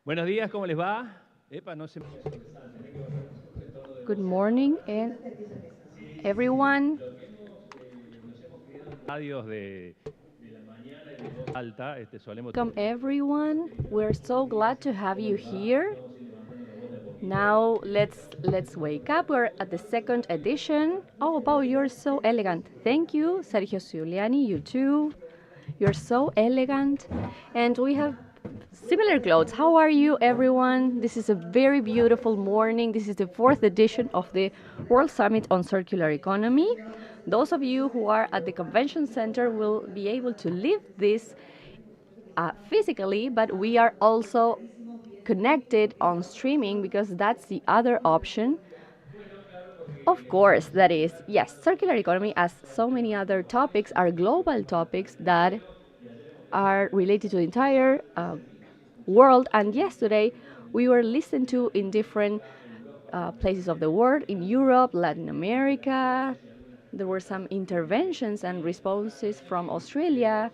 Buenos días, ¿cómo les va? Good morning, and everyone. Welcome, everyone. We're so glad to have you here. Now let's wake up. We're at the second edition. Oh, Pau, you're so elegant. Thank you, Sergio Giuliani. You too. You're so elegant, and we have similar clothes. How are you, everyone? This is a very beautiful morning. This is the fourth edition of the World Summit on Circular Economy. Those of you who are at the convention center will be able to live this physically, but we are also connected on streaming because that's the other option. Of course, that is, yes, circular economy, as so many other topics, are global topics that are related to the entire world. And yesterday, we were listened to in different places of the world, in Europe, Latin America. There were some interventions and responses from Australia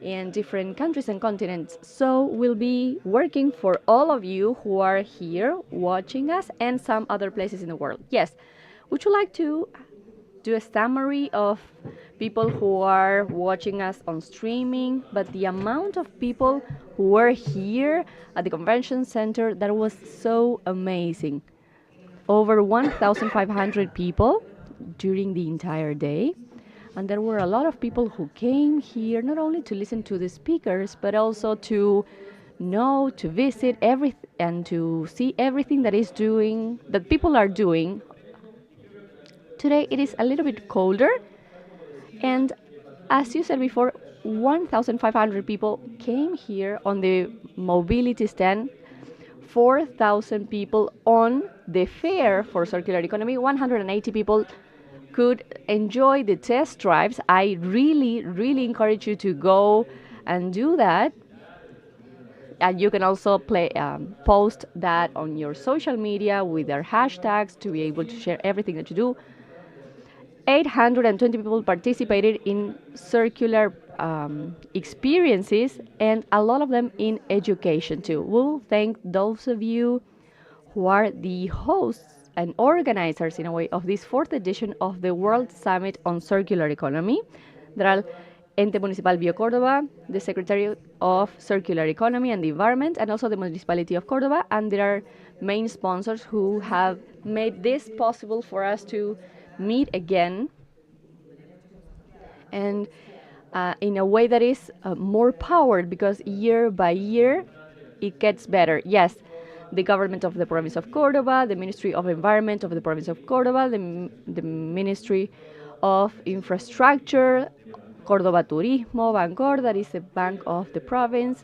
and different countries and continents. So we'll be working for all of you who are here watching us and some other places in the world. Yes, would you like to do a summary of people who are watching us on streaming? But the amount of people who were here at the convention center, that was so amazing. Over 1,500 people during the entire day. And there were a lot of people who came here not only to listen to the speakers, but also to know, to visit and to see everything that people are doing. Today it is a little bit colder, and as you said before, 1,500 people came here on the mobility stand, 4,000 people on the fair for circular economy, 180 people could enjoy the test drives. I really, really encourage you to go and do that. And you can also post that on your social media with their hashtags to be able to share everything that you do. 820 people participated in circular experiences, and a lot of them in education too. We'll thank those of you who are the hosts and organizers, in a way, of this fourth edition of the World Summit on Circular Economy. There are Ente Municipal BIOCÓRDOBA, the Secretary of Circular Economy and the Environment, and also the Municipality of Córdoba, and there are main sponsors who have made this possible for us to meet again, and in a way that is more powered, because year by year it gets better. Yes, the government of the province of Córdoba, the Ministry of Environment of the province of Córdoba, the Ministry of Infrastructure, Córdoba Turismo, Bancor, that is the bank of the province,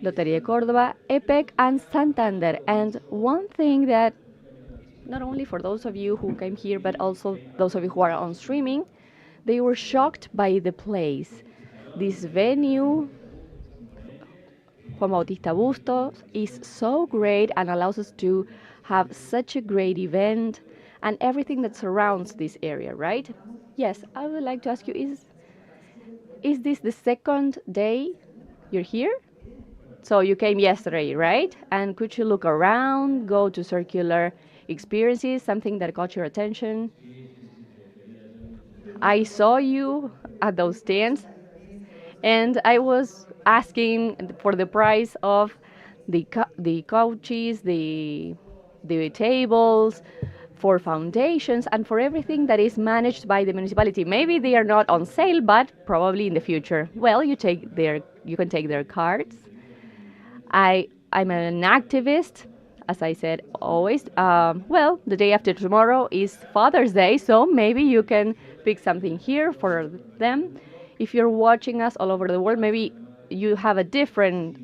Lotería de Córdoba, EPEC, and Santander. And one thing that, not only for those of you who came here, but also those of you who are on streaming, they were shocked by the place. This venue, Juan Bautista Bustos, is so great and allows us to have such a great event and everything that surrounds this area, right? Yes, I would like to ask you, is this the second day you're here? So you came yesterday, right? And could you look around, go to circular experiences, something that caught your attention? I saw you at those stands, and I was asking for the price of the couches, the tables, for foundations, and for everything that is managed by the municipality. Maybe they are not on sale, but probably in the future. Well, you can take their cards. I'm an activist, as I said always. Well, the day after tomorrow is Father's Day, so maybe you can pick something here for them. If you're watching us all over the world, maybe you have a different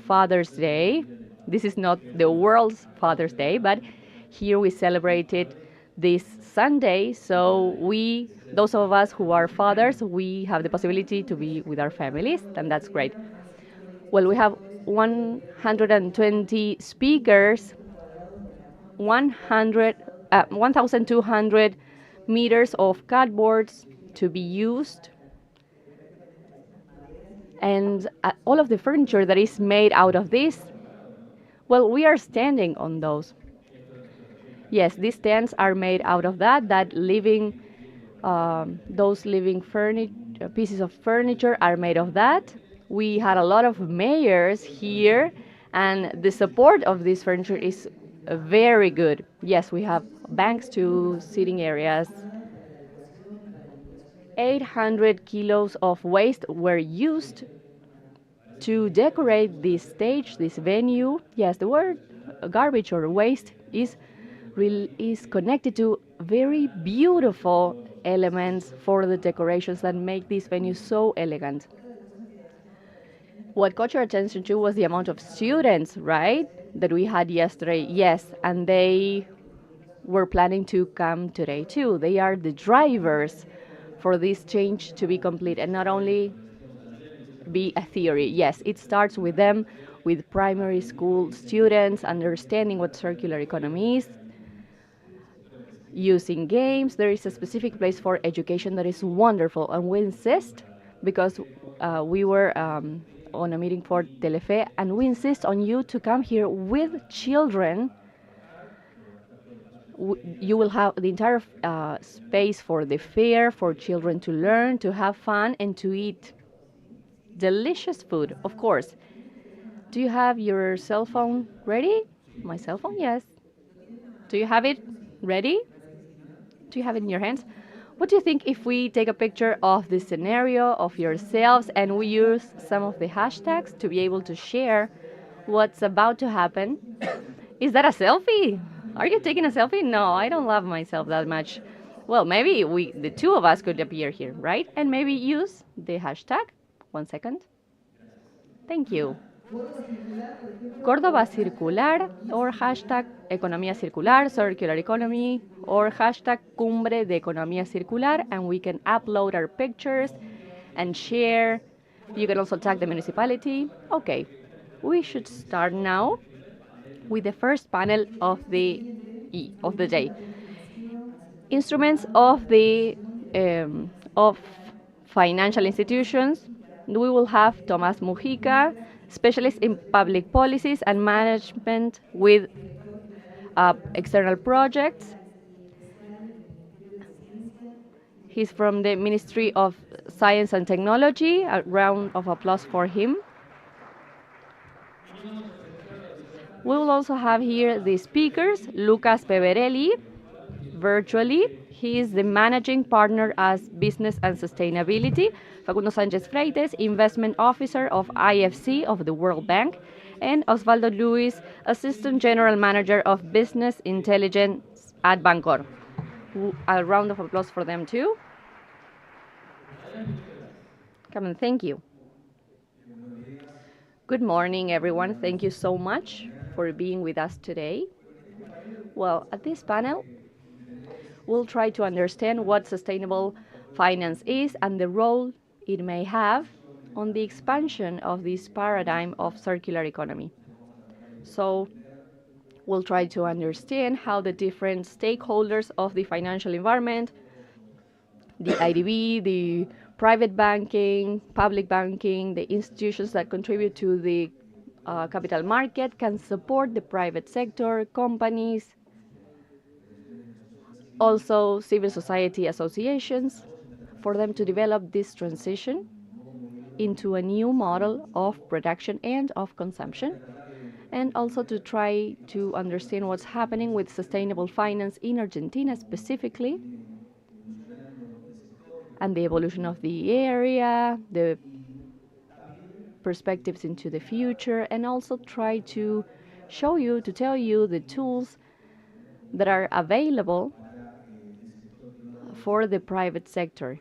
Father's Day. This is not the world's Father's Day, but here we celebrate it this Sunday. So those of us who are fathers, we have the possibility to be with our families, and that's great. Well, we have 120 speakers, 1,200 meters of cardboards to be used, and all of the furniture that is made out of this, well, we are standing on those. Yes, these stands are made out of that living, those living pieces of furniture are made of that. We had a lot of mayors here, and the support of this furniture is very good. Yes, we have banks to sitting areas. 800 kilos of waste were used to decorate this stage, this venue. Yes, the word garbage or waste is connected to very beautiful elements for the decorations that make this venue so elegant. What caught your attention too was the amount of students, right, that we had yesterday. Yes, and they were planning to come today too. They are the drivers for this change to be complete and not only be a theory. Yes, it starts with them, with primary school students understanding what circular economy is, using games. There is a specific place for education that is wonderful, and we insist, because we were on a meeting for Telefe, and we insist on you to come here with children. You will have the entire space for the fair, for children to learn, to have fun, and to eat delicious food, of course. Do you have your cell phone ready? My cell phone, yes. Do you have it ready? Do you have it in your hands? What do you think if we take a picture of the scenario, of yourselves, and we use some of the hashtags to be able to share what's about to happen? Is that a selfie? Are you taking a selfie? No, I don't love myself that much. Well, maybe the two of us could appear here, right? And maybe use the hashtag. 1 second. Thank you. Córdoba Circular, or hashtag Economía Circular, Circular Economy, or hashtag Cumbre de Economía Circular, and we can upload our pictures and share. You can also tag the municipality. Okay, we should start now with the first panel of the day. Instruments of financial institutions We will have Tomas Mujica, specialist in public policies and management with external projects. He's from the Ministry of Science and Technology. A round of applause for him. We will also have here the speakers, Lucas Peverelli, virtually. He is the managing partner as Business and Sustainability. Facundo Sanchez Freites, investment officer of IFC of the World Bank. And Osvaldo Luis, assistant general manager of business intelligence at Bancor. A round of applause for them too. Come on, thank you. Good morning, everyone. Thank you so much for being with us today. Well, at this panel, we'll try to understand what sustainable finance is and the role it may have on the expansion of this paradigm of circular economy. So, we'll try to understand how the different stakeholders of the financial environment, the IDB, the private banking, public banking, the institutions that contribute to the capital market can support the private sector, companies, also civil society associations, for them to develop this transition into a new model of production and of consumption, and also to try to understand what's happening with sustainable finance in Argentina specifically, and the evolution of the area, the perspectives into the future, and also try to show you, to tell you the tools that are available for the private sector.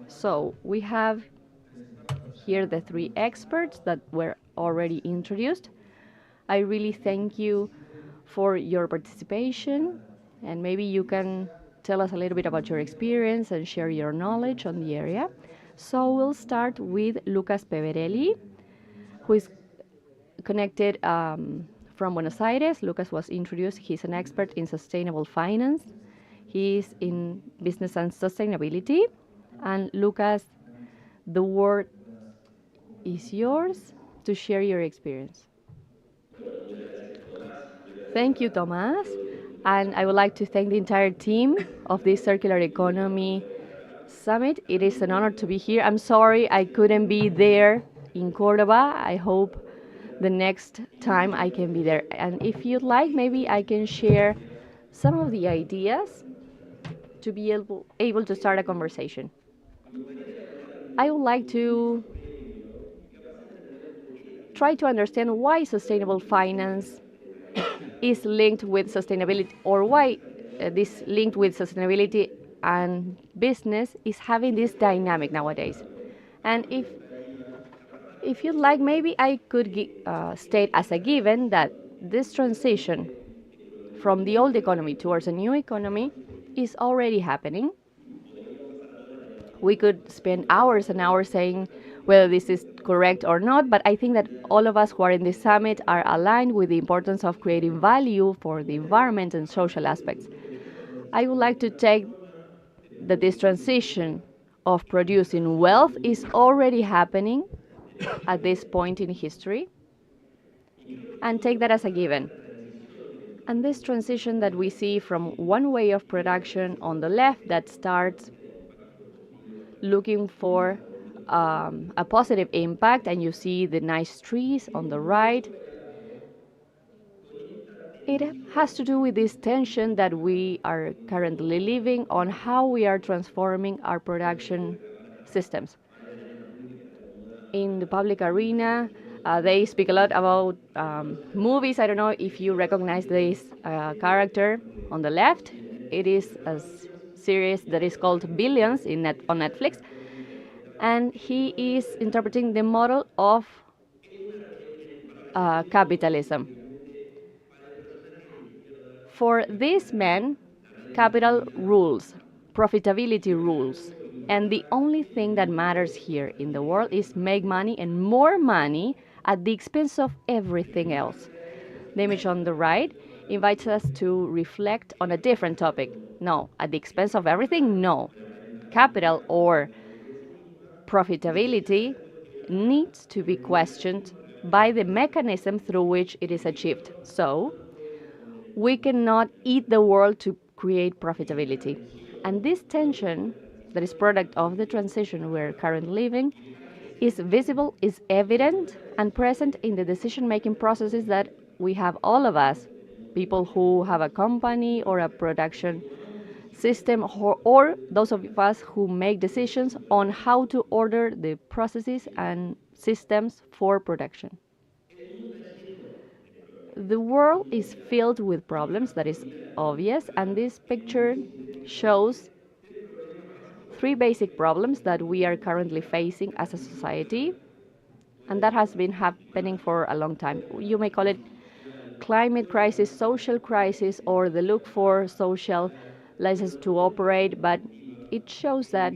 So we have here the three experts that were already introduced. I really thank you for your participation, and maybe you can tell us a little bit about your experience and share your knowledge on the area. So we'll start with Lucas Peverelli, who is connected from Buenos Aires. Lucas was introduced. He's an expert in sustainable finance. He's in business and sustainability. And Lucas, the word is yours to share your experience. Thank you, Tomás. And I would like to thank the entire team of this Circular Economy Summit. It is an honor to be here. I'm sorry I couldn't be there in Córdoba. I hope the next time I can be there. And if you'd like, maybe I can share some of the ideas to be able to start a conversation. I would like to try to understand why sustainable finance is linked with sustainability, or why this linked with sustainability and business is having this dynamic nowadays. And if you'd like, maybe I could state as a given that this transition from the old economy towards a new economy is already happening. We could spend hours and hours saying whether this is correct or not, but I think that all of us who are in this summit are aligned with the importance of creating value for the environment and social aspects. I would like to take that this transition of producing wealth is already happening at this point in history, and take that as a given. And this transition that we see from one way of production on the left that starts looking for a positive impact, and you see the nice trees on the right. It has to do with this tension that we are currently living on how we are transforming our production systems. In the public arena, they speak a lot about movies. I don't know if you recognize this character on the left. It is a series that is called Billions on Netflix. And he is interpreting the model of capitalism. For this man, capital rules, profitability rules, and the only thing that matters here in the world is make money and more money at the expense of everything else. The image on the right invites us to reflect on a different topic. No, at the expense of everything? No. Capital or profitability needs to be questioned by the mechanism through which it is achieved. So, we cannot eat the world to create profitability. And this tension that is product of the transition we're currently living is visible, is evident, and present in the decision-making processes that we have, all of us, people who have a company or a production system, or those of us who make decisions on how to order the processes and systems for production. The world is filled with problems, that is obvious, and this picture shows three basic problems that we are currently facing as a society, and that has been happening for a long time. You may call it climate crisis, social crisis, or the look for social license to operate, but it shows that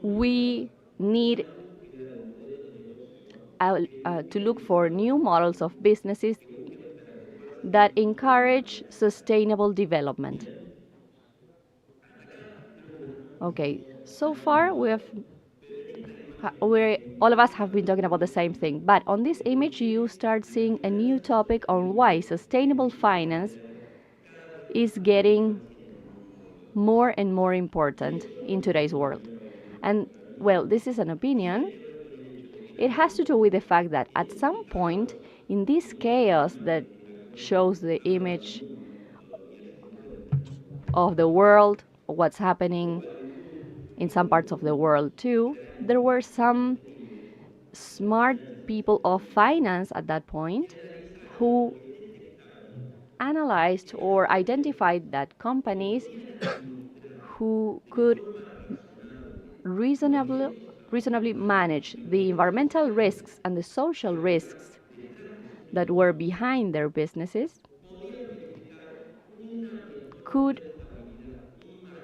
we need to look for new models of businesses that encourage sustainable development. Okay, so far we all of us have been talking about the same thing, but on this image you start seeing a new topic on why sustainable finance is getting more and more important in today's world. And well, this is an opinion. It has to do with the fact that at some point in this chaos that shows the image of the world, what's happening in some parts of the world too, there were some smart people of finance at that point who analyzed or identified that companies who could reasonably manage the environmental risks and the social risks that were behind their businesses could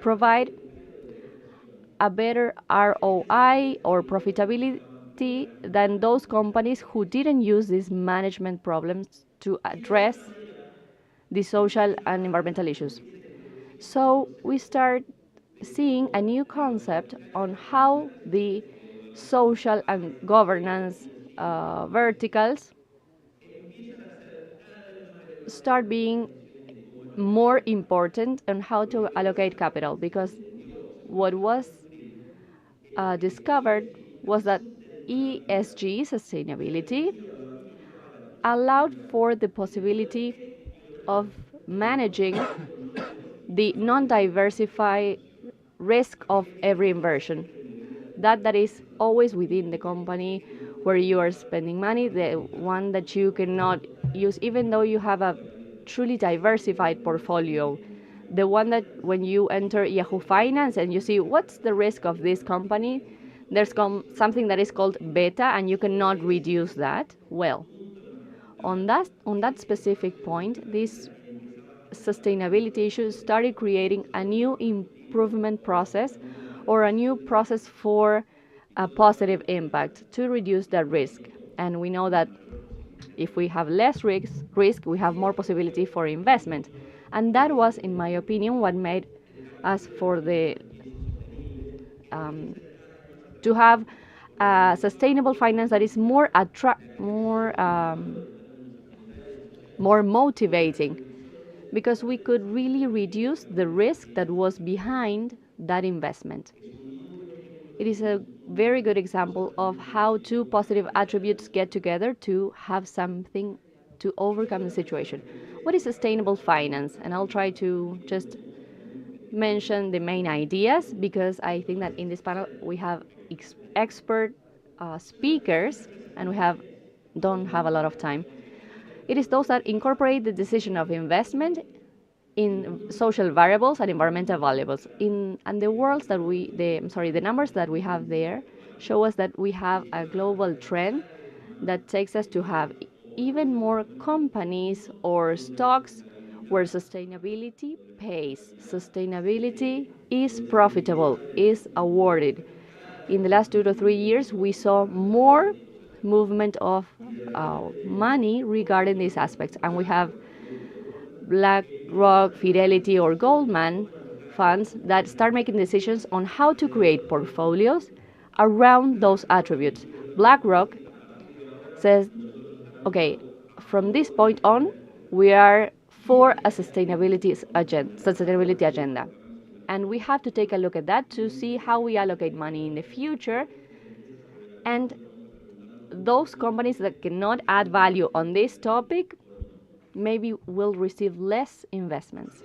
provide a better ROI or profitability than those companies who didn't use these management problems to address the social and environmental issues. So we start seeing a new concept on how the social and governance verticals start being more important on how to allocate capital, because what was discovered was that ESG, sustainability, allowed for the possibility of managing the non-diversified risk of every inversion. That is always within the company where you are spending money, the one that you cannot use, even though you have a truly diversified portfolio. The one that when you enter Yahoo Finance and you see what's the risk of this company, there's something that is called beta, and you cannot reduce that. Well, on that specific point, these sustainability issues started creating a new improvement process or a new process for a positive impact to reduce that risk. And we know that if we have less risk, we have more possibility for investment. And that was, in my opinion, what made us for the to have sustainable finance that is more motivating, because we could really reduce the risk that was behind that investment. It is a very good example of how two positive attributes get together to have something to overcome the situation. What is sustainable finance? And I'll try to just mention the main ideas, because I think that in this panel we have expert speakers and we don't have a lot of time. It is those that incorporate the decision of investment in social variables and environmental variables. And the numbers that we have there show us that we have a global trend that takes us to have even more companies or stocks where sustainability pays. Sustainability is profitable, is awarded. In the last 2 to 3 years, we saw more movement of money regarding these aspects, and we have BlackRock, Fidelity, or Goldman funds that start making decisions on how to create portfolios around those attributes. BlackRock says, okay, from this point on, we are for a sustainability agenda. And we have to take a look at that to see how we allocate money in the future. And those companies that cannot add value on this topic maybe will receive less investments.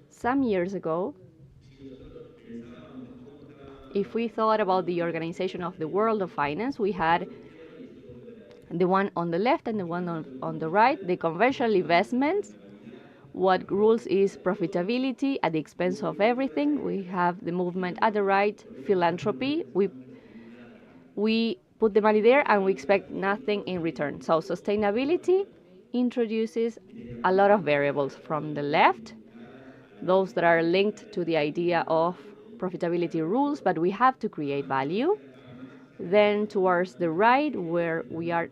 Some years ago, if we thought about the organization of the world of finance, we had the one on the left and the one on the right, the conventional investments. What rules is profitability at the expense of everything. We have the movement at the right, philanthropy. We put the money there and we expect nothing in return. So sustainability introduces a lot of variables from the left, those that are linked to the idea of profitability rules, but we have to create value. Then towards the right, where we are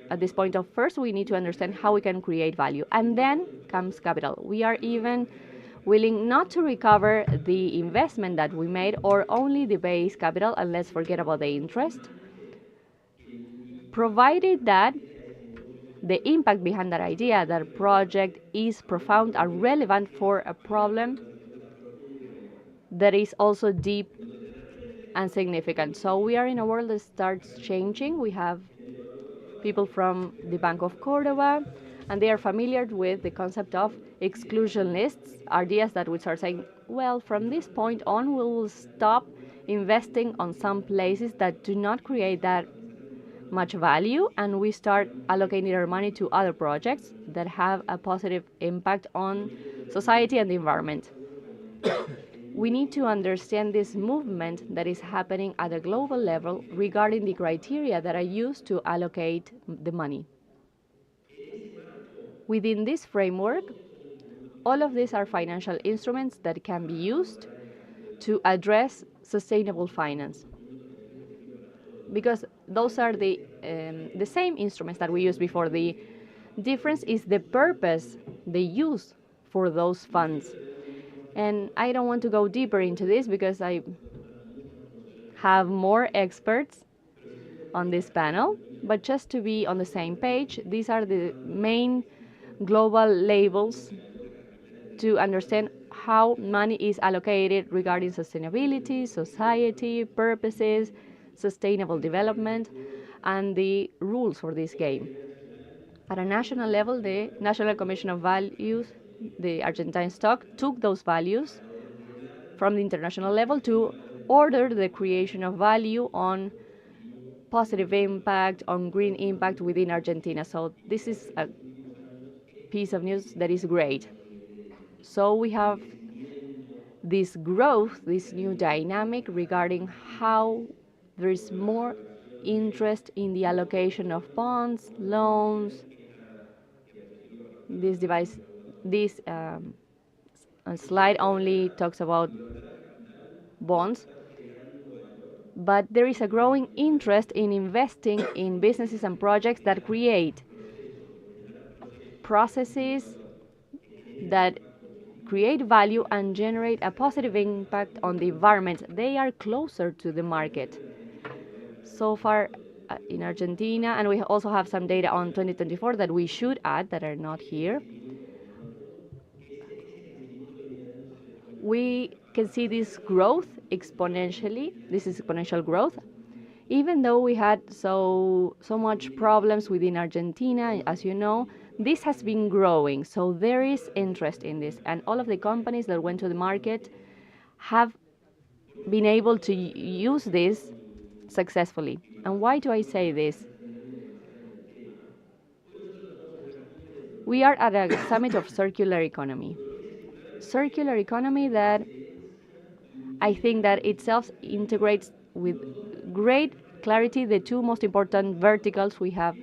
at this point of first, we need to understand how we can create value. And then comes capital. We are even willing not to recover the investment that we made or only the base capital, and let's forget about the interest, provided that the impact behind that idea, that project is profound and relevant for a problem that is also deep and significant. So we are in a world that starts changing. We have people from the Bank of Córdoba, and they are familiar with the concept of exclusion lists, ideas that we start saying, well, from this point on, we will stop investing on some places that do not create that much value, and we start allocating our money to other projects that have a positive impact on society and the environment. We need to understand this movement that is happening at a global level regarding the criteria that are used to allocate the money. Within this framework, all of these are financial instruments that can be used to address sustainable finance, because those are the same instruments that we used before. The difference is the purpose they use for those funds. And I don't want to go deeper into this because I have more experts on this panel, but just to be on the same page, these are the main global labels to understand how money is allocated regarding sustainability, society, purposes, sustainable development, and the rules for this game. At a national level, the National Commission of Values, the Argentine stock, took those values from the international level to order the creation of value on positive impact, on green impact within Argentina. So this is a piece of news that is great. So we have this growth, this new dynamic regarding how there is more interest in the allocation of bonds, loans. This slide only talks about bonds, but there is a growing interest in investing in businesses and projects that create processes that create value and generate a positive impact on the environment. They are closer to the market. So far in Argentina, and we also have some data on 2024 that we should add that are not here. We can see this growth exponentially. This is exponential growth. Even though we had so much problems within Argentina, as you know, this has been growing. So there is interest in this, and all of the companies that went to the market have been able to use this successfully. And why do I say this? We are at a summit of circular economy. Circular economy that I think that itself integrates with great clarity the two most important verticals we have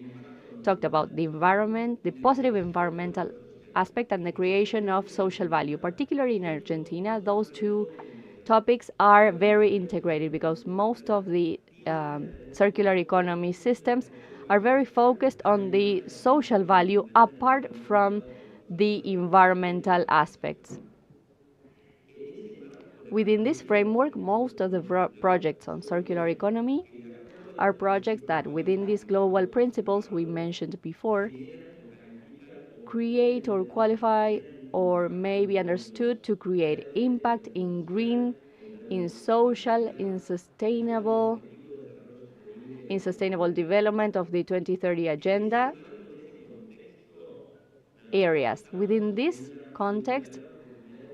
talked about: the environment, the positive environmental aspect, and the creation of social value. Particularly in Argentina, those two topics are very integrated because most of the circular economy systems are very focused on the social value apart from the environmental aspects. Within this framework, most of the projects on circular economy are projects that, within these global principles we mentioned before, create or qualify or may be understood to create impact in green, in social, in sustainable development of the 2030 agenda areas. Within this context,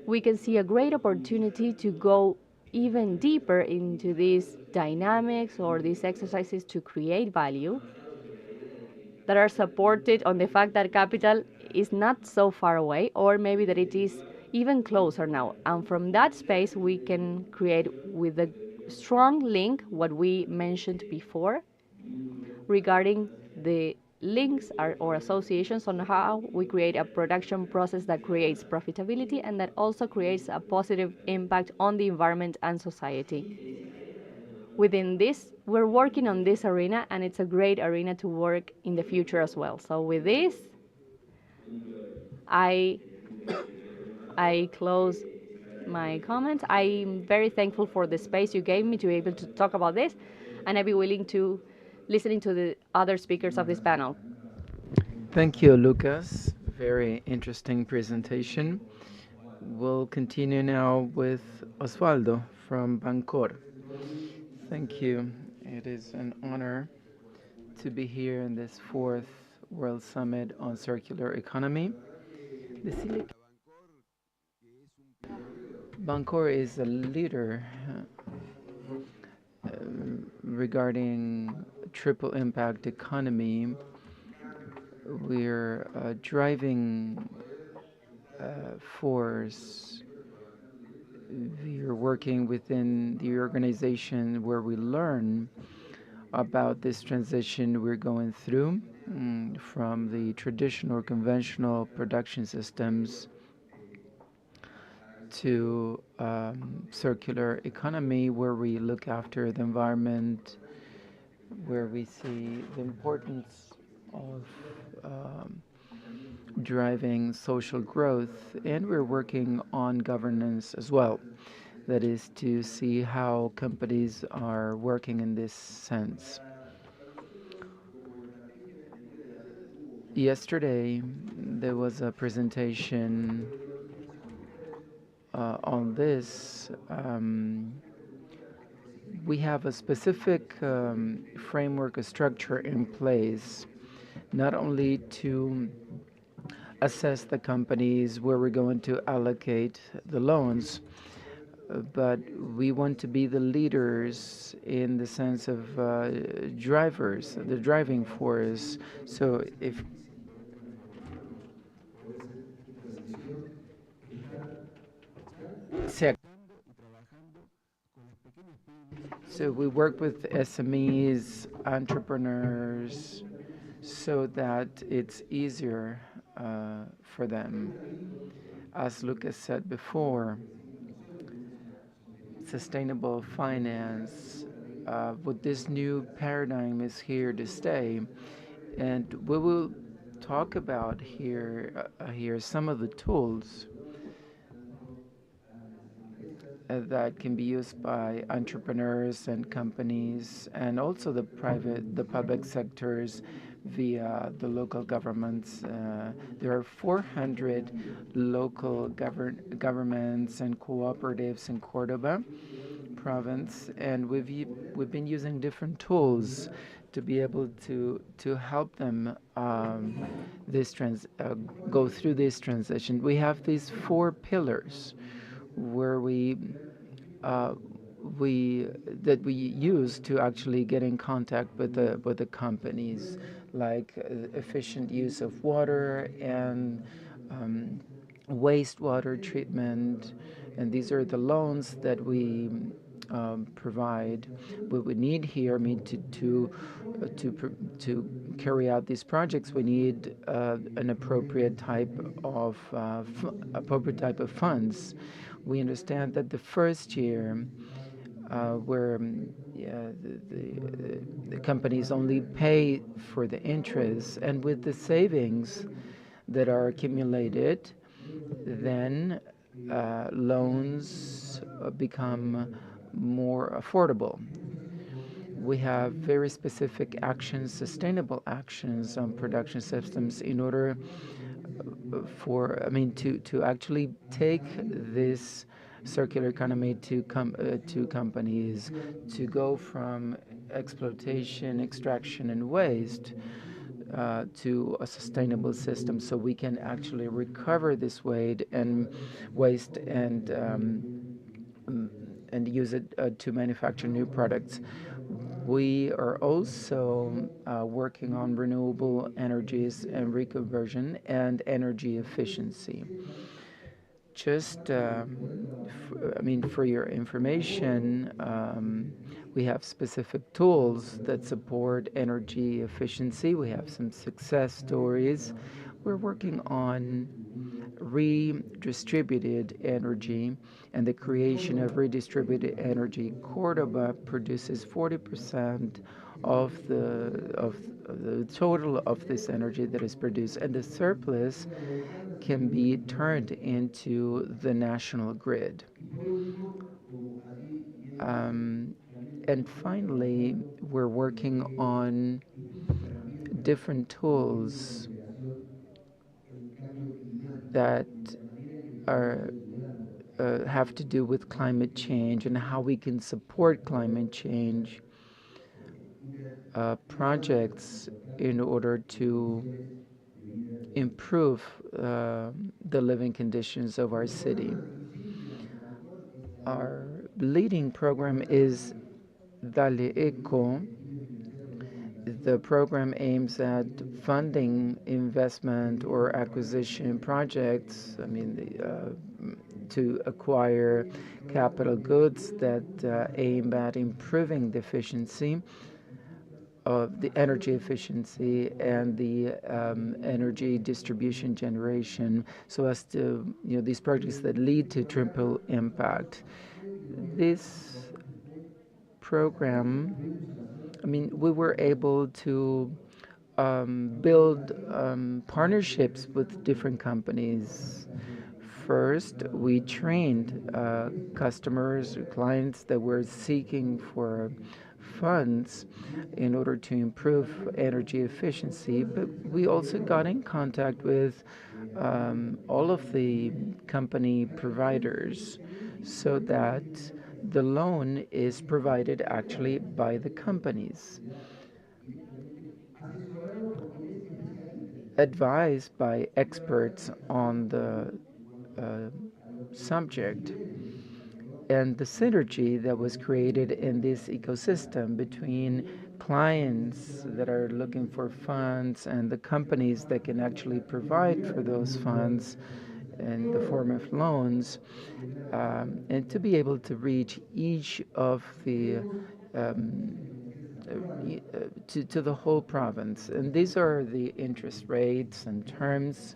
we can see a great opportunity to go even deeper into these dynamics or these exercises to create value that are supported on the fact that capital is not so far away, or maybe that it is even closer now. And from that space, we can create with a strong link what we mentioned before regarding the links or associations on how we create a production process that creates profitability and that also creates a positive impact on the environment and society. Within this, we're working on this arena, and it's a great arena to work in the future as well. So with this, I I close my comments. I'm very thankful for the space you gave me to be able to talk about this, and I'd be willing to listening to the other speakers of this panel. Thank you, Lucas. Very interesting presentation. We'll continue now with Osvaldo from Bancor. Thank you. It is an honor to be here in this fourth World Summit on Circular Economy. Bancor is a leader regarding triple impact economy. We're a driving force. We're working within the organization where we learn about this transition we're going through from the traditional conventional production systems to circular economy, where we look after the environment, where we see the importance of driving social growth, and we're working on governance as well. That is to see how companies are working in this sense. Yesterday, there was a presentation on this. We have a specific framework, a structure in place, not only to assess the companies where we're going to allocate the loans, but we want to be the leaders in the sense of drivers, the driving force. So if so we work with SMEs, entrepreneurs, so that it's easier for them. As Lucas said before, sustainable finance with this new paradigm is here to stay, and we will talk about here some of the tools that can be used by entrepreneurs and companies, and also the public sectors via the local governments. There are 400 local governments and cooperatives in Córdoba province, and we've been using different tools to be able to help them go through this transition. We have these 4 pillars where we use to actually get in contact with the companies, like efficient use of water and wastewater treatment, and these are the loans that we provide. What we need here, to carry out these projects, we need an appropriate type of funds. We understand that the first year, where the companies only pay for the interest, and with the savings that are accumulated, then loans become more affordable. We have very specific actions, sustainable actions on production systems in order to actually take this circular economy to companies to go from exploitation, extraction, and waste to a sustainable system, so we can actually recover this waste and use it to manufacture new products. We are also working on renewable energies and reconversion and energy efficiency. Just, for your information, we have specific tools that support energy efficiency. We have some success stories. We're working on redistributed energy and the creation of redistributed energy. Córdoba produces 40% of the total of this energy that is produced, and the surplus can be turned into the national grid. And finally, we're working on different tools that have to do with climate change and how we can support climate change projects in order to improve the living conditions of our city. Our leading program is Dale Eco. The program aims at funding investment or acquisition projects, to acquire capital goods that aim at improving the efficiency of the energy efficiency and the energy distribution generation, so as to, these projects that lead to triple impact. This program, we were able to build partnerships with different companies. First, we trained customers or clients that were seeking for funds in order to improve energy efficiency, but we also got in contact with all of the company providers so that the loan is provided actually by the companies, advised by experts on the subject. And the synergy that was created in this ecosystem between clients that are looking for funds and the companies that can actually provide for those funds in the form of loans, and to be able to reach each of the to the whole province. And these are the interest rates and terms.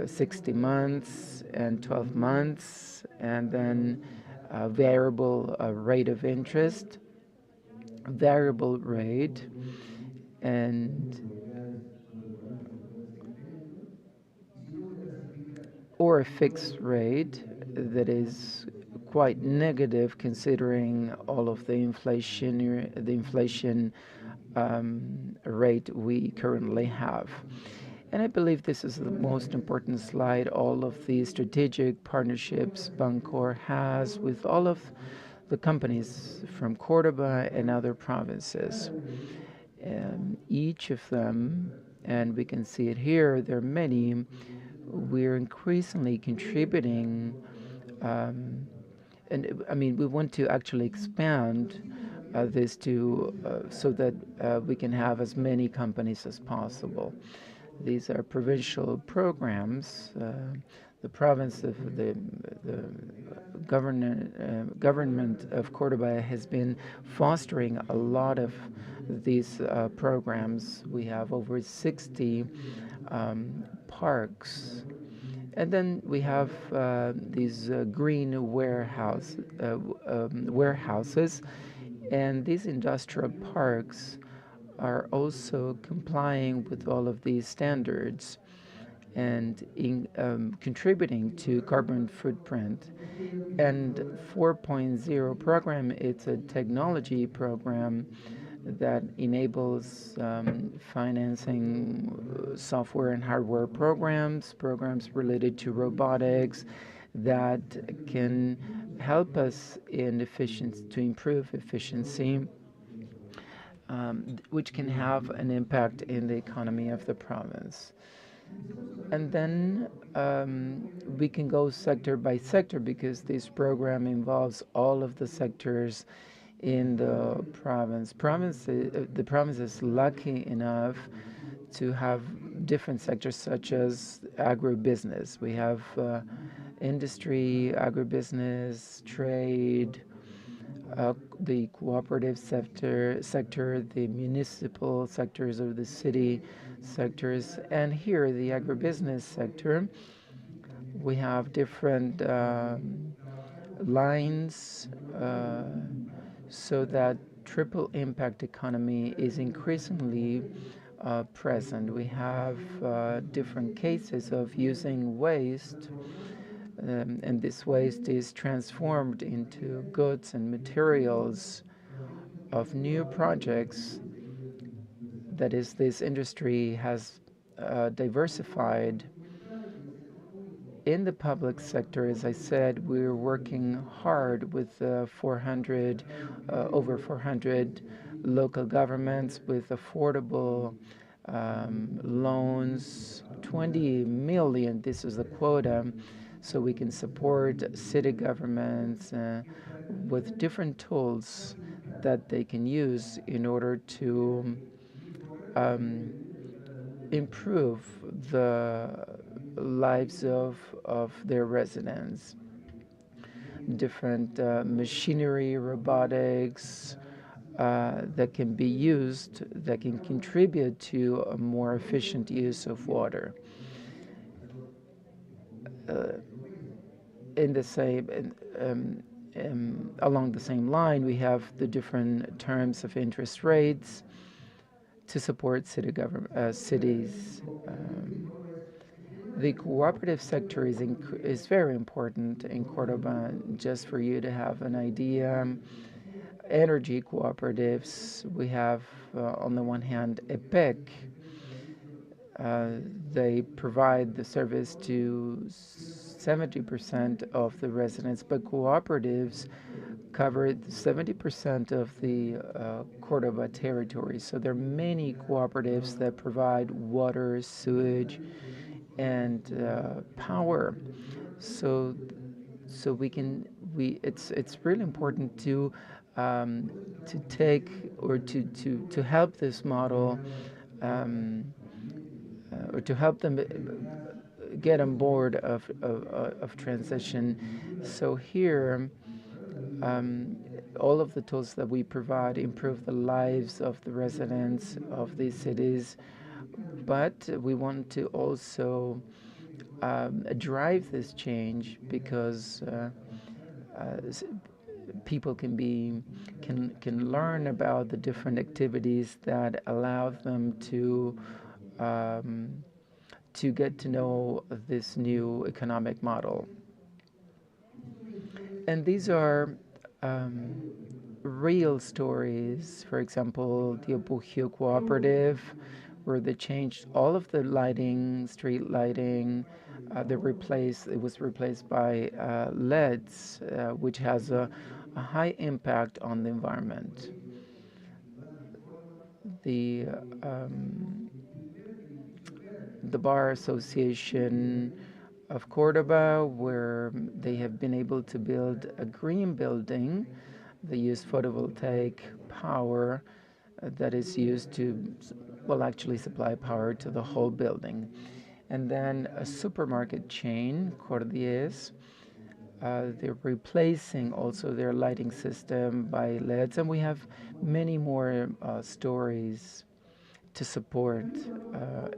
60 months and 12 months, and then a variable rate of interest, variable rate, and or a fixed rate that is quite negative considering all of the inflation rate we currently have. And I believe this is the most important slide. All of the strategic partnerships Bancor has with all of the companies from Córdoba and other provinces. Each of them, and we can see it here, there are many, we're increasingly contributing, we want to actually expand this so that we can have as many companies as possible. These are provincial programs. The province of the government of Córdoba has been fostering a lot of these programs. We have over 60 parks. And then we have these green warehouses, and these industrial parks are also complying with all of these standards. and contributing to carbon footprint. And 4.0 program, it's a technology program that enables financing software and hardware programs related to robotics that can help us in efficiency to improve efficiency, which can have an impact in the economy of the province. And then we can go sector by sector because this program involves all of the sectors in the province. The province is lucky enough to have different sectors such as agribusiness. We have industry, agribusiness, trade, the cooperative sector, the municipal sectors of the city sectors, and here the agribusiness sector. We have different lines so that triple impact economy is increasingly present. We have different cases of using waste, and this waste is transformed into goods and materials of new projects. That is, this industry has diversified. In the public sector, as I said, we're working hard with over 400 local governments with affordable loans, 20 million, this is the quota, so we can support city governments with different tools that they can use in order to improve the lives of their residents. Different machinery, robotics that can be used, that can contribute to a more efficient use of water. In the same, along the same line, we have the different terms of interest rates to support cities. The cooperative sector is very important in Córdoba. Just for you to have an idea, energy cooperatives, we have on the one hand EPEC. They provide the service to 70% of the residents, but cooperatives cover 70% of the Córdoba territory. So there are many cooperatives that provide water, sewage, and power. So it's really important to take or to help this model or to help them get on board of transition. So here, all of the tools that we provide improve the lives of the residents of these cities, but we want to also drive this change because people can learn about the different activities that allow them to get to know this new economic model. And these are real stories. For example, the Apugio Cooperative, where they changed all of the lighting, street lighting. It was replaced by LEDs, which has a high impact on the environment. The Bar Association of Córdoba, where they have been able to build a green building. They use photovoltaic power that is used to, well, actually supply power to the whole building. And then a supermarket chain, Cordies, they're replacing also their lighting system by LEDs, and we have many more stories to support.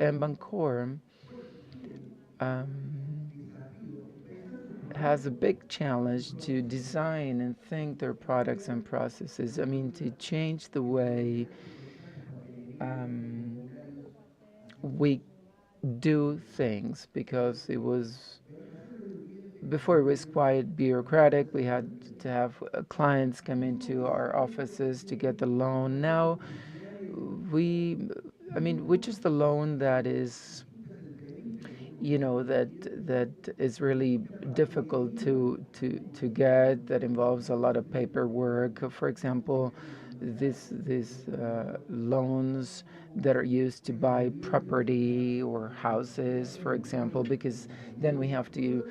And Bancor has a big challenge to design and think their products and processes. I mean, to change the way we do things, because before it was quite bureaucratic. We had to have clients come into our offices to get the loan. Now we, which is the loan that is, that is really difficult to get, that involves a lot of paperwork. For example, these loans that are used to buy property or houses, for example, because then we have to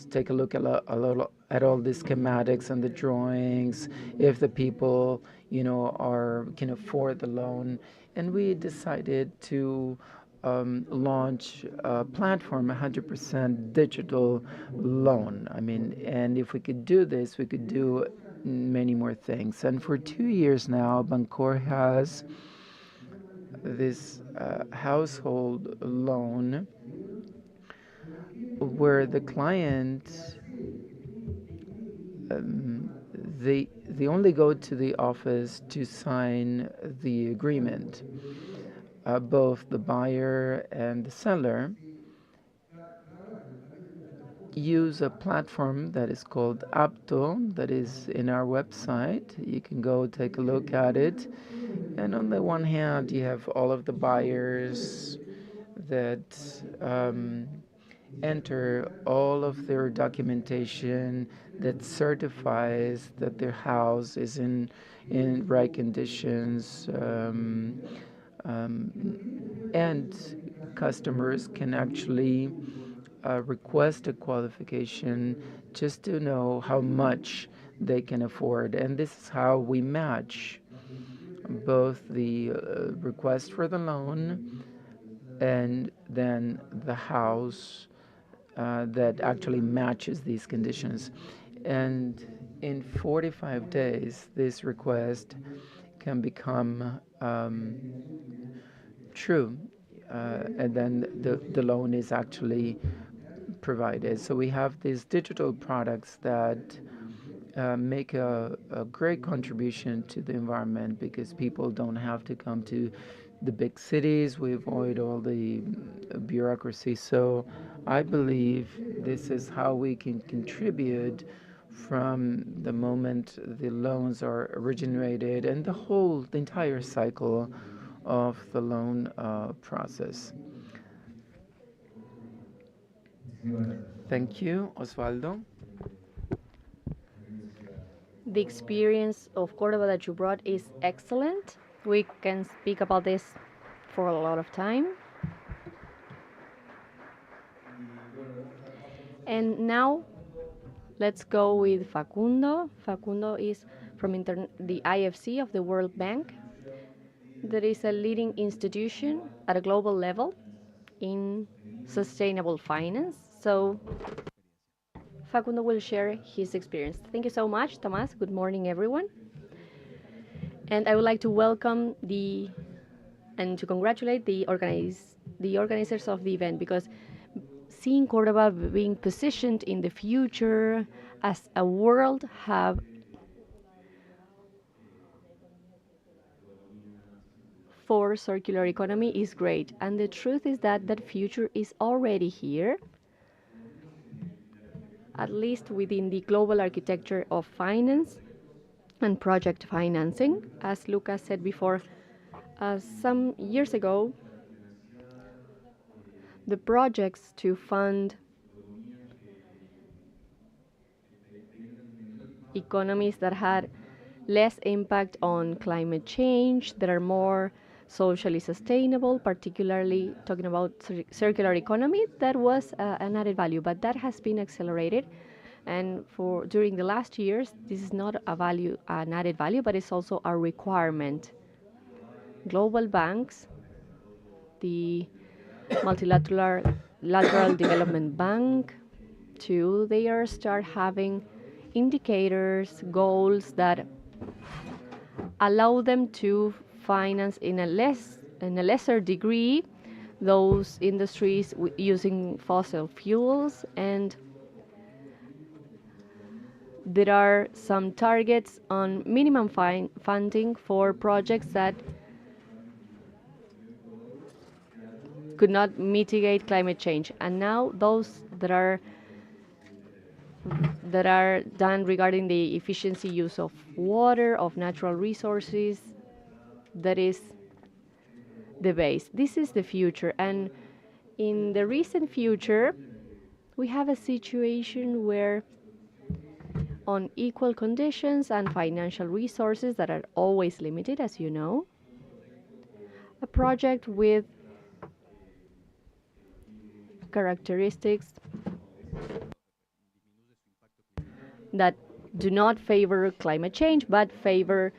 take a look at all the schematics and the drawings, if the people can afford the loan. And we decided to launch a platform, 100% digital loan. And if we could do this, we could do many more things. And for 2 years now, Bancor has this household loan where the client, they only go to the office to sign the agreement. Both the buyer and the seller use a platform that is called Apto, that is in our website. You can go take a look at it. And on the one hand, you have all of the buyers that enter all of their documentation that certifies that their house is in right conditions. And customers can actually request a qualification just to know how much they can afford. And this is how we match both the request for the loan and then the house that actually matches these conditions. And in 45 days, this request can become true, and then the loan is actually provided. So we have these digital products that make a great contribution to the environment, because people don't have to come to the big cities. We avoid all the bureaucracy. So I believe this is how we can contribute from the moment the loans are originated and the entire cycle of the loan process. Thank you, Osvaldo. The experience of Córdoba that you brought is excellent. We can speak about this for a lot of time. And now let's go with Facundo. Facundo is from the IFC of the World Bank. That is a leading institution at a global level in sustainable finance. So Facundo will share his experience. Thank you so much, Tomás. Good morning, everyone. And I would like to welcome and to congratulate the organizers of the event, because seeing Córdoba being positioned in the future as a world hub for circular economy is great. And the truth is that that future is already here, at least within the global architecture of finance and project financing. As Lucas said before, some years ago, the projects to fund economies that had less impact on climate change, that are more socially sustainable, particularly talking about circular economy, that was an added value, but that has been accelerated. And for during the last years, this is not an added value, but it's also a requirement. Global banks, the Multilateral Development Bank, too, they are start having indicators, goals that allow them to finance in a lesser degree those industries using fossil fuels. And there are some targets on minimum funding for projects that could not mitigate climate change. And now those that are done regarding the efficiency use of water, of natural resources, that is the base. This is the future. And in the recent future, we have a situation where, on equal conditions and financial resources that are always limited, as you know, a project with characteristics that do not favor climate change but favor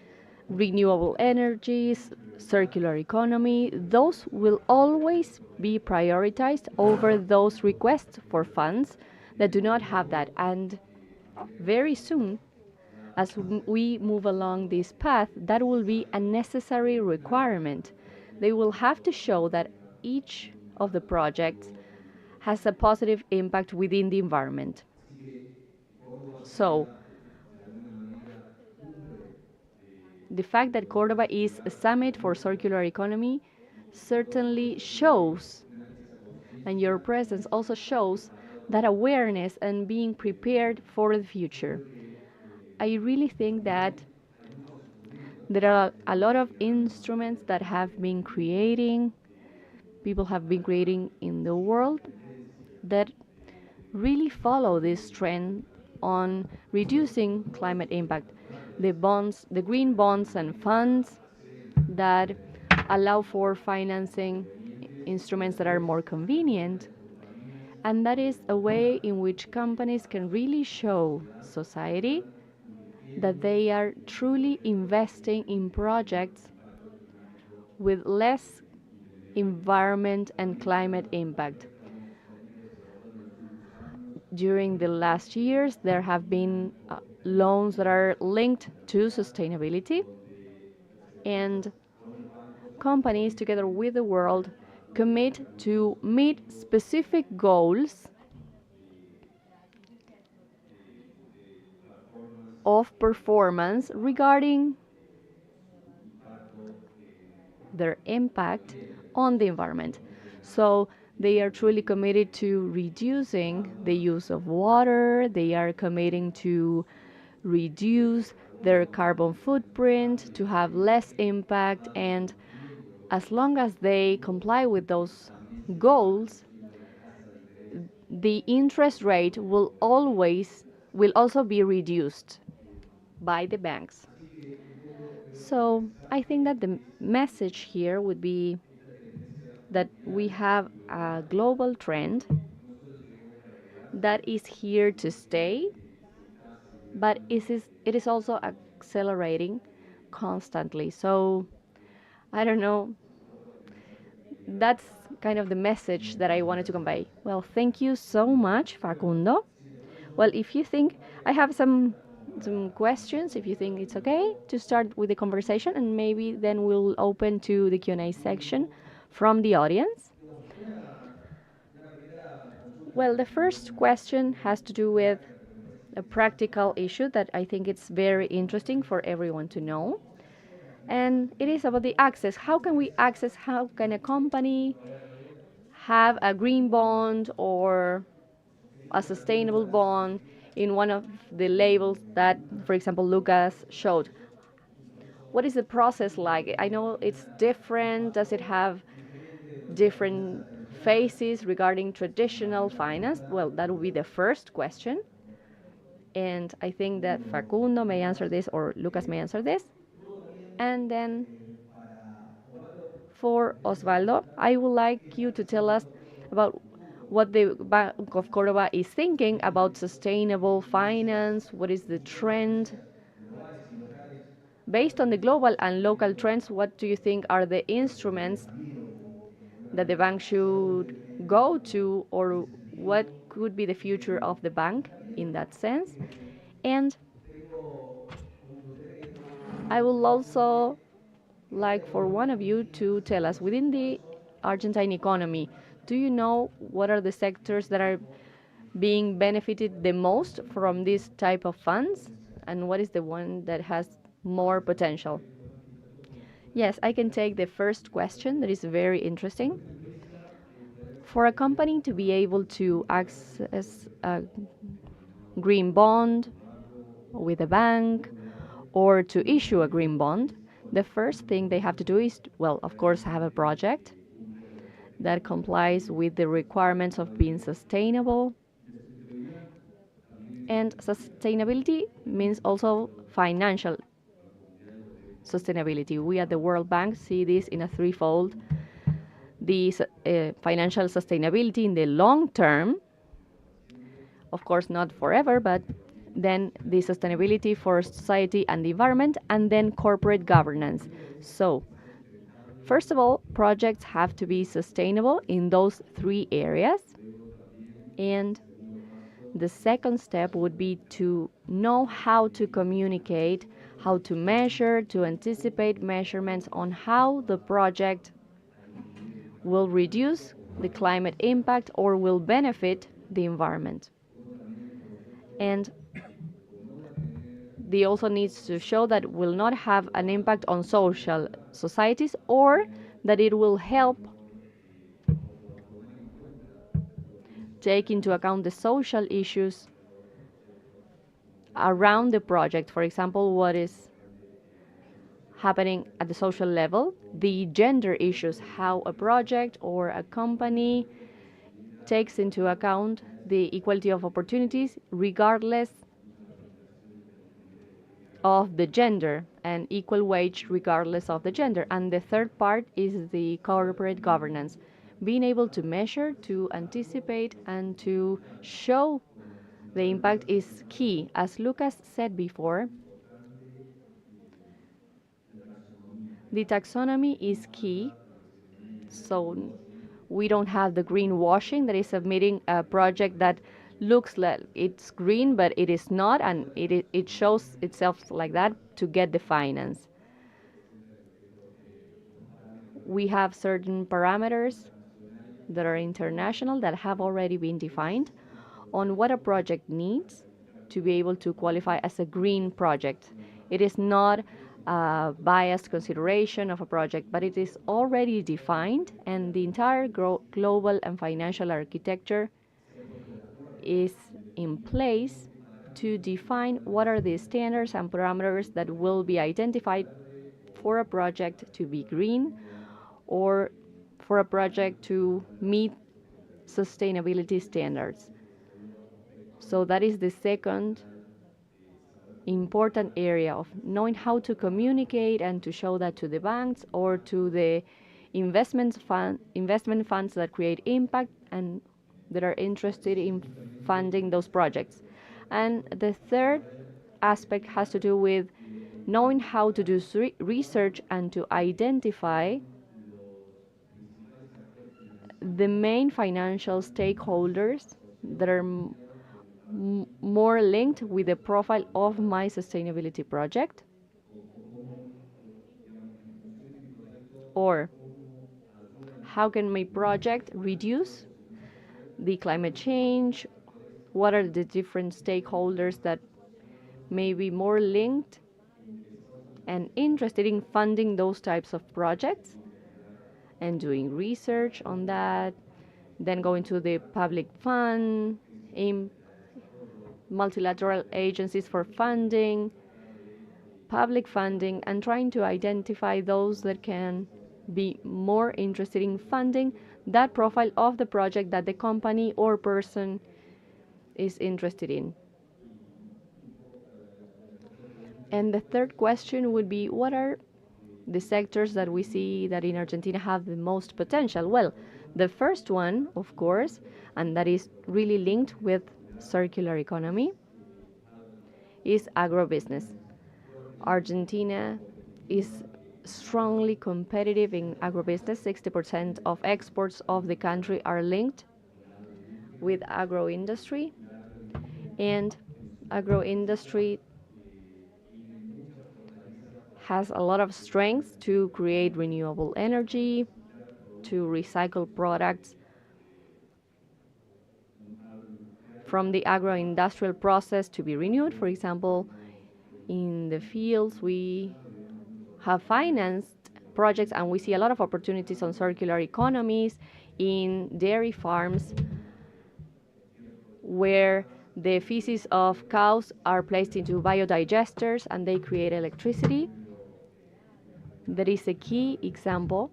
renewable energies, circular economy, those will always be prioritized over those requests for funds that do not have that. And very soon, as we move along this path, that will be a necessary requirement. They will have to show that each of the projects has a positive impact within the environment. So, the fact that Córdoba is a summit for circular economy certainly shows, and your presence also shows, that awareness and being prepared for the future. I really think that there are a lot of instruments that have been creating, people have been creating in the world that really follow this trend on reducing climate impact. The bonds, the green bonds and funds that allow for financing instruments that are more convenient. And that is a way in which companies can really show society that they are truly investing in projects with less environment and climate impact. During the last years, there have been loans that are linked to sustainability, and companies, together with the world, commit to meet specific goals of performance regarding their impact on the environment. So they are truly committed to reducing the use of water, they are committing to reduce their carbon footprint, to have less impact, and as long as they comply with those goals, the interest rate will also be reduced by the banks. So I think that the message here would be that we have a global trend that is here to stay, but it is also accelerating constantly. So I don't know. That's kind of the message that I wanted to convey. Well, thank you so much, Facundo. Well, if you think I have some questions, if you think it's okay to start with the conversation, and maybe then we'll open to the Q&A section from the audience. Well, the first question has to do with a practical issue that I think it's very interesting for everyone to know. And it is about the access. How can we access, how can a company have a green bond or a sustainable bond in one of the labels that, for example, Lucas showed? What is the process like? I know it's different. Does it have different phases regarding traditional finance? Well, that would be the first question. And I think that Facundo may answer this or Lucas may answer this. And then for Osvaldo, I would like you to tell us about what the Bank of Córdoba is thinking about sustainable finance. What is the trend? Based on the global and local trends, what do you think are the instruments that the bank should go to, or what could be the future of the bank in that sense? And I will also like for one of you to tell us, within the Argentine economy, do you know what are the sectors that are being benefited the most from this type of funds, and what is the one that has more potential? Yes, I can take the first question, that is very interesting. For a company to be able to access a green bond with a bank or to issue a green bond, the first thing they have to do is, well, of course, have a project that complies with the requirements of being sustainable. And sustainability means also financial sustainability. We at the World Bank see this in a threefold: the financial sustainability in the long term, of course not forever, but then the sustainability for society and the environment, and then corporate governance. So first of all, projects have to be sustainable in those three areas. And the second step would be to know how to communicate, how to measure, to anticipate measurements on how the project will reduce the climate impact or will benefit the environment. And they also needs to show that it will not have an impact on social societies, or that it will help take into account the social issues around the project. For example, what is happening at the social level, the gender issues, how a project or a company takes into account the equality of opportunities regardless of the gender, and equal wage regardless of the gender. And the third part is the corporate governance, being able to measure, to anticipate, and to show the impact is key. As Lucas said before, the taxonomy is key. So we don't have the greenwashing, that is submitting a project that looks like it's green but it is not, and it shows itself like that to get the finance. We have certain parameters that are international that have already been defined on what a project needs to be able to qualify as a green project. It is not a biased consideration of a project, but it is already defined, and the entire global and financial architecture is in place to define what are the standards and parameters that will be identified for a project to be green or for a project to meet sustainability standards. So that is the second important area of knowing how to communicate and to show that to the banks or to the investment funds that create impact and that are interested in funding those projects. And the third aspect has to do with knowing how to do research and to identify the main financial stakeholders that are more linked with the profile of my sustainability project, or how can my project reduce the climate change, what are the different stakeholders that may be more linked and interested in funding those types of projects, and doing research on that, then going to the public fund, in multilateral agencies for funding, public funding, and trying to identify those that can be more interested in funding that profile of the project that the company or person is interested in. And the third question would be, what are the sectors that we see that in Argentina have the most potential? Well, the first one, of course, and that is really linked with circular economy, is agribusiness. Argentina is strongly competitive in agribusiness. 60% of exports of the country are linked with agro-industry, and agro-industry has a lot of strength to create renewable energy, to recycle products from the agro-industrial process to be renewed. For example, in the fields, we have financed projects, and we see a lot of opportunities on circular economies in dairy farms where the feces of cows are placed into biodigesters and they create electricity. That is a key example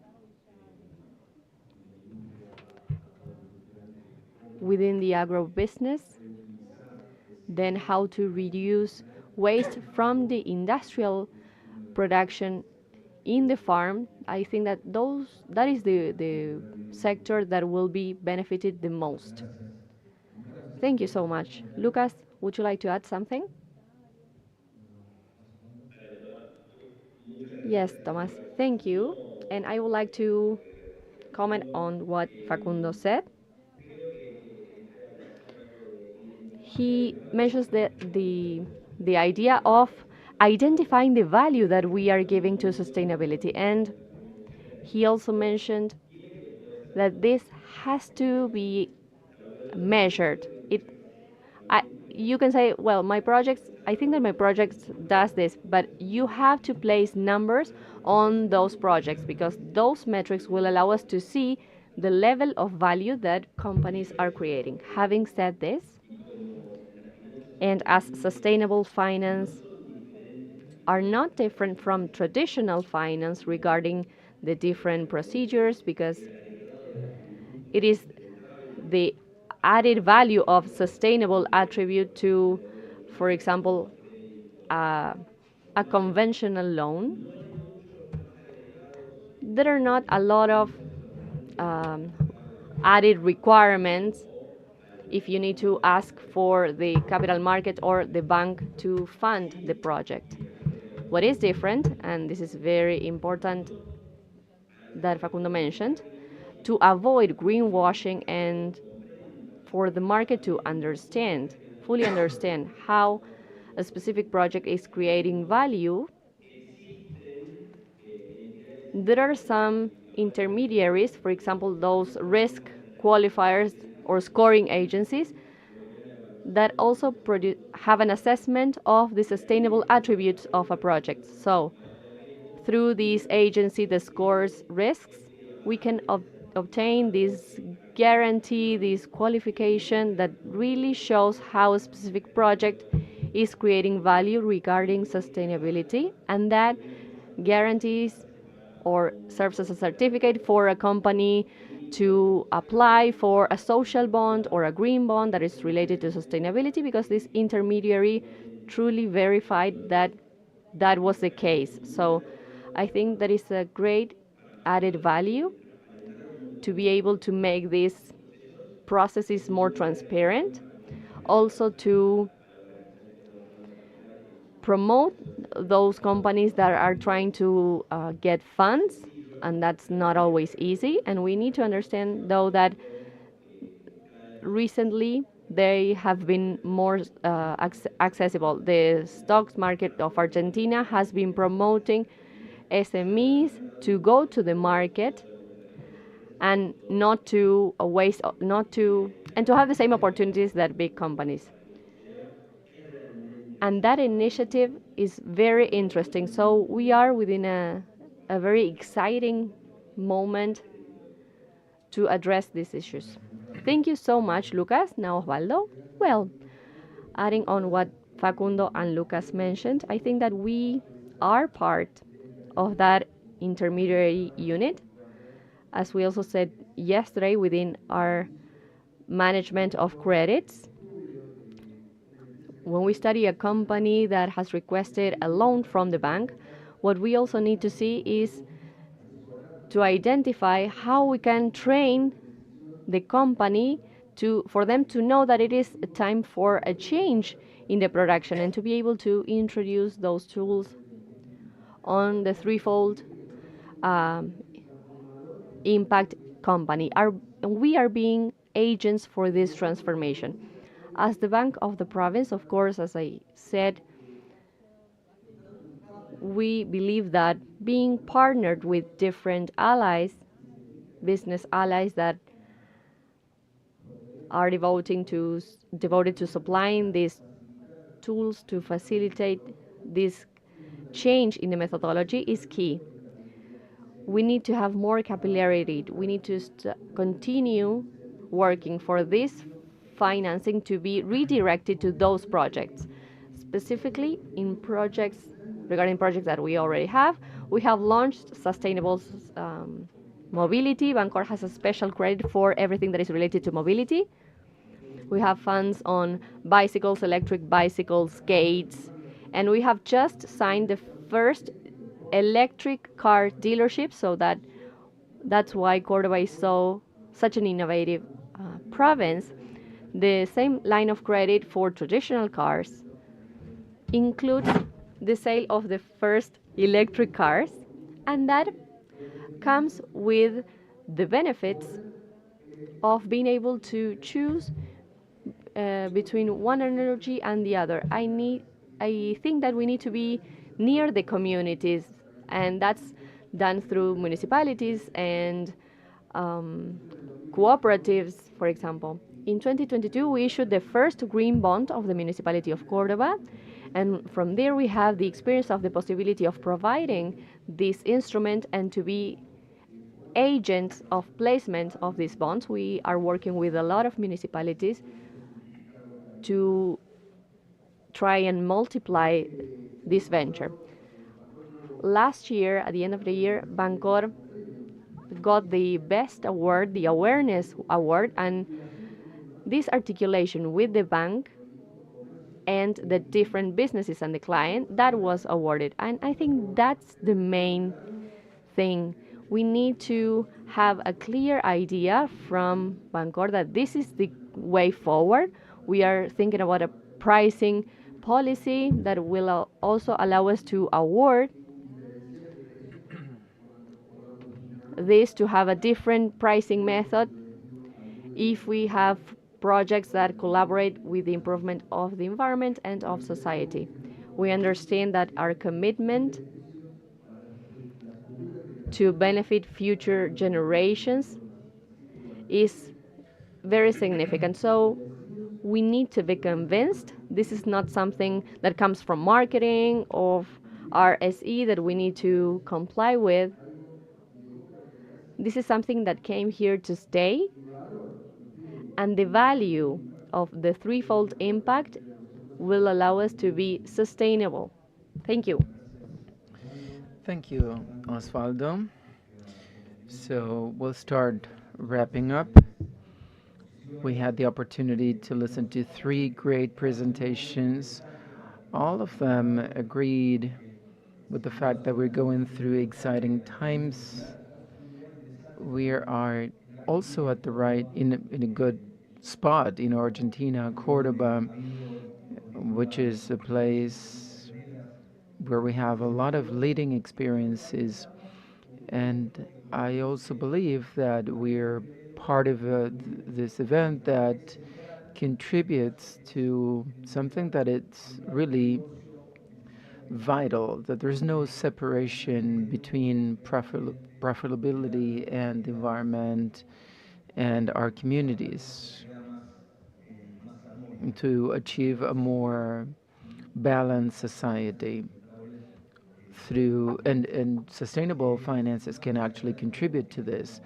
within the agribusiness. Then how to reduce waste from the industrial production in the farm. I think that that is the sector that will be benefited the most. Thank you so much. Lucas, would you like to add something? Yes, Thomas, thank you. And I would like to comment on what Facundo said. He mentions the idea of identifying the value that we are giving to sustainability. And he also mentioned that this has to be measured. You can say, well, I think that my project does this, but you have to place numbers on those projects because those metrics will allow us to see the level of value that companies are creating. Having said this, and as sustainable finance are not different from traditional finance regarding the different procedures, because it is the added value of sustainable attribute to, for example, a conventional loan. There are not a lot of um, added requirements if you need to ask for the capital market or the bank to fund the project. What is different, and this is very important that Facundo mentioned, to avoid greenwashing and for the market to fully understand how a specific project is creating value, there are some intermediaries, for example, those risk qualifiers or scoring agencies that also have an assessment of the sustainable attributes of a project. So, through this agency that scores risks, we can obtain this guarantee, this qualification that really shows how a specific project is creating value regarding sustainability, and that guarantees or serves as a certificate for a company to apply for a social bond or a green bond that is related to sustainability, because this intermediary truly verified that that was the case. So I think that is a great added value to be able to make these processes more transparent, also to promote those companies that are trying to get funds, and that's not always easy. And we need to understand, though, that recently they have been more accessible. The stocks market of Argentina has been promoting SMEs to go to the market and not to waste, not to, and to have the same opportunities that big companies. And that initiative is very interesting. So we are within a very exciting moment to address these issues. Thank you so much, Lucas. Now, Osvaldo. Well, adding on what Facundo and Lucas mentioned, I think that we are part of that intermediary unit. As we also said yesterday, within our management of credits, when we study a company that has requested a loan from the bank, what we also need to see is to identify how we can train the company for them to know that it is a time for a change in the production, and to be able to introduce those tools on the threefold impact company. We are being agents for this transformation. As the Bank of the Province, of course, as I said, we believe that being partnered with different allies, business allies that are devoted to supplying these tools to facilitate this change in the methodology is key. we need to have more capillarity. We need to continue working for this financing to be redirected to those projects. Specifically, in projects, regarding projects that we already have, we have launched sustainable mobility. Bancor has a special credit for everything that is related to mobility. We have funds on bicycles, electric bicycles, skates, and we have just signed the first electric car dealership, so that's why Córdoba is such an innovative province. The same line of credit for traditional cars includes the sale of the first electric cars, and that comes with the benefits of being able to choose between one energy and the other. I think that we need to be near the communities, and that's done through municipalities and cooperatives, for example. In 2022, we issued the first green bond of the Municipality of Córdoba, and from there we have the experience of the possibility of providing this instrument and to be agents of placement of these bonds. We are working with a lot of municipalities to try and multiply this venture. Last year, at the end of the year, Bancor got the best award, the awareness award, and this articulation with the bank and the different businesses and the client, that was awarded. And I think that's the main thing. We need to have a clear idea from Bancor that this is the way forward. We are thinking about a pricing policy that will also allow us to award this, to have a different pricing method if we have projects that collaborate with the improvement of the environment and of society. We understand that our commitment to benefit future generations is very significant. So we need to be convinced this is not something that comes from marketing of RSE that we need to comply with. This is something that came here to stay, and the value of the threefold impact will allow us to be sustainable. Thank you. Thank you, Osvaldo. So we'll start wrapping up. We had the opportunity to listen to three great presentations. All of them agreed with the fact that we're going through exciting times. We are also at the right, in a good spot in Argentina, Cordoba, which is a place where we have a lot of leading experiences. And I also believe that we're part of this event that contributes to something that it's really vital, that there's no separation between profitability and environment and our communities to achieve a more balanced society through and sustainable finances can actually contribute to this.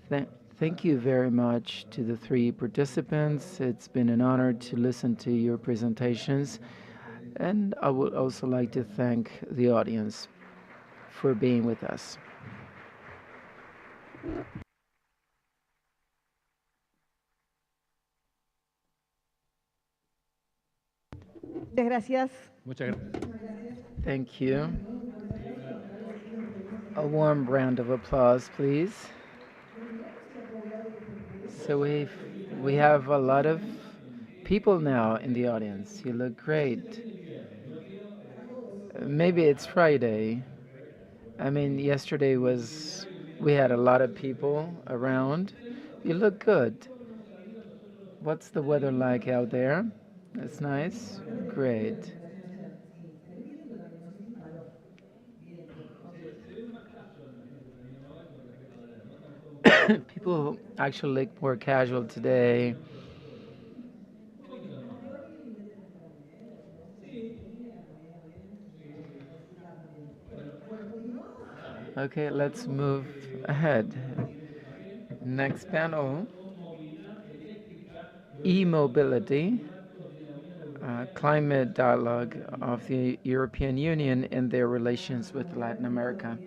Thank you very much to the three participants. It's been an honor to listen to your presentations, and I would also like to thank the audience for being with us. Muchas gracias. Thank you. A warm round of applause, please. So we have a lot of people now in the audience. You look great. Maybe it's Friday. I mean, yesterday we had a lot of people around. You look good. What's the weather like out there? It's nice. Great. People actually look more casual today. Okay, let's move ahead. Next panel, e-mobility, climate dialogue of the European Union and their relations with Latin America.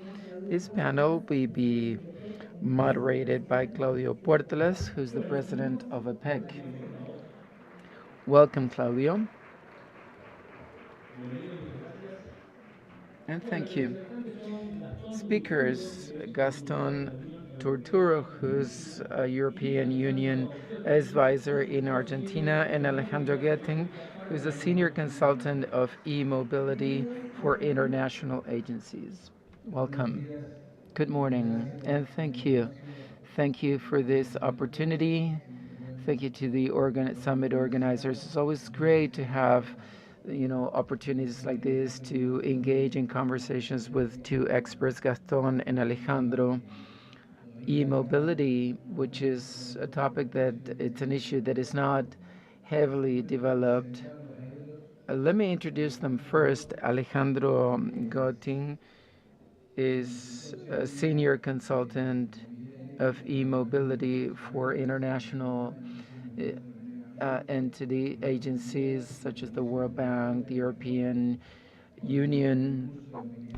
This panel will be moderated by Claudio Puerteles, who's the president of APEC. Welcome, Claudio. And thank you. Speakers, Gaston Torturo, who's a European Union advisor in Argentina, and Alejandro Getting, who's a senior consultant of e-mobility for international agencies. Welcome. Good morning, and thank you. Thank you for this opportunity. Thank you to the summit organizers. It's always great to have, opportunities like this to engage in conversations with two experts, Gaston and Alejandro. E-mobility, which is a topic that it's an issue that is not heavily developed. Let me introduce them first. Alejandro Gotting is a senior consultant of e-mobility for international entity agencies such as the World Bank, the European Union.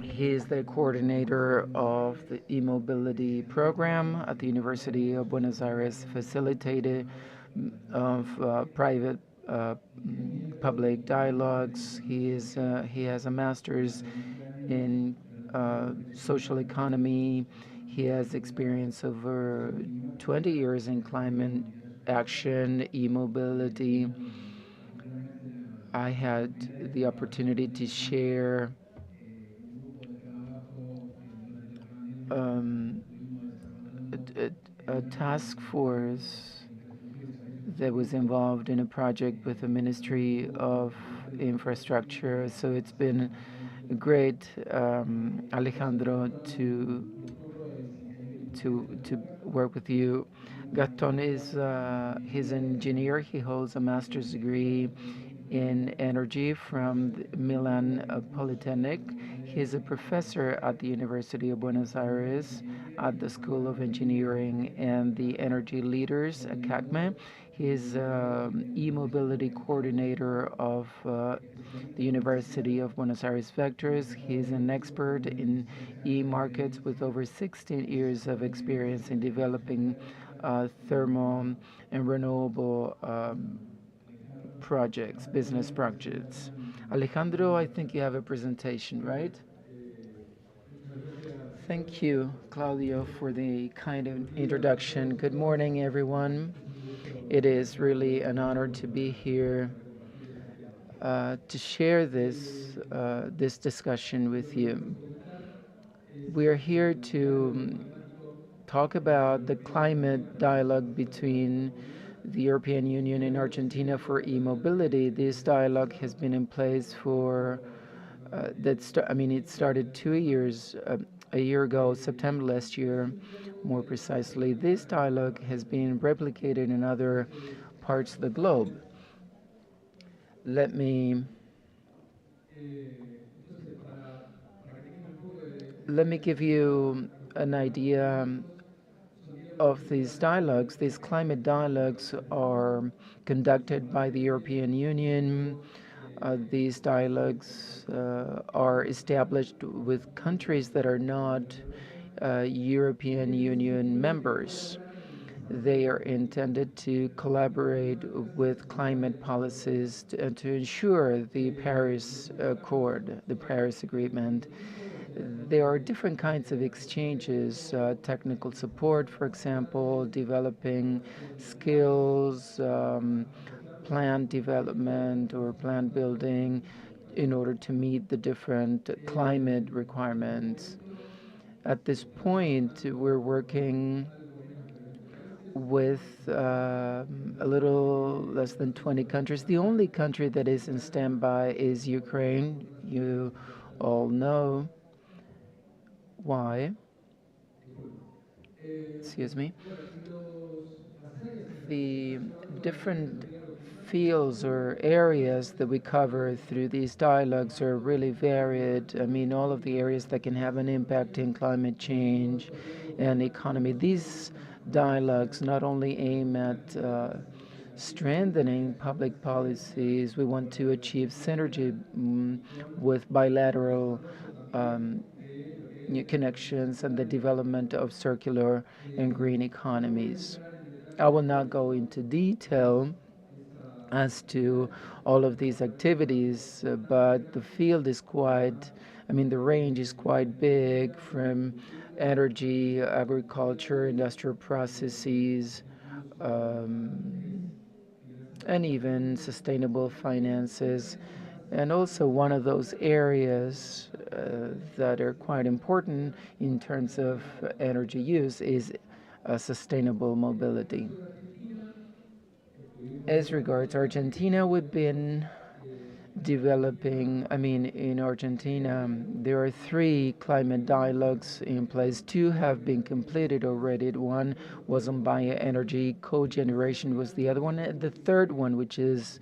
He is the coordinator of the e-mobility program at the University of Buenos Aires, facilitated of private public dialogues. He has a master's in social economy. He has experience over 20 years in climate action, e-mobility. I had the opportunity to share um, a task force that was involved in a project with the Ministry of Infrastructure. So it's been great, Alejandro, to work with you. Gaston is he's an engineer. He holds a master's degree in energy from the Milan Polytechnic. He is a professor at the University of Buenos Aires at the School of Engineering and the Energy Leaders at CACME. He is e-mobility coordinator of the University of Buenos Aires Vectors. He is an expert in e-markets with over 16 years of experience in developing thermal and renewable projects, business projects. Alejandro, I think you have a presentation, right? Thank you, Claudio, for the kind of introduction. Good morning, everyone. It is really an honor to be here to share this discussion with you. We are here to talk about the climate dialogue between the European Union and Argentina for e-mobility. This dialogue has been in place for it started 2 years, a year ago, September last year, more precisely. This dialogue has been replicated in other parts of the globe. Let me give you an idea of these dialogues. These climate dialogues are conducted by the European Union. These dialogues are established with countries that are not European Union members. They are intended to collaborate with climate policies to ensure the Paris Accord, the Paris Agreement. There are different kinds of exchanges, technical support, for example, developing skills, plant development or plant building in order to meet the different climate requirements. At this point, we're working with a little less than 20 countries. The only country that is in standby is Ukraine. You all know why. Excuse me. The different fields or areas that we cover through these dialogues are really varied. I mean, all of the areas that can have an impact in climate change and economy. These dialogues not only aim at strengthening public policies, we want to achieve synergy with bilateral new connections and the development of circular and green economies. I will not go into detail as to all of these activities, but the field is quite, I mean, the range is quite big, from energy, agriculture, industrial processes, and even sustainable finances. And also, one of those areas that are quite important in terms of energy use is sustainable mobility. As regards Argentina, we've been developing, I mean, in Argentina, there are 3 climate dialogues in place. 2 have been completed already. One was on bioenergy, cogeneration was the other one. And the third one, which is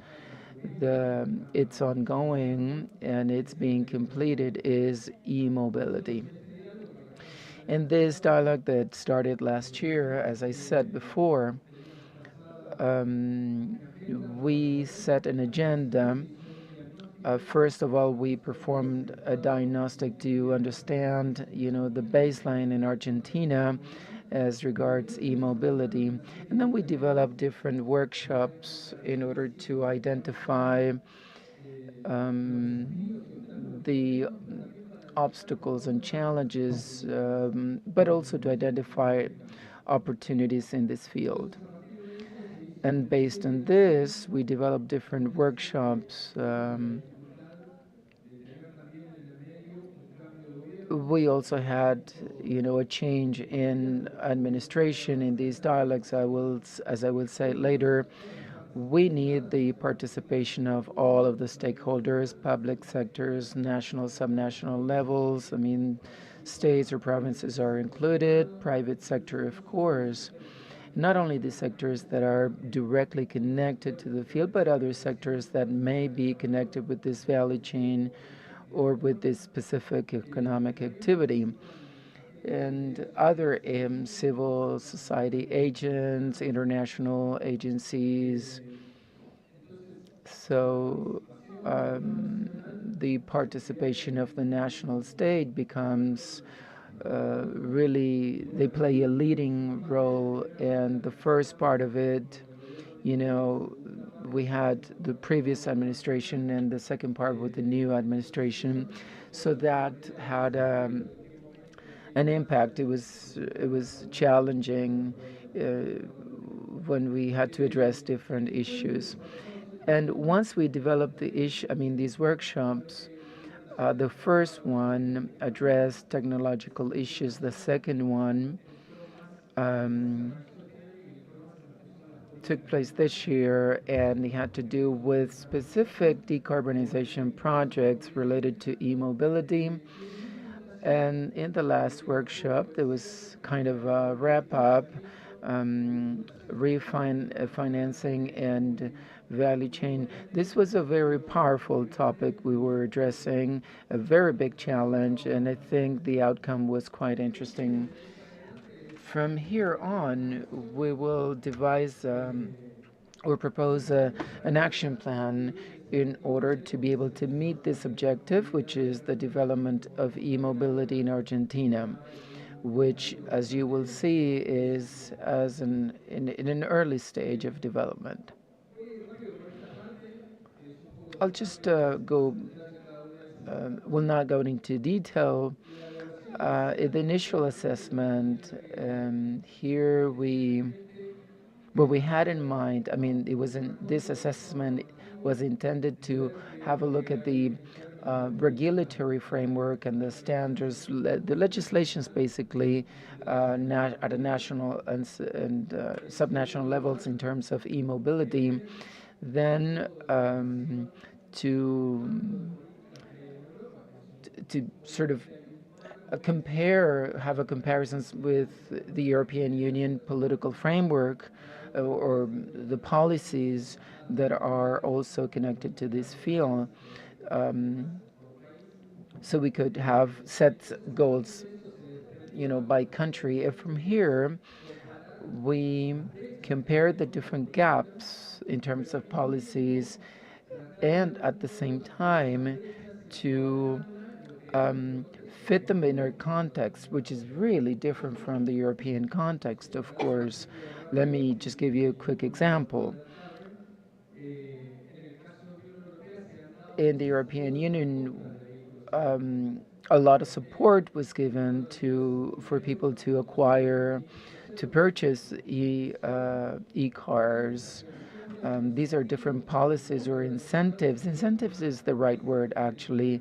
it's ongoing and it's being completed, is e-mobility. And this dialogue that started last year, as I said before, we set an agenda. First of all, we performed a diagnostic to understand, the baseline in Argentina as regards e-mobility. And then we developed different workshops in order to identify the obstacles and challenges, but also to identify opportunities in this field. And based on this, we developed different workshops. We also had, a change in administration in these dialogues. As I will say later, we need the participation of all of the stakeholders, public sectors, national, subnational levels. I mean, states or provinces are included, private sector, of course. Not only the sectors that are directly connected to the field, but other sectors that may be connected with this value chain or with this specific economic activity, and other civil society agents, international agencies. So the participation of the national state becomes really, they play a leading role. And the first part of it, we had the previous administration and the second part with the new administration. So that had an impact. It was challenging when we had to address different issues. And once we developed these workshops, the first one addressed technological issues. The second one took place this year, and it had to do with specific decarbonization projects related to e-mobility. And in the last workshop, there was kind of a wrap-up, financing and value chain. This was a very powerful topic we were addressing, a very big challenge, and I think the outcome was quite interesting. From here on, we will devise or propose an action plan in order to be able to meet this objective, which is the development of e-mobility in Argentina, which, as you will see, is in an early stage of development. I'll just will not go into detail. The initial assessment, here what we had in mind, this assessment was intended to have a look at the regulatory framework and the standards, the legislations basically at a national and subnational levels in terms of e-mobility, then to sort of have a comparisons with the European Union political framework or the policies that are also connected to this field. So we could have set goals, by country. And from here, we compare the different gaps in terms of policies, and at the same time to um, fit them in our context, which is really different from the European context, of course. Let me just give you a quick example. In the European Union, a lot of support was given for people to purchase e-cars. These are different policies or incentives. Incentives is the right word, actually,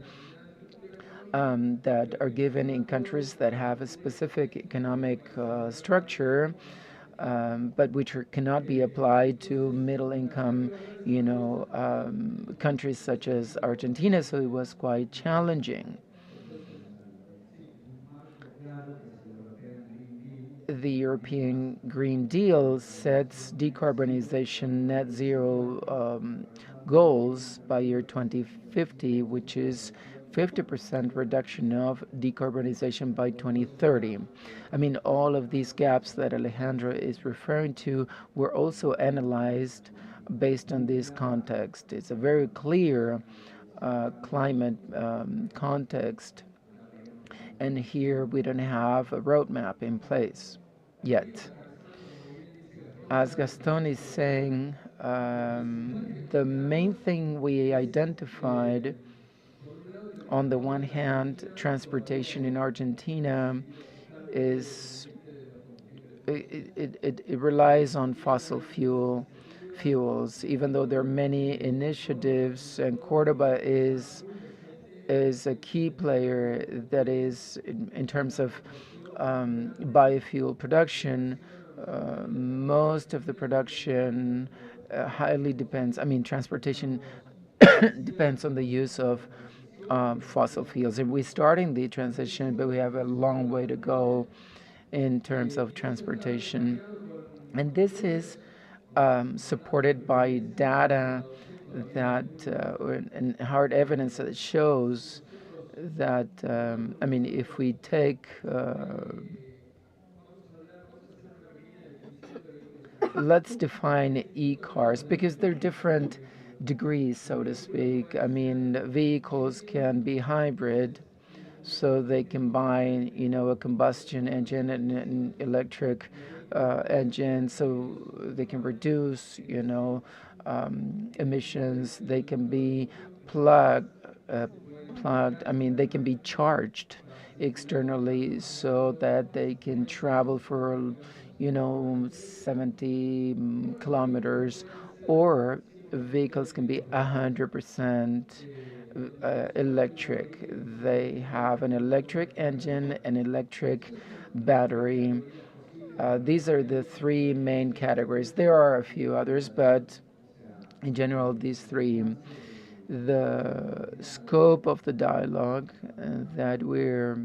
that are given in countries that have a specific economic structure, but which cannot be applied to middle income, countries such as Argentina. So it was quite challenging. The European Green Deal sets decarbonization net zero goals by year 2050, which is 50% reduction of decarbonization by 2030. I mean, all of these gaps that Alejandro is referring to were also analyzed based on this context. It's a very clear climate context, and here we don't have a roadmap in place yet. As Gaston is saying, the main thing we identified, on the one hand, transportation in Argentina is it relies on fossil fuels, even though there are many initiatives, and Cordoba is a key player that is in terms of biofuel production. Most of the production highly depends, I mean, transportation depends on the use of fossil fuels. And we're starting the transition, but we have a long way to go in terms of transportation. And this is supported by data that and hard evidence that shows that, I mean, if we take, let's define e-cars, because they're different degrees, so to speak. I mean, vehicles can be hybrid, so they combine, a combustion engine and an electric engine, so they can reduce, emissions. They can be plugged. I mean, they can be charged externally so that they can travel for, 70 kilometers, or vehicles can be 100% electric. They have an electric engine, an electric battery. These are the three main categories. There are a few others, but in general, these three. The scope of the dialogue that we're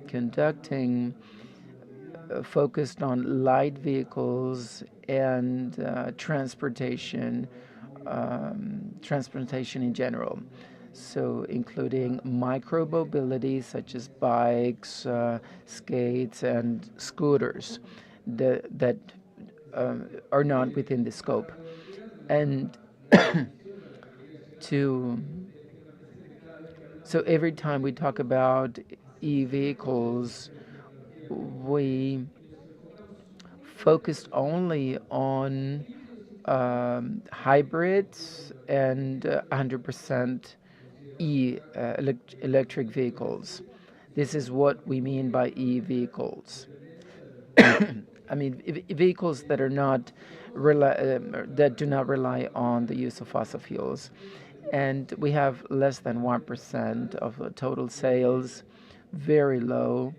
conducting focused on light vehicles and transportation in general. So, including micro-mobility such as bikes, skates, and scooters that are not within the scope. And so every time we talk about e-vehicles, we focused only on hybrids and 100% electric vehicles. This is what we mean by e-vehicles. I mean, vehicles that are not that do not rely on the use of fossil fuels. And we have less than 1% of the total sales, very low.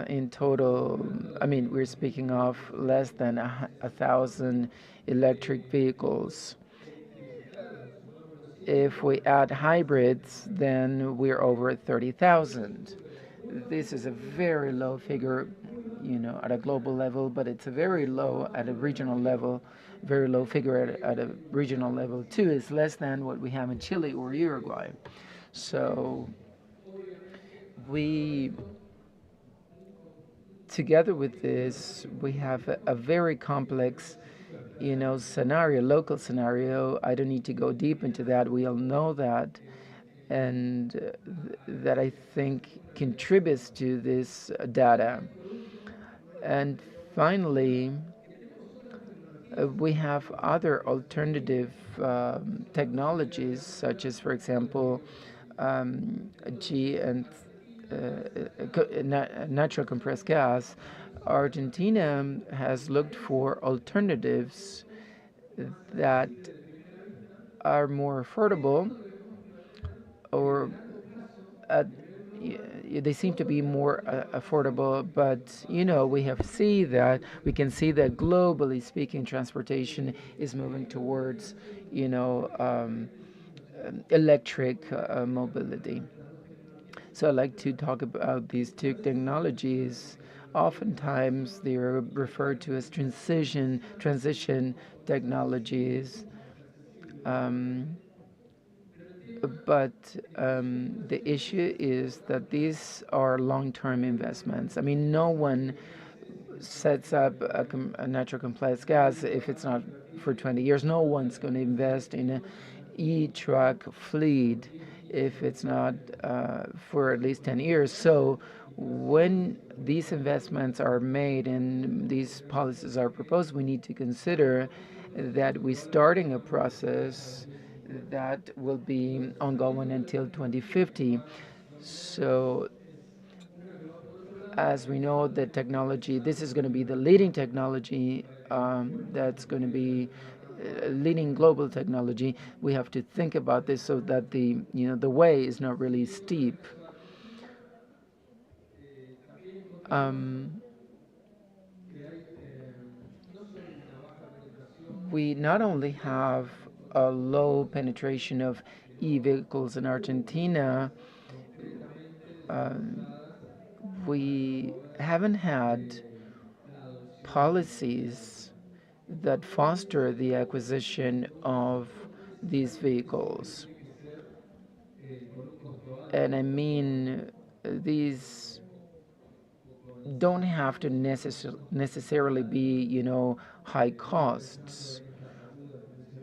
In total, I mean, we're speaking of less than 1,000 electric vehicles. If we add hybrids, then we're over 30,000. This is a very low figure at a global level, but it's a very low at a regional level, very low figure at a regional level too. It's less than what we have in Chile or Uruguay. So we, together with this, we have a very complex, scenario, local scenario. I don't need to go deep into that. We all know that, and that I think contributes to this data. And finally, we have other alternative technologies, such as, for example, G and natural compressed gas. Argentina has looked for alternatives that are more affordable, or they seem to be more affordable. But we can see that globally speaking, transportation is moving towards electric mobility. So I'd like to talk about these two technologies. Oftentimes they are referred to as transition technologies. But the issue is that these are long-term investments. I mean, no one sets up a natural compressed gas if it's not for 20 years. No one's going to invest in an e-truck fleet if it's not for at least 10 years. So when these investments are made and these policies are proposed, we need to consider that we're starting a process that will be ongoing until 2050. So as we know, the technology, this is going to be the leading technology, that's going to be leading global technology. We have to think about this so that the way is not really steep. We not only have a low penetration of e-vehicles in Argentina, we haven't had policies that foster the acquisition of these vehicles. And I mean, these don't have to necessarily be, high costs.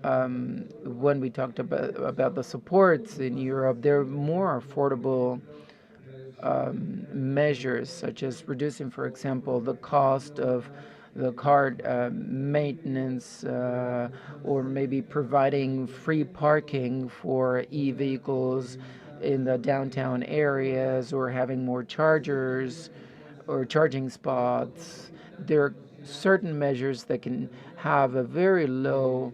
When we talked about the supports in Europe, they're more affordable measures, such as reducing, for example, the cost of the car maintenance, or maybe providing free parking for e-vehicles in the downtown areas, or having more chargers or charging spots. There are certain measures that can have a very low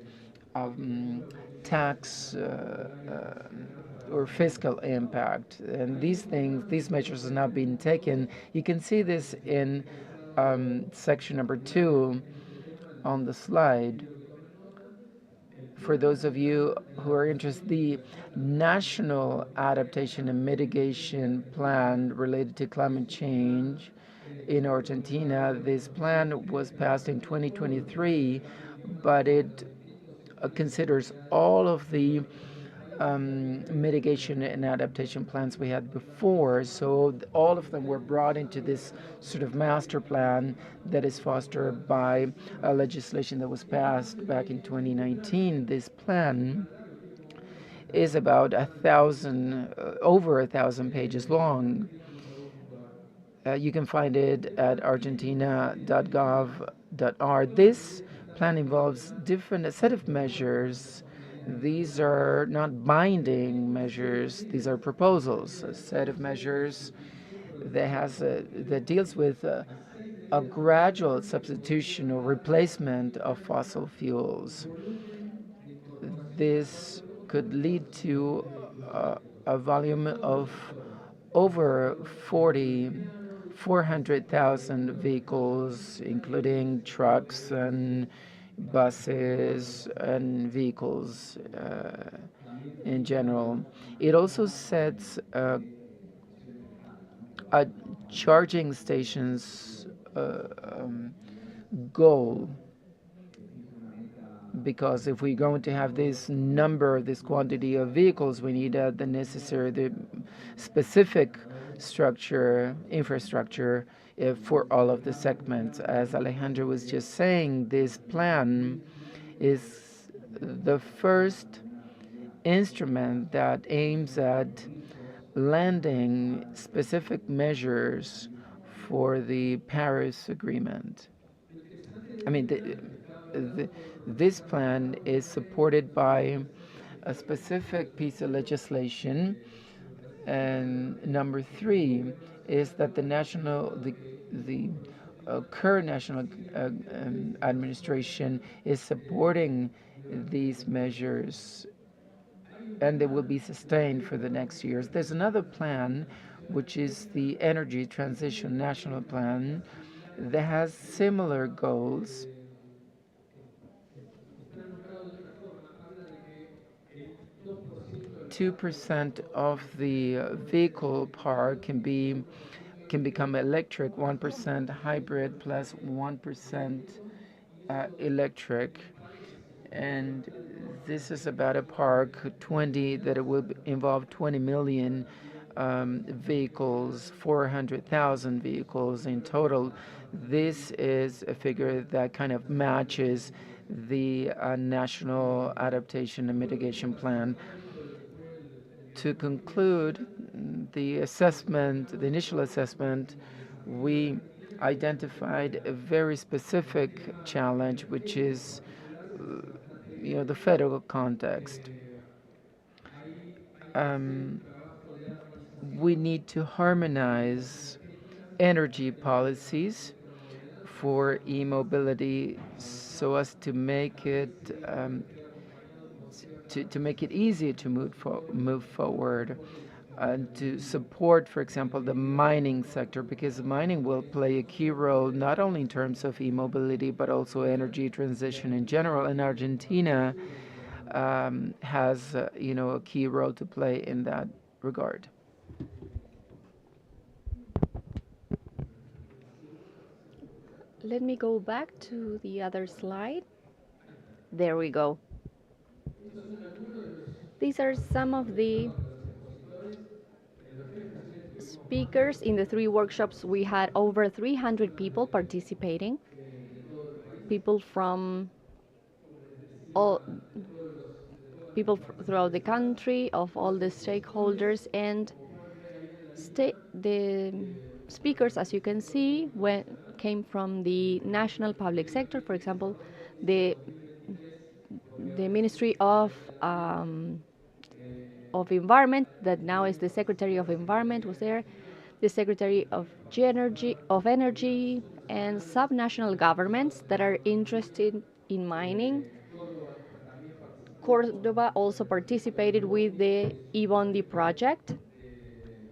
tax or fiscal impact, and these measures are not being taken. You can see this in section number 2 on the slide. For those of you who are interested, the National Adaptation and Mitigation Plan related to climate change in Argentina, this plan was passed in 2023, but it considers all of the mitigation and adaptation plans we had before. So all of them were brought into this sort of master plan that is fostered by legislation that was passed back in 2019. This plan is about over 1,000 pages long. You can find it at argentina.gov.ar. This plan involves a set of measures. These are not binding measures. These are proposals, a set of measures that deals with a gradual substitution or replacement of fossil fuels. This could lead to a volume of over 400,000 vehicles, including trucks and buses and vehicles in general. It also sets charging stations goal, because if we're going to have this number, this quantity of vehicles, we need the necessary, the specific infrastructure for all of the segments. As Alejandro was just saying, this plan is the first instrument that aims at landing specific measures for the Paris Agreement. I mean, this plan is supported by a specific piece of legislation, and number three is that the current national administration is supporting these measures, and they will be sustained for the next years. There's another plan, which is the Energy Transition National Plan, that has similar goals. Two percent of the vehicle park can become electric, 1% hybrid, plus 1% electric, and this is about a park 20 that it will involve 20 million vehicles, 400,000 vehicles in total. This is a figure that kind of matches the National Adaptation and Mitigation Plan. To conclude the initial assessment, we identified a very specific challenge, which is the federal context. We need to harmonize energy policies for e-mobility so as to make it easier to move forward, and to support, for example, the mining sector, because mining will play a key role not only in terms of e-mobility but also energy transition in general. And Argentina has a key role to play in that regard. Let me go back to the other slide. There we go. These are some of the speakers in the 3 workshops. We had over 300 people participating, people from people throughout the country, of all the stakeholders, and the speakers, as you can see, came from the national public sector. For example, the Ministry of Environment, that now is the Secretary of Environment, was there, the Secretary of Energy, and subnational governments that are interested in mining. Córdoba also participated with the e-Bondi project.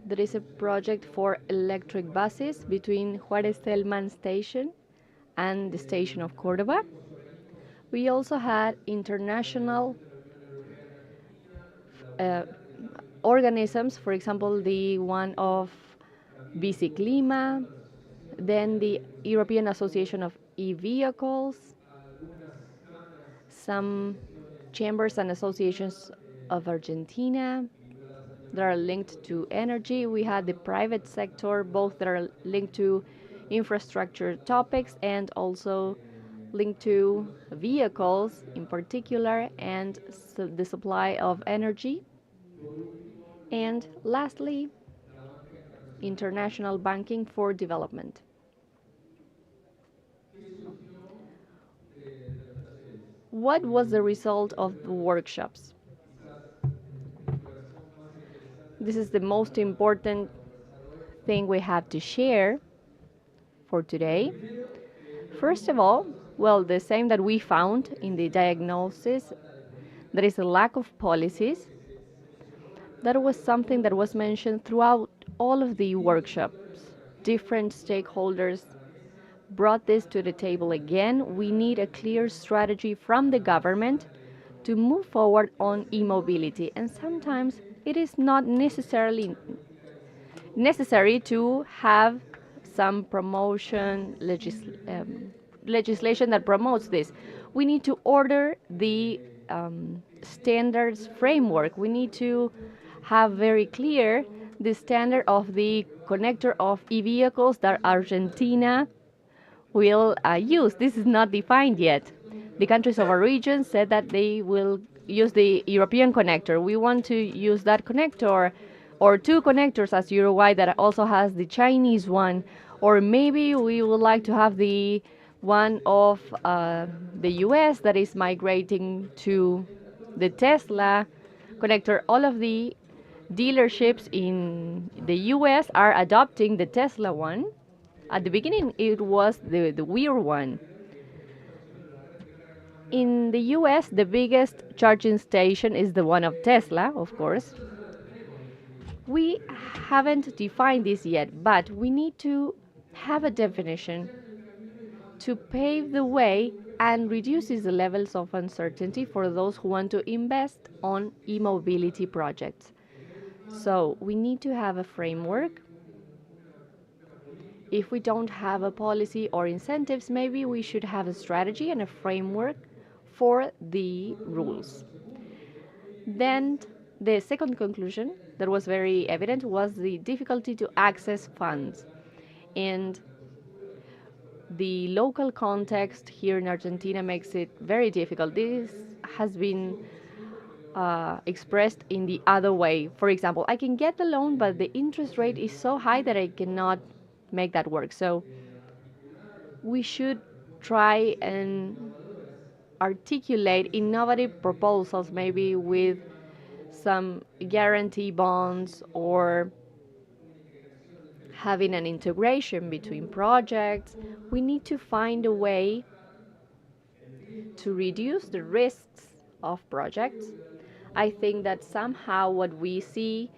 There is a project for electric buses between Juárez Tellman Station and the station of Córdoba. We also had international organisms, for example, the one of Biciclima, then the European Association of E-Vehicles, some chambers and associations of Argentina that are linked to energy. We had the private sector, both that are linked to infrastructure topics and also linked to vehicles in particular, and the supply of energy. And lastly, international banking for development. What was the result of the workshops? This is the most important thing we have to share for today. First of all, well, the same that we found in the diagnosis, there is a lack of policies. That was something that was mentioned throughout all of the workshops. Different stakeholders brought this to the table again. We need a clear strategy from the government to move forward on e-mobility, and sometimes it is not necessarily necessary to have some legislation that promotes this. We need to order the standards framework. We need to have very clear the standard of the connector of e-vehicles that Argentina will use. This is not defined yet. The countries of our region said that they will use the European connector. We want to use that connector or two connectors as Uruguay that also has the Chinese one, or maybe we would like to have the one of the US that is migrating to the Tesla connector. All of the dealerships in the US are adopting the Tesla one. At the beginning, it was the weird one. In the US, the biggest charging station is the one of Tesla, of course. We haven't defined this yet, but we need to have a definition to pave the way and reduces the levels of uncertainty for those who want to invest on e-mobility projects. So we need to have a framework. If we don't have a policy or incentives, maybe we should have a strategy and a framework for the rules. Then the second conclusion that was very evident was the difficulty to access funds. And the local context here in Argentina makes it very difficult. This has been expressed in the other way. For example, I can get the loan, but the interest rate is so high that I cannot make that work. So we should try and articulate innovative proposals, maybe with some guarantee bonds or having an integration between projects. We need to find a way to reduce the risks of projects. I think that somehow what we see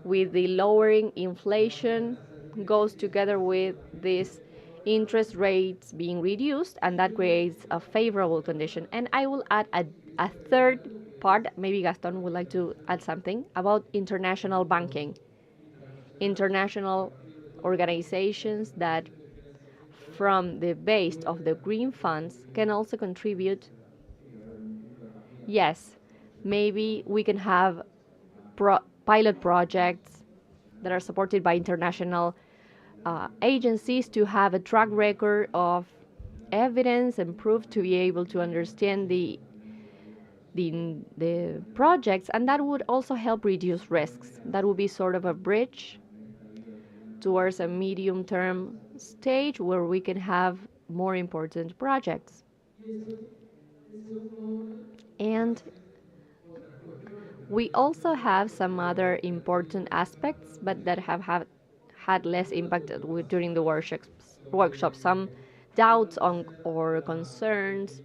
with the lowering inflation goes together with this interest rates being reduced, and that creates a favorable condition. And I will add a third part. Maybe Gaston would like to add something about international banking. International organizations that from the base of the green funds can also contribute. Yes, maybe we can have pilot projects that are supported by international agencies to have a track record of evidence and proof to be able to understand the projects, and that would also help reduce risks. That would be sort of a bridge towards a medium-term stage where we can have more important projects. And we also have some other important aspects, but that have had less impact during the workshops. Some doubts on or concerns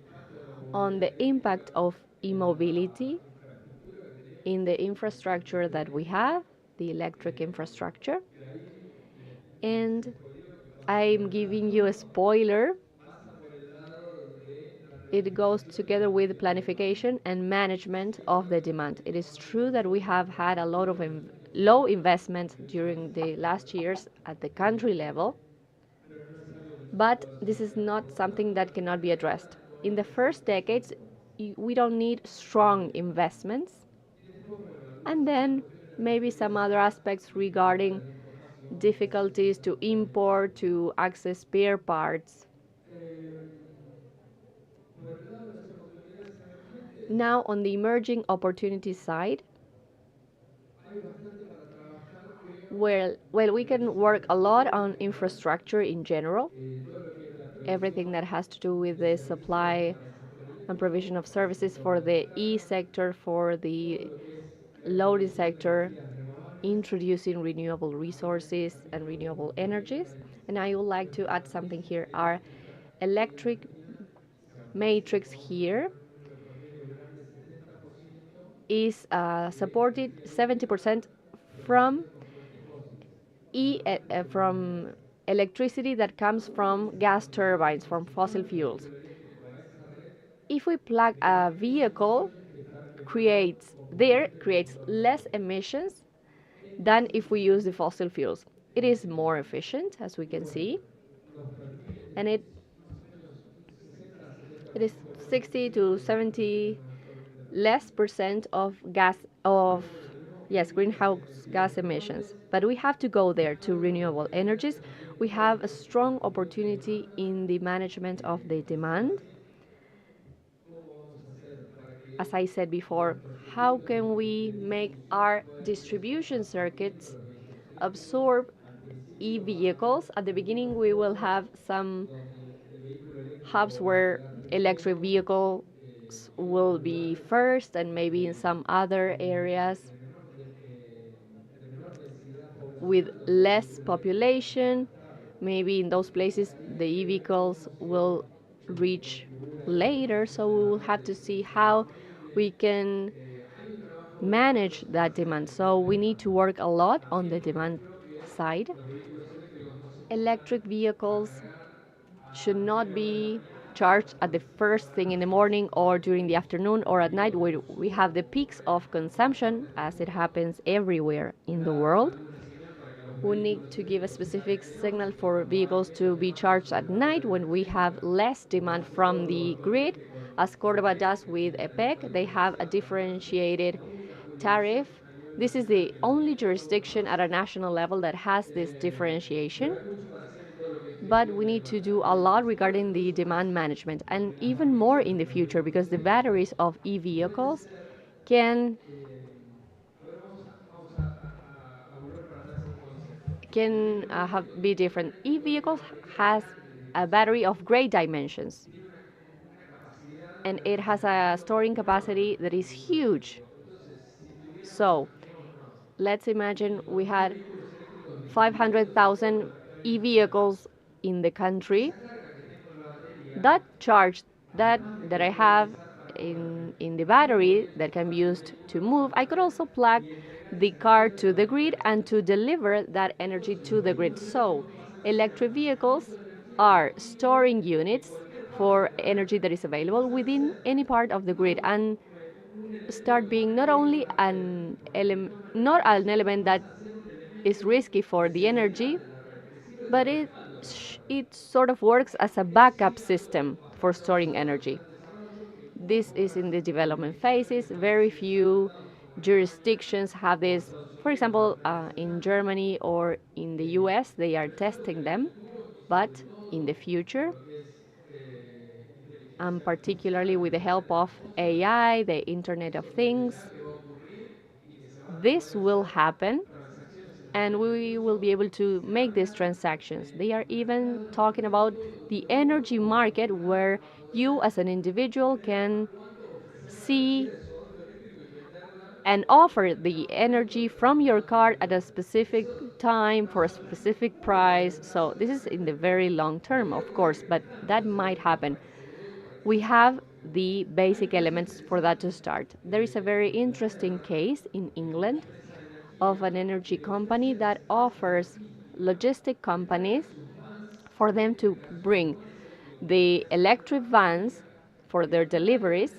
on the impact of e-mobility in the infrastructure that we have, the electric infrastructure. And I'm giving you a spoiler. It goes together with planification and management of the demand. It is true that we have had a lot of low investment during the last years at the country level, but this is not something that cannot be addressed. In the first decades, we don't need strong investments, and then maybe some other aspects regarding difficulties to import, to access spare parts. Now, on the emerging opportunity side, well, we can work a lot on infrastructure in general, everything that has to do with the supply and provision of services for the e-sector, for the loading sector, introducing renewable resources and renewable energies. And I would like to add something here. Our electric matrix here is supported 70% from from electricity that comes from gas turbines, from fossil fuels. If we plug a vehicle, creates less emissions than if we use the fossil fuels. It is more efficient, as we can see, and it is 60 to 70 less percent of greenhouse gas emissions. But we have to go there to renewable energies. We have a strong opportunity in the management of the demand. As I said before, how can we make our distribution circuits absorb e-vehicles? At the beginning, we will have some hubs where electric vehicles will be first, and maybe in some other areas with less population, maybe in those places the e-vehicles will reach later. So we will have to see how we can manage that demand. So we need to work a lot on the demand side. Electric vehicles should not be charged at the first thing in the morning or during the afternoon or at night, where we have the peaks of consumption, as it happens everywhere in the world. We need to give a specific signal for vehicles to be charged at night when we have less demand from the grid, as Córdoba does with EPEC. They have a differentiated tariff. This is the only jurisdiction at a national level that has this differentiation. But we need to do a lot regarding the demand management, and even more in the future, because the batteries of e-vehicles can be different. E-vehicles has a battery of great dimensions, and it has a storing capacity that is huge. So let's imagine we had 500,000 e-vehicles in the country. That charge that I have in the battery that can be used to move, I could also plug the car to the grid and to deliver that energy to the grid. So electric vehicles are storing units for energy that is available within any part of the grid, and start being not only not an element that is risky for the energy, but it sort of works as a backup system for storing energy. This is in the development phases. Very few jurisdictions have this. For example, in Germany or in the US, they are testing them, but in the future, and particularly with the help of AI, the Internet of Things, this will happen, and we will be able to make these transactions. They are even talking about the energy market, where you as an individual can see and offer the energy from your card at a specific time for a specific price. So this is in the very long term, of course, but that might happen. We have the basic elements for that to start. There is a very interesting case in England of an energy company that offers logistic companies for them to bring the electric vans for their deliveries,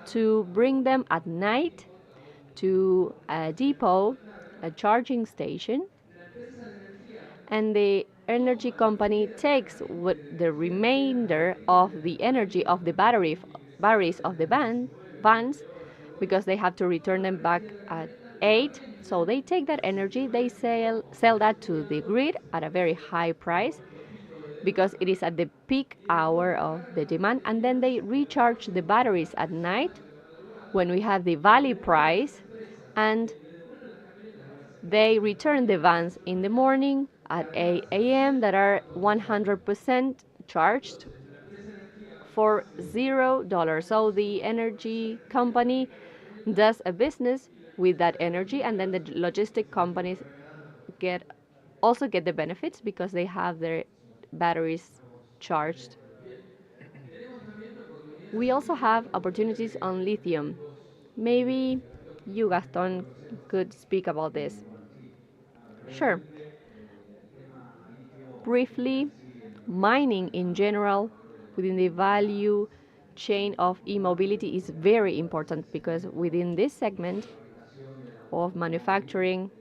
to bring them at night to a depot, a charging station, and the energy company takes what the remainder of the energy of the batteries of the vans, because they have to return them back at 8. So they take that energy, they sell that to the grid at a very high price, because it is at the peak hour of the demand, and then they recharge the batteries at night when we have the valley price, and they return the vans in the morning at 8 a.m. that are 100% charged for $0. So the energy company does a business with that energy, and then the logistic companies also get the benefits because they have their batteries charged. We also have opportunities on lithium. Maybe you, Gaston, could speak about this. Sure. Briefly, mining in general within the value chain of e-mobility is very important, because within this segment of manufacturing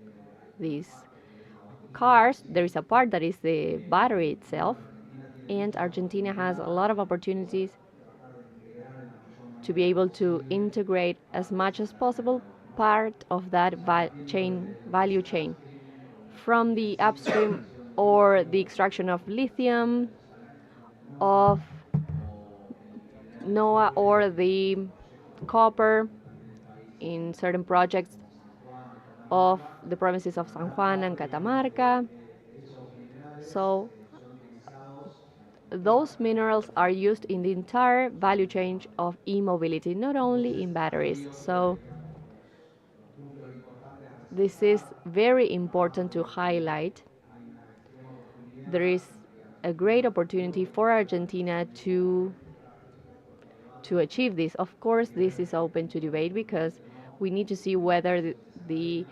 these cars, there is a part that is the battery itself, and Argentina has a lot of opportunities to be able to integrate as much as possible part of that value chain from the upstream or the extraction of lithium, of NOAA, or the copper in certain projects of the provinces of San Juan and Catamarca. So those minerals are used in the entire value chain of e-mobility, not only in batteries. So this is very important to highlight. There is a great opportunity for Argentina to achieve this. Of course, this is open to debate because we need to see whether the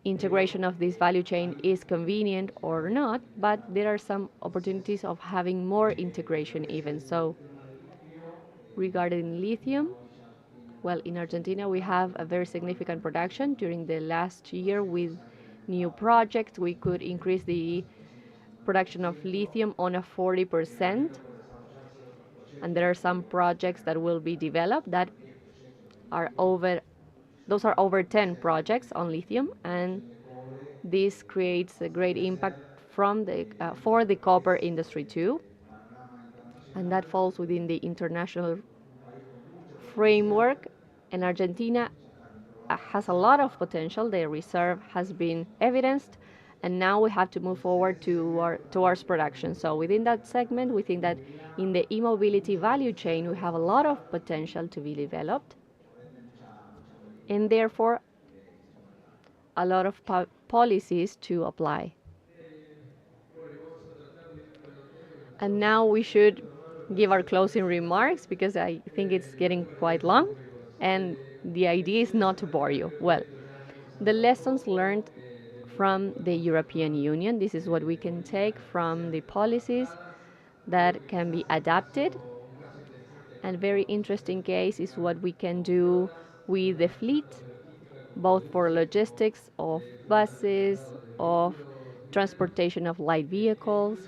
integration of this value chain is convenient or not, but there are some opportunities of having more integration even. So regarding lithium, well, in Argentina we have a very significant production during the last year with new projects. We could increase the production of lithium on a 40%, and there are some projects that will be developed that are over those are over 10 projects on lithium, and this creates a great impact from for the copper industry too, and that falls within the international framework. And Argentina has a lot of potential. The reserve has been evidenced, and now we have to move forward towards production. So within that segment, we think that in the e-mobility value chain, we have a lot of potential to be developed, and therefore a lot of policies to apply. And now we should give our closing remarks because I think it's getting quite long, and the idea is not to bore you. Well, the lessons learned from the European Union, this is what we can take from the policies that can be adapted. And very interesting case is what we can do with the fleet, both for logistics of buses, of transportation of light vehicles,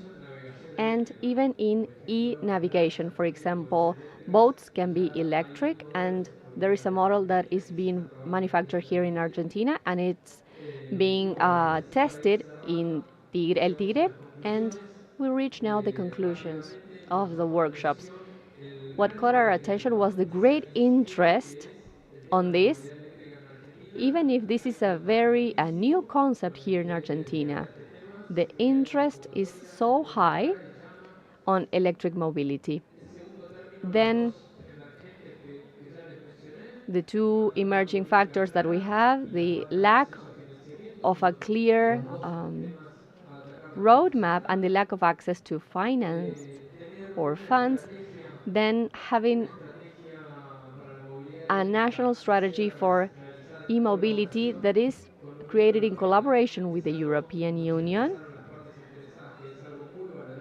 and even in e-navigation. For example, boats can be electric, and there is a model that is being manufactured here in Argentina, and it's being tested in El Tigre, and we reach now the conclusions of the workshops. What caught our attention was the great interest on this, even if this is a new concept here in Argentina. The interest is so high on electric mobility. Then the two emerging factors that we have, the lack of a clear roadmap and the lack of access to finance or funds, then having a national strategy for e-mobility that is created in collaboration with the European Union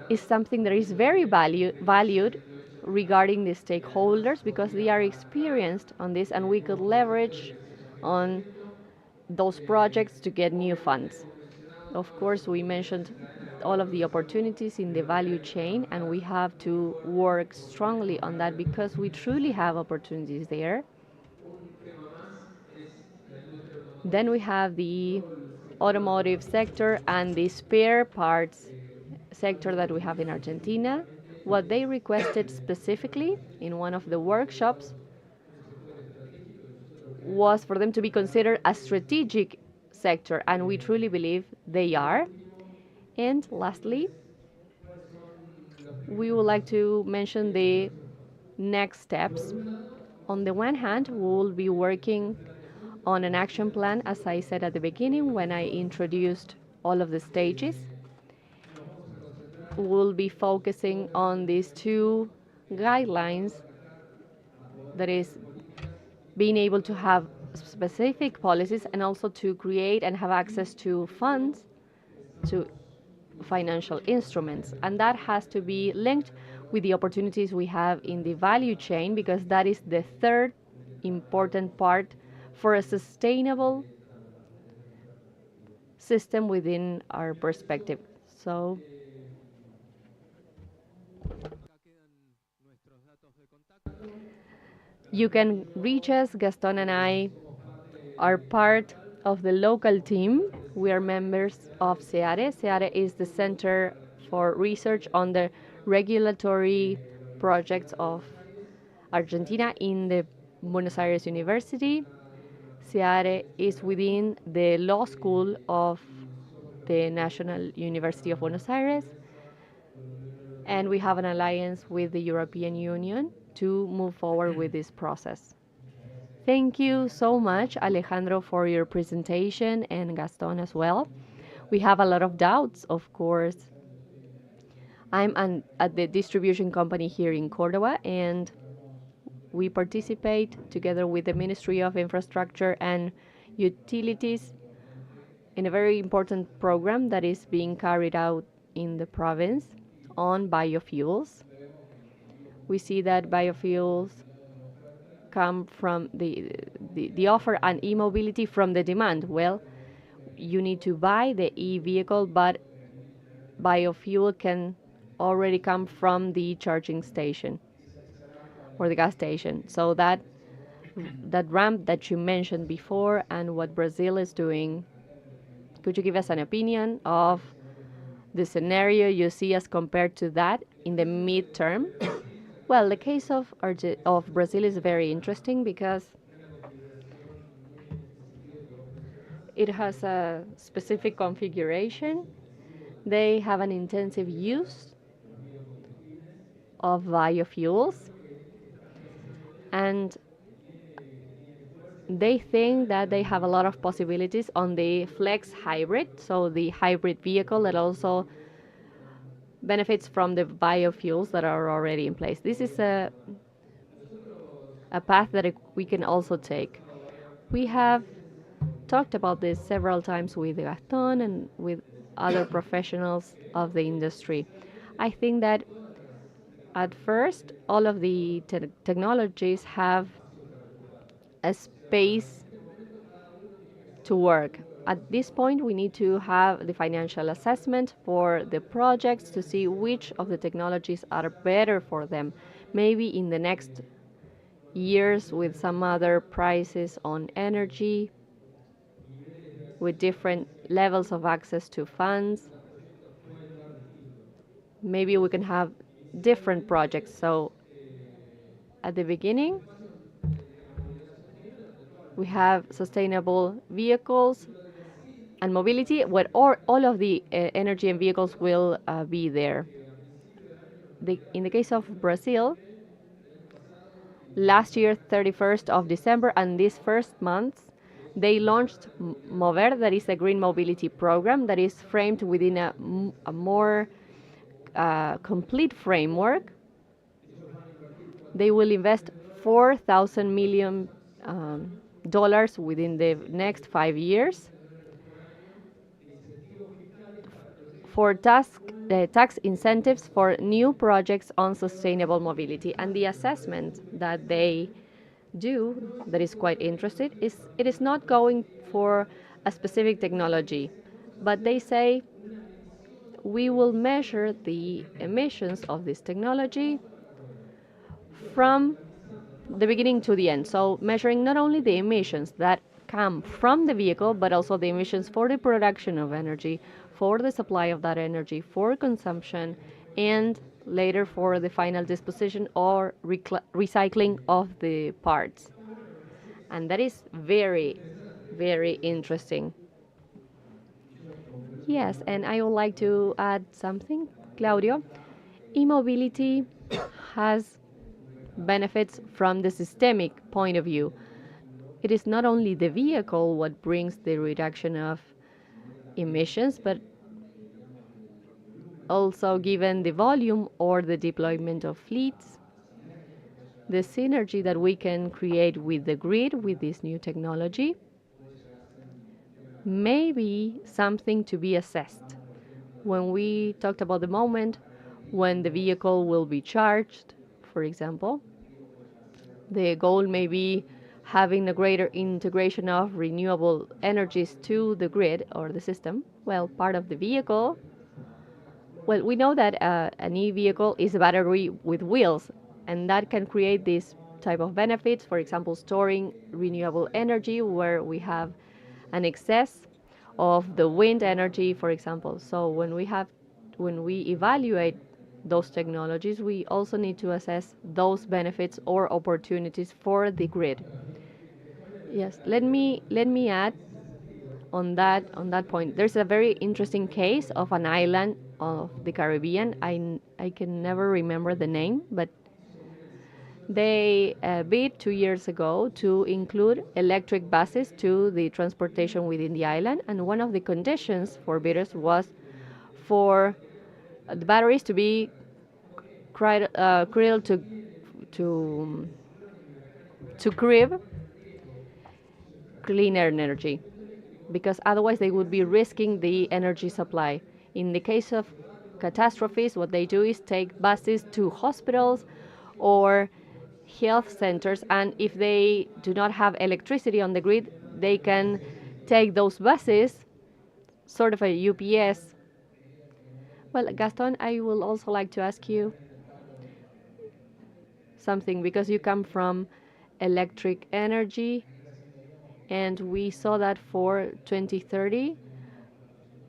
is something that is very valued regarding the stakeholders because they are experienced on this, and we could leverage on those projects to get new funds. Of course, we mentioned all of the opportunities in the value chain, and we have to work strongly on that because we truly have opportunities there. Then we have the automotive sector and the spare parts sector that we have in Argentina. What they requested specifically in one of the workshops was for them to be considered a strategic sector, and we truly believe they are. And lastly, we would like to mention the next steps. On the one hand, we will be working on an action plan, as I said at the beginning when I introduced all of the stages. We'll be focusing on these two guidelines, that is, being able to have specific policies and also to create and have access to funds, to financial instruments. And that has to be linked with the opportunities we have in the value chain, because that is the third important part for a sustainable system within our perspective. So you can reach us. Gaston and I are part of the local team. We are members of SEARE. SEARE is the Center for Research on the Regulatory Projects of Argentina in the Buenos Aires University. SEARE is within the law school of the National University of Buenos Aires, and we have an alliance with the European Union to move forward with this process. Thank you so much, Alejandro, for your presentation, and Gaston as well. We have a lot of doubts, of course. At the distribution company here in Córdoba, and we participate together with the Ministry of Infrastructure and Utilities in a very important program that is being carried out in the province on biofuels. We see that biofuels come from the offer and e-mobility from the demand. Well, you need to buy the e-vehicle, but biofuel can already come from the charging station or the gas station. So that ramp that you mentioned before and what Brazil is doing, could you give us an opinion of the scenario you see as compared to that in the midterm? Well, the case of Brazil is very interesting because it has a specific configuration. They have an intensive use of biofuels, and they think that they have a lot of possibilities on the flex hybrid, so the hybrid vehicle that also benefits from the biofuels that are already in place. This is a path that we can also take. We have talked about this several times with Gaston and with other professionals of the industry. I think that at first, all of the technologies have a space to work. At this point, we need to have the financial assessment for the projects to see which of the technologies are better for them. Maybe in the next years, with some other prices on energy, with different levels of access to funds, maybe we can have different projects. So at the beginning, we have sustainable vehicles and mobility, where all of the energy and vehicles will be there. In the case of Brazil, last year, 31st of December, and this first month, they launched Mover, that is a green mobility program that is framed within a more complete framework. They will invest $4,000 million within the next 5 years for tax incentives for new projects on sustainable mobility. And the assessment that they do, that is quite interesting, is it is not going for a specific technology, but they say we will measure the emissions of this technology from the beginning to the end. So measuring not only the emissions that come from the vehicle, but also the emissions for the production of energy, for the supply of that energy, for consumption, and later for the final disposition or recycling of the parts. And that is very, very interesting. Yes, and I would like to add something, Claudio. E-mobility has benefits from the systemic point of view. It is not only the vehicle what brings the reduction of emissions, but also given the volume or the deployment of fleets, the synergy that we can create with the grid with this new technology may be something to be assessed. When we talked about the moment when the vehicle will be charged, for example, the goal may be having a greater integration of renewable energies to the grid or the system. Well, part of the vehicle. Well, we know that an e-vehicle is a battery with wheels, and that can create this type of benefits. For example, storing renewable energy where we have an excess of the wind energy, for example. So when we evaluate those technologies, we also need to assess those benefits or opportunities for the grid. Yes, let me add on that point. There's a very interesting case of an island of the Caribbean. I can never remember the name, but they bid 2 years ago to include electric buses to the transportation within the island, and one of the conditions for bidders was for the batteries to be crilled to to crib cleaner energy, because otherwise they would be risking the energy supply. In the case of catastrophes, what they do is take buses to hospitals or health centers, and if they do not have electricity on the grid, they can take those buses, sort of a UPS. Well, Gaston, I will also like to ask you something, because you come from electric energy, and we saw that for 2030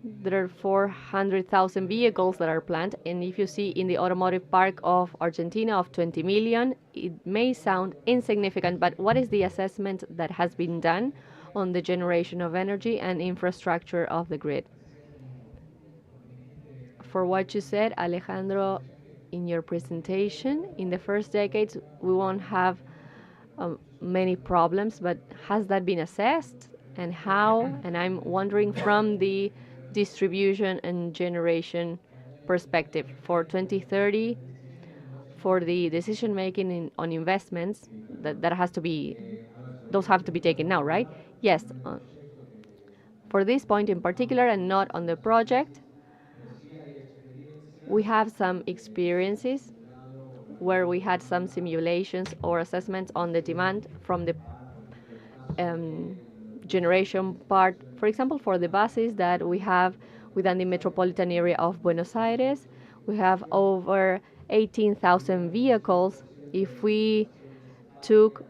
there are 400,000 vehicles that are planned, and if you see in the automotive park of Argentina of 20 million, it may sound insignificant, but what is the assessment that has been done on the generation of energy and infrastructure of the grid? For what you said, Alejandro, in your presentation, in the first decades we won't have many problems, but has that been assessed, and how? And I'm wondering from the distribution and generation perspective for 2030, for the decision making on investments, that has to be, those have to be taken now, right? Yes. For this point in particular, and not on the project, we have some experiences where we had some simulations or assessments on the demand from the generation part. For example, for the buses that we have within the metropolitan area of Buenos Aires, we have over 18,000 vehicles. If we took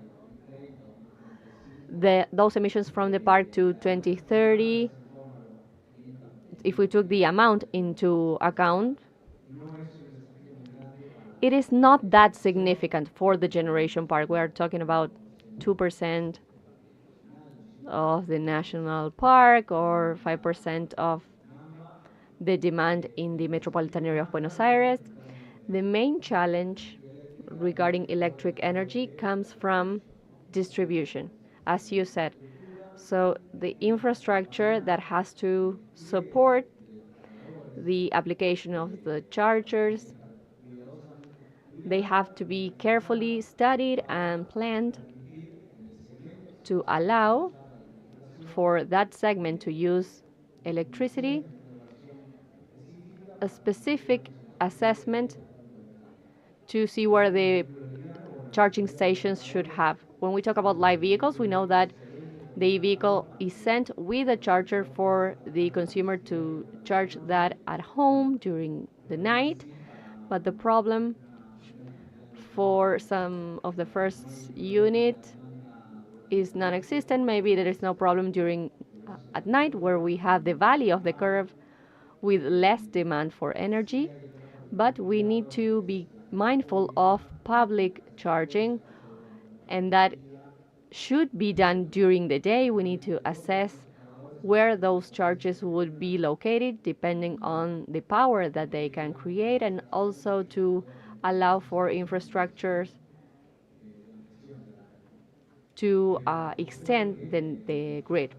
those emissions from the park to 2030, if we took the amount into account, it is not that significant for the generation park. We are talking about 2% of the national park or 5% of the demand in the metropolitan area of Buenos Aires. The main challenge regarding electric energy comes from distribution, as you said. So the infrastructure that has to support the application of the chargers, they have to be carefully studied and planned to allow for that segment to use electricity, a specific assessment to see where the charging stations should have. When we talk about light vehicles, we know that the vehicle is sent with a charger for the consumer to charge that at home during the night. But the problem for some of the first unit is non-existent. Maybe there is no problem during at night, where we have the valley of the curve with less demand for energy. But we need to be mindful of public charging, and that should be done during the day. We need to assess where those charges would be located depending on the power that they can create, and also to allow for infrastructures to extend the grid.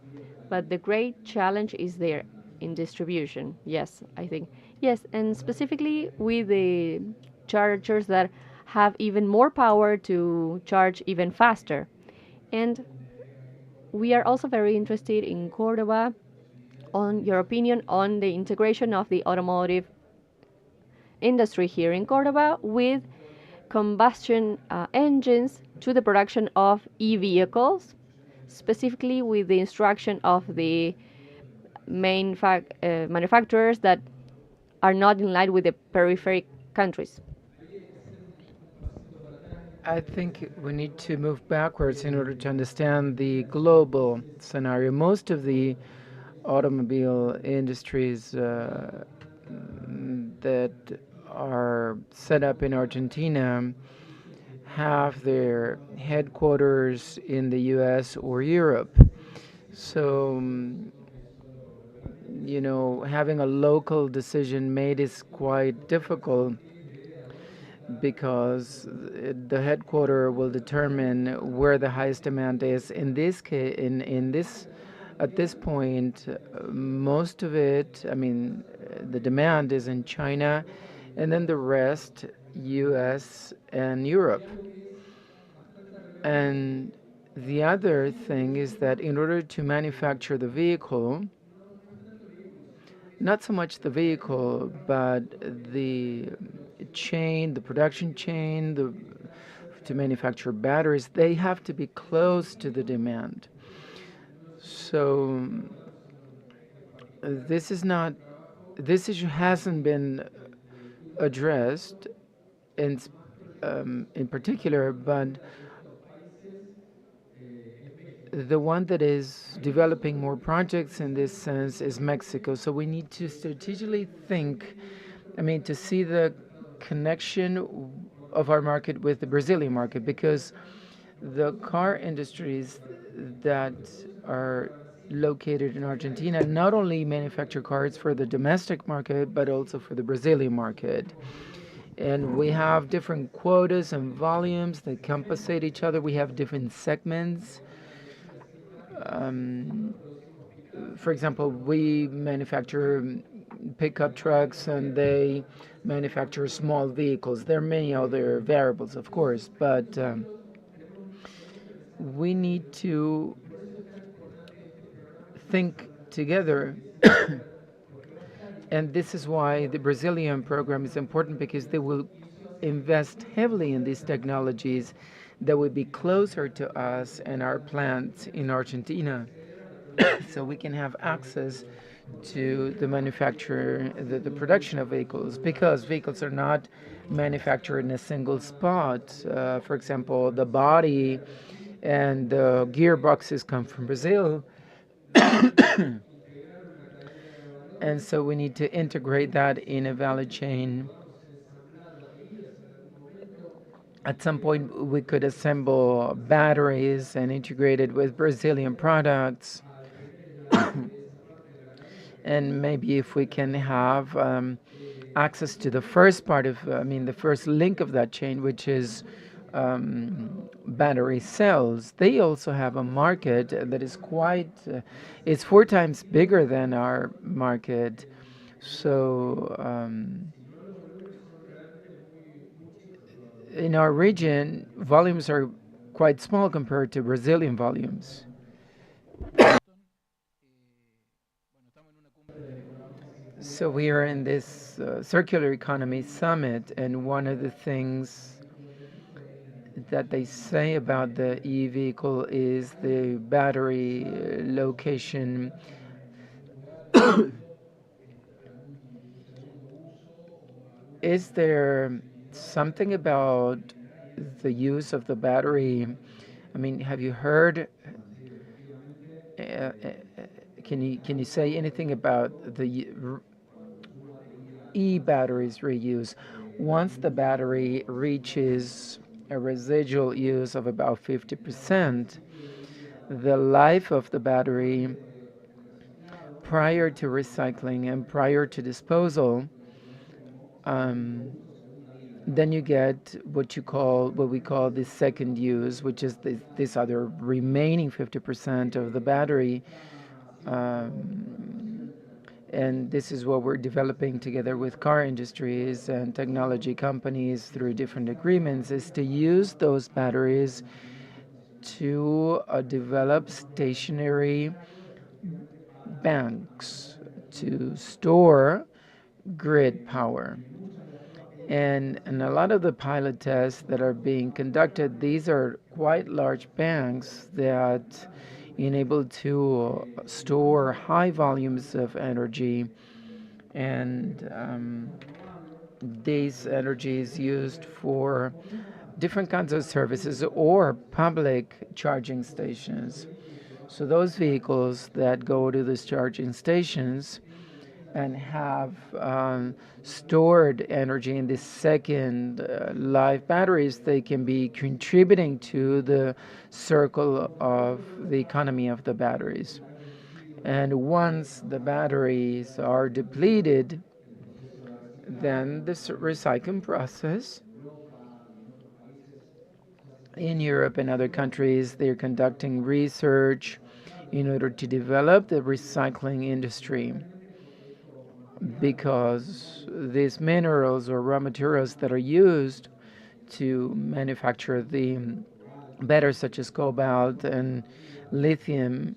But the great challenge is there in distribution. Yes, I think. Yes, and specifically with the chargers that have even more power to charge even faster. And we are also very interested in Córdoba on your opinion on the integration of the automotive industry here in Córdoba with combustion engines to the production of e-vehicles, specifically with the instruction of the main manufacturers that are not in line with the periphery countries. I think we need to move backwards in order to understand the global scenario. Most of the automobile industries that are set up in Argentina have their headquarters in the US or Europe. So, having a local decision made is quite difficult because the headquarter will determine where the highest demand is. In this case, at this point, most of it, the demand is in China, and then the rest, U.S. and Europe. And the other thing is that in order to manufacture the vehicle, not so much the vehicle, but the chain, the production chain, to manufacture batteries, they have to be close to the demand. So this issue hasn't been addressed in particular, but the one that is developing more projects in this sense is Mexico. So we need to strategically think, to see the connection of our market with the Brazilian market, because the car industries that are located in Argentina not only manufacture cars for the domestic market, but also for the Brazilian market. And we have different quotas and volumes that compensate each other. We have different segments. For example, we manufacture pickup trucks and they manufacture small vehicles. There are many other variables, of course, but we need to think together. And this is why the Brazilian program is important, because they will invest heavily in these technologies that would be closer to us and our plants in Argentina, so we can have access to the manufacture, the production of vehicles, because vehicles are not manufactured in a single spot. For example, the body and the gearboxes come from Brazil. And so we need to integrate that in a value chain. At some point, we could assemble batteries and integrate it with Brazilian products. And maybe if we can have access to the first part of, the first link of that chain, which is battery cells. They also have a market that is it's 4 times bigger than our market. So in our region, volumes are quite small compared to Brazilian volumes. So we are in this circular economy summit, and one of the things that they say about the e-vehicle is the battery location. Is there something about the use of the battery? Have you heard? Can you say anything about the e-batteries reuse? Once the battery reaches a residual use of about 50%, the life of the battery prior to recycling and prior to disposal, then you get what we call the second use, which is this other remaining 50% of the battery. And this is what we're developing together with car industries and technology companies through different agreements, is to use those batteries to develop stationary banks to store grid power. And a lot of the pilot tests that are being conducted, these are quite large banks that enable to store high volumes of energy, and this energy is used for different kinds of services or public charging stations. So those vehicles that go to these charging stations and have stored energy in the second life batteries, they can be contributing to the circle of the economy of the batteries. And once the batteries are depleted, then the recycling process in Europe and other countries, they're conducting research in order to develop the recycling industry, because these minerals or raw materials that are used to manufacture the batteries, such as cobalt and lithium,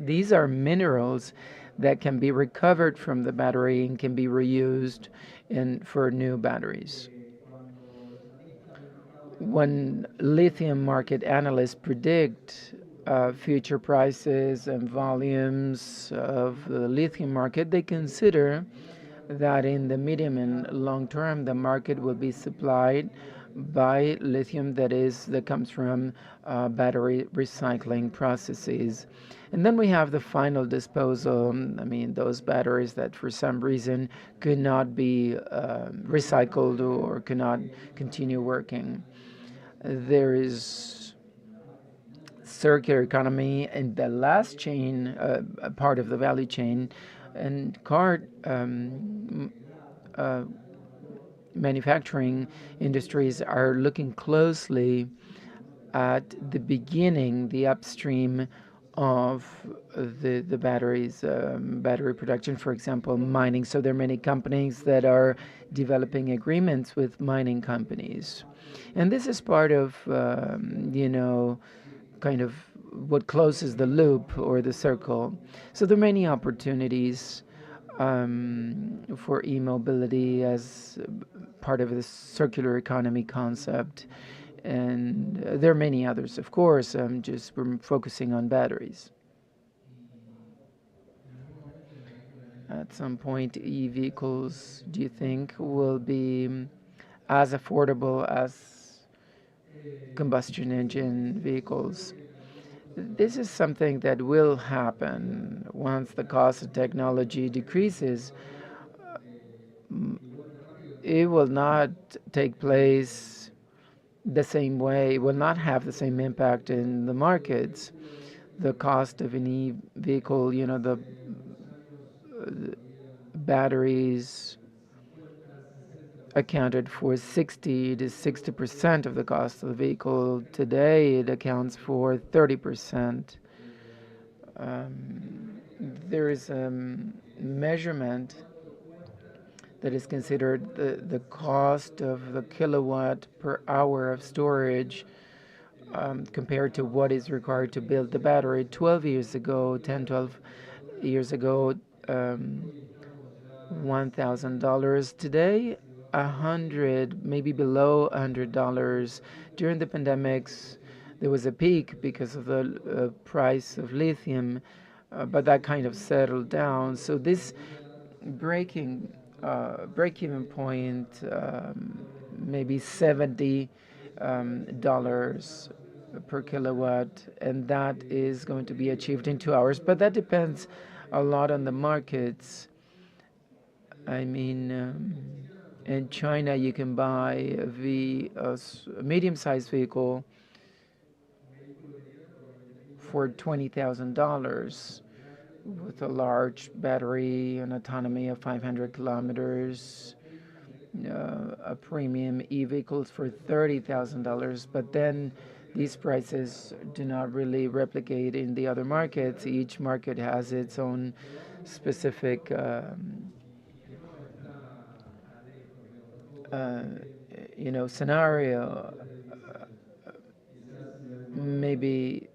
these are minerals that can be recovered from the battery and can be reused for new batteries. When lithium market analysts predict future prices and volumes of the lithium market, they consider that in the medium and long term, the market will be supplied by lithium that comes from battery recycling processes. And then we have the final disposal. I mean, those batteries that for some reason could not be recycled or could not continue working. There is circular economy in the last chain, part of the value chain, and car manufacturing industries are looking closely at the beginning, the upstream of the batteries, battery production, for example, mining. So there are many companies that are developing agreements with mining companies. And this is part of, kind of what closes the loop or the circle. So there are many opportunities for e-mobility as part of the circular economy concept. And there are many others, of course. We're focusing on batteries. At some point, e-vehicles, do you think, will be as affordable as combustion engine vehicles? This is something that will happen once the cost of technology decreases. It will not take place the same way, it will not have the same impact in the markets. The cost of an e-vehicle, the batteries accounted for 60 to 60% of the cost of the vehicle. Today, it accounts for 30%. There is a measurement that is considered the cost of the kilowatt per hour of storage compared to what is required to build the battery. 12 years ago, 12 years ago, $1,000. Today, 100, maybe below $100. During the pandemics, there was a peak because of the price of lithium, but that kind of settled down. So this break-even point, maybe $70 per kilowatt, and that is going to be achieved in 2 hours. But that depends a lot on the markets. I mean, in China, you can buy a medium-sized vehicle for $20,000 with a large battery, an autonomy of 500 kilometers, a premium e-vehicles for $30,000. But then these prices do not really replicate in the other markets. Each market has its own specific scenario. Maybe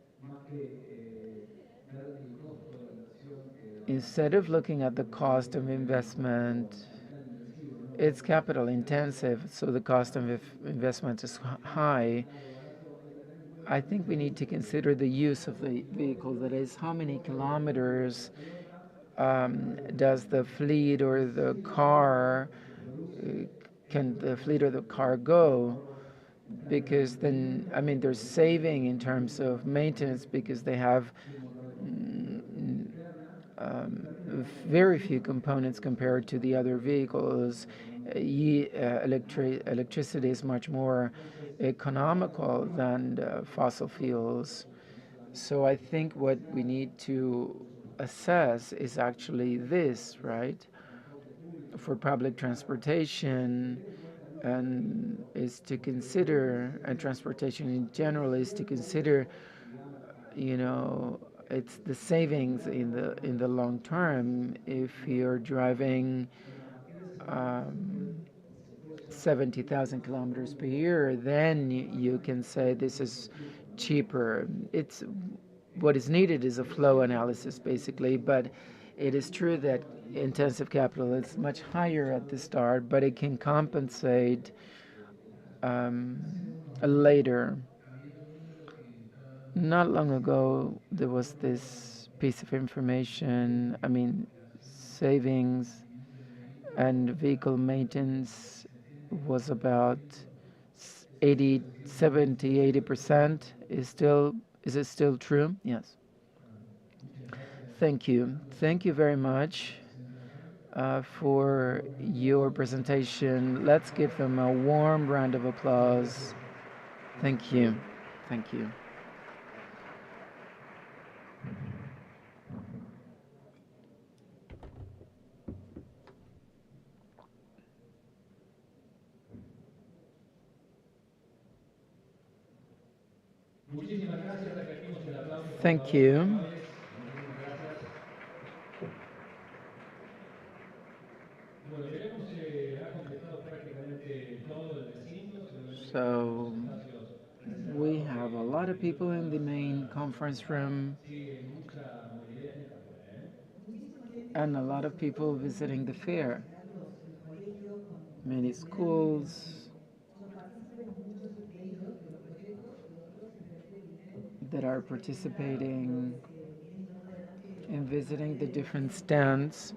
instead of looking at the cost of investment, it's capital intensive, so the cost of investment is high. I think we need to consider the use of the vehicle. That is, how many kilometers does the fleet or the car, can the fleet or the car go? Because then, I mean, there's saving in terms of maintenance because they have very few components compared to the other vehicles. Electricity is much more economical than fossil fuels. So I think what we need to assess is actually this, right? For public transportation, and is to consider, and transportation in general is to consider, you know, it's the savings in the long term. If you're driving 70,000 kilometers per year, then you can say this is cheaper. It's what is needed is a flow analysis basically, but it is true that intensive capital is much higher at the start, but it can compensate later. Not long ago, there was this piece of information. I mean, savings and vehicle maintenance was about 80, 70, 80%. Is it still true? Yes. Thank you. Thank you very much for your presentation. Let's give them a warm round of applause. Thank you. Thank you. Thank you. So we have a lot of people in the main conference room and a lot of people visiting the fair. Many schools that are participating in visiting the different stands.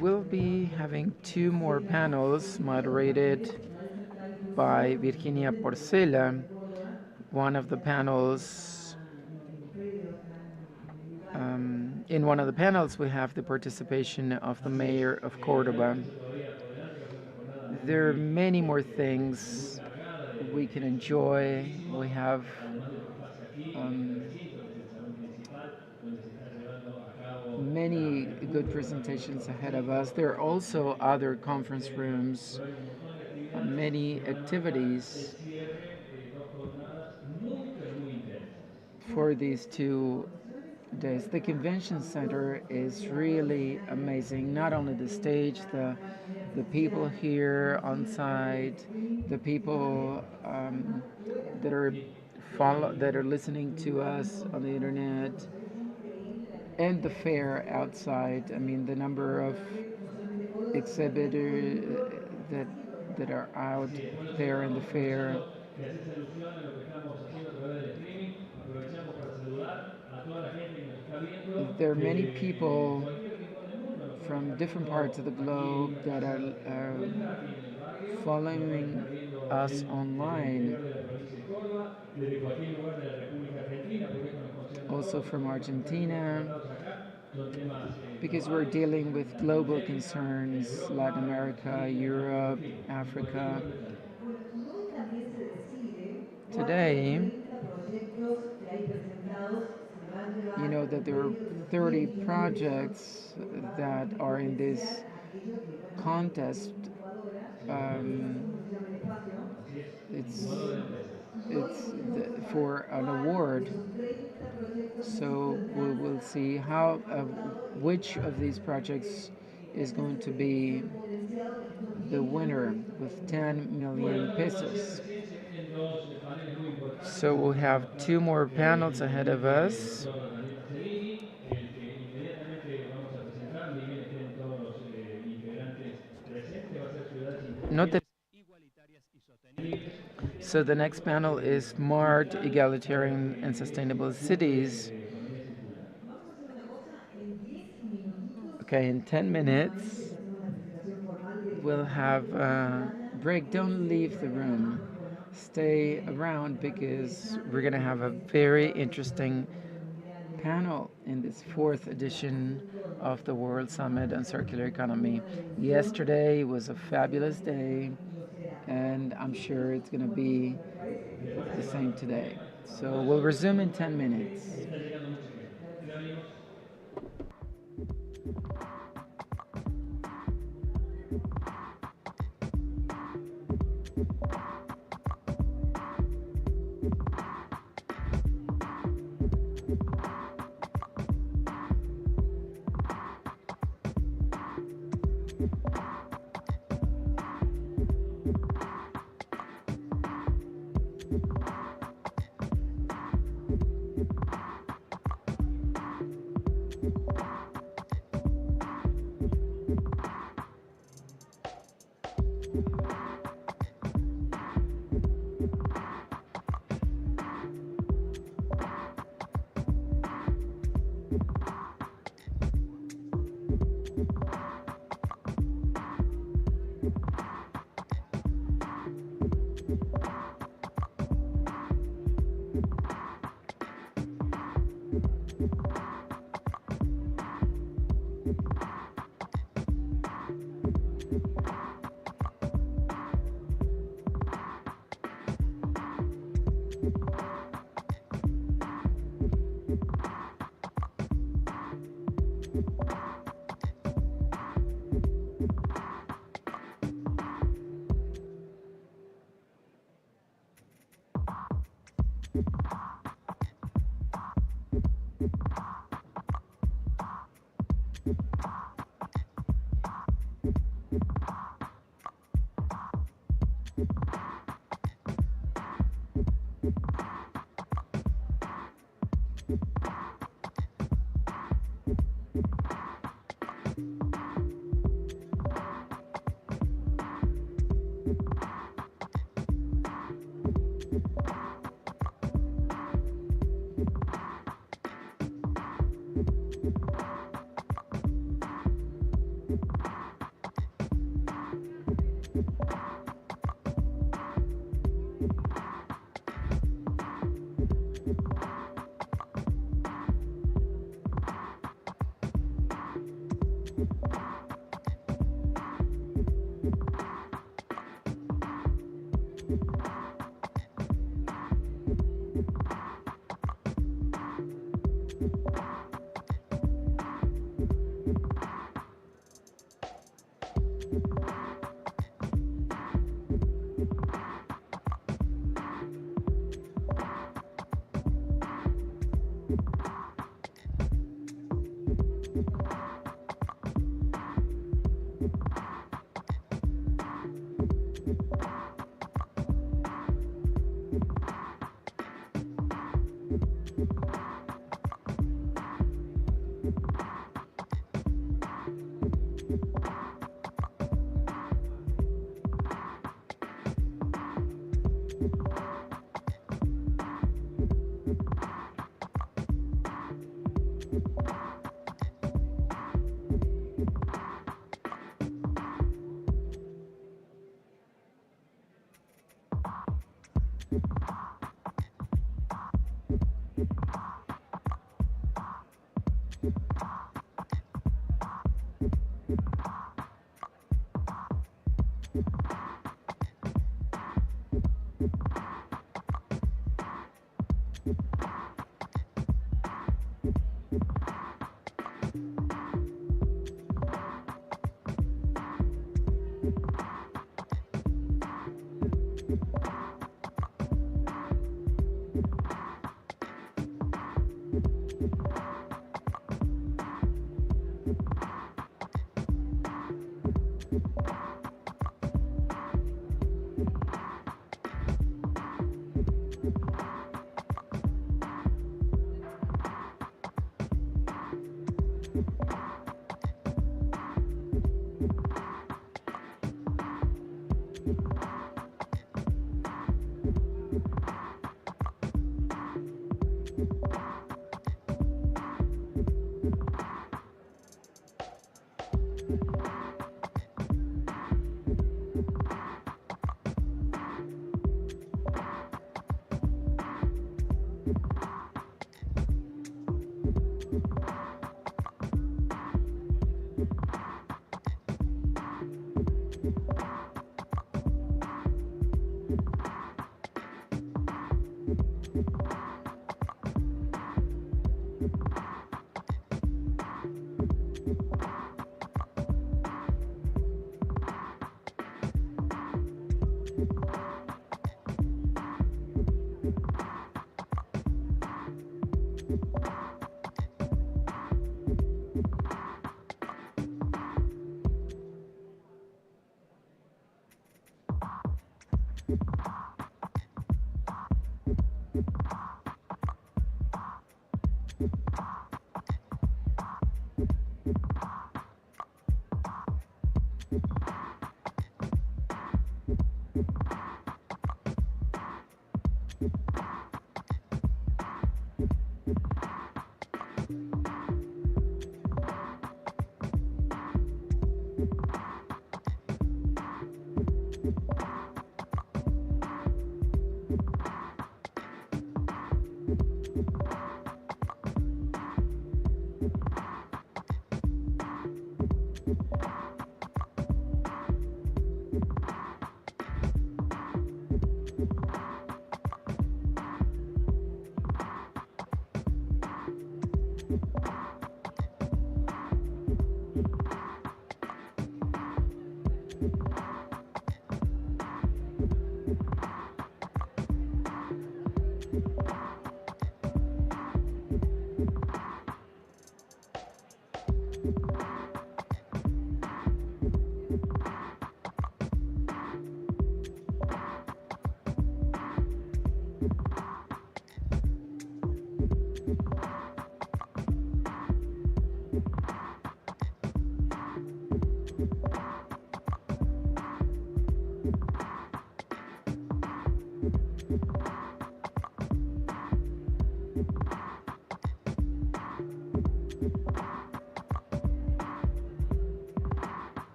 We'll be having two more panels moderated by Virginia Porcela. One of the panels, in one of the panels, we have the participation of the mayor of Córdoba. There are many more things we can enjoy. We have many good presentations ahead of us. There are also other conference rooms, many activities for these 2 days. The convention center is really amazing. Not only the stage, the people here on site, the people that are listening to us on the internet, and the fair outside. I mean, the number of exhibitors that are out there in the fair. There are many people from different parts of the globe that are following us online, also from Argentina, because we're dealing with global concerns, Latin America, Europe, Africa. Today, you know that there are 30 projects that are in this contest. It's for an award. So we will see how which of these projects is going to be the winner with 10 million pesos. So we'll have two more panels ahead of us. So the next panel is smart, egalitarian, and sustainable cities. Okay, in 10 minutes, we'll have a break. Don't leave the room. Stay around because we're going to have a very interesting panel in this fourth edition of the World Summit on Circular Economy. Yesterday was a fabulous day, and I'm sure it's going to be the same today. So we'll resume in 10 minutes.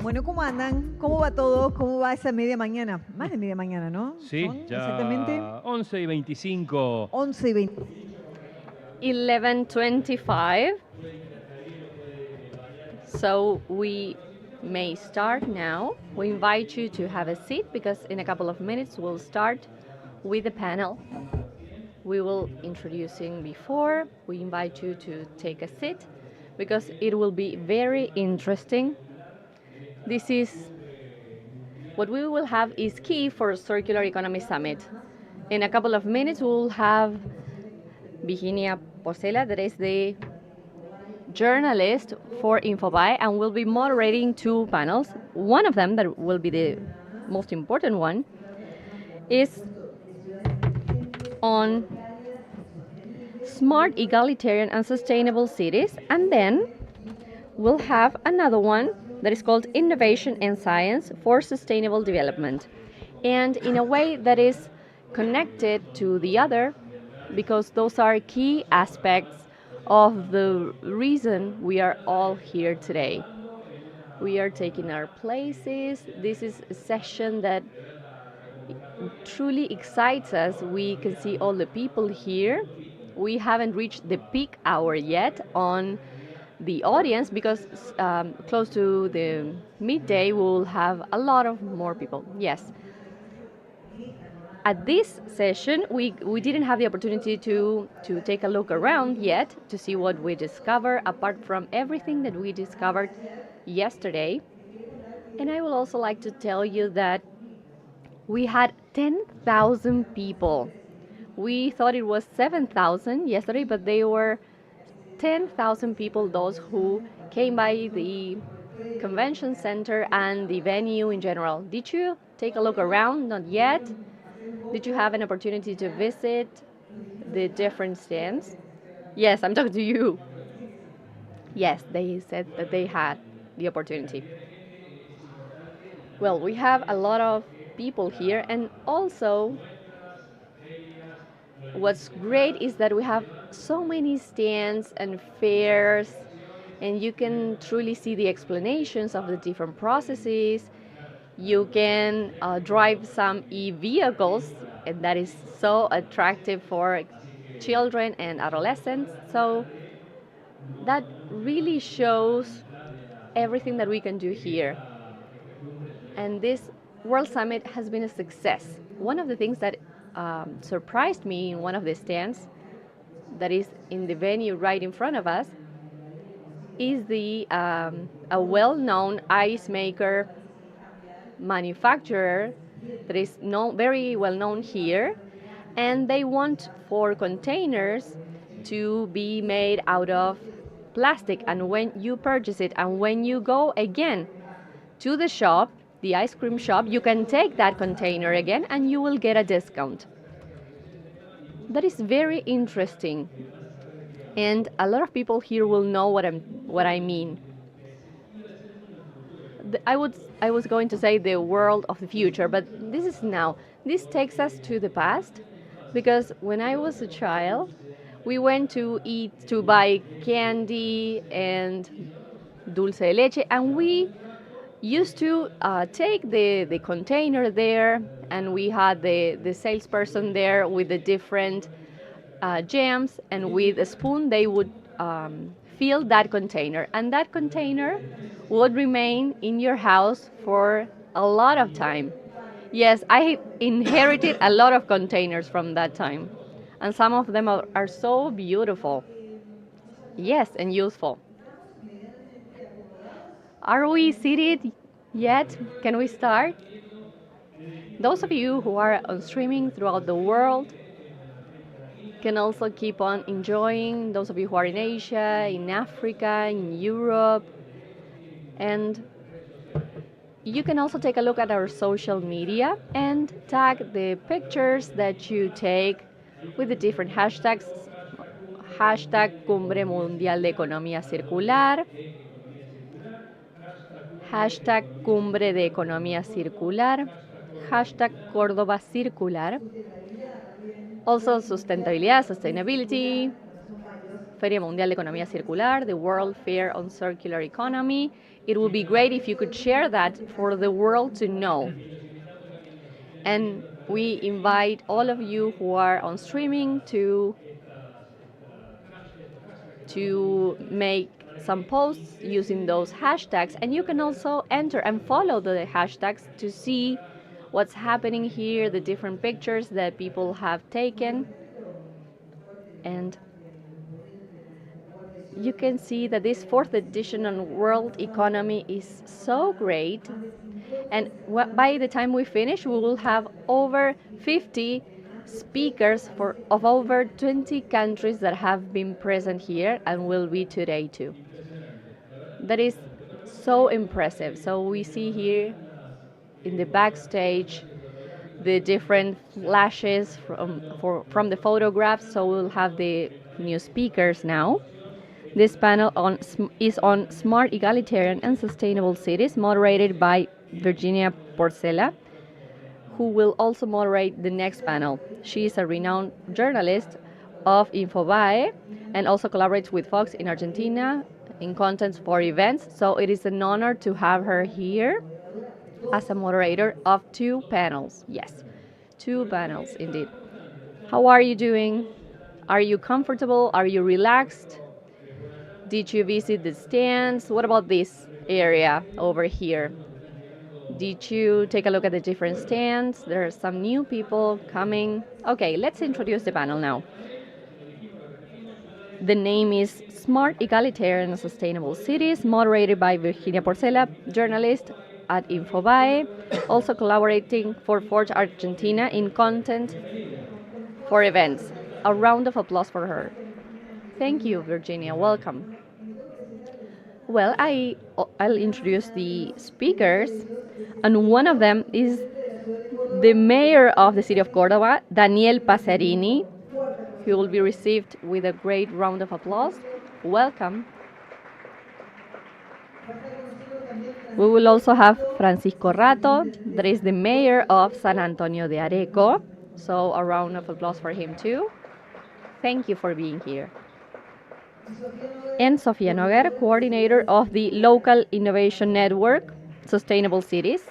Bueno, ¿cómo andan? ¿Cómo va todo? ¿Cómo va esa media mañana? Más de media mañana, ¿no? Sí, ¿Son ya exactamente 11:25. 11:20. 11:25. So we may start now. We invite you to have a seat because in a couple of minutes we'll start with the panel. We will introducing before. We invite you to take a seat because it will be very interesting. This is what we will have is key for Circular Economy Summit. In a couple of minutes we'll have Virginia Posela, that is the journalist for Infobae, and will be moderating two panels. One of them, that will be the most important one, is on smart, egalitarian, and sustainable cities. And then we'll have another one that is called Innovation and Science for Sustainable Development. And in a way that is connected to the other, because those are key aspects of the reason we are all here today. We are taking our places. This is a session that truly excites us. We can see all the people here. We haven't reached the peak hour yet on the audience because close to the midday we'll have a lot of more people. Yes. At this session, we didn't have the opportunity to take a look around yet to see what we discover, apart from everything that we discovered yesterday. And I will also like to tell you that we had 10,000 people. We thought it was 7,000 yesterday, but they were 10,000 people, those who came by the convention center and the venue in general. Did you take a look around? Not yet. Did you have an opportunity to visit the different stands? Yes, I'm talking to you. Yes, they said that they had the opportunity. Well, we have a lot of people here, and also what's great is that we have so many stands and fairs, and you can truly see the explanations of the different processes. You can drive some e-vehicles, and that is so attractive for children and adolescents. So that really shows everything that we can do here. And this World Summit has been a success. One of the things that surprised me in one of the stands, that is in the venue right in front of us, is the a well-known ice maker manufacturer that is very well known here, and they want for containers to be made out of plastic. And when you purchase it and when you go again to the shop, the ice cream shop, you can take that container again and you will get a discount. That is very interesting, and a lot of people here will know what I mean. I was going to say the world of the future, but this is now. This takes us to the past, because when I was a child, we went to buy candy and dulce de leche, and we used to take the container there, and we had the salesperson there with the different jams, and with a spoon they would fill that container, and that container would remain in your house for a lot of time. Yes, I inherited a lot of containers from that time, and some of them are so beautiful. Yes, and useful. Are we seated yet? Can we start? Those of you who are on streaming throughout the world can also keep on enjoying. Those of you who are in Asia, in Africa, in Europe, and you can also take a look at our social media and tag the pictures that you take with the different hashtags. Hashtag Cumbre Mundial de Economía Circular, hashtag Cumbre de Economía Circular, hashtag Córdoba Circular, also sustentabilidad, sustainability, Feria Mundial de Economía Circular, the World Fair on Circular Economy. It would be great if you could share that for the world to know. And we invite all of you who are on streaming to make some posts using those hashtags, and you can also enter and follow the hashtags to see what's happening here, the different pictures that people have taken. And you can see that this fourth edition on world economy is so great, and by the time we finish we will have over 50 speakers of over 20 countries that have been present here and will be today too. That is so impressive. So we see here in the backstage the different flashes from the photographs. So we'll have the new speakers now. This panel is on smart, egalitarian, and sustainable cities, moderated by Virginia Porcela, who will also moderate the next panel. She is a renowned journalist of Infobae and also collaborates with Fox in Argentina in contents for events. So it is an honor to have her here as a moderator of two panels. Yes, two panels indeed. How are you doing? Are you comfortable? Are you relaxed? Did you visit the stands? What about this area over here? Did you take a look at the different stands? There are some new people coming. Okay, let's introduce the panel now. The name is Smart, Egalitarian, and Sustainable Cities, moderated by Virginia Porcela, journalist at Infobae, also collaborating for Forge Argentina in content for events. A round of applause for her. Thank you, Virginia. Welcome. Well, I'll introduce the speakers, and one of them is the mayor of the city of Córdoba, Daniel Passerini, who will be received with a great round of applause. Welcome. We will also have Francisco Rato, that is the mayor of San Antonio de Areco, so a round of applause for him too. Thank you for being here. And Sofia Noguer, coordinator of the Local Innovation Network, Sustainable Cities.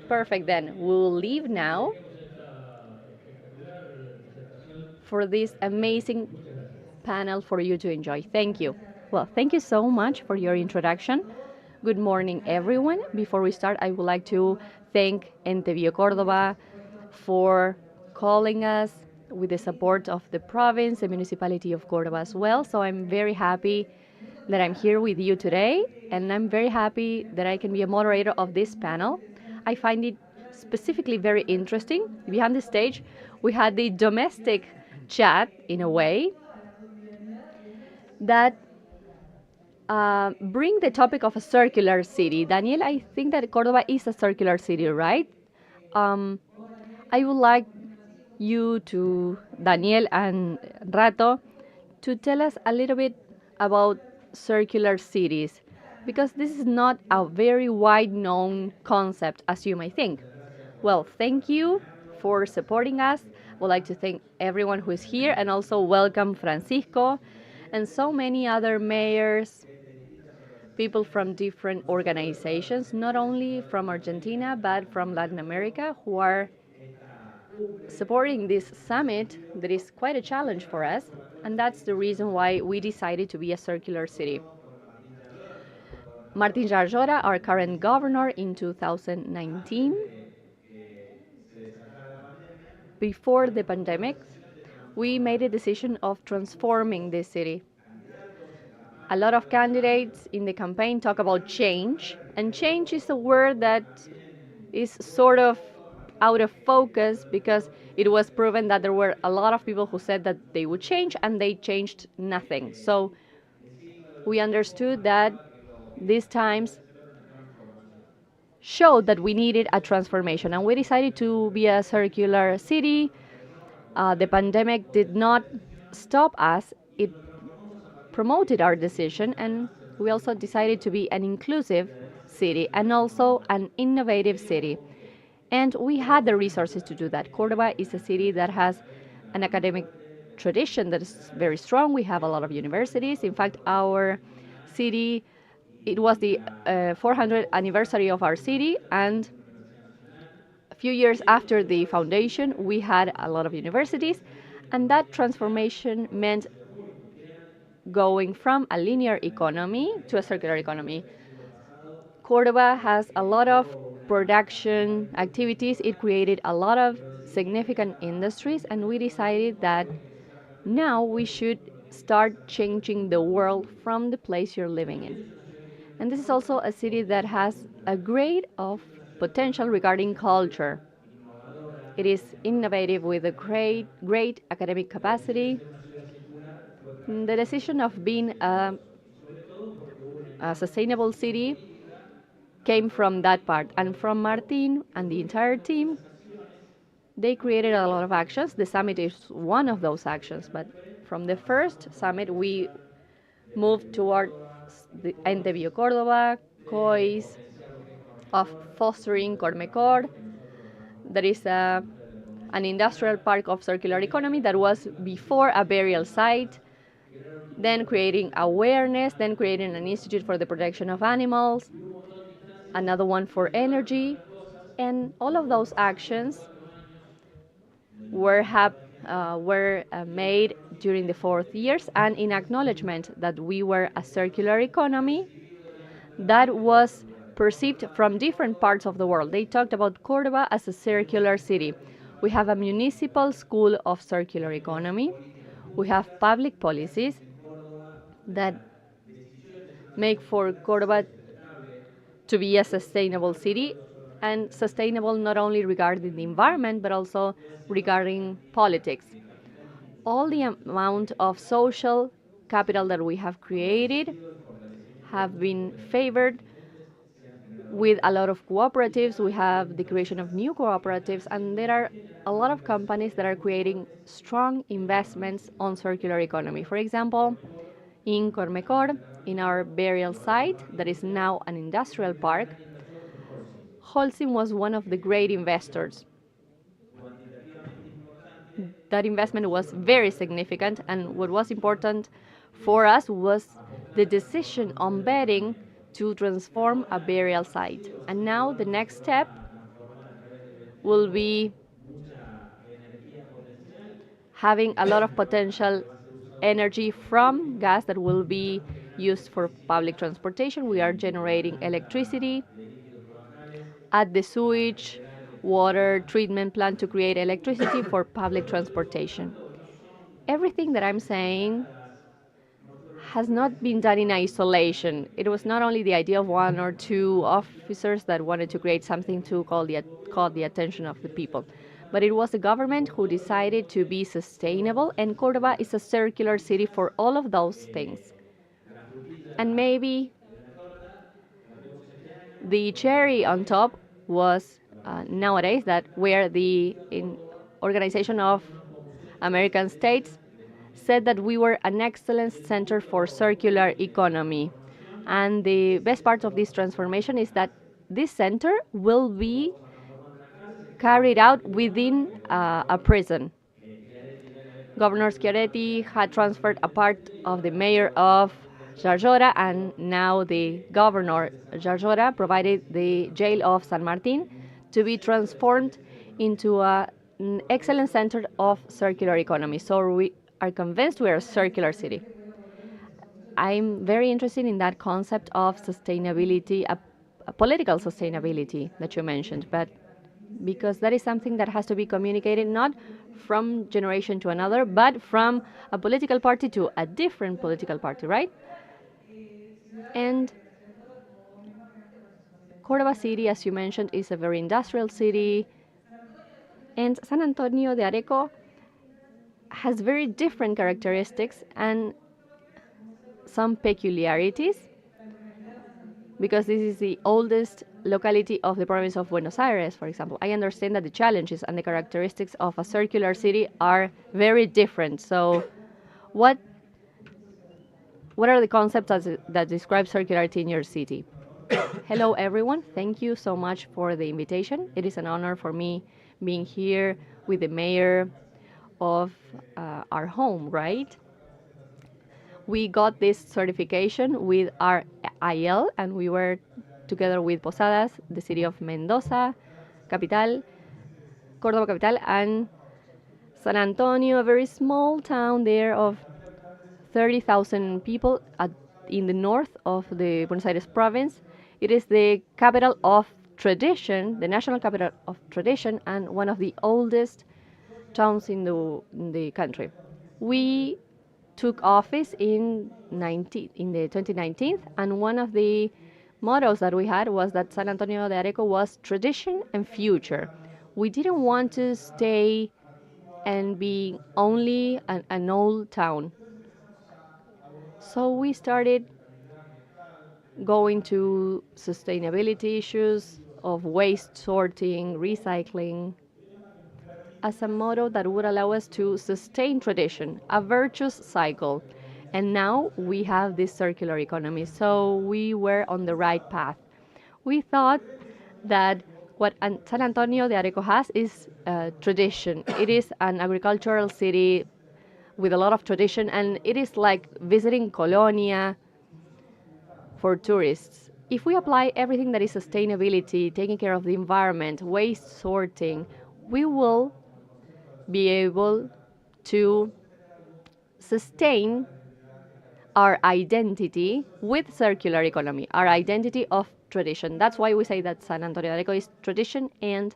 Perfect, then. We'll leave now for this amazing panel for you to enjoy. Thank you. Well, thank you so much for your introduction. Good morning, everyone. Before we start, I would like to thank Ente BIOCÓRDOBA for calling us with the support of the province, the Municipality of Córdoba as well. So I'm very happy that I'm here with you today, and I'm very happy that I can be a moderator of this panel. I find it specifically very interesting. Behind the stage, we had the domestic chat, in a way, that bring the topic of a circular city. Daniel, I think that Córdoba is a circular city, right? I would like you to, Daniel and Rato, to tell us a little bit about circular cities, because this is not a very wide known concept as you may think. Well, thank you for supporting us. I would like to thank everyone who is here, and also welcome Francisco and so many other mayors, people from different organizations, not only from Argentina but from Latin America, who are supporting this summit that is quite a challenge for us, and that's the reason why we decided to be a circular city. Martin Jarjora, our current governor, in 2019. Before the pandemic, we made a decision of transforming this city. A lot of candidates in the campaign talk about change, and change is a word that is sort of out of focus because it was proven that there were a lot of people who said that they would change and they changed nothing. So we understood that these times showed that we needed a transformation, and we decided to be a circular city. The pandemic did not stop us, it promoted our decision, and we also decided to be an inclusive city and also an innovative city. And we had the resources to do that. Cordoba is a city that has an academic tradition that is very strong. We have a lot of universities. In fact, our city, it was the 400th anniversary of our city, and a few years after the foundation, we had a lot of universities, and that transformation meant going from a linear economy to a circular economy. Cordoba has a lot of production activities. It created a lot of significant industries, and we decided that now we should start changing the world from the place you're living in. And this is also a city that has a great of potential regarding culture. It is innovative with a great academic capacity. The decision of being a sustainable city came from that part. And from Martin and the entire team, they created a lot of actions. The summit is one of those actions, but from the first summit, we moved towards the Ente BIOCÓRDOBA, COIS, of fostering Cormecor. That is an industrial park of circular economy that was before a burial site, then creating awareness, then creating an institute for the protection of animals, another one for energy, and all of those actions were made during the 4th years, and in acknowledgement that we were a circular economy that was perceived from different parts of the world. They talked about Córdoba as a circular city. We have a municipal school of circular economy. We have public policies that make for Córdoba to be a sustainable city, and sustainable not only regarding the environment but also regarding politics. All the amount of social capital that we have created have been favored with a lot of cooperatives. We have the creation of new cooperatives, and there are a lot of companies that are creating strong investments on circular economy. For example, in Cormecor, in our burial site that is now an industrial park, Holcim was one of the great investors. That investment was very significant, and what was important for us was the decision on betting to transform a burial site. And now the next step will be having a lot of potential energy from gas that will be used for public transportation. We are generating electricity at the sewage water treatment plant to create electricity for public transportation. Everything that I'm saying has not been done in isolation. It was not only the idea of one or two officers that wanted to create something to call the attention of the people, but it was the government who decided to be sustainable, and Córdoba is a circular city for all of those things. And maybe the cherry on top was nowadays that we're the Organization of American States said that we were an excellence center for circular economy. And the best part of this transformation is that this center will be carried out within a prison. Governor Schiaretti had transferred a part of the mayor of Jarjora, and now the governor Jarjora provided the jail of San Martin to be transformed into an excellent center of circular economy. So we are convinced we are a circular city. I'm very interested in that concept of sustainability, a political sustainability that you mentioned, but because that is something that has to be communicated not from generation to another, but from a political party to a different political party, right? And Cordoba City, as you mentioned, is a very industrial city, and San Antonio de Areco has very different characteristics and some peculiarities because this is the oldest locality of the province of Buenos Aires, for example. I understand that the challenges and the characteristics of a circular city are very different. So what are the concepts that describe circularity in your city? Hello, everyone. Thank you so much for the invitation. It is an honor for me being here with the mayor of our home, right? We got this certification with our IL, and we were together with Posadas, the city of Mendoza, Capital, Córdoba Capital, and San Antonio, a very small town there of 30,000 people in the north of the Buenos Aires province. It is the capital of tradition, the national capital of tradition, and one of the oldest towns in the country. We took office in the 2019, and one of the mottos that we had was that San Antonio de Areco was tradition and future. We didn't want to stay and be only an old town. So we started going to sustainability issues of waste sorting, recycling, as a motto that would allow us to sustain tradition, a virtuous cycle. And now we have this circular economy, so we were on the right path. We thought that what San Antonio de Areco has is tradition. It is an agricultural city with a lot of tradition, and it is like visiting Colonia for tourists. If we apply everything that is sustainability, taking care of the environment, waste sorting, we will be able to sustain our identity with circular economy, our identity of tradition. That's why we say that San Antonio de Areco is tradition and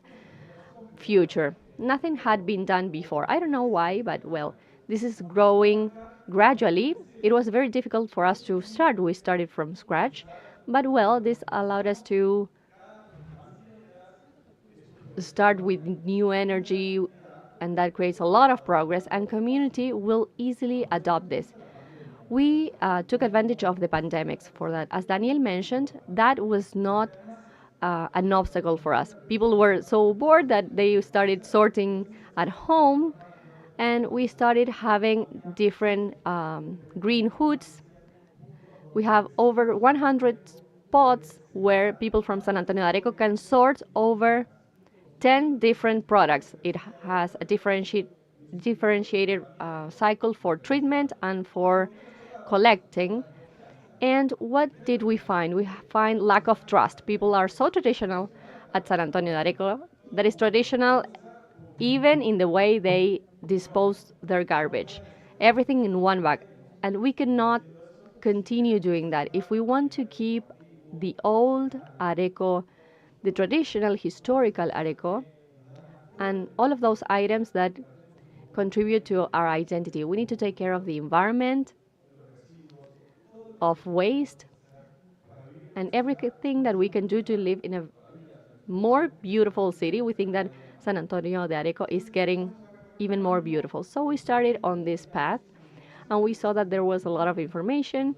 future. Nothing had been done before. I don't know why, but well, this is growing gradually. It was very difficult for us to start. We started from scratch, but well, this allowed us to start with new energy, and that creates a lot of progress, and community will easily adopt this. We took advantage of the pandemics for that. As Daniel mentioned, that was not an obstacle for us. People were so bored that they started sorting at home, and we started having different green hoods. We have over 100 spots where people from San Antonio de Areco can sort over 10 different products. It has a differentiated cycle for treatment and for collecting. And what did we find? We find lack of trust. People are so traditional at San Antonio de Areco that is traditional even in the way they dispose their garbage. Everything in one bag. And we cannot continue doing that. If we want to keep the old Areco, the traditional historical Areco, and all of those items that contribute to our identity, we need to take care of the environment, of waste, and everything that we can do to live in a more beautiful city. We think that San Antonio de Areco is getting even more beautiful. So we started on this path, and we saw that there was a lot of information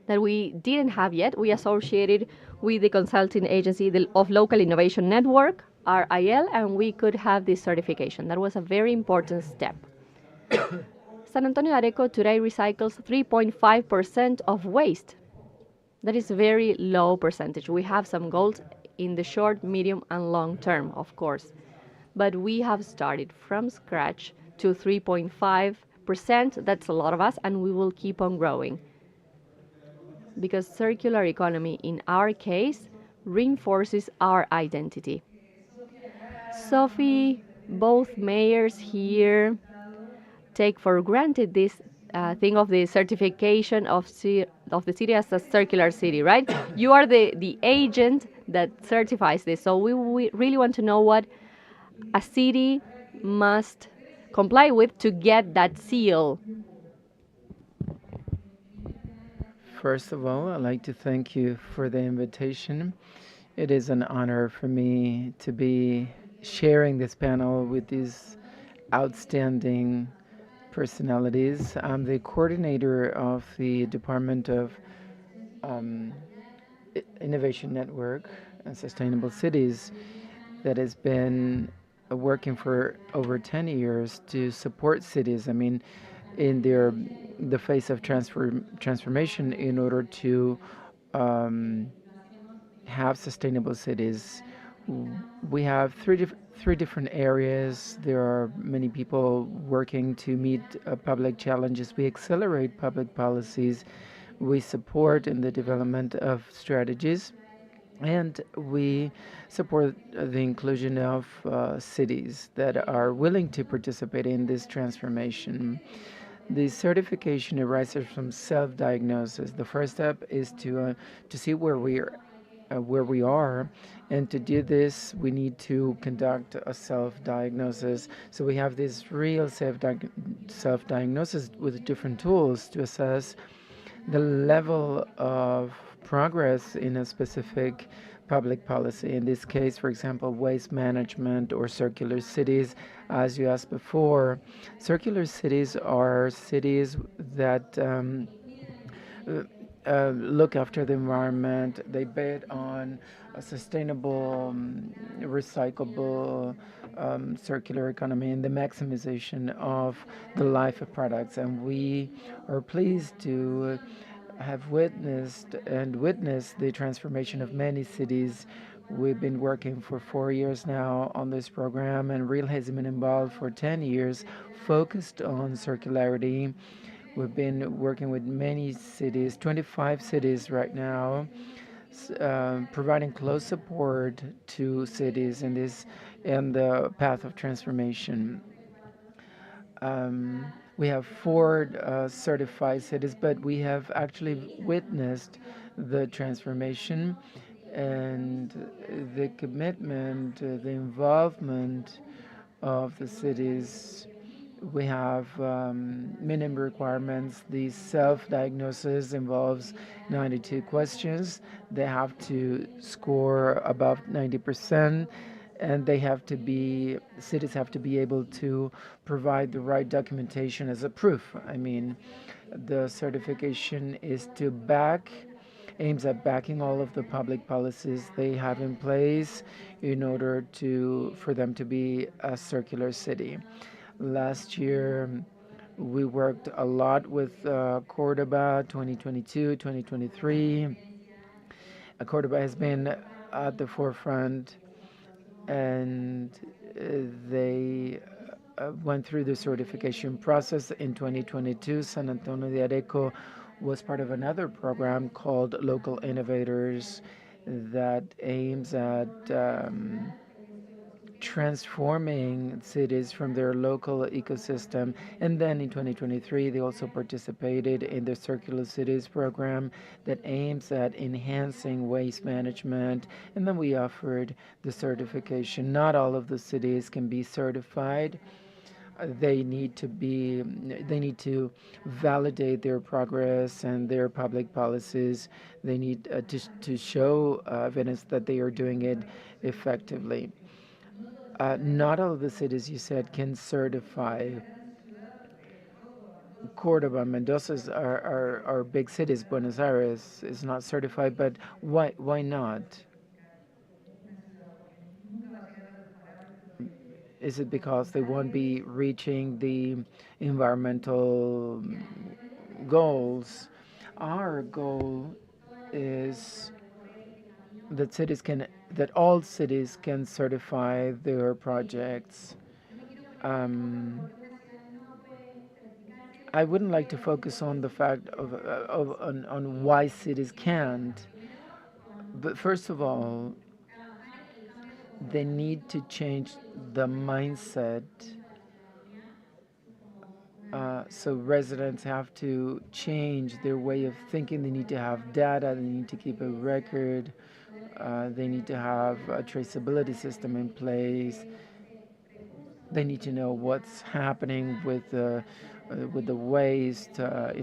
that we didn't have yet. We associated with the consulting agency of Local Innovation Network, RIL, and we could have this certification. That was a very important step. San Antonio de Areco today recycles 3.5% of waste. That is a very low percentage. We have some goals in the short, medium, and long term, of course. But we have started from scratch to 3.5%. That's a lot of us, and we will keep on growing. Because circular economy, in our case, reinforces our identity. Sophie, both mayors here take for granted this think of the certification of the city as a circular city, right? You are the agent that certifies this. So we really want to know what a city must comply with to get that seal. First of all, I'd like to thank you for the invitation. It is an honor for me to be sharing this panel with these outstanding personalities. I'm the coordinator of the Department of Innovation Network and Sustainable Cities that has been working for over 10 years to support cities. I mean, in the face of transformation in order to have sustainable cities. We have three different areas. There are many people working to meet public challenges. We accelerate public policies. We support in the development of strategies. And we support the inclusion of cities that are willing to participate in this transformation. The certification arises from self-diagnosis. The first step is to see where we are, and to do this, we need to conduct a self-diagnosis. So we have this real self-diagnosis with different tools to assess the level of progress in a specific public policy. In this case, for example, waste management or circular cities. As you asked before, circular cities are cities that look after the environment. They bet on a sustainable, recyclable, circular economy and the maximization of the life of products. And we are pleased to have witnessed the transformation of many cities. We've been working for 4 years now on this program, and Real has been involved for 10 years, focused on circularity. We've been working with many cities, 25 cities right now, providing close support to cities in the path of transformation. We have 4 certified cities, but we have actually witnessed the transformation and the commitment, the involvement of the cities. We have minimum requirements. The self-diagnosis involves 92 questions. They have to score above 90%, and cities have to be able to provide the right documentation as a proof. I mean, the certification aims at backing all of the public policies they have in place in order for them to be a circular city. Last year, we worked a lot with Córdoba 2022, 2023. Córdoba has been at the forefront, and they went through the certification process in 2022. San Antonio de Areco was part of another program called Local Innovators that aims at transforming cities from their local ecosystem. And then in 2023, they also participated in the Circular Cities program that aims at enhancing waste management. And then we offered the certification. Not all of the cities can be certified. They need to validate their progress and their public policies. They need to show evidence that they are doing it effectively. Not all of the cities you said can certify. Cordoba, Mendoza are big cities. Buenos Aires is not certified, but why not? Is it because they won't be reaching the environmental goals? Our goal is that all cities can certify their projects. I wouldn't like to focus on the fact on why cities can't, but first of all, they need to change the mindset So residents have to change their way of thinking. They need to have data. They need to keep a record. They need to have a traceability system in place. They need to know what's happening with the waste. They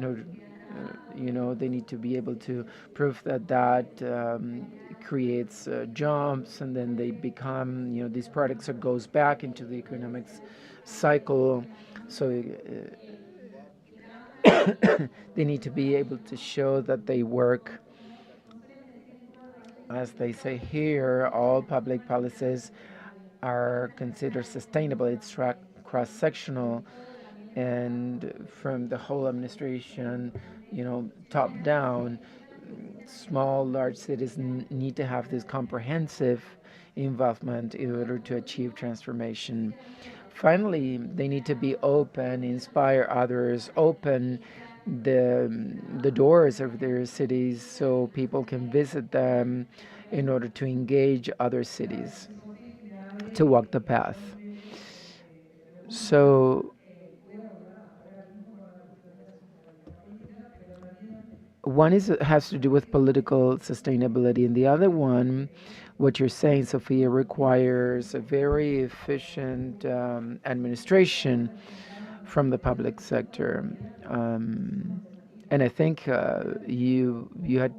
need to be able to prove that creates jobs, and then they become, these products are goes back into the economics cycle. So they need to be able to show that they work. As they say here, all public policies are considered sustainable. It's cross-sectional, and from the whole administration, top down, small, large cities need to have this comprehensive involvement in order to achieve transformation. Finally, they need to be open, inspire others, open the doors of their cities so people can visit them in order to engage other cities to walk the path. So one has to do with political sustainability, and the other one, what you're saying, Sophia, requires a very efficient administration from the public sector. And I think you had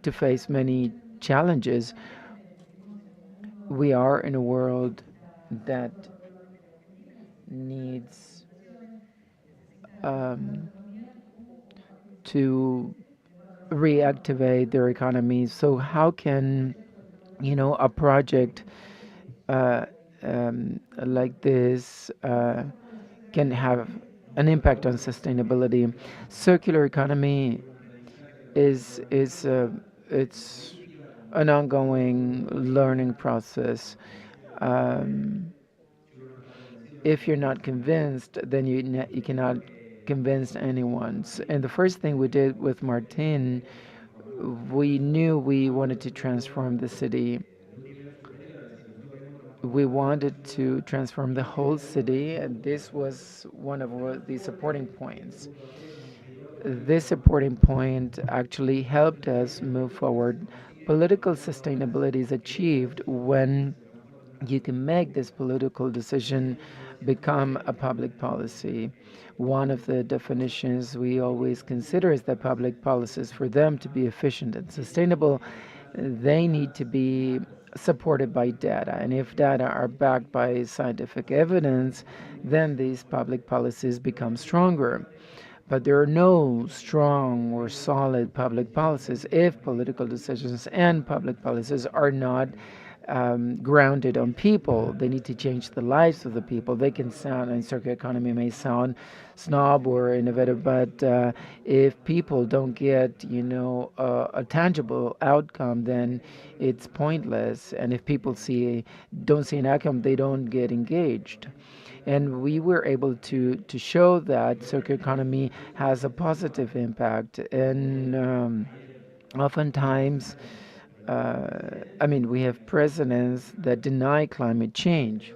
to face many challenges. We are in a world that needs to reactivate their economy. So how can a project like this can have an impact on sustainability? Circular economy is it's an ongoing learning process. Um, if you're not convinced, then you cannot convince anyone. And the first thing we did with Martin, we knew we wanted to transform the city. We wanted to transform the whole city, and this was one of the supporting points. This supporting point actually helped us move forward. Political sustainability is achieved when you can make this political decision become a public policy. One of the definitions we always consider is that public policies, for them to be efficient and sustainable, they need to be supported by data. And if data are backed by scientific evidence, then these public policies become stronger. But there are no strong or solid public policies if political decisions and public policies are not grounded on people. They need to change the lives of the people. They can sound, and circular economy may sound snob or innovative, but if people don't get, a tangible outcome, then it's pointless. And if people don't see an outcome, they don't get engaged. And we were able to show that circular economy has a positive impact. And oftentimes, we have presidents that deny climate change.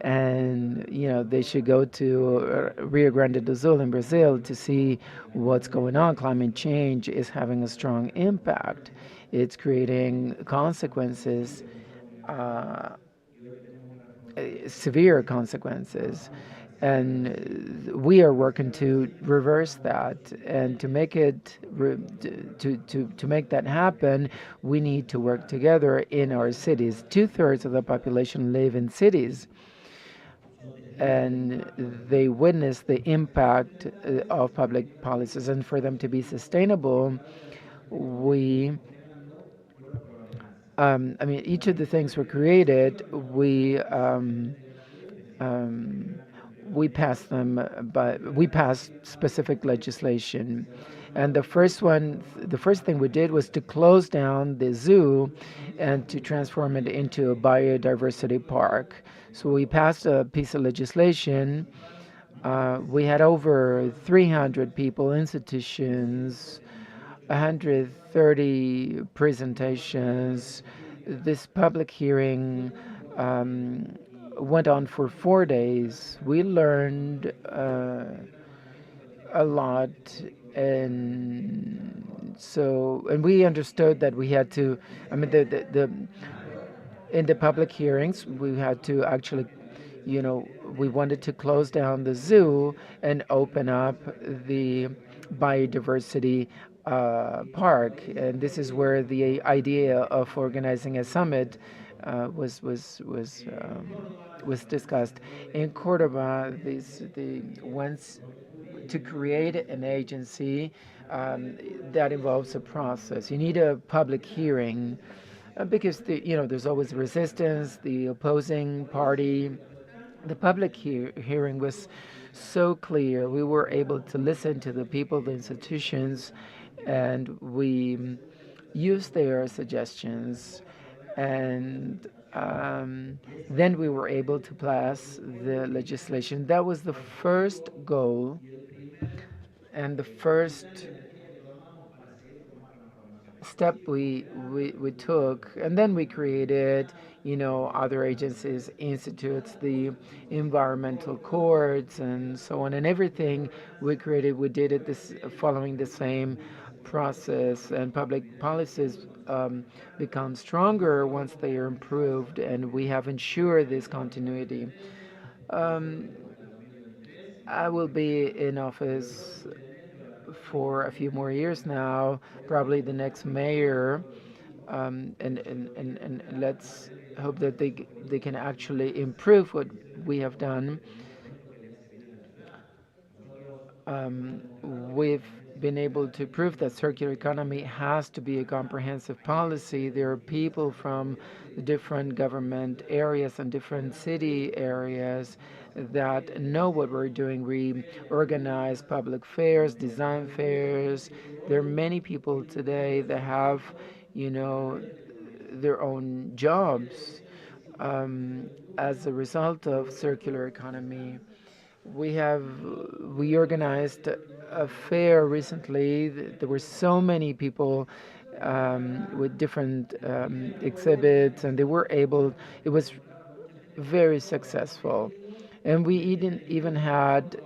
And, they should go to Rio Grande do Sul in Brazil to see what's going on. Climate change is having a strong impact. It's creating consequences, severe consequences. And we are working to reverse that, and to make it to make that happen, we need to work together in our cities. 2/3 of the population live in cities, and they witness the impact of public policies. And for them to be sustainable, we each of the things were created. We passed them, but we passed specific legislation. And the first thing we did was to close down the zoo and to transform it into a biodiversity park. So we passed a piece of legislation. We had over 300 people, institutions, 130 presentations. This public hearing went on for 4 days. We learned a lot, and so and we understood that we had to. I mean, the in the public hearings we had to actually, we wanted to close down the zoo and open up the biodiversity park, and this is where the idea of organizing a summit was discussed in Cordoba. The once to create an agency that involves a process. You need a public hearing because there's always resistance, the opposing party. The public hearing was so clear. We were able to listen to the people, the institutions, and we used their suggestions, and then we were able to pass the legislation. That was the first goal and the first step we took, and then we created other agencies, institutes, the environmental courts, and so on, and everything we did it this following the same process, and public policies become stronger once they are improved, and we have ensured this continuity. um, I will be in office for a few more years now, probably the next mayor, and let's hope that they can actually improve what we have done. We've been able to prove that circular economy has to be a comprehensive policy. There are people from the different government areas and different city areas that know what we're doing. We organize public fairs, design fairs. There are many people today that have, their own jobs as a result of circular economy. We have we organized a fair recently. There were so many people with different exhibits, and they were able. It was very successful, and we even had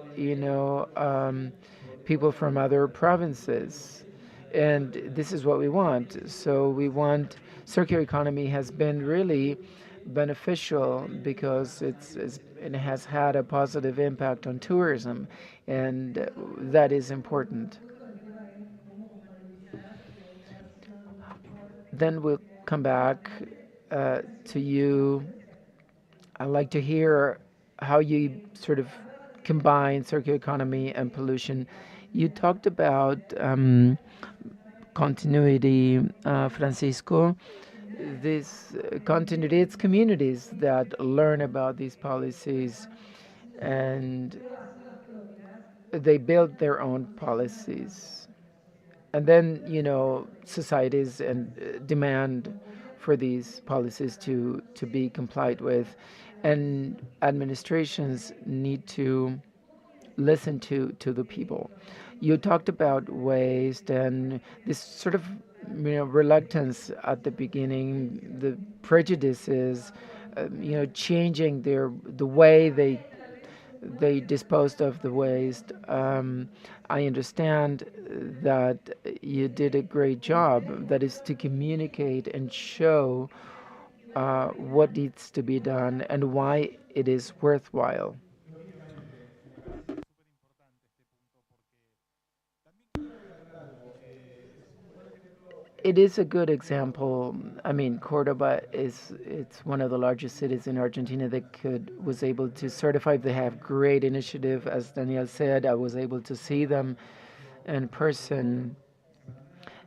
people from other provinces, and this is what we want. So we want circular economy has been really beneficial because it has had a positive impact on tourism, and that is important. Then we'll come back to you. I'd like to hear how you sort of combine circular economy and pollution. You talked about continuity, Francisco. This continuity, it's communities that learn about these policies and they build their own policies. And then, societies and demand for these policies to be complied with. And administrations need to listen to the people. You talked about waste and this sort of reluctance at the beginning, the prejudices, changing the way they disposed of the waste. I understand that you did a great job. That is to communicate and show what needs to be done and why it is worthwhile. It is a good example. I mean, Cordoba it's one of the largest cities in Argentina that was able to certify. They have great initiative, as Daniel said. I was able to see them in person.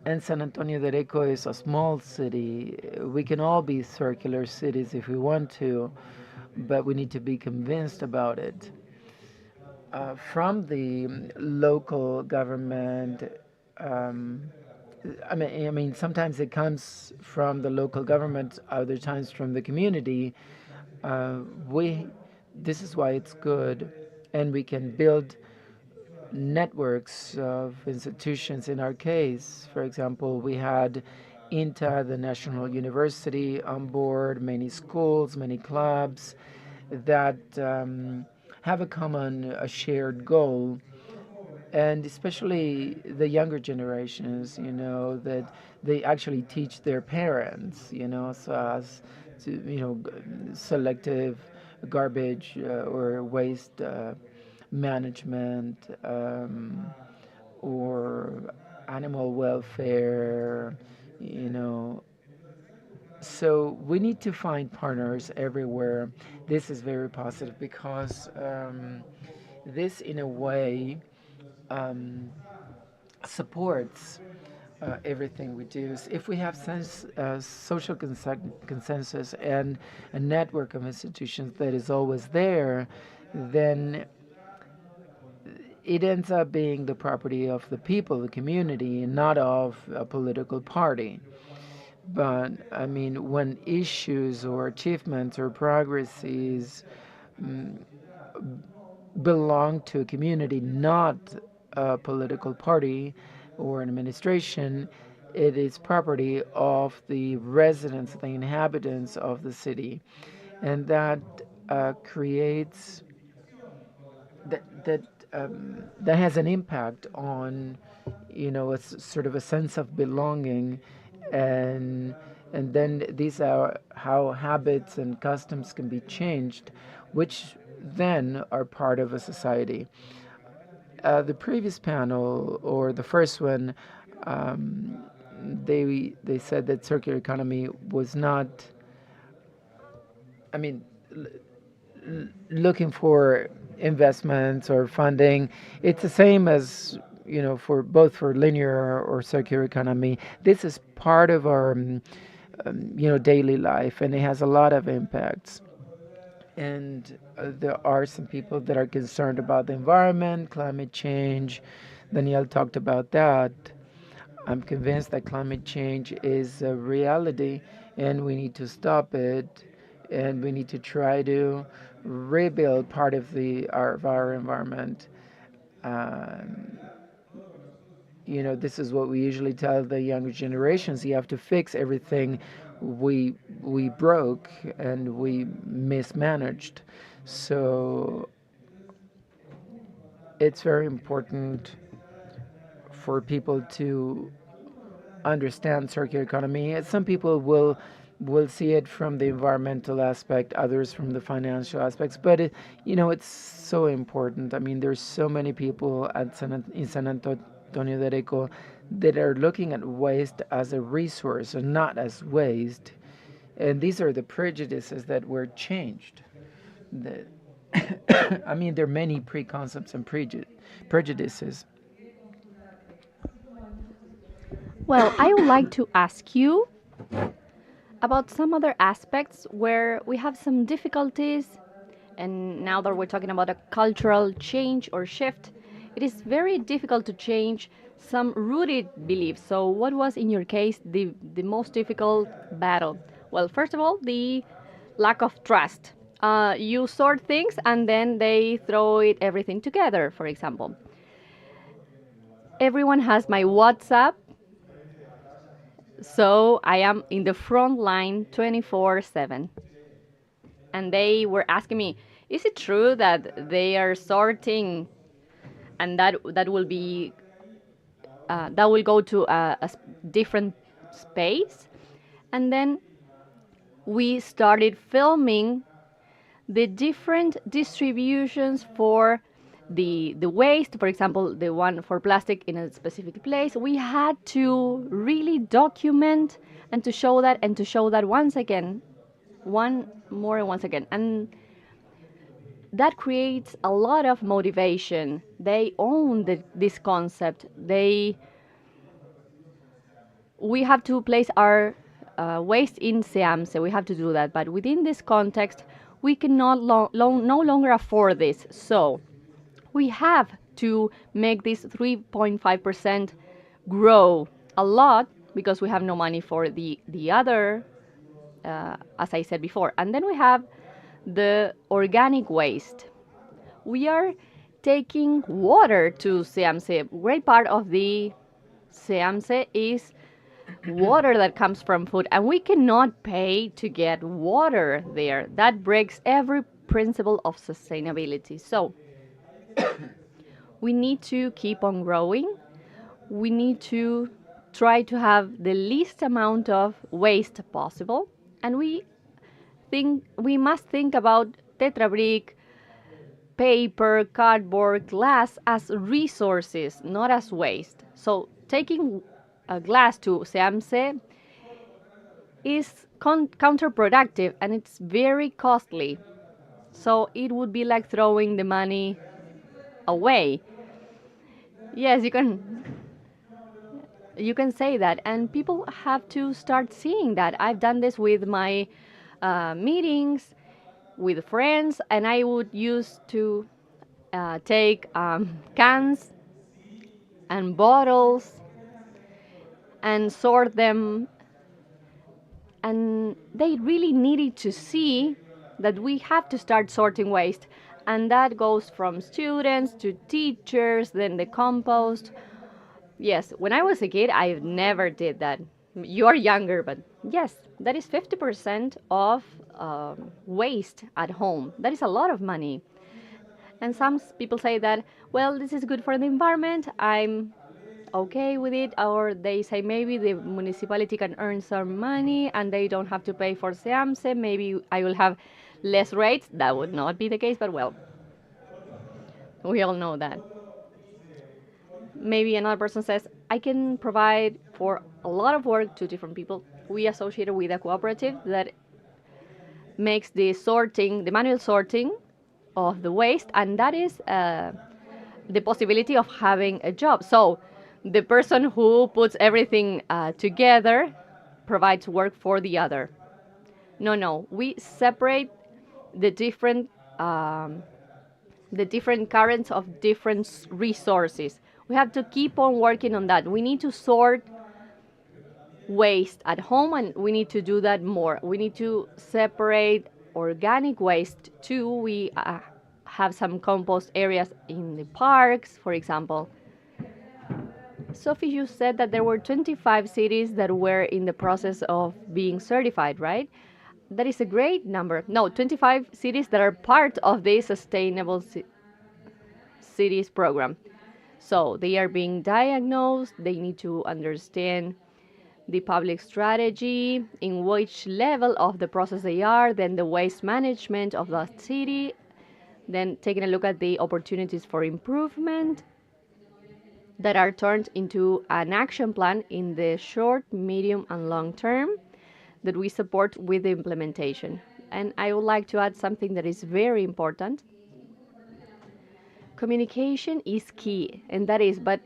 And San Antonio de Areco is a small city. We can all be circular cities if we want to, but we need to be convinced about it. From the local government, um, I mean, sometimes it comes from the local government, other times from the community. We, this is why it's good, and we can build networks of institutions. In our case, for example, we had INTA, the National University, on board, many schools, many clubs that have a shared goal, and especially the younger generations, that they actually teach their parents, so as to, selective garbage or waste management, or animal welfare, you know. So we need to find partners everywhere. This is very positive because this, in a way, um, supports everything we do. If we have social consensus and a network of institutions that is always there, then it ends up being the property of the people, the community, and not of a political party. But I mean, when issues or achievements or progresses mm, belong to a community, not a political party or an administration, it is property of the residents, the inhabitants of the city, and that creates that has an impact on, a sort of a sense of belonging, and then these are how habits and customs can be changed, which then are part of a society. The previous panel, or the first one, um, they said that circular economy was not, I mean, looking for investments or funding. It's the same as, for both for linear or circular economy. This is part of our daily life, and it has a lot of impacts. And there are some people that are concerned about the environment, climate change. Danielle talked about that. I'm convinced that climate change is a reality, and we need to stop it, and we need to try to rebuild part of our environment. Um, this is what we usually tell the younger generations. You have to fix everything we broke and we mismanaged. So it's very important for people to understand circular economy. Some people will see it from the environmental aspect, others from the financial aspects. But it's so important. I mean, there's so many people in San Antonio de Areco that are looking at waste as a resource and not as waste. And these are the prejudices that were changed. The, I mean, there are many preconcepts and prejudices. Well, I would like to ask you about some other aspects where we have some difficulties, and now that we're talking about a cultural change or shift, it is very difficult to change some rooted beliefs. So what was, in your case, the most difficult battle? Well, first of all, the lack of trust. You sort things and then they throw everything together, for example. Everyone has my WhatsApp, so I am in the front line 24/7. And they were asking me, is it true that they are sorting and that will be that will go to a different space? And then we started filming the different distributions for the waste. For example, the one for plastic in a specific place, we had to really document and to show that once again, once again. And that creates a lot of motivation. They own this concept. We have to place our waste in SEAMSE. We have to do that. But within this context, we cannot no longer afford this. So we have to make this 3.5% grow a lot because we have no money for the other, as I said before. And then we have the organic waste. We are taking water to SEAMSE. Great part of the SEAMSE is water that comes from food, and we cannot pay to get water there. That breaks every principle of sustainability. So we need to keep on growing. We need to try to have the least amount of waste possible. And we must think about Tetra Brick, paper, cardboard, glass as resources, not as waste. So taking a glass to SEAMSE is counterproductive and it's very costly. So it would be like throwing the money away. Yes, you can say that, and people have to start seeing that. I've done this with my meetings with friends, and I would use to take cans and bottles and sort them, and they really needed to see that we have to start sorting waste, and that goes from students to teachers, then the compost. Yes, when I was a kid, I never did that. You are younger, but yes, that is 50% of waste at home. That is a lot of money. And some people say that, well, this is good for the environment. I'm okay with it. Or they say maybe the municipality can earn some money and they don't have to pay for SEAMSE. Maybe I will have less rates. That would not be the case, but well, we all know that. Maybe another person says, I can provide for a lot of work to different people. We associated with a cooperative that makes the sorting, the manual sorting of the waste, and that is the possibility of having a job. So the person who puts everything together provides work for the other. No, we separate the different currents of different resources. We have to keep on working on that. We need to sort waste at home, and we need to do that more. We need to separate organic waste too. We have some compost areas in the parks, for example. Sophie, you said that there were 25 cities that were in the process of being certified, right? That is a great number. No, 25 cities that are part of the Sustainable Cities program. So they are being diagnosed, they need to understand the public strategy, in which level of the process they are, then the waste management of that city, then taking a look at the opportunities for improvement that are turned into an action plan in the short, medium, and long term that we support with the implementation. And I would like to add something that is very important. Communication is key, and that is, but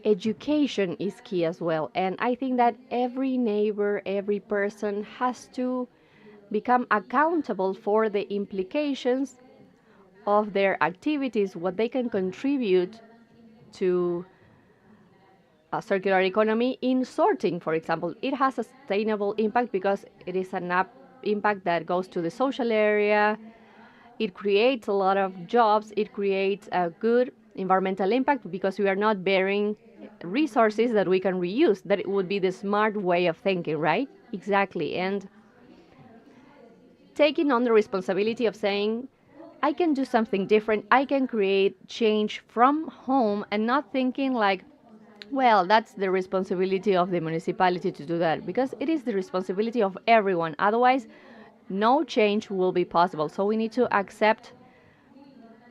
education is key as well. And I think that every neighbor, every person has to become accountable for the implications of their activities, what they can contribute to a circular economy in sorting, for example. It has a sustainable impact because it is an impact that goes to the social area. It creates a lot of jobs. It creates a good environmental impact because we are not bearing resources that we can reuse. That it would be the smart way of thinking, right? Exactly. And taking on the responsibility of saying, I can do something different. I can create change from home, and not thinking like, well, that's the responsibility of the municipality to do that, because it is the responsibility of everyone. Otherwise, no change will be possible. So we need to accept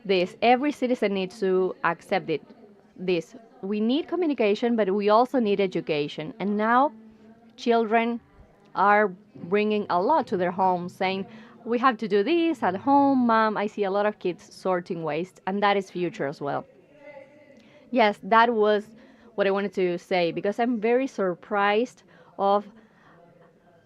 this. Every citizen needs to accept it. This. We need communication, but we also need education. And now children are bringing a lot to their homes, saying, we have to do this at home, mom. I see a lot of kids sorting waste, and that is future as well. Yes, that was what I wanted to say, because I'm very surprised of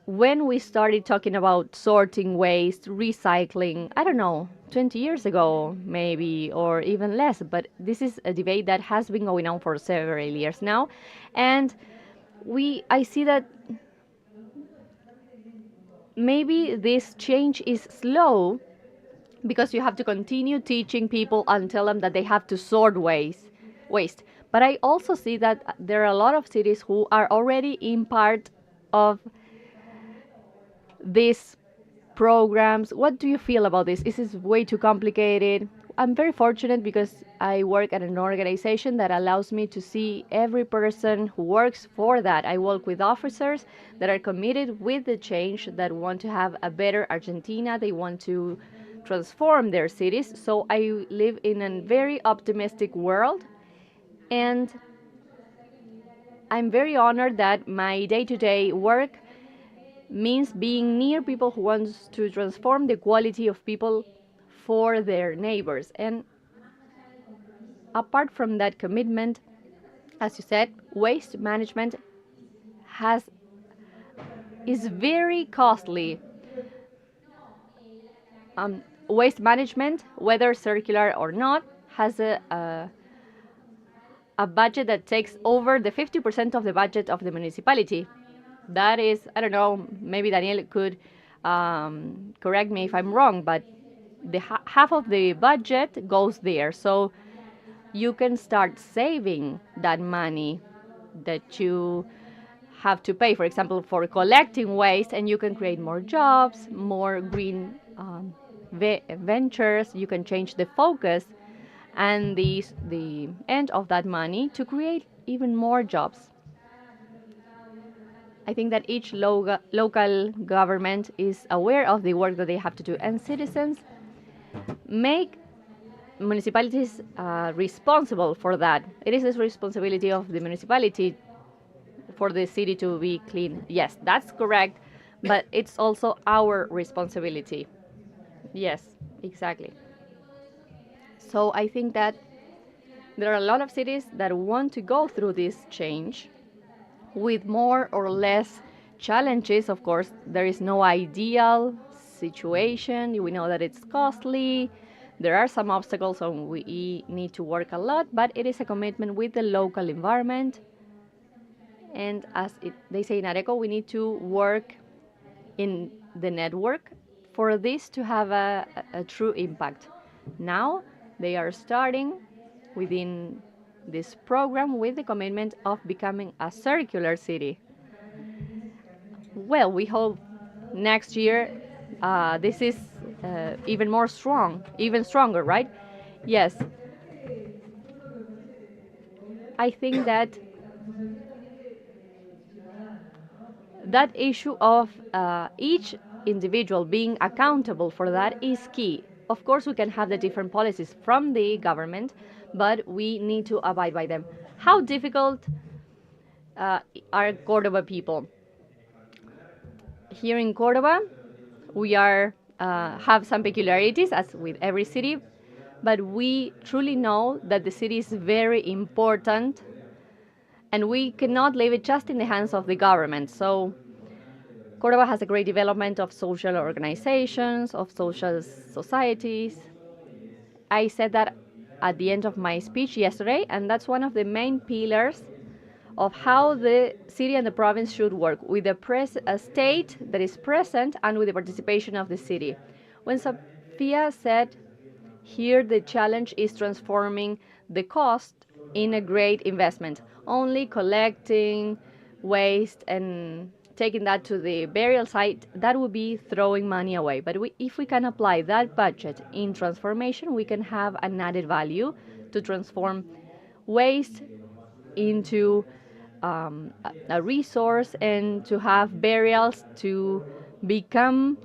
when we started talking about sorting waste, recycling, I don't know, 20 years ago maybe, or even less, but this is a debate that has been going on for several years now. And I see that maybe this change is slow because you have to continue teaching people and tell them that they have to sort waste. But I also see that there are a lot of cities who are already in part of these programs. What do you feel about this? Is this way too complicated? I'm very fortunate because I work at an organization that allows me to see every person who works for that. I work with officers that are committed with the change, that want to have a better Argentina. They want to transform their cities. So I live in a very optimistic world, and I'm very honored that my day-to-day work means being near people who want to transform the quality of people for their neighbors. And apart from that commitment, as you said, waste management is very costly. Waste management, whether circular or not, has a budget that takes over the 50% of the budget of the municipality. That is, I don't know, maybe Daniel could correct me if I'm wrong, but half of the budget goes there. So you can start saving that money that you have to pay, for example, for collecting waste, and you can create more jobs, more green ventures. You can change the focus and the end of that money to create even more jobs. I think that each local government is aware of the work that they have to do, and citizens make municipalities responsible for that. It is the responsibility of the municipality for the city to be clean. Yes, that's correct, but it's also our responsibility. Yes, exactly. So I think that there are a lot of cities that want to go through this change with more or less challenges. Of course, there is no ideal situation. We know that it's costly. There are some obstacles, and we need to work a lot, but it is a commitment with the local environment. And as they say in Areco, we need to work in the network for this to have a true impact. Now they are starting within this program with the commitment of becoming a circular city. Well, we hope next year this is even more strong, even stronger, right? Yes. I think that that issue of each individual being accountable for that is key. Of course, we can have the different policies from the government, but we need to abide by them. How difficult are Cordoba people? Here in Cordoba, we have some peculiarities, as with every city, but we truly know that the city is very important, and we cannot leave it just in the hands of the government. So Cordoba has a great development of social organizations, of social societies. I said that at the end of my speech yesterday, and that's one of the main pillars of how the city and the province should work, with a state that is present and with the participation of the city. When Sophia said, here the challenge is transforming the cost in a great investment, only collecting waste and taking that to the burial site, that would be throwing money away. But if we can apply that budget in transformation, we can have an added value to transform waste into a resource, and to have burials to become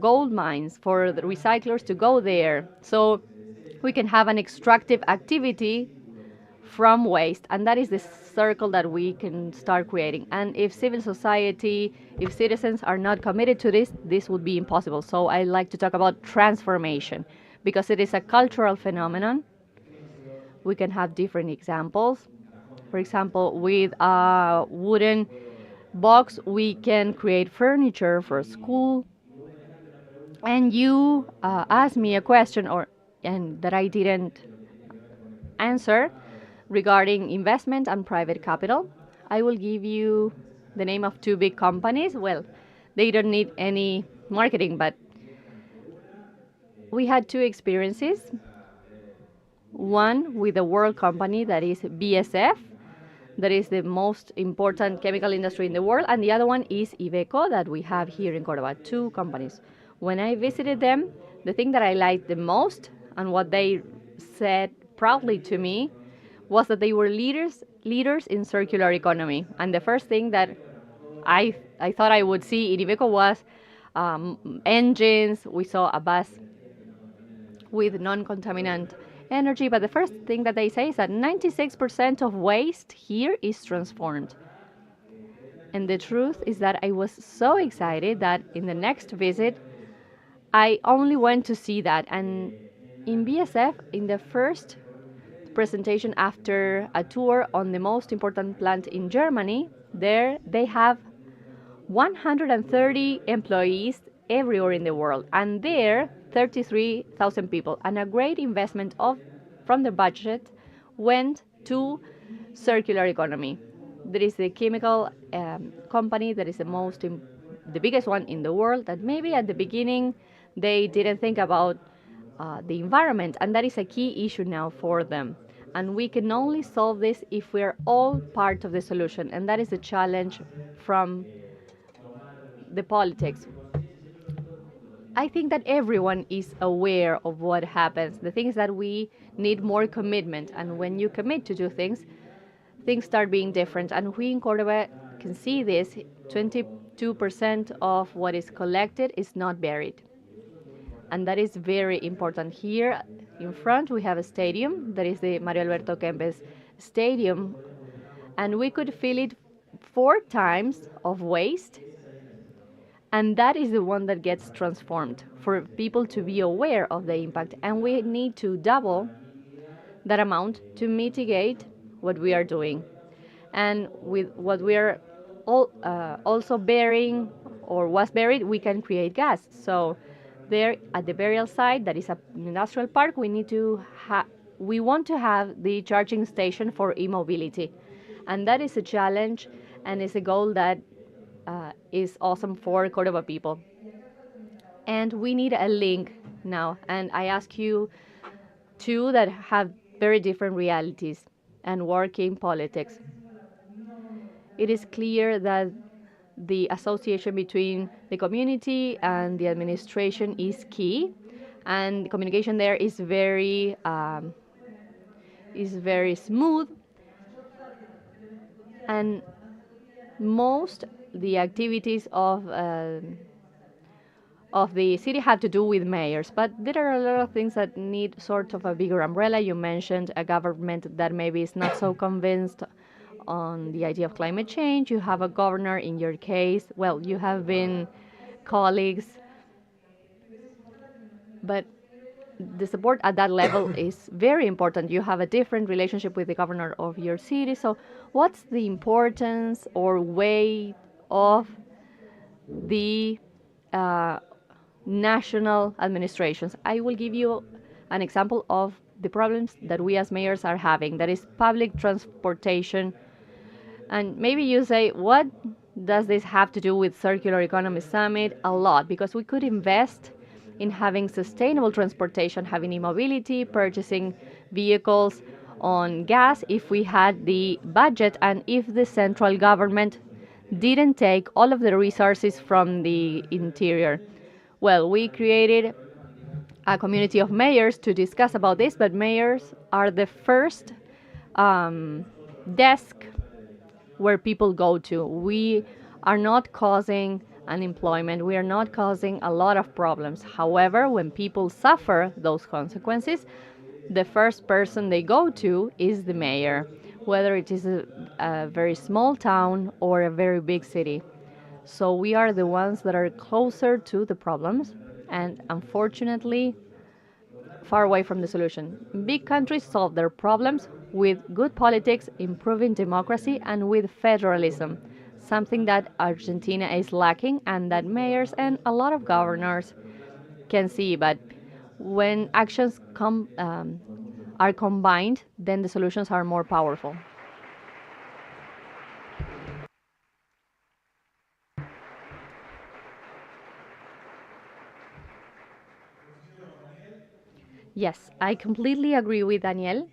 gold mines for the recyclers to go there. So we can have an extractive activity from waste, and that is the circle that we can start creating. And if civil society, if citizens are not committed to this would be impossible. So I like to talk about transformation, because it is a cultural phenomenon. We can have different examples. For example, with a wooden box, we can create furniture for a school. And you asked me a question, and that I didn't answer, regarding investment and private capital. I will give you the name of two big companies. Well, they don't need any marketing, but we had two experiences. One with a world company that is BSF, that is the most important chemical industry in the world, and the other one is Iveco that we have here in Córdoba, two companies. When I visited them, the thing that I liked the most and what they said proudly to me was that they were leaders in circular economy. And the first thing that I thought I would see in Iveco was engines. We saw a bus with non-contaminant energy, but the first thing that they say is that 96% of waste here is transformed. And the truth is that I was so excited that in the next visit, I only went to see that. And in BSF, in the first presentation after a tour on the most important plant in Germany, there they have 130 employees everywhere in the world, and there 33,000 people. And a great investment from the budget went to circular economy. There is a chemical company that is the biggest one in the world. That maybe at the beginning they didn't think about the environment, and that is a key issue now for them. And we can only solve this if we're all part of the solution, and that is a challenge from the politics. I think that everyone is aware of what happens. The thing is that we need more commitment, and when you commit to do things, things start being different. And we in Córdoba can see this. 22% of what is collected is not buried. And that is very important. Here in front, we have a stadium. That is the Mario Alberto Kempes Stadium. And we could fill it 4 times of waste. And that is the one that gets transformed for people to be aware of the impact. And we need to double that amount to mitigate what we are doing. And with what we are also burying or was buried, we can create gas. So there at the burial site, that is an industrial park, we want to have the charging station for e-mobility. And that is a challenge, and is a goal that is awesome for Córdoba people. And we need a link now. And I ask you two that have very different realities and work in politics. It is clear that the association between the community and the administration is key, and the communication there is very smooth. And most the activities of the city have to do with mayors, but there are a lot of things that need sort of a bigger umbrella. You mentioned a government that maybe is not so convinced on the idea of climate change. You have a governor in your case. Well, you have been colleagues, but the support at that level is very important. You have a different relationship with the governor of your city. So what's the importance or weight of the national administrations? I will give you an example of the problems that we as mayors are having. That is public transportation. And maybe you say, what does this have to do with Circular Economy Summit? A lot, because we could invest in having sustainable transportation, having e-mobility, purchasing vehicles on gas if we had the budget and if the central government didn't take all of the resources from the interior. Well, we created a community of mayors to discuss about this, but mayors are the first desk where people go to. We are not causing unemployment. We are not causing a lot of problems. However, when people suffer those consequences, the first person they go to is the mayor, whether it is a very small town or a very big city. So we are the ones that are closer to the problems and unfortunately far away from the solution. Big countries solve their problems with good politics, improving democracy, and with federalism, something that Argentina is lacking and that mayors and a lot of governors can see. But when actions are combined, then the solutions are more powerful. Yes, I completely agree with Daniel,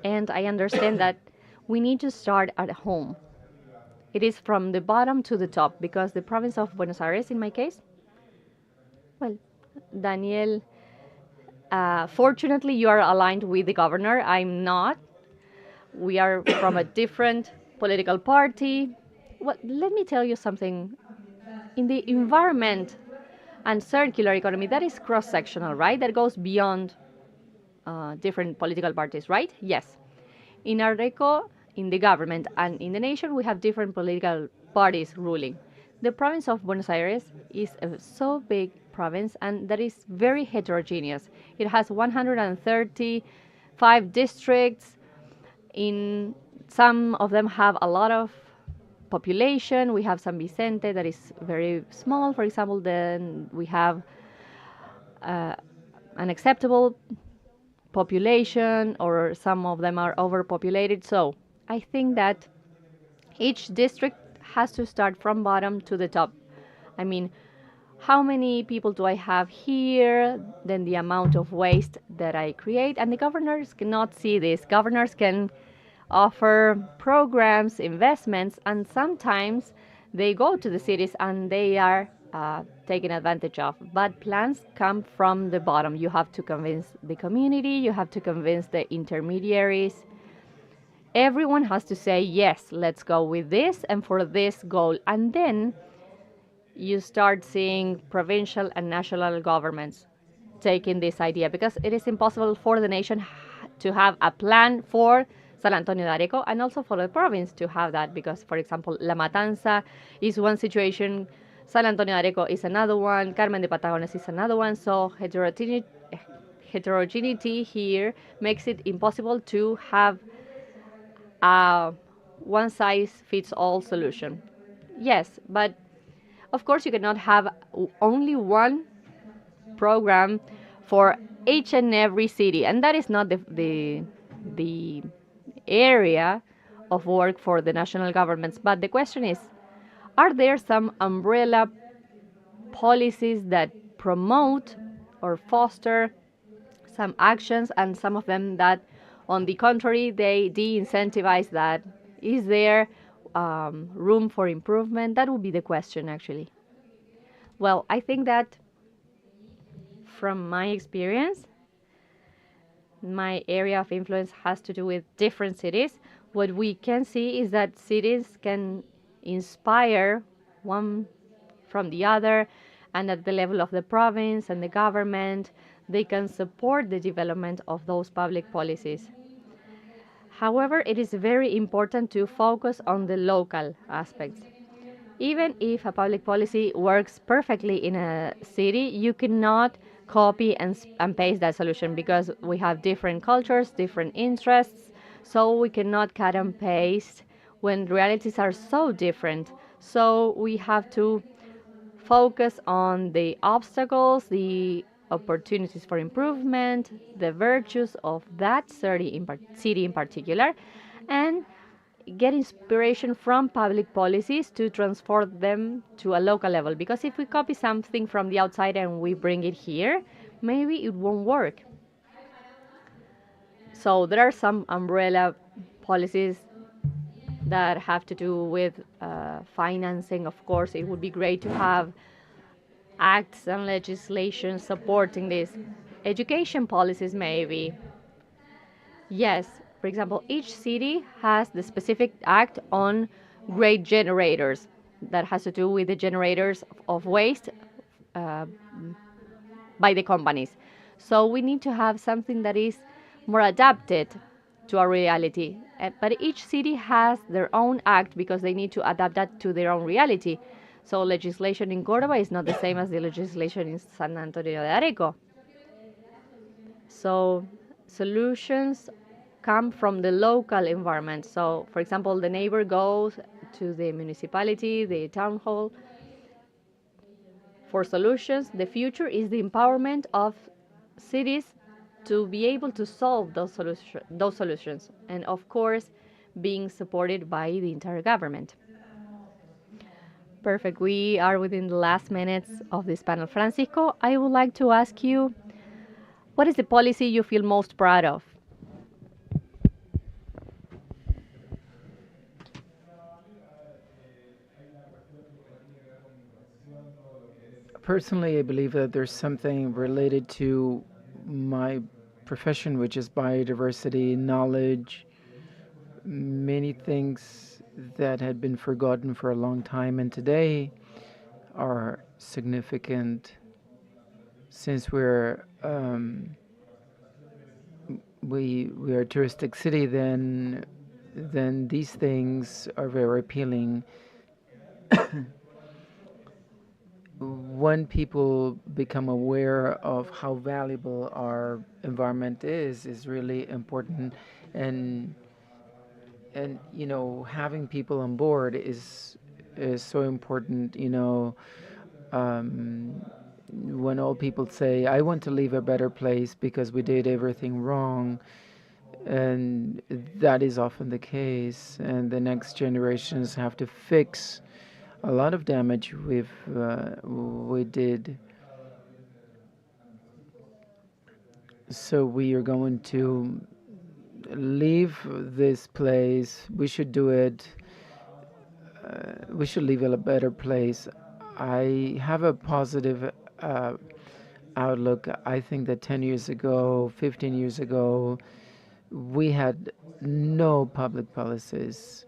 and I understand that we need to start at home. It is from the bottom to the top, because the province of Buenos Aires, in my case, well, Daniel Fortunately, you are aligned with the governor. I'm not. We are from a different political party. Well, let me tell you something. In the environment and circular economy, that is cross-sectional, right? That goes beyond different political parties, right? Yes. In Arreco, in the government and in the nation, we have different political parties ruling. The province of Buenos Aires is a so big province and that is very heterogeneous. It has 135 districts. In some of them have a lot of population. We have San Vicente that is very small, for example. Then we have an acceptable population, or some of them are overpopulated. So I think that each district has to start from bottom to the top. I mean, how many people do I have here? Then the amount of waste that I create. And the governors cannot see this. Governors can offer programs, investments, and sometimes they go to the cities and they are taken advantage of. But plans come from the bottom. You have to convince the community, you have to convince the intermediaries. Everyone has to say, yes, let's go with this and for this goal. And then you start seeing provincial and national governments taking this idea, because it is impossible for the nation to have a plan for San Antonio de Areco and also for the province to have that, because, for example, La Matanza is one situation, San Antonio de Areco is another one, Carmen de Patagones is another one. So heterogeneity here makes it impossible to have a one size fits all solution. Yes, but of course you cannot have only one program for each and every city, and that is not the area of work for the national governments. But the question is, are there some umbrella policies that promote or foster some actions, and some of them that, on the contrary, they de-incentivize that? Is there room for improvement? That would be the question, actually. Well, I think that from my experience, my area of influence has to do with different cities. What we can see is that cities can inspire one from the other, and at the level of the province and the government, they can support the development of those public policies. However, it is very important to focus on the local aspects. Even if a public policy works perfectly in a city, you cannot copy and paste that solution, because we have different cultures, different interests, so we cannot cut and paste when realities are so different. So we have to focus on the obstacles, the opportunities for improvement, the virtues of that city in particular, and get inspiration from public policies to transform them to a local level. Because if we copy something from the outside and we bring it here, maybe it won't work. So there are some umbrella policies that have to do with financing. Of course, it would be great to have acts and legislation supporting this. Education policies, maybe. Yes, for example, each city has the specific act on great generators that has to do with the generators of waste uh, by the companies. So we need to have something that is more adapted to our reality. But each city has their own act because they need to adapt that to their own reality. So legislation in Córdoba is not the same as the legislation in San Antonio de Areco. So solutions come from the local environment. So, for example, the neighbor goes to the municipality, the town hall for solutions. The future is the empowerment of cities to be able to solve those solutions, and of course, being supported by the entire government. Perfect. We are within the last minutes of this panel. Francisco, I would like to ask you, what is the policy you feel most proud of? Personally, I believe that there's something related to my profession, which is biodiversity, knowledge, many things that had been forgotten for a long time and today are significant since we are a touristic city, then these things are very appealing. When people become aware of how valuable our environment is really important, and having people on board is so important. When all people say, "I want to leave a better place because we did everything wrong," and that is often the case, and the next generations have to fix a lot of damage we did. So we are going to leave this place. We should do it. We should leave it a better place. I have a positive outlook. I think that 10 years ago, 15 years ago, we had no public policies.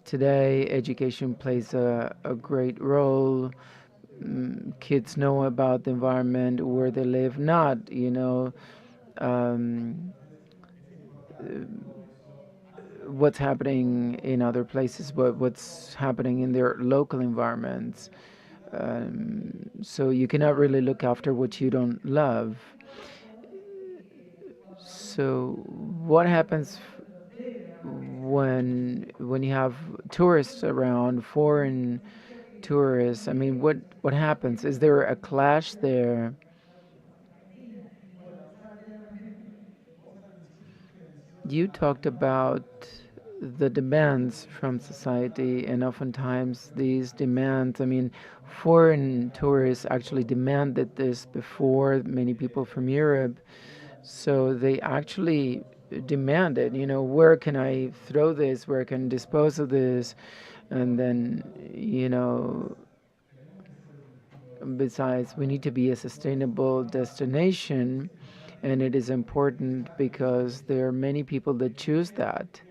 Today, education plays a great role. Kids know about the environment where they live, not, um, what's happening in other places, but what's happening in their local environments. So you cannot really look after what you don't love. So what happens when you have tourists around, foreign tourists? I mean, what happens? Is there a clash there? You talked about the demands from society, and oftentimes these demands, I mean, foreign tourists actually demanded this before many people from Europe. So they actually demanded, where can I throw this? Where can I dispose of this? And then, besides, we need to be a sustainable destination, and it is important because there are many people that choose that.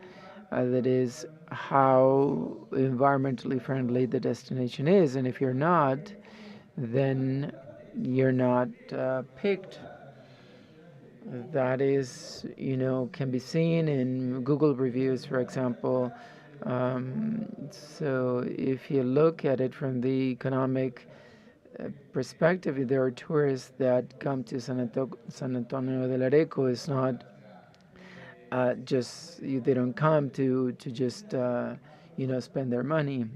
That is how environmentally friendly the destination is, and if you're not, then you're not picked. That is, can be seen in Google reviews, for example. So if you look at it from the economic perspective, there are tourists that come to San Antonio del Areco. It's not just they don't come to just spend their money.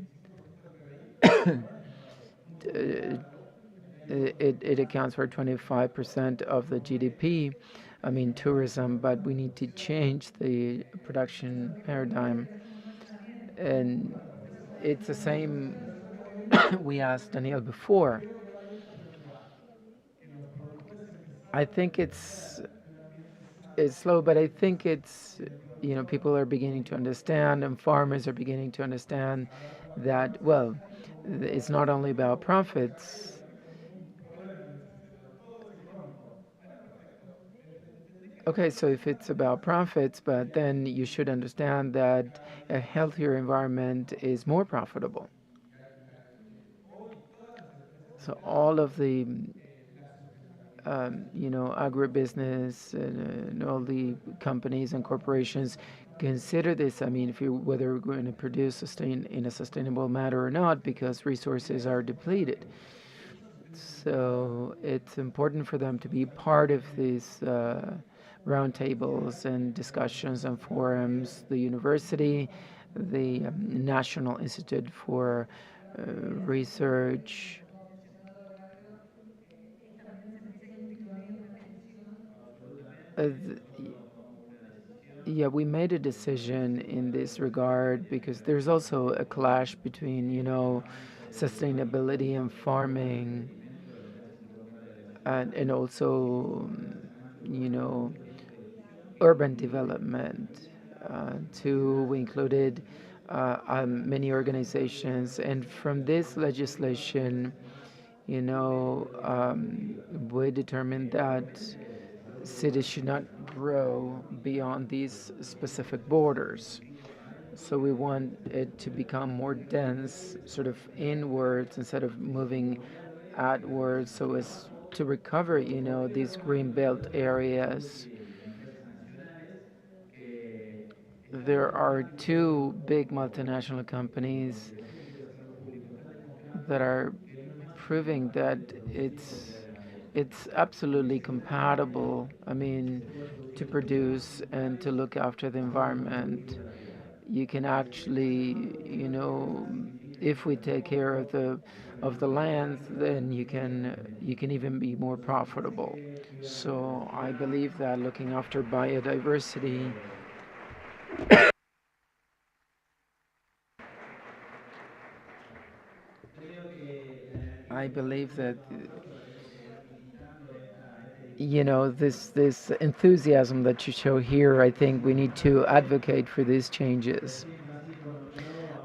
It accounts for 25% of the GDP. I mean tourism, but we need to change the production paradigm, and it's the same. We asked Daniel before. I think it's slow, but I think it's people are beginning to understand, and farmers are beginning to understand that, well, it's not only about profits. Okay, so if it's about profits, but then you should understand that a healthier environment is more profitable. So all of the agribusiness and all the companies and corporations consider this. I mean, if you whether we're going to produce in a sustainable manner or not, because resources are depleted. So it's important for them to be part of these roundtables and discussions and forums. The university, the National Institute for Research. Yeah, we made a decision in this regard because there's also a clash between, sustainability and farming, and also, you know, urban development. Too, we included many organizations, and from this legislation, we determined that cities should not grow beyond these specific borders. So we want it to become more dense, sort of inwards instead of moving outwards, so as to recover, these green belt areas. There are two big multinational companies that are proving that it's absolutely compatible. I mean, to produce and to look after the environment. You can actually, if we take care of the land, then you can even be more profitable. So I believe that looking after biodiversity, I believe that this enthusiasm that you show here, I think we need to advocate for these changes.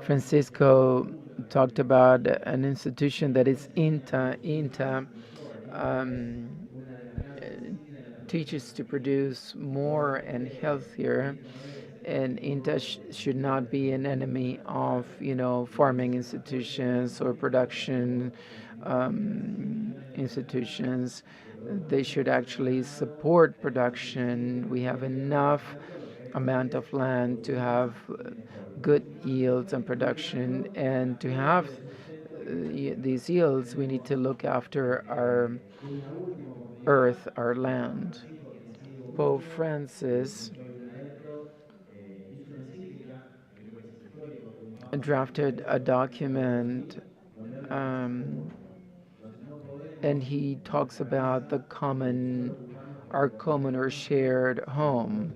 Francisco talked about an institution that is INTA. INTA um, teaches to produce more and healthier, and INTA should not be an enemy of farming institutions or production institutions. They should actually support production. We have enough amount of land to have good yields and production, and to have these yields, we need to look after our earth, our land. Pope Francis drafted a document, um, and he talks about our common or shared home.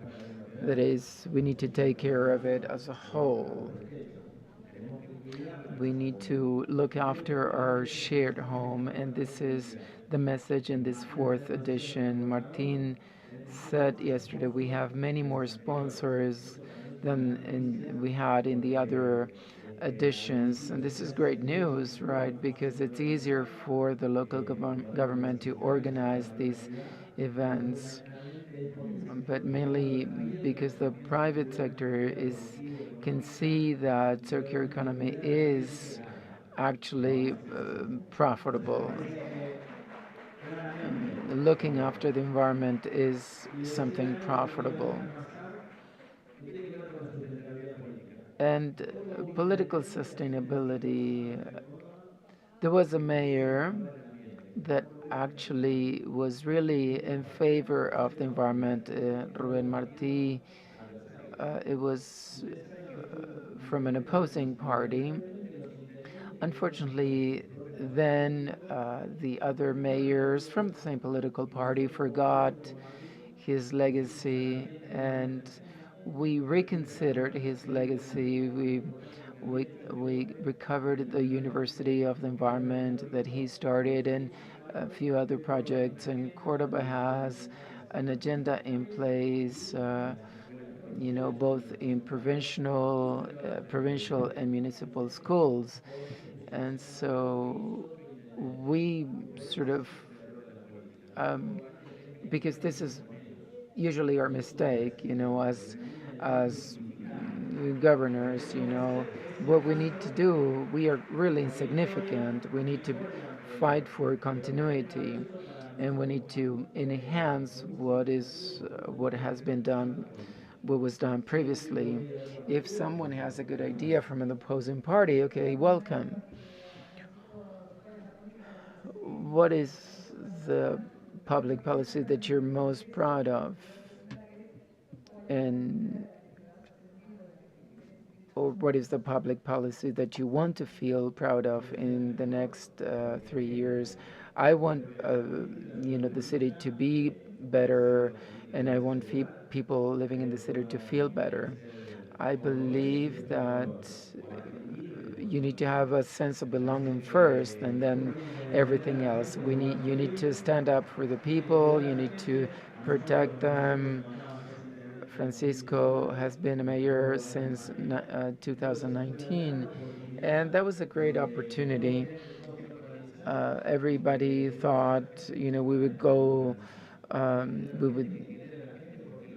That is, we need to take care of it as a whole. We need to look after our shared home, and this is the message in this fourth edition. Martin said yesterday we have many more sponsors than we had in the other editions, and this is great news, right? Because it's easier for the local government to organize these events, but mainly because the private sector can see that circular economy is actually profitable. Looking after the environment is something profitable. And political sustainability. There was a mayor that actually was really in favor of the environment, Rubén Martí. It was from an opposing party. Unfortunately, then the other mayors from the same political party forgot his legacy, and we reconsidered his legacy. We recovered the University of the Environment that he started, and a few other projects. And Cordoba has an agenda in place. Both in provincial and municipal schools, and so we sort of, because this is usually our mistake, as governors, what we need to do, we are really insignificant. We need to fight for continuity, and we need to enhance what has been done, what was done previously. If someone has a good idea from an opposing party, okay, welcome. What is the public policy that you're most proud of? And or what is the public policy that you want to feel proud of in the next 3 years? I want, the city to be better, and I want people living in the city to feel better. I believe that you need to have a sense of belonging first, and then everything else. You need to stand up for the people. You need to protect them. Francisco has been a mayor since 2019, and that was a great opportunity. Everybody thought, we would go we would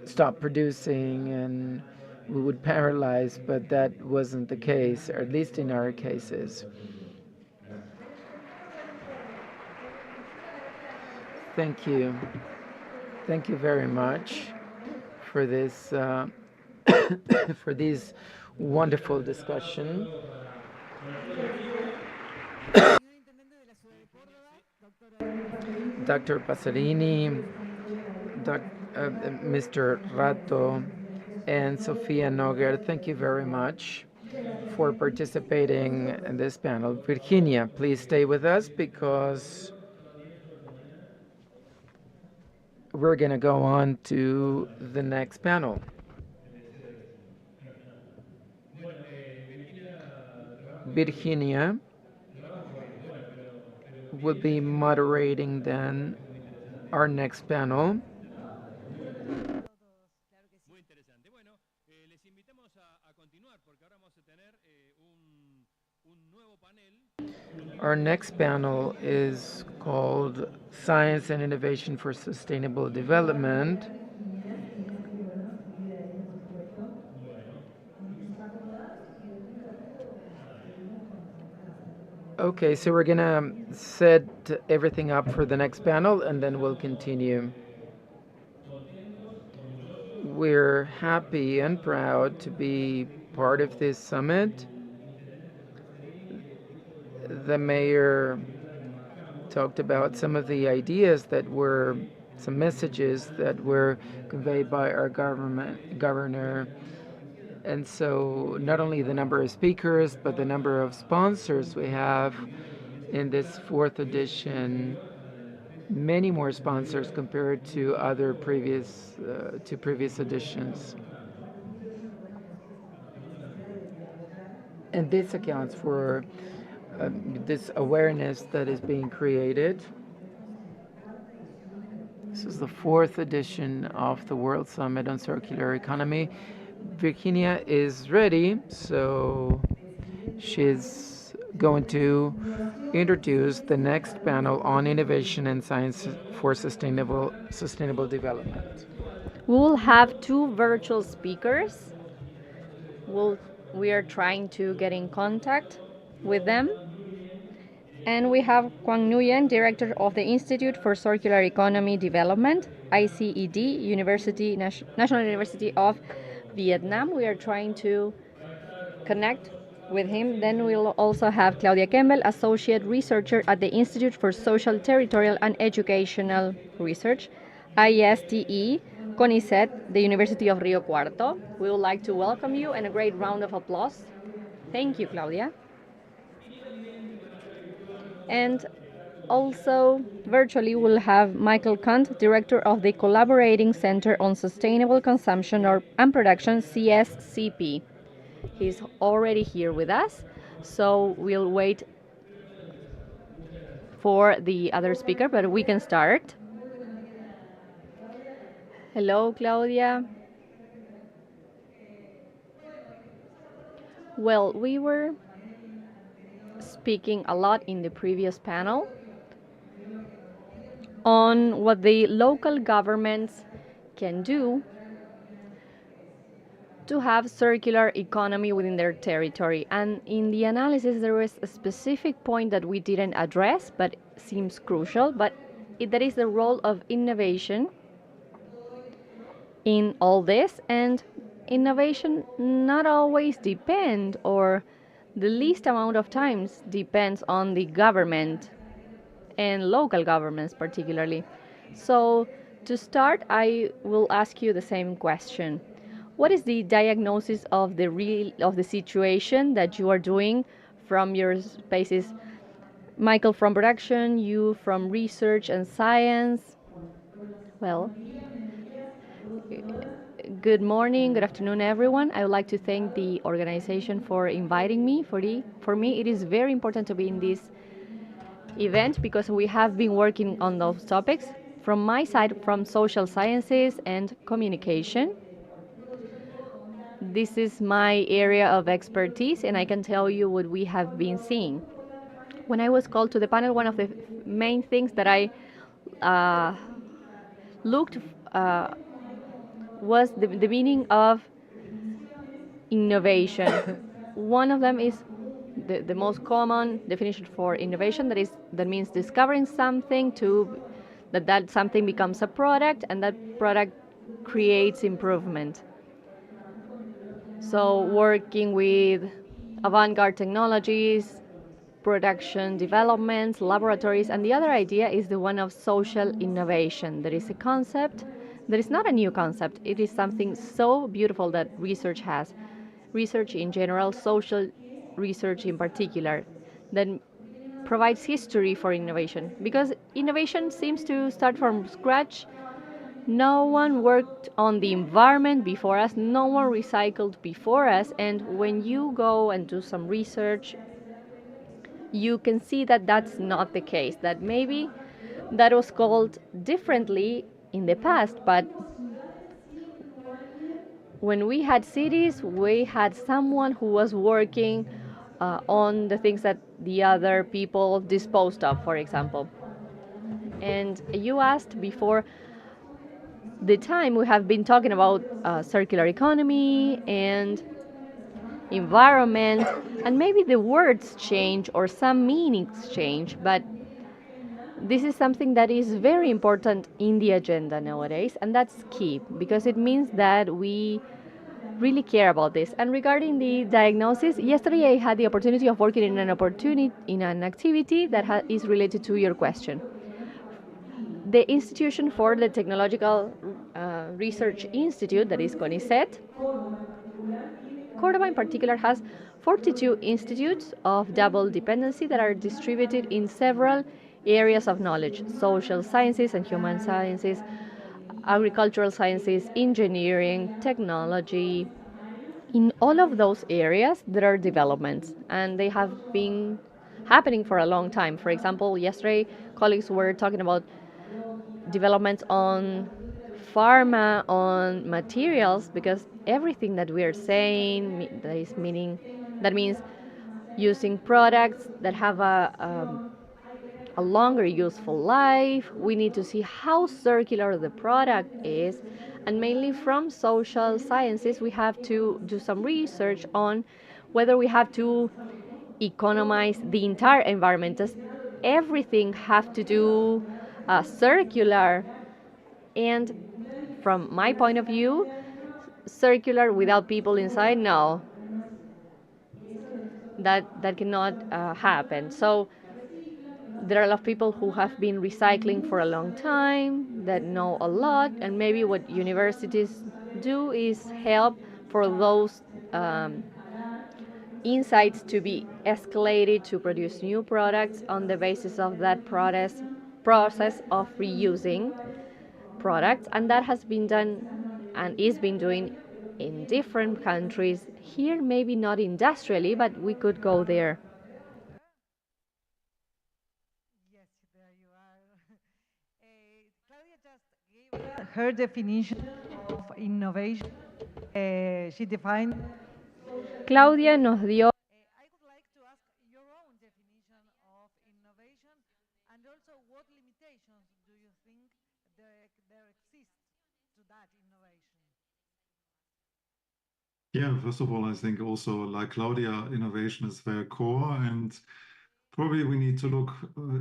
stop producing and we would paralyze, but that wasn't the case, or at least in our cases. Thank you. Thank you very much for this for this wonderful discussion. Dr. Pasarini, Mr. Rato, and Sofia Noguer, thank you very much for participating in this panel. Virginia, please stay with us because we're going to go on to the next panel. Virginia will be moderating then our next panel. Our next panel is called Science and Innovation for Sustainable Development. Okay, so we're gonna set everything up for the next panel and then we'll continue. We're happy and proud to be part of this summit. The mayor talked about some of the ideas that were, some messages that were conveyed by our governor. And so not only the number of speakers, but the number of sponsors we have in this fourth edition, many more sponsors compared to other previous editions. And this accounts for this awareness that is being created. This is the fourth edition of the World Summit on Circular Economy. Virginia is ready, so she's going to introduce the next panel on innovation and science for sustainable development. We will have two virtual speakers. We are trying to get in contact with them. And we have Quang Nguyen, Director of the Institute for Circular Economy Development, ICED, National University of Vietnam. We are trying to connect with him. Then we'll also have Claudia Kembel, Associate Researcher at the Institute for Social, Territorial and Educational Research, ISTE, CONICET, the University of Rio Cuarto. We would like to welcome you and a great round of applause. Thank you, Claudia. And also, virtually, we'll have Michael Kant, Director of the Collaborating Center on Sustainable Consumption and Production, CSCP. He's already here with us, so we'll wait for the other speaker, but we can start. Hello, Claudia. Well, we were speaking a lot in the previous panel on what the local governments can do to have circular economy within their territory. And in the analysis, there was a specific point that we didn't address, but seems crucial, that is the role of innovation in all this. And innovation not always depend, or the least amount of times depends on the government and local governments particularly. So to start, I will ask you the same question. What is the diagnosis of the situation that you are doing from your spaces? Michael from production, you from research and science. Well, good morning, good afternoon, everyone. I would like to thank the organization for inviting me. For me, it is very important to be in this event because we have been working on those topics. From my side, from social sciences and communication. This is my area of expertise, and I can tell you what we have been seeing. When I was called to the panel, one of the main things that I looked was the meaning of innovation. One of them is the most common definition for innovation, that means discovering something to that something becomes a product, and that product creates improvement. So working with avant-garde technologies, production developments, laboratories, and the other idea is the one of social innovation. There is a concept that is not a new concept. It is something so beautiful that research has. Research in general, social research in particular, that provides history for innovation. Because innovation seems to start from scratch. No one worked on the environment before us, no one recycled before us, and when you go and do some research, you can see that that's not the case, that maybe that was called differently in the past, but when we had cities, we had someone who was working on the things that the other people disposed of, for example. And you asked before the time we have been talking about circular economy and environment, and maybe the words change or some meanings change, but this is something that is very important in the agenda nowadays, and that's key because it means that we really care about this. And regarding the diagnosis, yesterday I had the opportunity of working in an activity that is related to your question. The Institution for the Technological Research Institute, that is CONICET, Córdoba in particular has 42 institutes of double dependency that are distributed in several areas of knowledge: social sciences and human sciences, agricultural sciences, engineering, technology. In all of those areas, there are developments, and they have been happening for a long time. For example, yesterday, colleagues were talking about developments on pharma, on materials, because everything that we are saying that means using products that have a longer useful life. We need to see how circular the product is, and mainly from social sciences we have to do some research on whether we have to economize the entire environment. Does everything have to do circular? And from my point of view, circular without people inside, no, that cannot happen. So there are a lot of people who have been recycling for a long time that know a lot, and maybe what universities do is help for those insights to be escalated to produce new products on the basis of that process of reusing products, and that has been done and is being doing in different countries. Here, maybe not industrially, but we could go there. Her definition of innovation, she defined. Claudia nos dio I would like to ask your own definition of innovation, and also what limitations do you think there exist to that innovation? Yeah, first of all, I think also, like Claudia, innovation is very core, and probably we need to look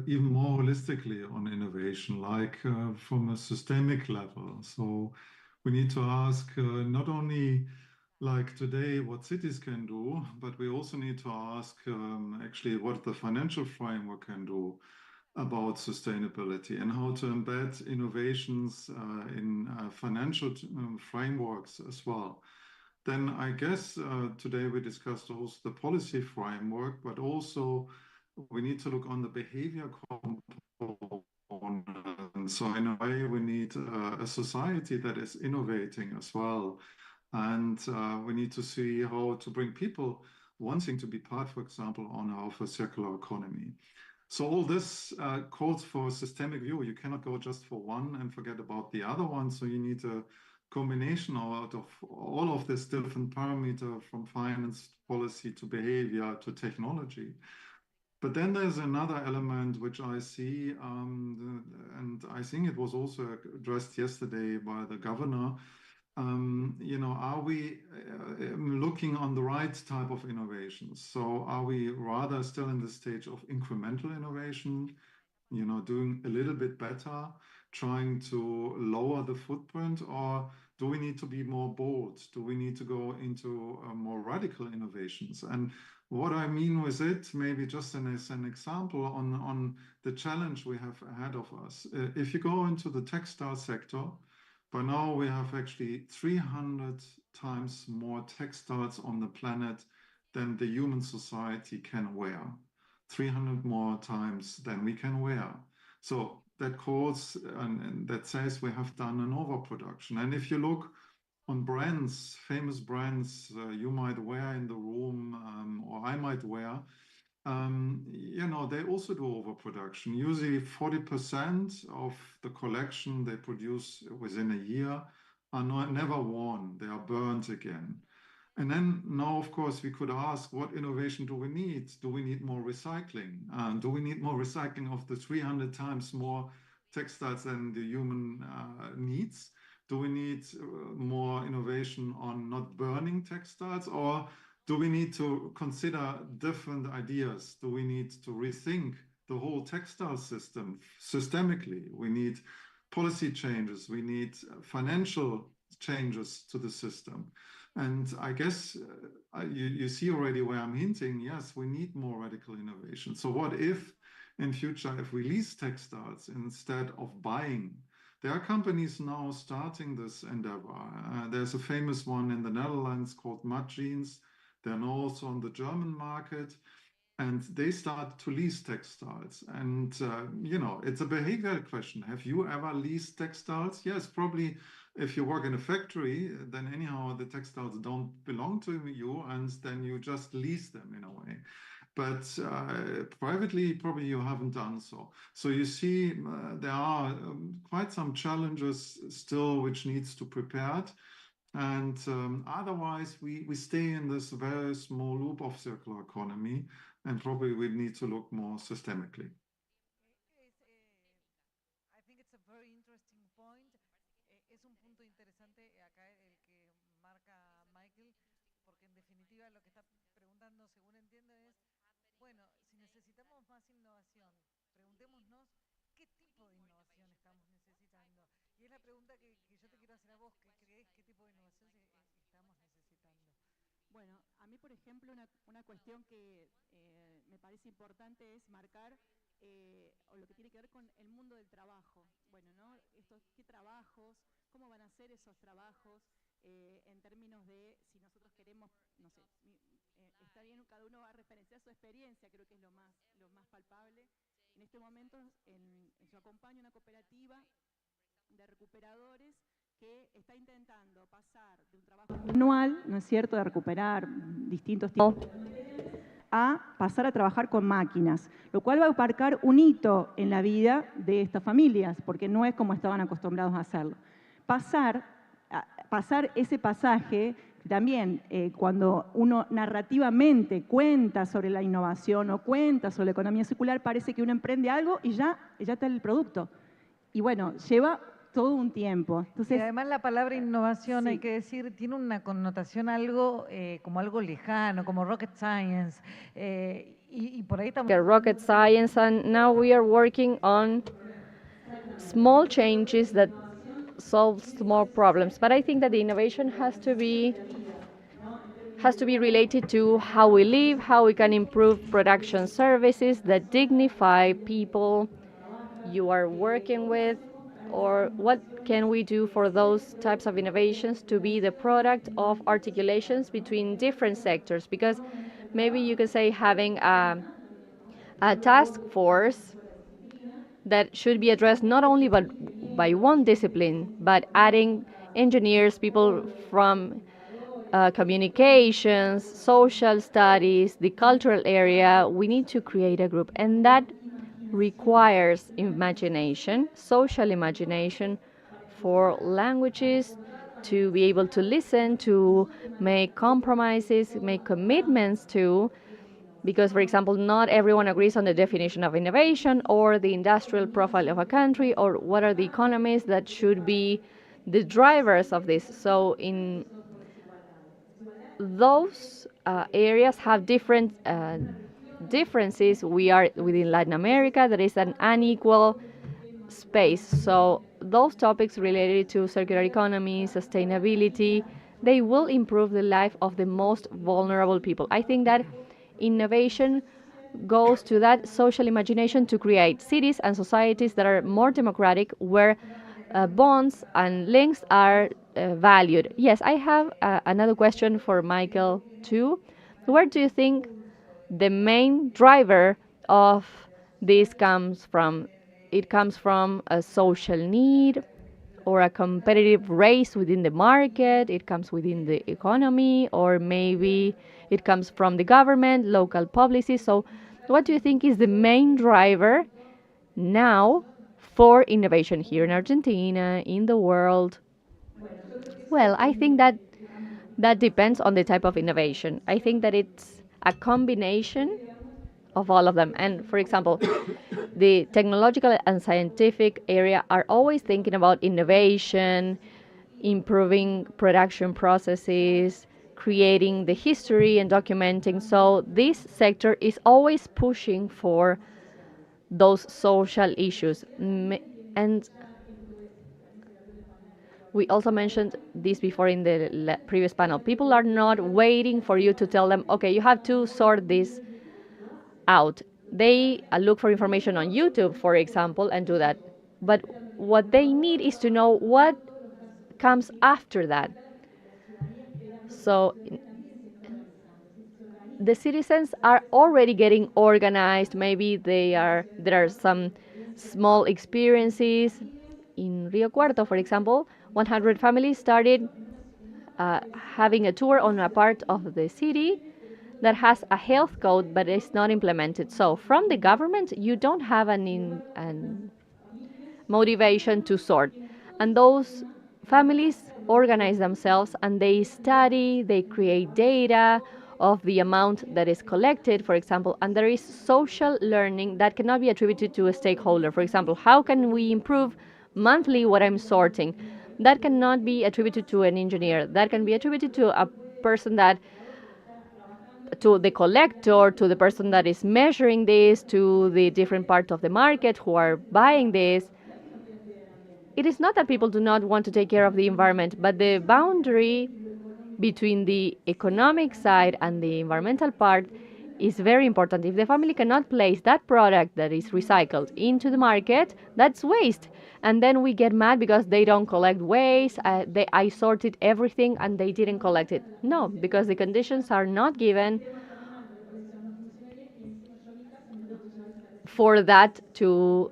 even more holistically on innovation, like from a systemic level. So we need to ask not only like today what cities can do, but we also need to ask actually what the financial framework can do about sustainability and how to embed innovations in financial frameworks as well. Then I guess today we discussed also the policy framework, but also we need to look on the behavior component. So in a way, we need a society that is innovating as well. And we need to see how to bring people wanting to be part, for example, on our circular economy. So all this calls for a systemic view. You cannot go just for one and forget about the other one. So you need a combination out of all of this different parameter, from finance policy to behavior to technology. But then there's another element which I see, and I think it was also addressed yesterday by the governor. Are we looking on the right type of innovations? So are we rather still in the stage of incremental innovation, doing a little bit better, trying to lower the footprint, or do we need to be more bold? Do we need to go into more radical innovations? And what I mean with it, maybe just as an example on the challenge we have ahead of us. If you go into the textile sector, by now we have actually 300 times more textiles on the planet than the human society can wear. 300 more times than we can wear. So that calls and that says we have done an overproduction. And if you look on brands, famous brands you might wear in the room or I might wear, they also do overproduction. Usually 40% of the collection they produce within a year are never worn. They are burnt again. And then now, of course, we could ask, what innovation do we need? Do we need more recycling? Do we need more recycling of the 300 times more textiles than the human needs? Do we need more innovation on not burning textiles? Or do we need to consider different ideas? Do we need to rethink the whole textile system systemically? We need policy changes. We need financial changes to the system. And I guess you see already where I'm hinting, yes, we need more radical innovation. So what if in future, if we lease textiles instead of buying? There are companies now starting this endeavor. There's a famous one in the Netherlands called Mud Jeans. They're now also on the German market. And they start to lease textiles. And, it's a behavioral question. Have you ever leased textiles? Yes, probably. If you work in a factory, then anyhow, the textiles don't belong to you, and then you just lease them in a way. But privately, probably you haven't done so. So you see, there are quite some challenges still which needs to be prepared. And otherwise, we stay in this very small loop of circular economy, and probably we need to look more systemically. I think it's a very interesting point. Es un punto interesante acá el que marca Michael, porque en definitiva lo que está preguntando, según entiendo, es, bueno, si necesitamos más innovación, preguntémonos qué tipo de innovación estamos necesitando. Y es la pregunta que yo te quiero hacer a vos, ¿qué crees, qué tipo de innovación estamos necesitando? Bueno, a mí, por ejemplo, una cuestión que me parece importante es marcar o lo que tiene que ver con el mundo del trabajo. Bueno, ¿no? ¿Qué trabajos? ¿Cómo van a ser esos trabajos? En términos de si nosotros queremos, no sé, está bien, cada uno va a referenciar su experiencia, creo que es lo más palpable. En este momento yo acompaño una cooperativa de recuperadores que está intentando pasar de un trabajo manual, ¿no es cierto?, de recuperar distintos tipos, a pasar a trabajar con máquinas, lo cual va a marcar un hito en la vida de estas familias, porque no es como estaban acostumbrados a hacerlo. Pasar ese pasaje, también cuando uno narrativamente cuenta sobre la innovación o cuenta sobre la economía circular, parece que uno emprende algo y ya está el producto. Y bueno, lleva todo un tiempo. Entonces, y además la palabra innovación, sí, hay que decir, tiene una connotación algo como algo lejano, como rocket science. Y por ahí estamos... Rocket science, and now we are working on small changes that solve small problems. But I think that the innovation has to be related to how we live, how we can improve production services that dignify people you are working with, or what can we do for those types of innovations to be the product of articulations between different sectors. Because maybe you could say having a task force that should be addressed not only by one discipline, but adding engineers, people from communications, social studies, the cultural area. We need to create a group, and that requires imagination, social imagination, for languages to be able to listen, to make compromises, make commitments to, because, for example, not everyone agrees on the definition of innovation or the industrial profile of a country or what are the economies that should be the drivers of this. So, in those areas have different differences. We are within Latin America, there is an unequal space. So those topics related to circular economy, sustainability, they will improve the life of the most vulnerable people. I think that innovation goes to that social imagination to create cities and societies that are more democratic, where bonds and links are valued. Yes, I have another question for Michael too. Where do you think the main driver of this comes from? It comes from a social need or a competitive race within the market, it comes within the economy, or maybe it comes from the government, local policies. So, what do you think is the main driver now for innovation here in Argentina, in the world? Well, I think that that depends on the type of innovation. I think that it's a combination of all of them. And for example, the technological and scientific area are always thinking about innovation, improving production processes, creating the history and documenting. So this sector is always pushing for those social issues. And we also mentioned this before in the previous panel. People are not waiting for you to tell them, okay, you have to sort this out. They look for information on YouTube, for example, and do that. But what they need is to know what comes after that. So the citizens are already getting organized. Maybe there are some small experiences. In Rio Cuarto, for example, 100 families started having a tour on a part of the city that has a health code but it's not implemented. So from the government, you don't have an motivation to sort. And those families organize themselves and they study, they create data of the amount that is collected, for example, and there is social learning that cannot be attributed to a stakeholder. For example, how can we improve monthly what I'm sorting? That cannot be attributed to an engineer. That can be attributed to a person that to the collector, to the person that is measuring this, to the different parts of the market who are buying this. It is not that people do not want to take care of the environment, but the boundary between the economic side and the environmental part is very important. If the family cannot place that product that is recycled into the market, that's waste. And then we get mad because they don't collect waste. I sorted everything and they didn't collect it. No, because the conditions are not given for that to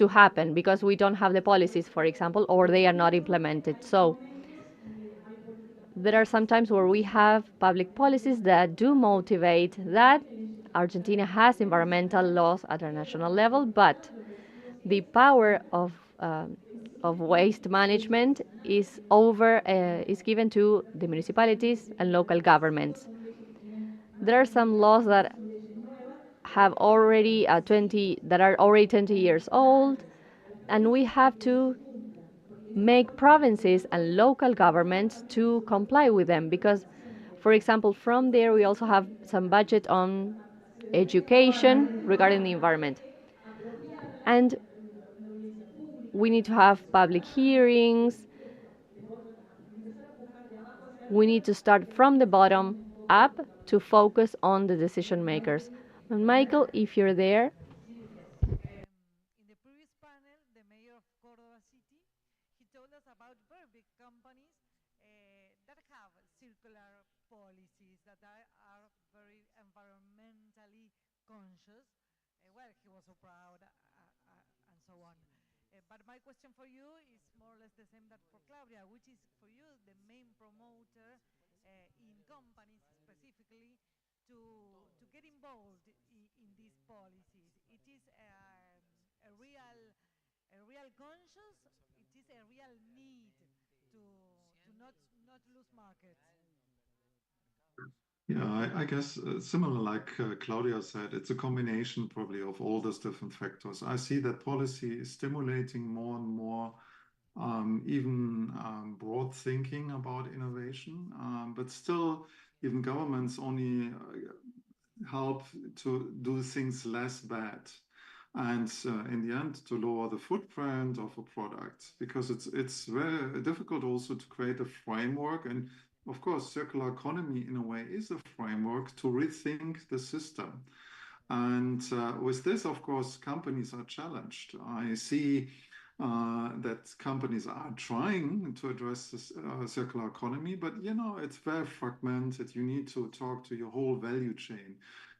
happen because we don't have the policies, for example, or they are not implemented. So there are some times where we have public policies that do motivate that. Argentina has environmental laws at a national level, but the power of waste management is given to the municipalities and local governments. There are some laws that have already 20 that are already 20 years old, and we have to make provinces and local governments to comply with them because, for example, from there we also have some budget on education regarding the environment. And we need to have public hearings. We need to start from the bottom up to focus on the decision makers. And Michael, if you're there. In the previous panel, the mayor of Córdoba city, he told us about very big companies that have circular policies that are very environmentally conscious. Well, he was so proud and so on. But my question for you is more or less the same that for Claudia, which is for you the main promoter in companies specifically to get involved in these policies. It is a real conscious. It is a real need to not lose markets. Yeah, I guess similar like Claudia said, it's a combination probably of all those different factors. I see that policy is stimulating more and more even broad thinking about innovation, but still, even governments only help to do things less bad. And in the end, to lower the footprint of a product, because it's very difficult also to create a framework. And of course, circular economy in a way is a framework to rethink the system. And with this, of course, companies are challenged. I see that companies are trying to address this circular economy, but you know, it's very fragmented. You need to talk to your whole value chain.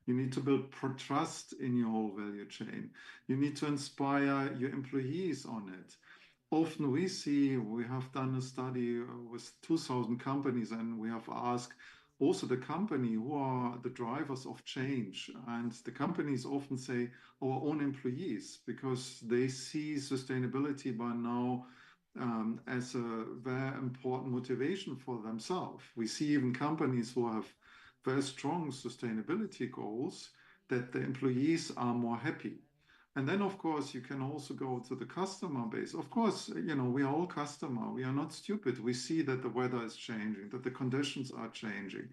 You need to build trust in your whole value chain. You need to inspire your employees on it. Often we see, we have done a study with 2,000 companies, and we have asked also the company who are the drivers of change. And the companies often say our own employees, because they see sustainability by now as a very important motivation for themselves. We see even companies who have very strong sustainability goals, that the employees are more happy. And then, of course, you can also go to the customer base. Of course, you know, we are all customer. We are not stupid. We see that the weather is changing, that the conditions are changing.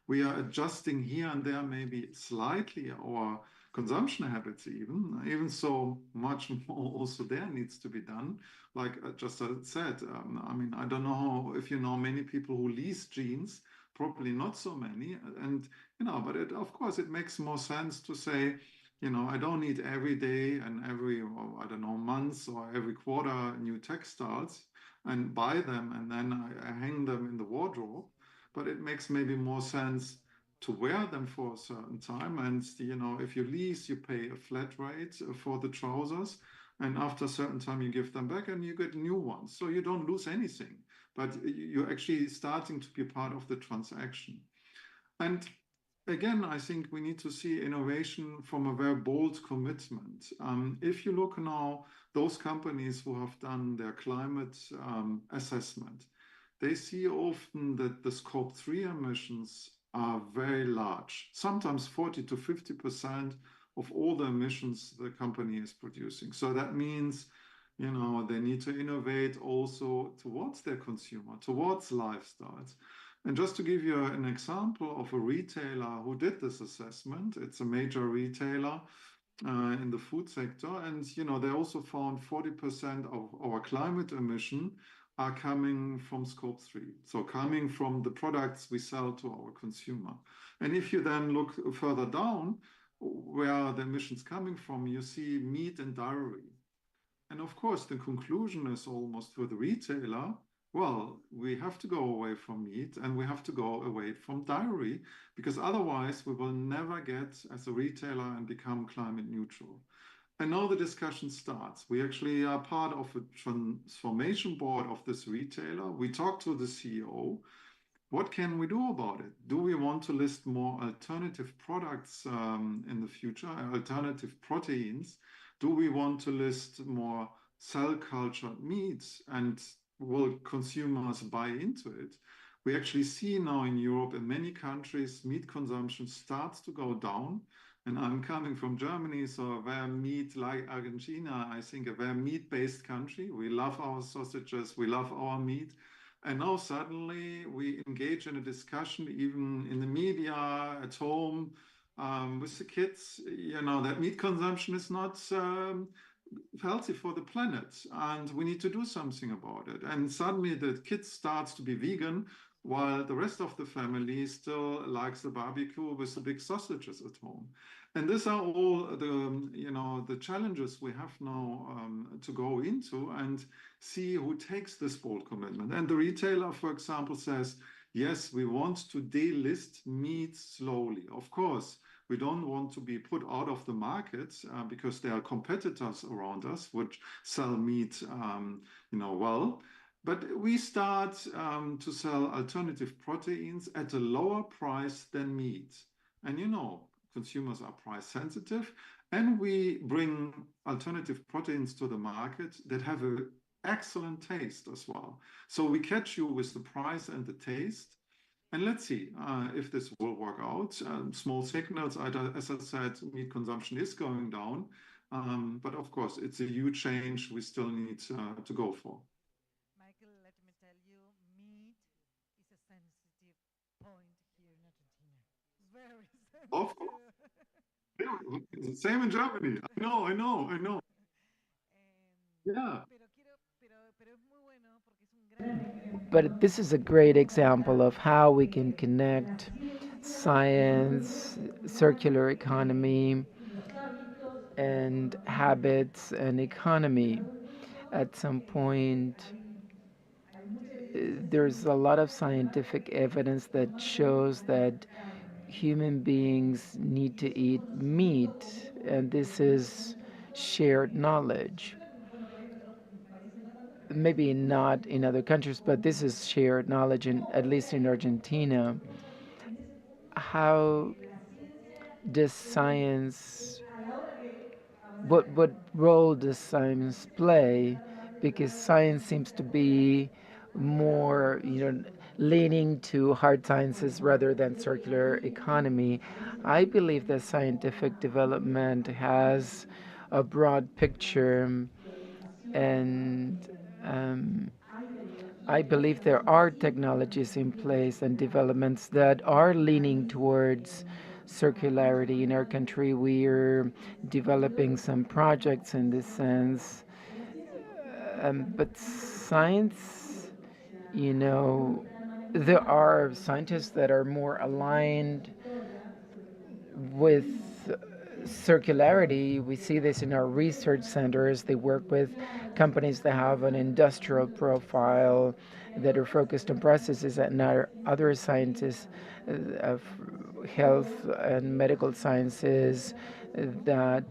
We are adjusting here and there, maybe slightly our consumption habits even so much more also there needs to be done. Like just said, I mean, I don't know if you know many people who lease jeans, probably not so many. And, you know, but of course, it makes more sense to say, you know, I don't need every day and every, I don't know, months or every quarter new textiles and buy them and then I hang them in the wardrobe. But it makes maybe more sense to wear them for a certain time. And, you know, if you lease, you pay a flat rate for the trousers. And after a certain time, you give them back and you get new ones. So you don't lose anything, but you're actually starting to be part of the transaction. And again, I think we need to see innovation from a very bold commitment. If you look now, those companies who have done their climate assessment, they see often that the scope 3 emissions are very large, sometimes 40 to 50% of all the emissions the company is producing. So that means, you know, they need to innovate also towards their consumer, towards lifestyles. And just to give you an example of a retailer who did this assessment, it's a major retailer in the food sector. And, you know, they also found 40% of our climate emission are coming from scope 3. So coming from the products we sell to our consumer. And if you then look further down, where are the emissions coming from, you see meat and dairy. And of course, the conclusion is almost for the retailer, well, we have to go away from meat and we have to go away from dairy because otherwise we will never get as a retailer and become climate neutral. And now the discussion starts. We actually are part of a transformation board of this retailer. We talk to the CEO. What can we do about it? Do we want to list more alternative products in the future, alternative proteins? Do we want to list more cell cultured meats? And will consumers buy into it? We actually see now in Europe, in many countries, meat consumption starts to go down. And I'm coming from Germany, so a very meat like Argentina, I think a very meat-based country. We love our sausages, we love our meat. And now suddenly we engage in a discussion, even in the media, at home, with the kids, you know, that meat consumption is not healthy for the planet, and we need to do something about it. And suddenly the kid starts to be vegan, while the rest of the family still likes the barbecue with the big sausages at home. And these are all the, you know, the challenges we have now to go into and see who takes this bold commitment. And the retailer, for example, says, yes, we want to delist meat slowly. Of course, we don't want to be put out of the market because there are competitors around us which sell meat, you know, well. But we start to sell alternative proteins at a lower price than meat. And you know, consumers are price sensitive, and we bring alternative proteins to the market that have an excellent taste as well. So we catch you with the price and the taste. And let's see if this will work out. Small signals, as I said, meat consumption is going down. But of course, it's a huge change we still need to go for. Michael, let me tell you, meat is a sensitive point here in Argentina. Very Of sensitive. course. Yeah, same in Germany. I know. Yeah. Pero es muy bueno porque es un gran But this is a great example of how we can connect science, circular economy, and habits and economy. At some point, there's a lot of scientific evidence that shows that human beings need to eat meat, and this is shared knowledge. Maybe not in other countries, but this is shared knowledge, at least in Argentina. How does science, what role does science play? Because science seems to be more, leaning to hard sciences rather than circular economy. I believe that scientific development has a broad picture, and um, I believe there are technologies in place and developments that are leaning towards circularity in our country. We're developing some projects in this sense. But science, you know, there are scientists that are more aligned with circularity. We see this in our research centers. They work with companies that have an industrial profile, that are focused on processes, and other scientists of health and medical sciences that,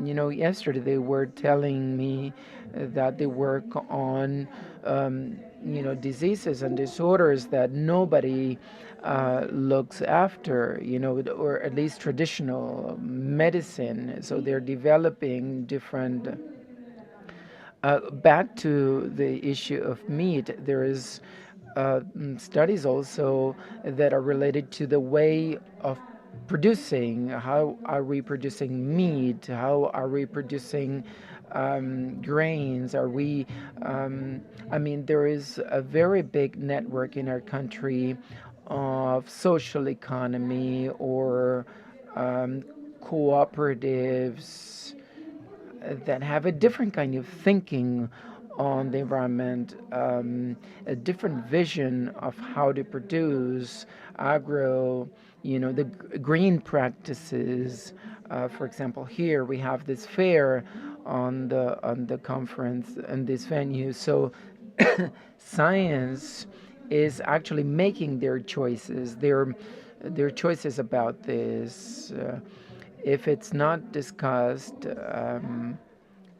yesterday they were telling me that they work on, diseases and disorders that nobody looks after, or at least traditional medicine. So they're developing different. Back to the issue of meat, there is studies also that are related to the way of producing. How are we producing meat? How are we producing grains? Are we? There is a very big network in our country of social economy or cooperatives that have a different kind of thinking on the environment, a different vision of how to produce agro, the green practices. For example, here we have this fair on the conference and this venue. So science is actually making their choices about this. If it's not discussed,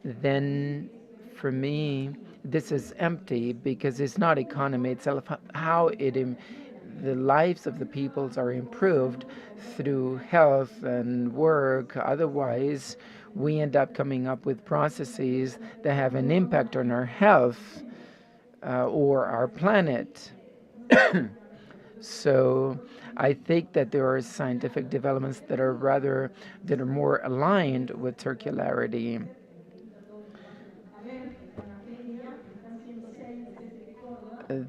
then for me, this is empty because it's not economy itself. How the lives of the peoples are improved through health and work. Otherwise, we end up coming up with processes that have an impact on our health or our planet. So I think that there are scientific developments that are more aligned with circularity.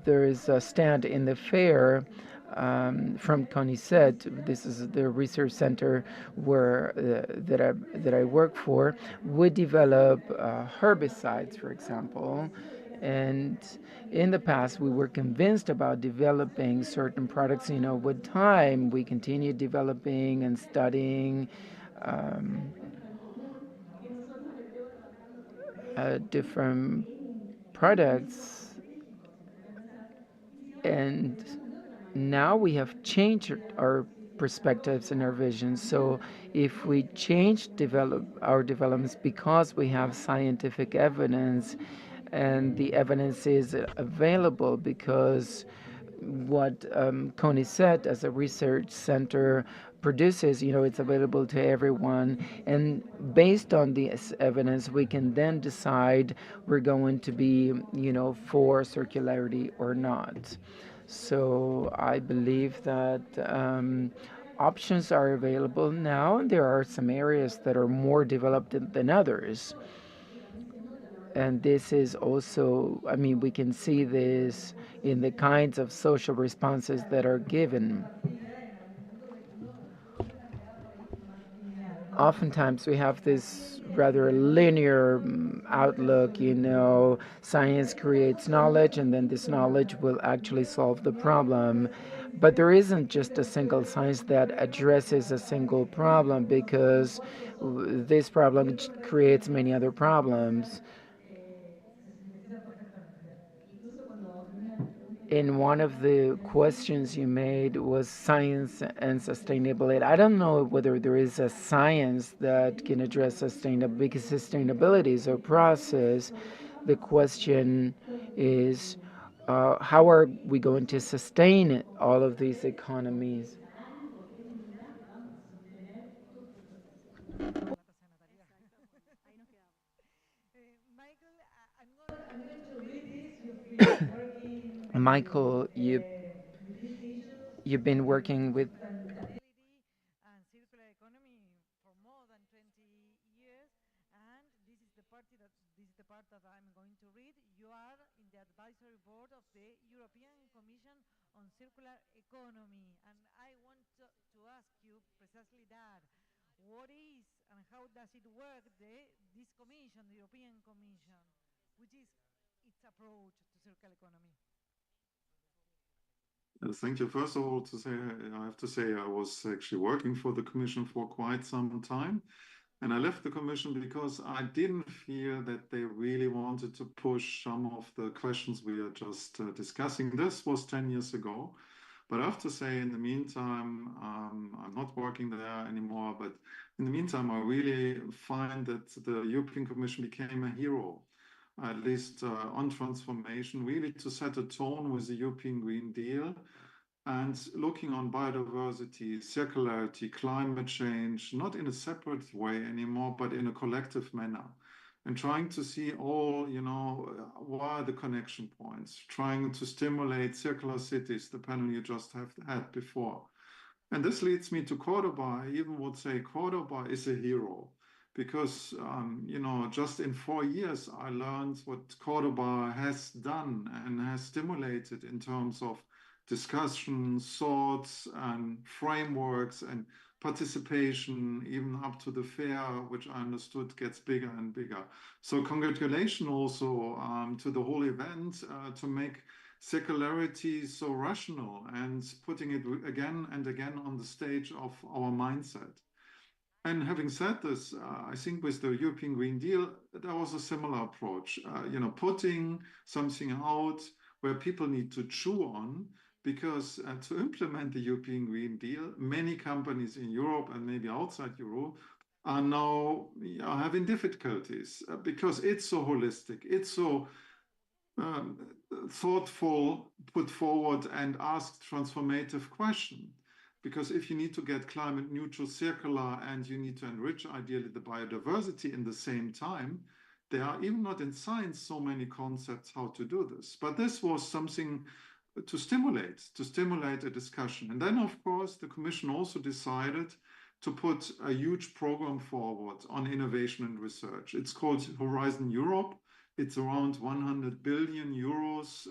There is a stand in the fair from CONICET. This is the research center where that I work for. We develop herbicides, for example, and in the past we were convinced about developing certain products. With time we continued developing and studying different products, and now we have changed our perspectives and our vision. So if we develop our developments because we have scientific evidence, and the evidence is available because what CONICET as a research center produces, it's available to everyone. And based on this evidence, we can then decide we're going to be, for circularity or not. So I believe that options are available now, and there are some areas that are more developed than others. And this is also, I mean, we can see this in the kinds of social responses that are given. Oftentimes we have this rather linear outlook, science creates knowledge and then this knowledge will actually solve the problem. But there isn't just a single science that addresses a single problem, because this problem creates many other problems. In one of the questions you made was science and sustainability. I don't know whether there is a science that can address sustainability, because sustainability is a process. The question is, how are we going to sustain all of these economies? Michael, I'm going to read this. You've been working Michael, with these issues, you've been working with sustainability and circular economy for more than 20 years, and this is the part that I'm going to read. You are in the advisory board of the European Commission on Circular Economy, and I want to ask you precisely that. What is and how does it work, this commission, the European Commission? Which is its approach to circular economy? Thank you. First of all, I have to say I was actually working for the Commission for quite some time. And I left the Commission because I didn't feel that they really wanted to push some of the questions we are just discussing. This was 10 years ago. But I have to say, in the meantime, I'm not working there anymore. But in the meantime, I really find that the European Commission became a hero, at least on transformation, really to set a tone with the European Green Deal and looking on biodiversity, circularity, climate change, not in a separate way anymore, but in a collective manner. And trying to see all, what are the connection points, trying to stimulate circular cities, the panel you just have had before. And this leads me to Cordoba. I even would say Cordoba is a hero because, just in 4 years, I learned what Cordoba has done and has stimulated in terms of discussions, thoughts, and frameworks and participation, even up to the fair, which I understood gets bigger and bigger. So congratulations also to the whole event to make circularity so rational and putting it again and again on the stage of our mindset. And having said this, I think with the European Green Deal, there was a similar approach, putting something out where people need to chew on, because to implement the European Green Deal, many companies in Europe and maybe outside Europe are now having difficulties because it's so holistic, it's so thoughtful, put forward and asked transformative question. Because if you need to get climate neutral, circular, and you need to enrich ideally the biodiversity in the same time, there are even not in science so many concepts how to do this. But this was something to stimulate a discussion. And then, of course, the Commission also decided to put a huge program forward on innovation and research. It's called Horizon Europe. It's around 100 billion euros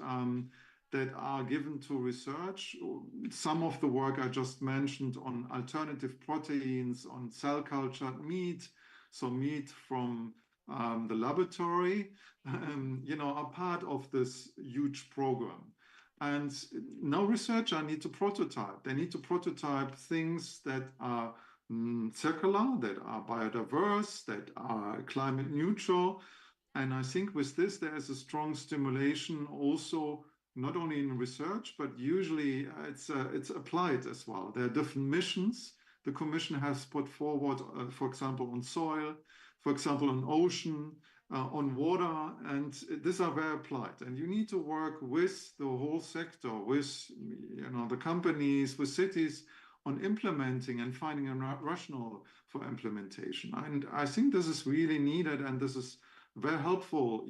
that are given to research. Some of the work I just mentioned on alternative proteins, on cell cultured meat, so meat from the laboratory, are part of this huge program. And now researchers need to prototype. They need to prototype things that are circular, that are biodiverse, that are climate neutral. And I think with this, there is a strong stimulation also, not only in research, but usually it's applied as well. There are different missions the Commission has put forward, for example, on soil, for example, on ocean, on water, and these are very applied. And you need to work with the whole sector, with the companies, with cities on implementing and finding a rationale for implementation. And I think this is really needed, and this is very helpful,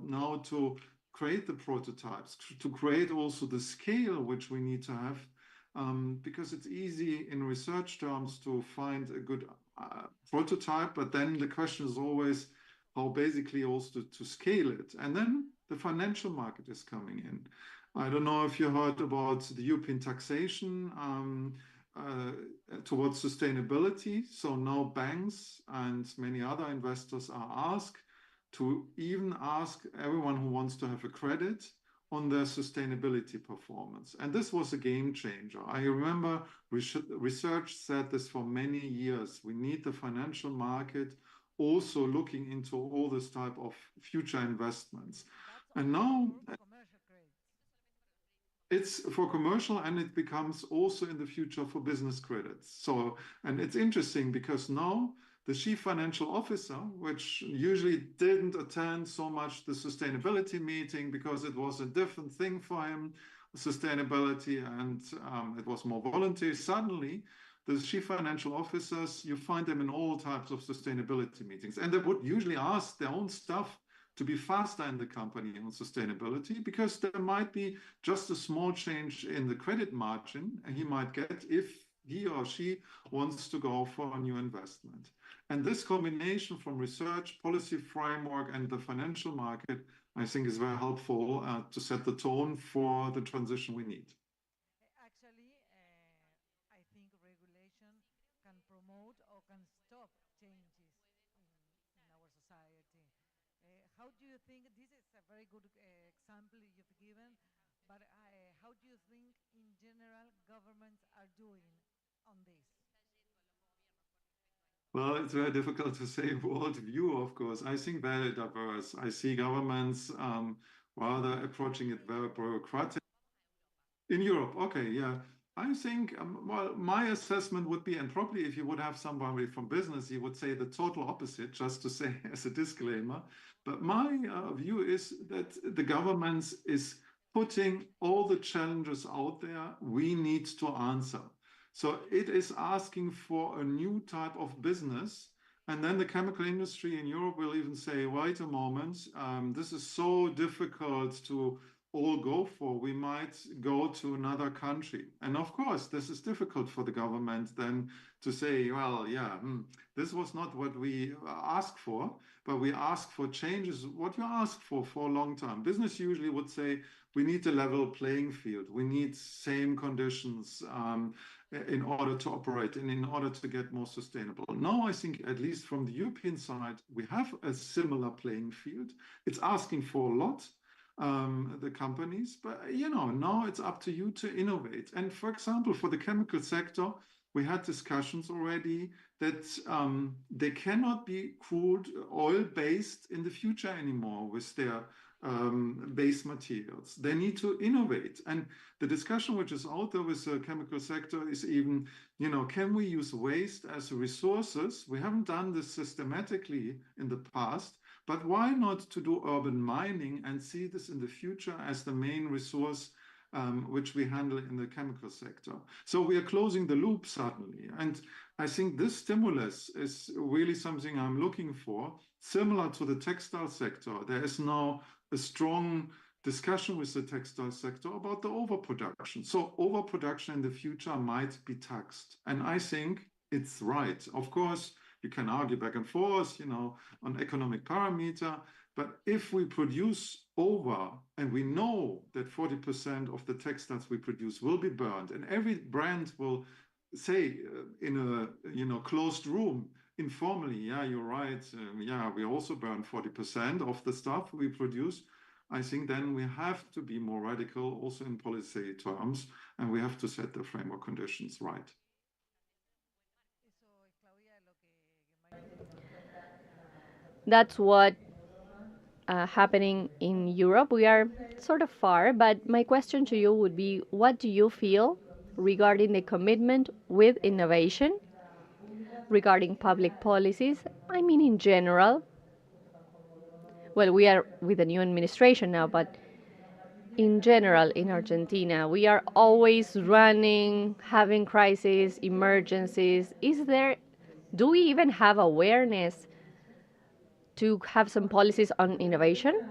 now to create the prototypes, to create also the scale which we need to have, because it's easy in research terms to find a good prototype, but then the question is always how basically also to scale it. And then the financial market is coming in. I don't know if you heard about the European taxation towards sustainability. So now banks and many other investors are asked to even ask everyone who wants to have a credit on their sustainability performance. And this was a game changer. I remember research said this for many years. We need the financial market also looking into all this type of future investments. And now it's for commercial, and it becomes also in the future for business credits. So, and it's interesting because now the chief financial officer, which usually didn't attend so much the sustainability meeting because it was a different thing for him, sustainability, and it was more voluntary. Suddenly, the chief financial officers, you find them in all types of sustainability meetings, and they would usually ask their own staff to be faster in the company on sustainability, because there might be just a small change in the credit margin and he might get if he or she wants to go for a new investment. And this combination from research, policy framework, and the financial market, I think is very helpful to set the tone for the transition we need. Actually, I think regulation can promote or can stop changes in our society. How do you think, this is a very good example you've given, but how do you think in general governments are doing on this? Well, it's very difficult to say world view, of course. I think very diverse. I see governments rather approaching it very bureaucratic. In Europe, okay, yeah. I think, well, my assessment would be, and probably if you would have somebody from business, he would say the total opposite, just to say as a disclaimer. But my view is that the government is putting all the challenges out there we need to answer. So it is asking for a new type of business. And then the chemical industry in Europe will even say, wait a moment, this is so difficult to all go for, we might go to another country. And of course, this is difficult for the government then to say, well, yeah, this was not what we asked for, but we asked for changes, what you asked for a long time. Business usually would say, we need a level playing field. We need same conditions in order to operate and in order to get more sustainable. Now, I think, at least from the European side, we have a similar playing field. It's asking for a lot, the companies, but now it's up to you to innovate. And for example, for the chemical sector, we had discussions already that they cannot be crude oil based in the future anymore with their base materials. They need to innovate. And the discussion which is out there with the chemical sector is even, can we use waste as resources? We haven't done this systematically in the past, but why not to do urban mining and see this in the future as the main resource which we handle in the chemical sector? So we are closing the loop suddenly. And I think this stimulus is really something I'm looking for, similar to the textile sector. There is now a strong discussion with the textile sector about the overproduction. So overproduction in the future might be taxed. And I think it's right. Of course, you can argue back and forth, on economic parameter. But if we produce over, and we know that 40% of the textiles we produce will be burned, and every brand will say in a closed room, informally, yeah, you're right. Yeah, we also burn 40% of the stuff we produce. I think then we have to be more radical also in policy terms, and we have to set the framework conditions right. That's what happening in Europe. We are sort of far, but my question to you would be, what do you feel regarding the commitment with innovation, regarding public policies? I mean, in general. Well, we are with a new administration now, but in general in Argentina, we are always running, having crises, emergencies. Do we even have awareness to have some policies on innovation?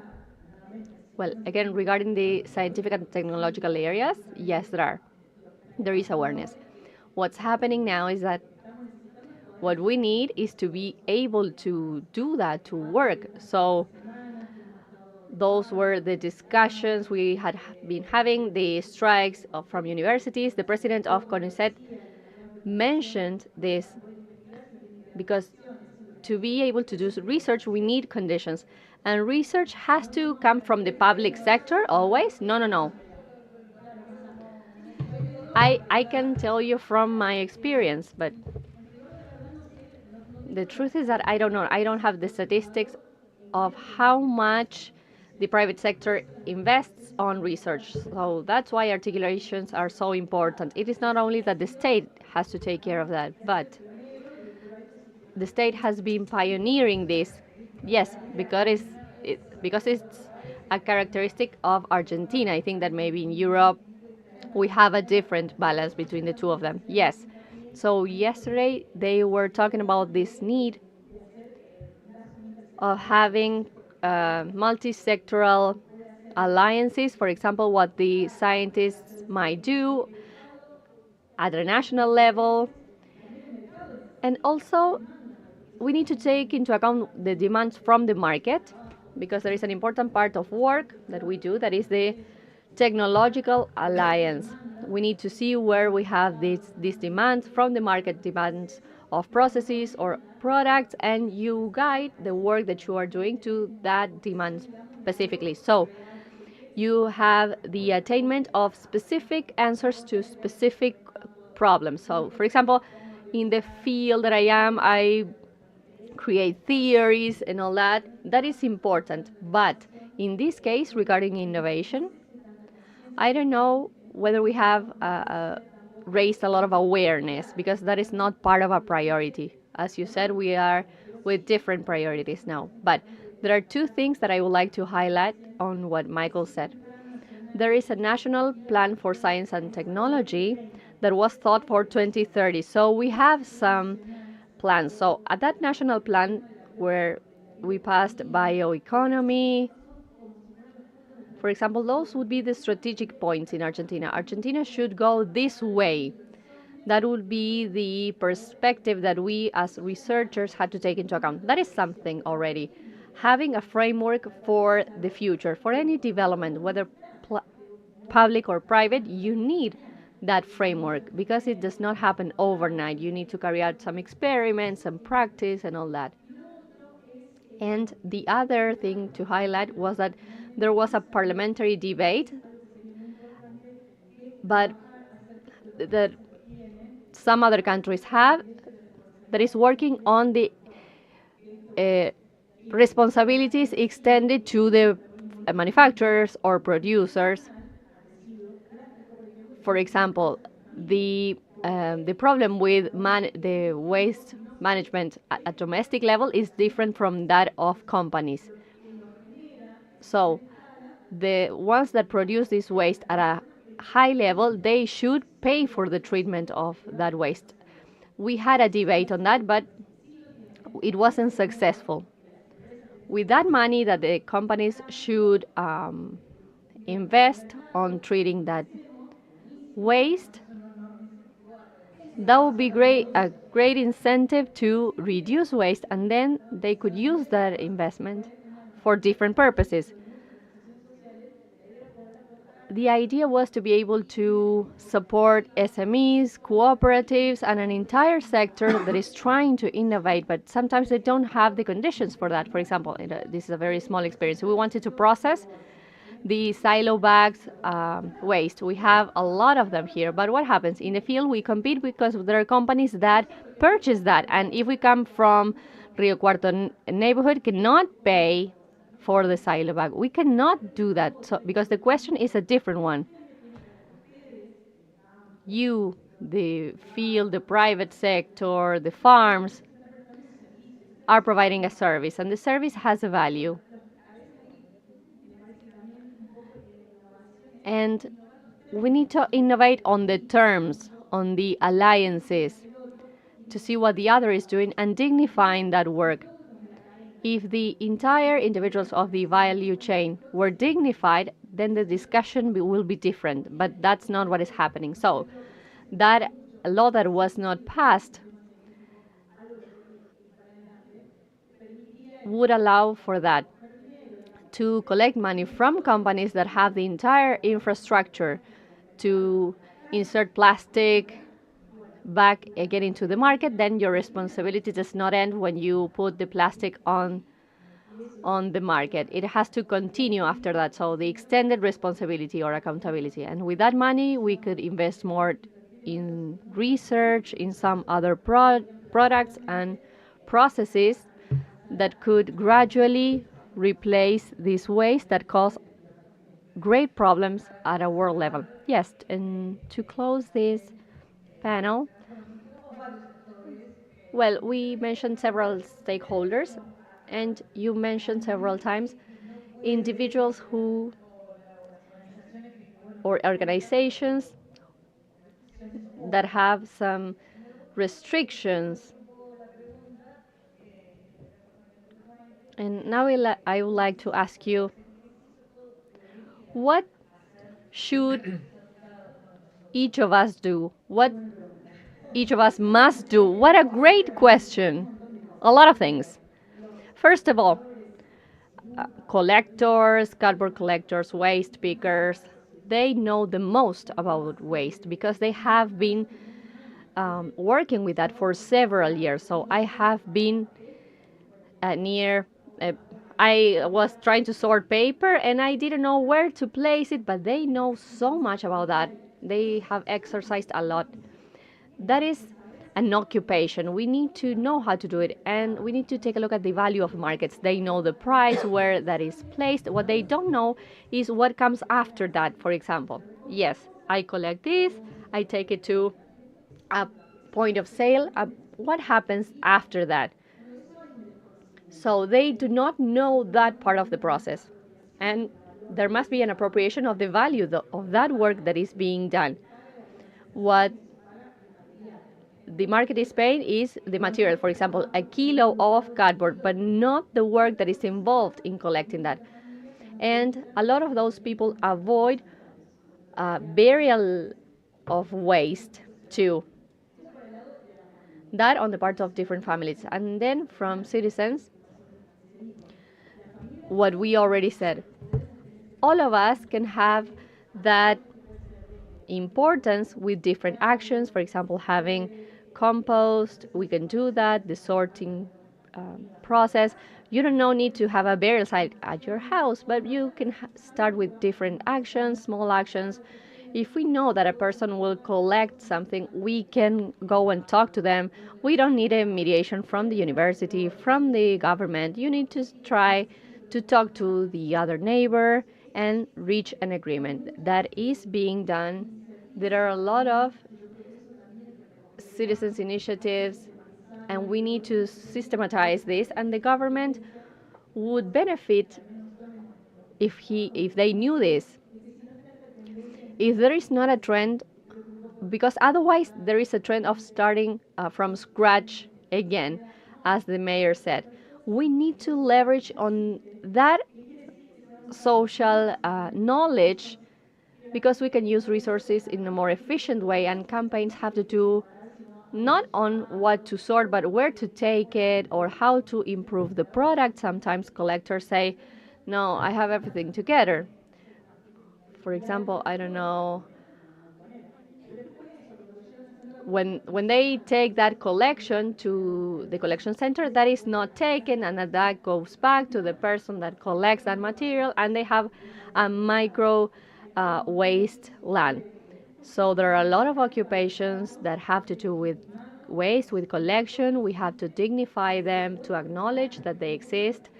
Well, again, regarding the scientific and technological areas, yes, there is awareness. What's happening now is that what we need is to be able to do that, to work. So those were the discussions we had been having, the strikes from universities. The president of CONICET mentioned this because to be able to do research, we need conditions. And research has to come from the public sector always? No, no, no. I can tell you from my experience, but the truth is that I don't know. I don't have the statistics of how much the private sector invests on research. So that's why articulations are so important. It is not only that the state has to take care of that, but the state has been pioneering this. Yes, because it's a characteristic of Argentina. I think that maybe in Europe we have a different balance between the two of them. Yes. So yesterday they were talking about this need of having multi-sectoral alliances. For example, what the scientists might do at a national level. And also, we need to take into account the demands from the market, because there is an important part of work that we do that is the technological alliance. We need to see where we have these demands from the market, demands of processes or products, and you guide the work that you are doing to that demand specifically. So you have the attainment of specific answers to specific problems. So, for example, in the field that I create theories and all that. That is important. But in this case, regarding innovation, I don't know whether we have raised a lot of awareness, because that is not part of a priority. As you said, we are with different priorities now. But there are two things that I would like to highlight on what Michael said. There is a national plan for science and technology that was thought for 2030. So we have some plans. So at that national plan, where we passed bioeconomy, for example, those would be the strategic points in Argentina. Argentina should go this way. That would be the perspective that we as researchers had to take into account. That is something already. Having a framework for the future, for any development, whether public or private, you need that framework, because it does not happen overnight. You need to carry out some experiments, some practice, and all that. And the other thing to highlight was that there was a parliamentary debate, but that some other countries have, that is working on the responsibilities extended to the manufacturers or producers. For example, the problem with the waste management at domestic level is different from that of companies. So the ones that produce this waste at a high level, they should pay for the treatment of that waste. We had a debate on that, but it wasn't successful. With that money that the companies should invest on treating that waste, that would be a great incentive to reduce waste, and then they could use that investment for different purposes. The idea was to be able to support SMEs, cooperatives, and an entire sector that is trying to innovate, but sometimes they don't have the conditions for that. For example, this is a very small experience. We wanted to process the silo bags waste. We have a lot of them here, but what happens? In the field, we compete because there are companies that purchase that, and if we come from Rio Cuarto neighborhood, cannot pay for the silo bag. We cannot do that, so, because the question is a different one. You, the field, the private sector, the farms, are providing a service, and the service has a value. And we need to innovate on the terms, on the alliances, to see what the other is doing and dignifying that work. If the entire individuals of the value chain were dignified, then the discussion will be different. But that's not what is happening. So that law that was not passed would allow for that, to collect money from companies that have the entire infrastructure to insert plastic back again into the market. Then your responsibility does not end when you put the plastic on the market. It has to continue after that. So the extended responsibility or accountability. And with that money, we could invest more in research, in some other products and processes that could gradually replace this waste that cause great problems at a world level. Yes, and to close this panel, well, we mentioned several stakeholders, and you mentioned several times individuals who or organizations that have some restrictions. And now I would like to ask you, what should each of us do? What each of us must do? What a great question. A lot of things. First of all, collectors, cardboard collectors, waste pickers, they know the most about waste because they have been working with that for several years. So I have been near. I was trying to sort paper and I didn't know where to place it, but they know so much about that. They have exercised a lot. That is an occupation. We need to know how to do it, and we need to take a look at the value of markets. They know the price, where that is placed. What they don't know is what comes after that. For example, yes, I collect this, I take it to a point of sale. What happens after that? So they do not know that part of the process. And there must be an appropriation of the value of that work that is being done. What the market is paying is the material, for example, a kilo of cardboard, but not the work that is involved in collecting that. And a lot of those people avoid burial of waste too. That on the part of different families. And then from citizens, what we already said. All of us can have that importance with different actions. For example, having compost, we can do that, the sorting process. You don't need to have a burial site at your house, but you can start with different actions, small actions. If we know that a person will collect something, we can go and talk to them. We don't need a mediation from the university, from the government. You need to try to talk to the other neighbor and reach an agreement. That is being done. There are a lot of citizens' initiatives, and we need to systematize this, and the government would benefit if they knew this. If there is not a trend, because otherwise there is a trend of starting from scratch again, as the mayor said. We need to leverage on that social knowledge because we can use resources in a more efficient way, and campaigns have to do not on what to sort, but where to take it or how to improve the product. Sometimes collectors say, no, I have everything together. For example, I don't know, when they take that collection to the collection center, that is not taken, and that goes back to the person that collects that material, and they have a micro waste land. So there are a lot of occupations that have to do with waste, with collection. We have to dignify them, to acknowledge that they exist,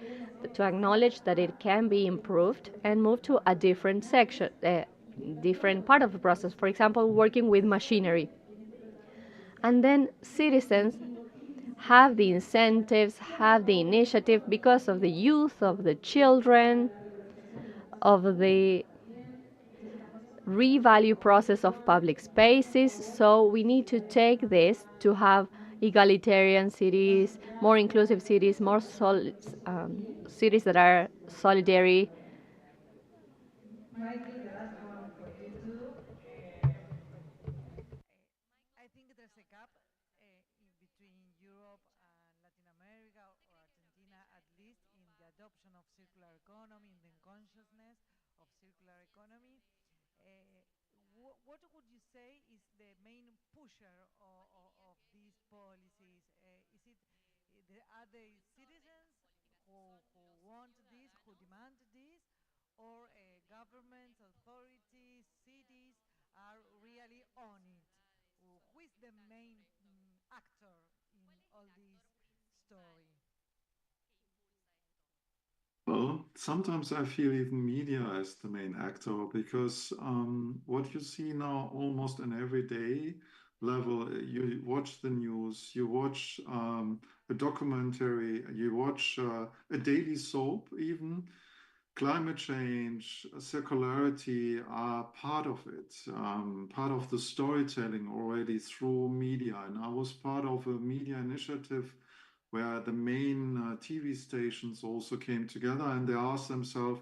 to acknowledge that it can be improved, and move to a different section, different part of the process. For example, working with machinery. And then citizens have the incentives, have the initiative because of the youth, of the children, of the revalue process of public spaces. So we need to take this to have egalitarian cities, more inclusive cities, more cities that are solidary. I think there's a gap between Europe and Latin America or Argentina, at least in the adoption of circular economy, in the consciousness of circular economy. Uh, what would you say is the main pusher of these policies? Is it are they citizens who want this, who demand this, or governments, authorities, cities are really on it? Who is the main actor in all this story? Well, sometimes I feel even media is the main actor because what you see now almost on everyday level, you watch the news, you watch a documentary, you watch a daily soap even. Climate change, circularity are part of it, part of the storytelling already through media. And I was part of a media initiative where the main TV stations also came together and they asked themselves,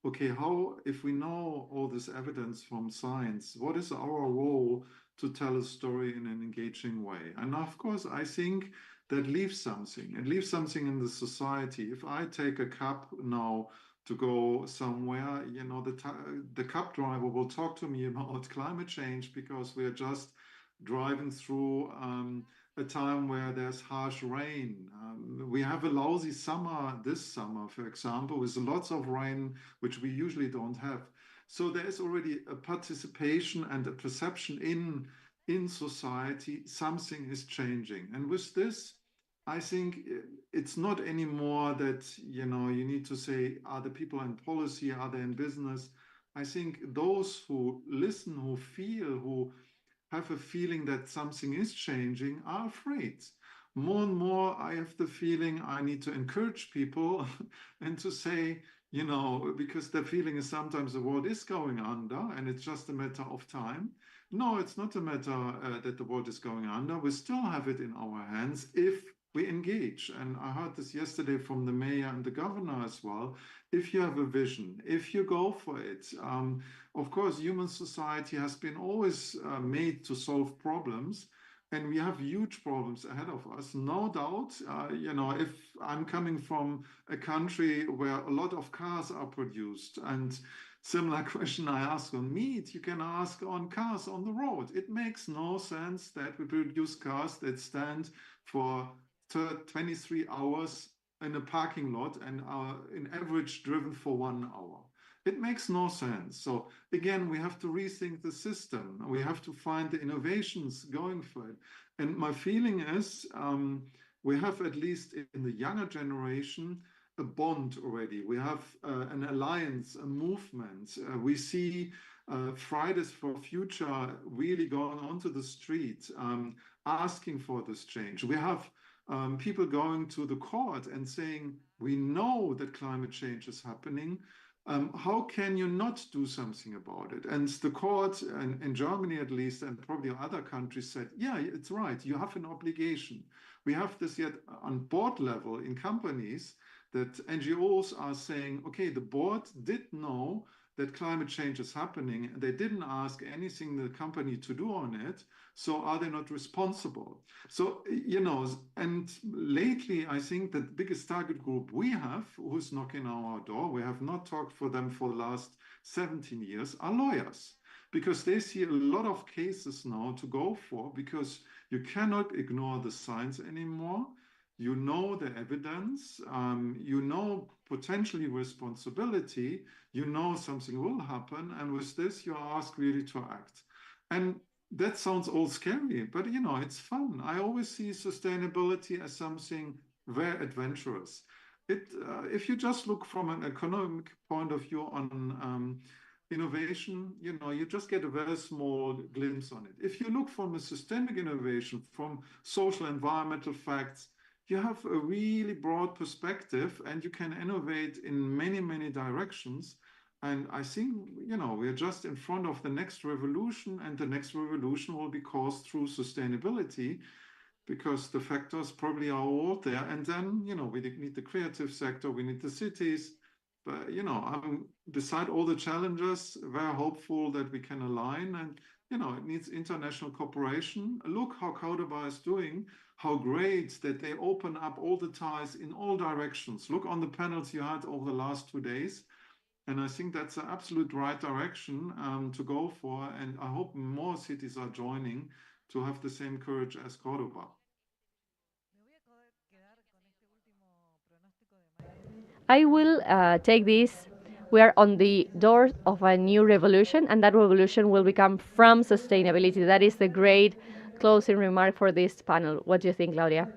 okay, how, if we know all this evidence from science, what is our role to tell a story in an engaging way? And of course, I think that leaves something. It leaves something in the society. If I take a cab now to go somewhere, you know, the cab driver will talk to me about climate change because we are just driving through a time where there's harsh rain. We have a lousy summer this summer, for example, with lots of rain, which we usually don't have. So there is already a participation and a perception in society, something is changing. And with this, I think it's not anymore that, you know, you need to say, are the people in policy, are they in business? I think those who listen, who feel, who have a feeling that something is changing are afraid. More and more, I have the feeling I need to encourage people and to say, you know, because the feeling is sometimes the world is going under and it's just a matter of time. No, it's not a matter that the world is going under. We still have it in our hands if we engage. And I heard this yesterday from the mayor and the governor as well. If you have a vision, if you go for it, of course, human society has been always made to solve problems, and we have huge problems ahead of us, no doubt. You know, if I'm coming from a country where a lot of cars are produced, and similar question I ask on meat, you can ask on cars on the road. It makes no sense that we produce cars that stand for 23 hours in a parking lot and are in average driven for 1 hour. It makes no sense. So again, we have to rethink the system. We have to find the innovations going for it. And my feeling is we have, at least in the younger generation, a bond already. We have an alliance, a movement. We see Fridays for Future really going onto the street, asking for this change. We have people going to the court and saying, we know that climate change is happening. How can you not do something about it? And the court in Germany, at least, and probably other countries said, yeah, it's right. You have an obligation. We have this yet on board level in companies that NGOs are saying, okay, the board did know that climate change is happening. They didn't ask anything the company to do on it. So are they not responsible? So, you know, and lately, I think that the biggest target group we have, who's knocking on our door, we have not talked for them for the last 17 years, are lawyers. Because they see a lot of cases now to go for, because you cannot ignore the science anymore. You know the evidence, you know potentially responsibility, you know something will happen, and with this you are asked really to act. And that sounds all scary, but you know, it's fun. I always see sustainability as something very adventurous. If you just look from an economic point of view on innovation, you know, you just get a very small glimpse on it. If you look from a systemic innovation, from social environmental facts, you have a really broad perspective and you can innovate in many, many directions. And I think, you know, we're just in front of the next revolution, and the next revolution will be caused through sustainability, because the factors probably are all there. And then, we need the creative sector, we need the cities. But, I'm beside all the challenges, very hopeful that we can align. And, it needs international cooperation. Look how Córdoba is doing, how great that they open up all the ties in all directions. Look on the panels you had over the last 2 days. And I think that's the absolute right direction to go for. And I hope more cities are joining to have the same courage as Córdoba. I will take this. We are on the doors of a new revolution, and that revolution will become from sustainability. That is the great closing remark for this panel. What do you think, Claudia?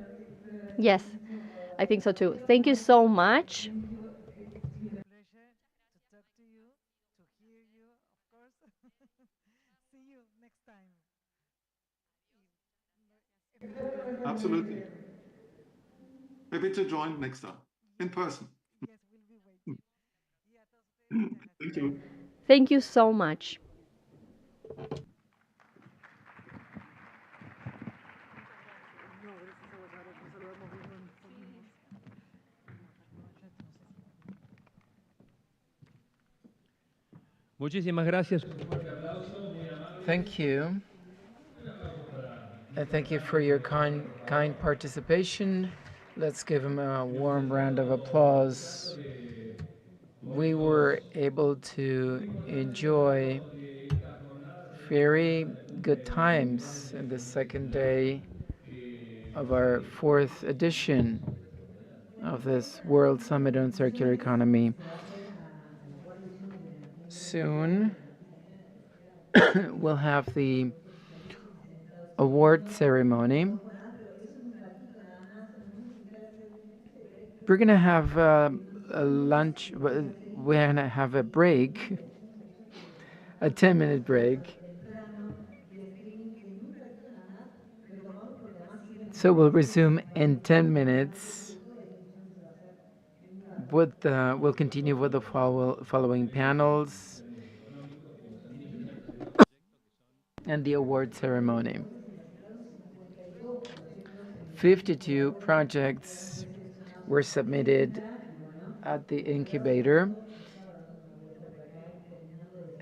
Yes, I think so too. Thank you so much. Pleasure to talk to you, to hear you, of course. See you next time. Absolutely. Happy to join next time in person. Yes, we'll be waiting. Y a todos ustedes, muchas Thank gracias. you. Thank you so much. Muchísimas gracias. Thank you. And thank you for your kind participation. Let's give him a warm round of applause. We were able to enjoy very good times in the second day of our fourth edition of this World Summit on Circular Economy. Soon we'll have the award ceremony. We're gonna have a lunch. We're gonna have a break, a 10-minute break. So we'll resume in 10 minutes. We'll continue with the following panels and the award ceremony. 52 projects were submitted at the incubator,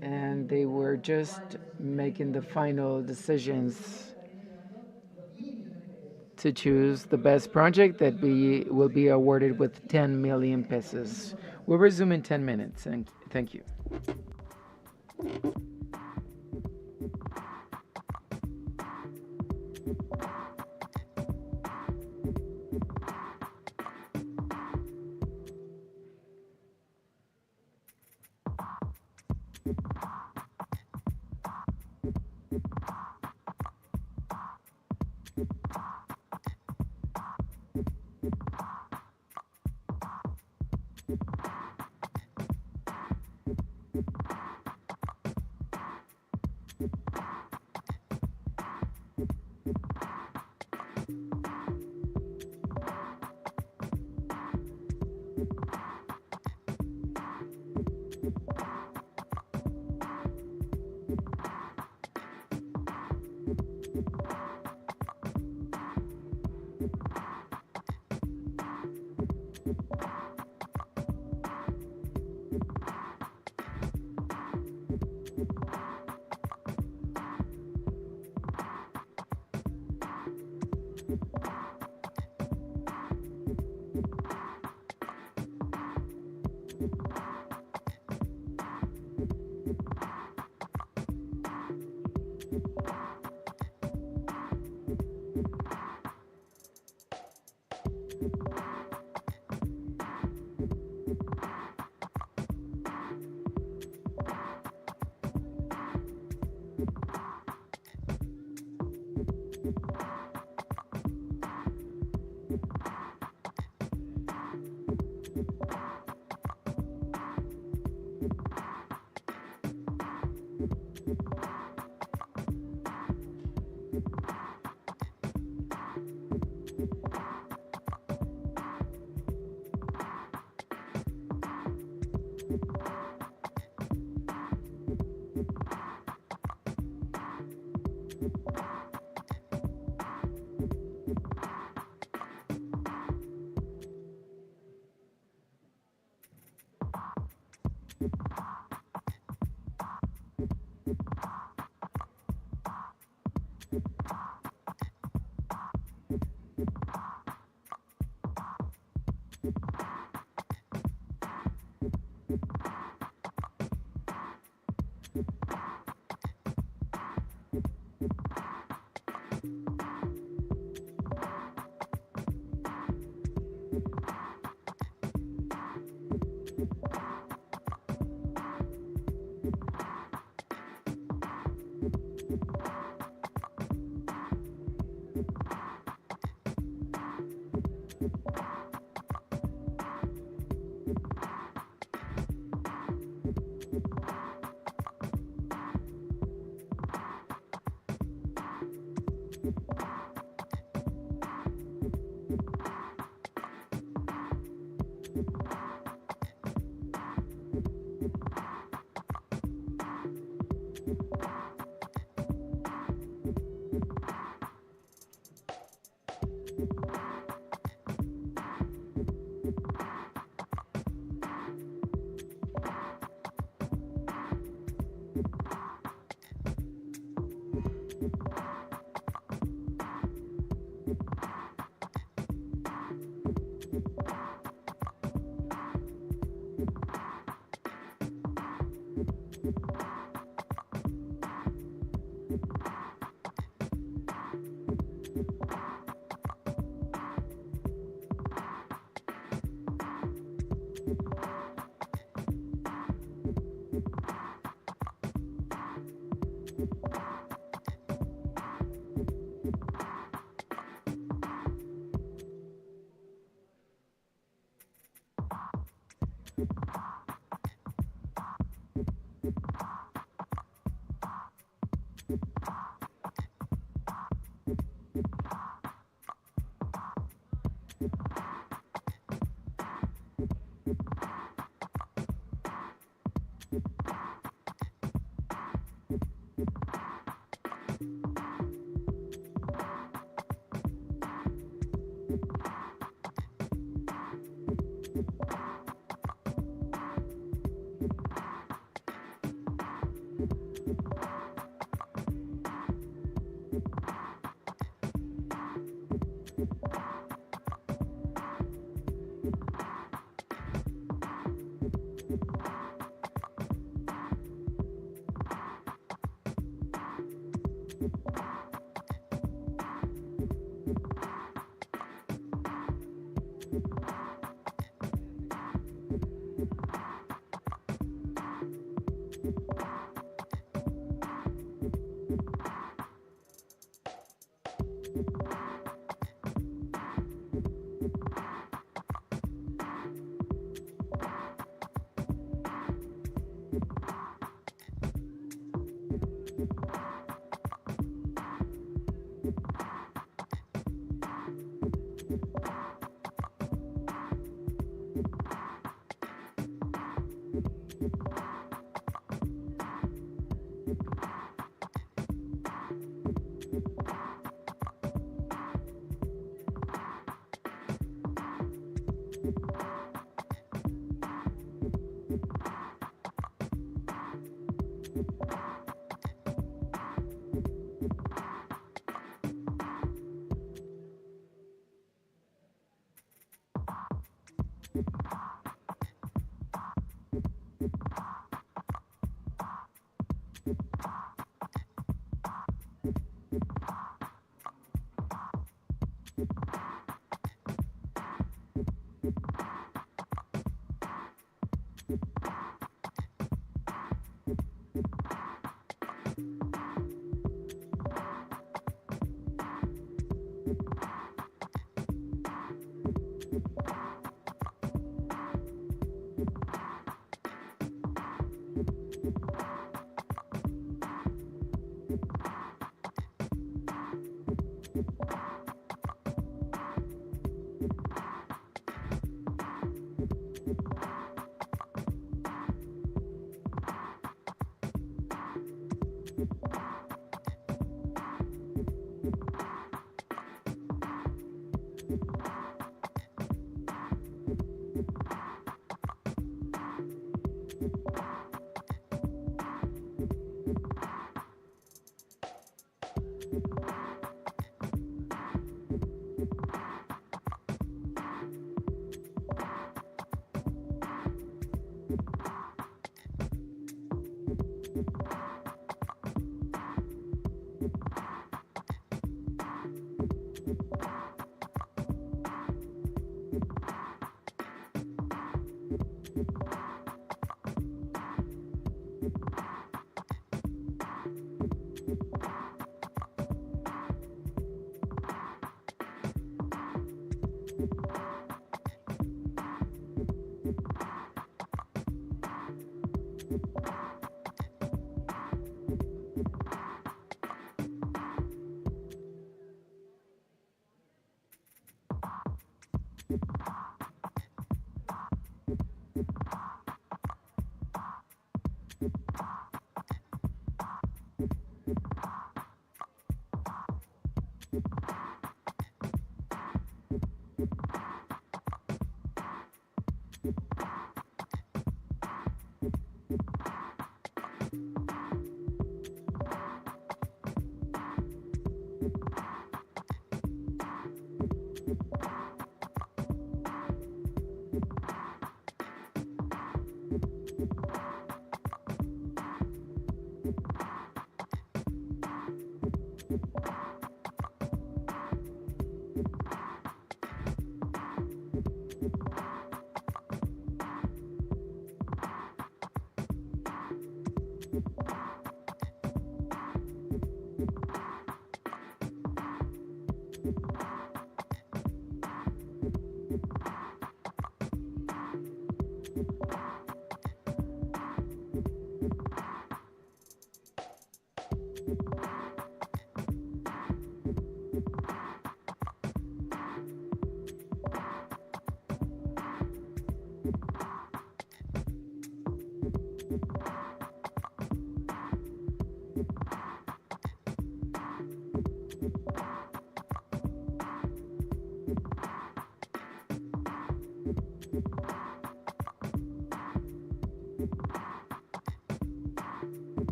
and they were just making the final decisions to choose the best project that will be awarded with 10 million pesos. We'll resume in 10 minutes, and thank you.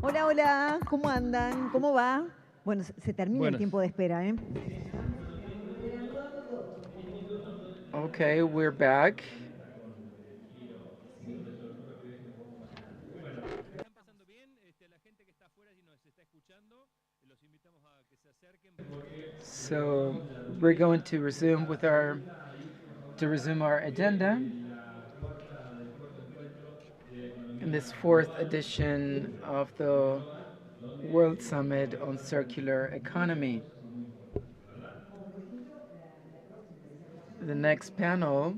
Hola, hola, ¿cómo andan? ¿Cómo va? Bueno, se termina el Bueno, tiempo de espera, ¿eh? Okay, we're back. ¿están pasando bien? La gente que está afuera y nos está escuchando, los invitamos a que se acerquen. So we're going to resume our agenda in this fourth edition of the World Summit on Circular Economy. The next panel,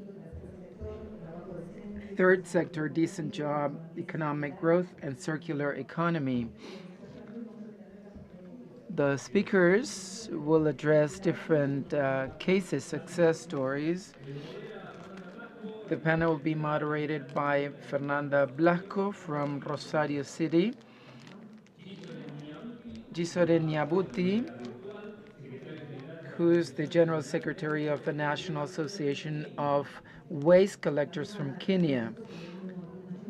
third sector, decent job, economic growth, and circular economy. The speakers will address different cases, success stories. The panel will be moderated by Fernanda Blasco from Rosario City, Gisore Nyabuti, who is the General Secretary of the National Association of Waste Collectors from Kenya,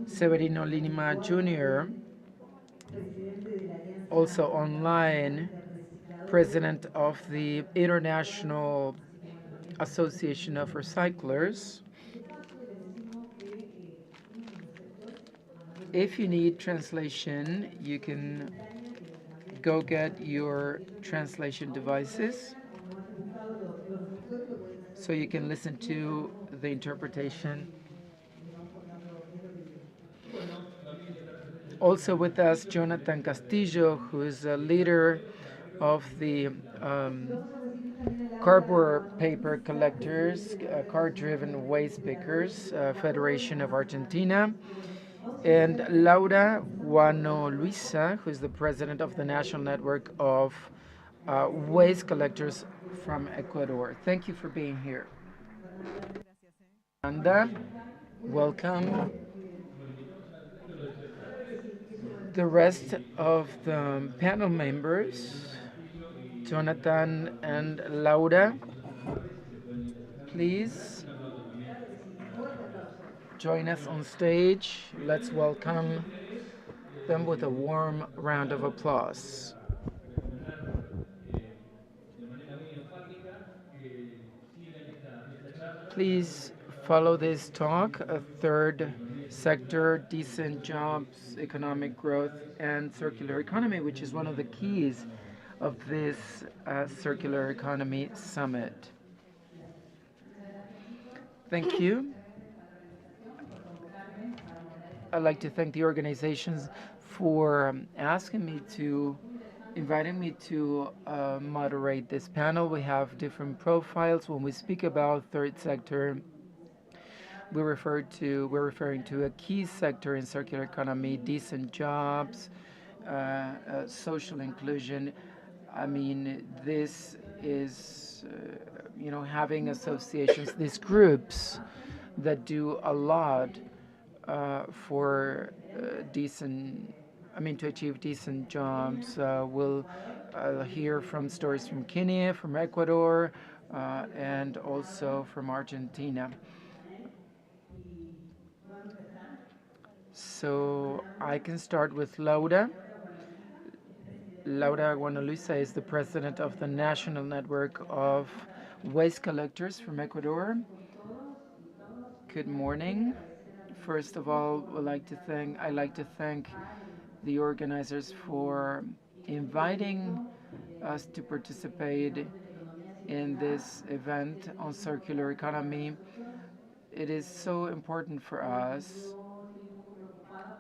Severino Lima Jr., also online, President of the International Association of Recyclers. If you need translation, you can go get your translation devices so you can listen to the interpretation. Also with us, Jonathan Castillo, who is a leader of the cardboard paper collectors, card-driven waste pickers, Federation of Argentina, and Laura Guano Luisa, who is the president of the National Network of Waste Collectors from Ecuador. Thank you for being here. Anda, welcome. The rest of the panel members, Jonathan and Laura, please join us on stage. Let's welcome them with a warm round of applause. Please follow this talk, a third sector, decent jobs, economic growth, and circular economy, which is one of the keys of this Circular Economy Summit. Thank you. I'd like to thank the organizations for inviting me to moderate this panel. We have different profiles. When we speak about third sector, we're referring to a key sector in circular economy, decent jobs, social inclusion. I mean, this is, having associations, these groups that do a lot for to achieve decent jobs. We'll hear from stories from Kenya, from Ecuador, and also from Argentina. So I can start with Laura. Laura Guanaluisa is the president of the National Network of Waste Collectors from Ecuador. Good morning. First of all, I'd like to thank the organizers for inviting us to participate in this event on circular economy. It is so important for us.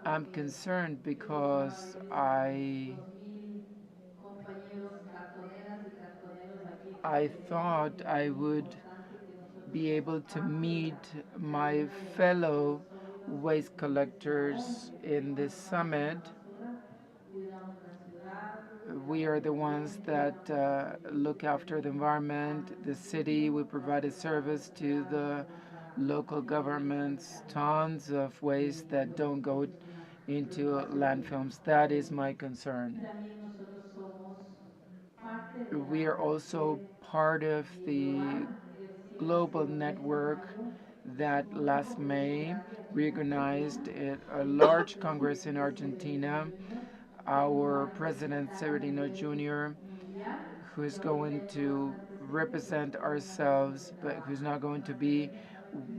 I'm concerned because I thought I would be able to meet my fellow waste collectors in this summit. We are the ones that look after the environment, the city. We provide a service to the local governments, tons of waste that don't go into landfills. That is my concern. We are also part of the global network that last May reorganized a large congress in Argentina. Our president, Severino Jr., who's going to represent ourselves, but who's not going to be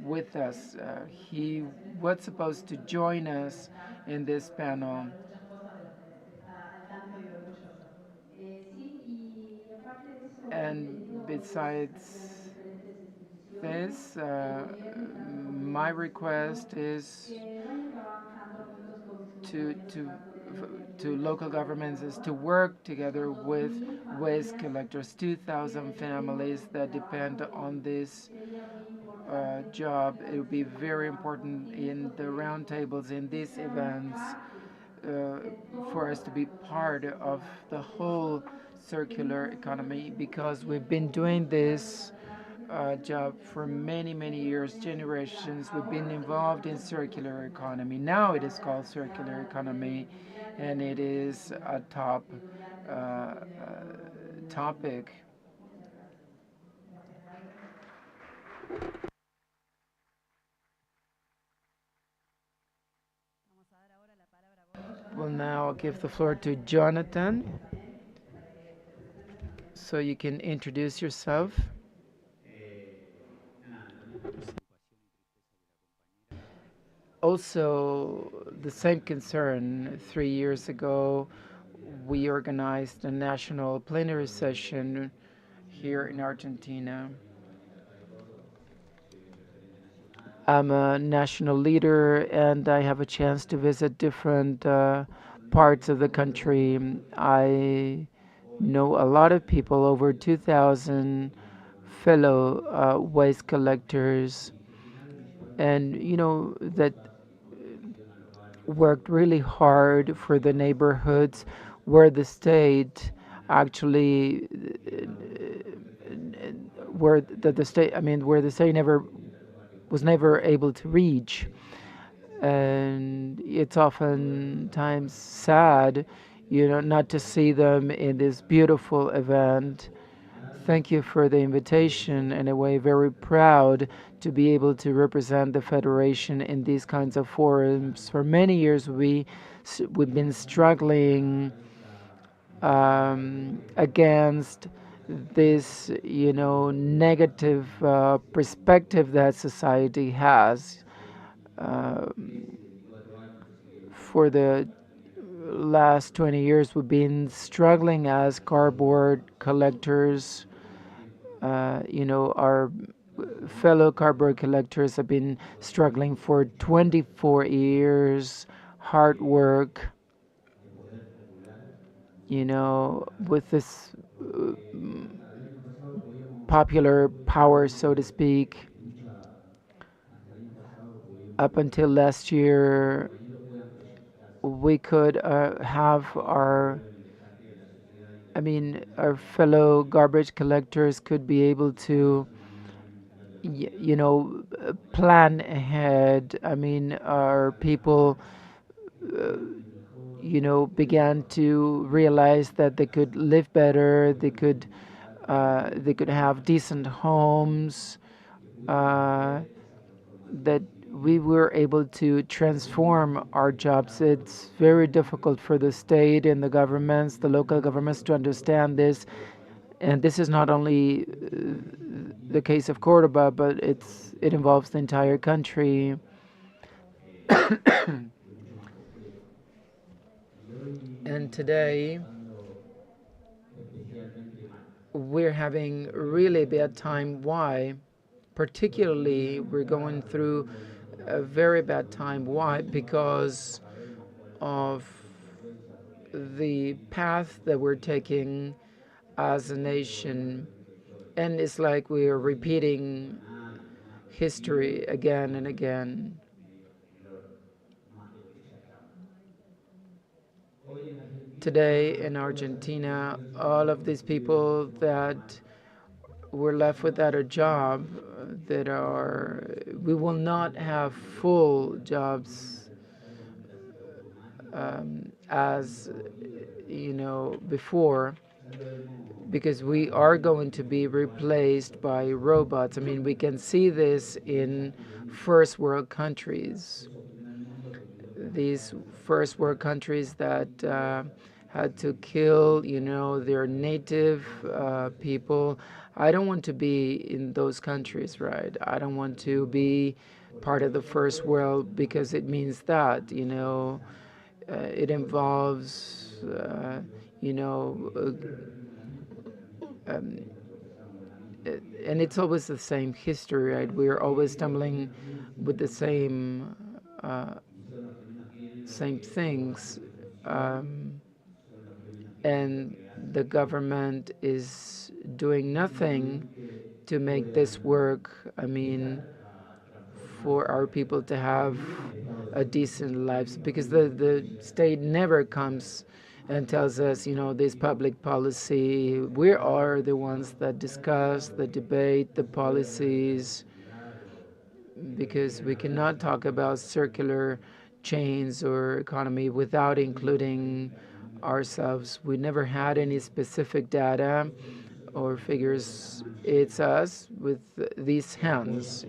with us. He was supposed to join us in this panel. And besides this, my request is to to to local governments is to work together with waste collectors. 2,000 families that depend on this job. It would be very important in the roundtables, in these events, uh, for us to be part of the whole circular economy, because we've been doing this job for many, many years, generations. We've been involved in circular economy. Now it is called circular economy, and it is a top topic. Well, now I'll give the floor to Jonathan, so you can introduce yourself. Also, the same concern. 3 years ago, we organized a national plenary session here in Argentina. I'm a national leader, and I have a chance to visit different parts of the country. I know a lot of people, over 2,000 fellow waste collectors, and that worked really hard for the neighborhoods where the state actually where the state I mean where the state never was never able to reach. And it's oftentimes sad, not to see them in this beautiful event. Thank you for the invitation. In a way, very proud to be able to represent the Federation in these kinds of forums. For many years, we've been struggling against this, negative perspective that society has. For the last 20 years, we've been struggling as cardboard collectors. Our fellow cardboard collectors have been struggling for 24 years, hard work, with this popular power, so to speak. Up until last year, we could have our fellow garbage collectors could be able to, plan ahead. Our people, began to realize that they could live better. They could have decent homes. That we were able to transform our jobs. It's very difficult for the state and the governments, the local governments, to understand this. And this is not only the case of Córdoba, but it involves the entire country. And today, we're having really bad time. Why? Particularly, we're going through a very bad time. Why? Because of the path that we're taking as a nation. And it's like we are repeating history again and again. Today in Argentina, all of these people that were left without a job, we will not have full jobs as before, because we are going to be replaced by robots. We can see this in first world countries. These first world countries that had to kill, their native people. I don't want to be in those countries, right? I don't want to be part of the first world because it means that, it involves, you know, um, and it's always the same history, right? We're always stumbling with the same things, and the government is doing nothing to make this work. I mean, for our people to have a decent lives, because the state never comes and tells us, this public policy. We are the ones that discuss, that debate the policies, because we cannot talk about circular chains or economy without including ourselves. We never had any specific data or figures. It's us with these hands.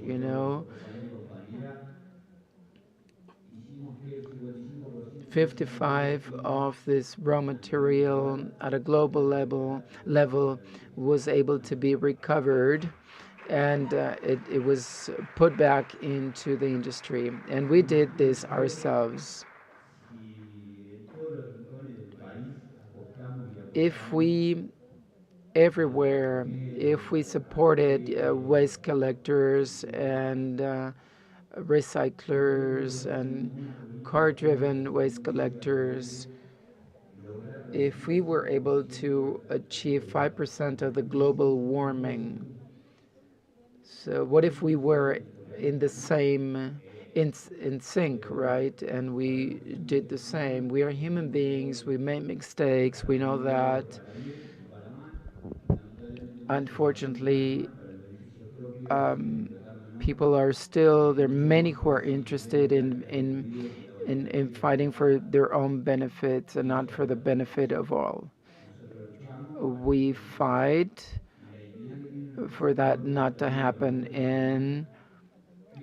55 of this raw material at a global level was able to be recovered, and it was put back into the industry, and we did this ourselves. If we everywhere, if we supported waste collectors and recyclers and car-driven waste collectors, if we were able to achieve 5% of the global warming. So what if we were in the same, in sync, right? And we did the same. We are human beings. We make mistakes. We know that. Unfortunately, people are still, there are many who are interested in fighting for their own benefits and not for the benefit of all. We fight for that not to happen, and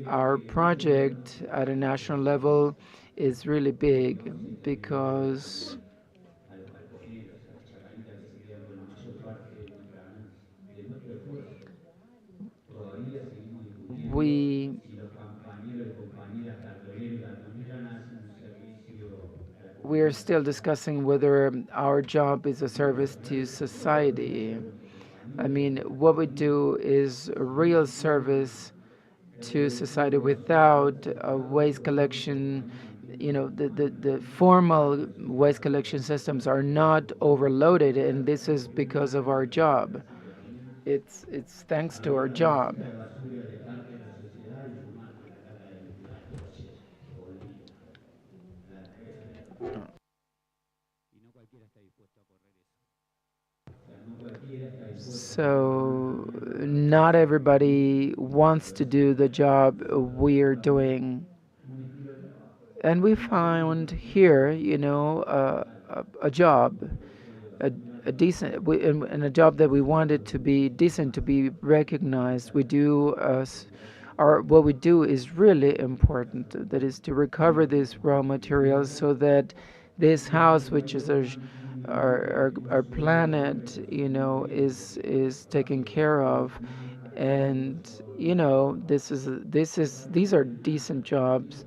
our project at a national level is really big because we we are still discussing whether our job is a service to society. I mean, what we do is a real service to society without waste collection. The formal waste collection systems are not overloaded, and this is because of our job. It's thanks to our job. So not everybody wants to do the job we're doing. And we found here, a job, a, a decent, and a job that we wanted to be decent, to be recognized. We do, what we do is really important. That is to recover these raw materials so that this house, which is our planet, is taken care of. And these are decent jobs,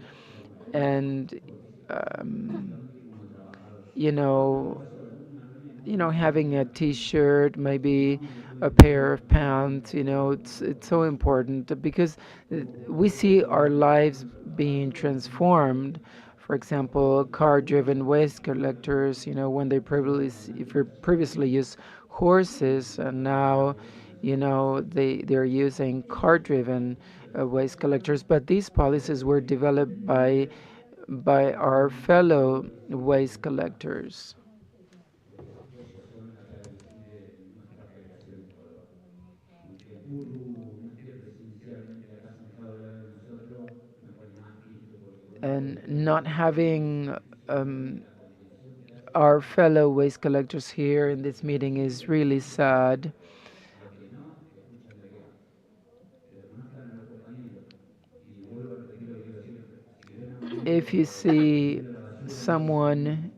and um, you know having a t-shirt, maybe a pair of pants, it's so important because we see our lives being transformed. For example, car-driven waste collectors, when they previously used horses, and now they're using car-driven waste collectors. But these policies were developed by our fellow waste collectors. And not having our fellow waste collectors here in this meeting is really sad. If you see someone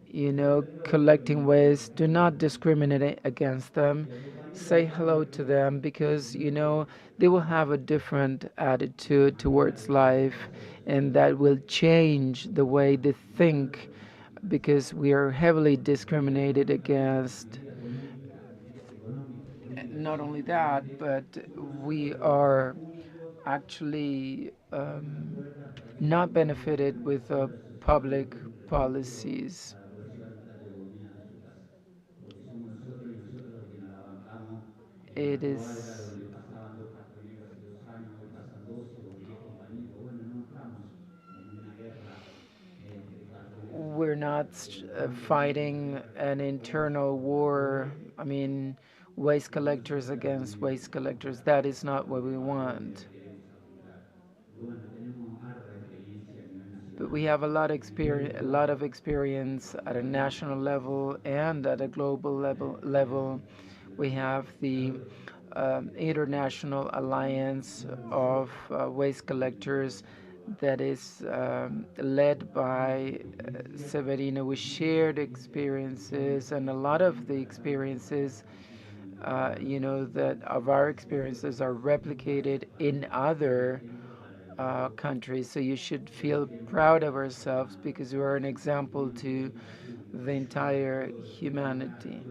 collecting waste. Do not discriminate against them. Say hello to them because, they will have a different attitude towards life, and that will change the way they think because we are heavily discriminated against. Not only that, but we are actually not benefited with public policies. It is. We're not fighting an internal war. I mean, waste collectors against waste collectors. That is not what we want. But we have a lot of experience at a national level and at a global level. We have the International Alliance of Waste Collectors that is led by Severino. We shared experiences, and a lot of the experiences, that of our experiences are replicated in other countries. So you should feel proud of ourselves because we are an example to the entire humanity.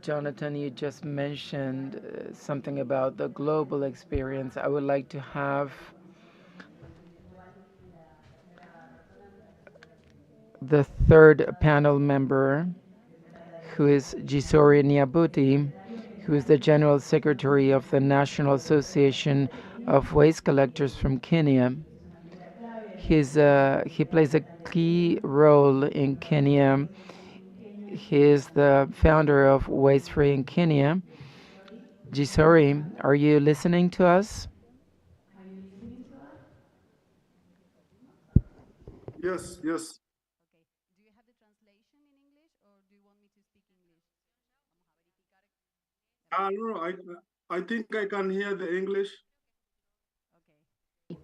Jonathan, you just mentioned something about the global experience. I would like to have the third panel member, who is Gisori Nyabuti, who is the General Secretary of the National Association of Waste Collectors from Kenya. He plays a key role in Kenya. He is the founder of Waste Free in Kenya. Gisori, are you listening to us? Yes, yes. Okay. Do you have the translation in English or do you want me to speak English? No, no, I think I can hear the English. Okay.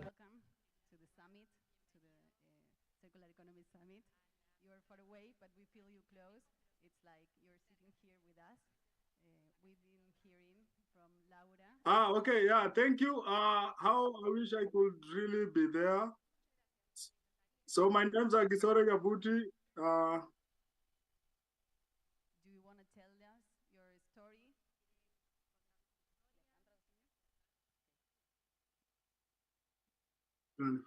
Welcome to the summit, to the Circular Economy Summit. You are far away, but we feel you close. It's like you're sitting here with us. We've been hearing from Laura. Okay, yeah, thank you. How I wish I could really be there. So my name is Agisore Gabuti. Do you want to tell us your story?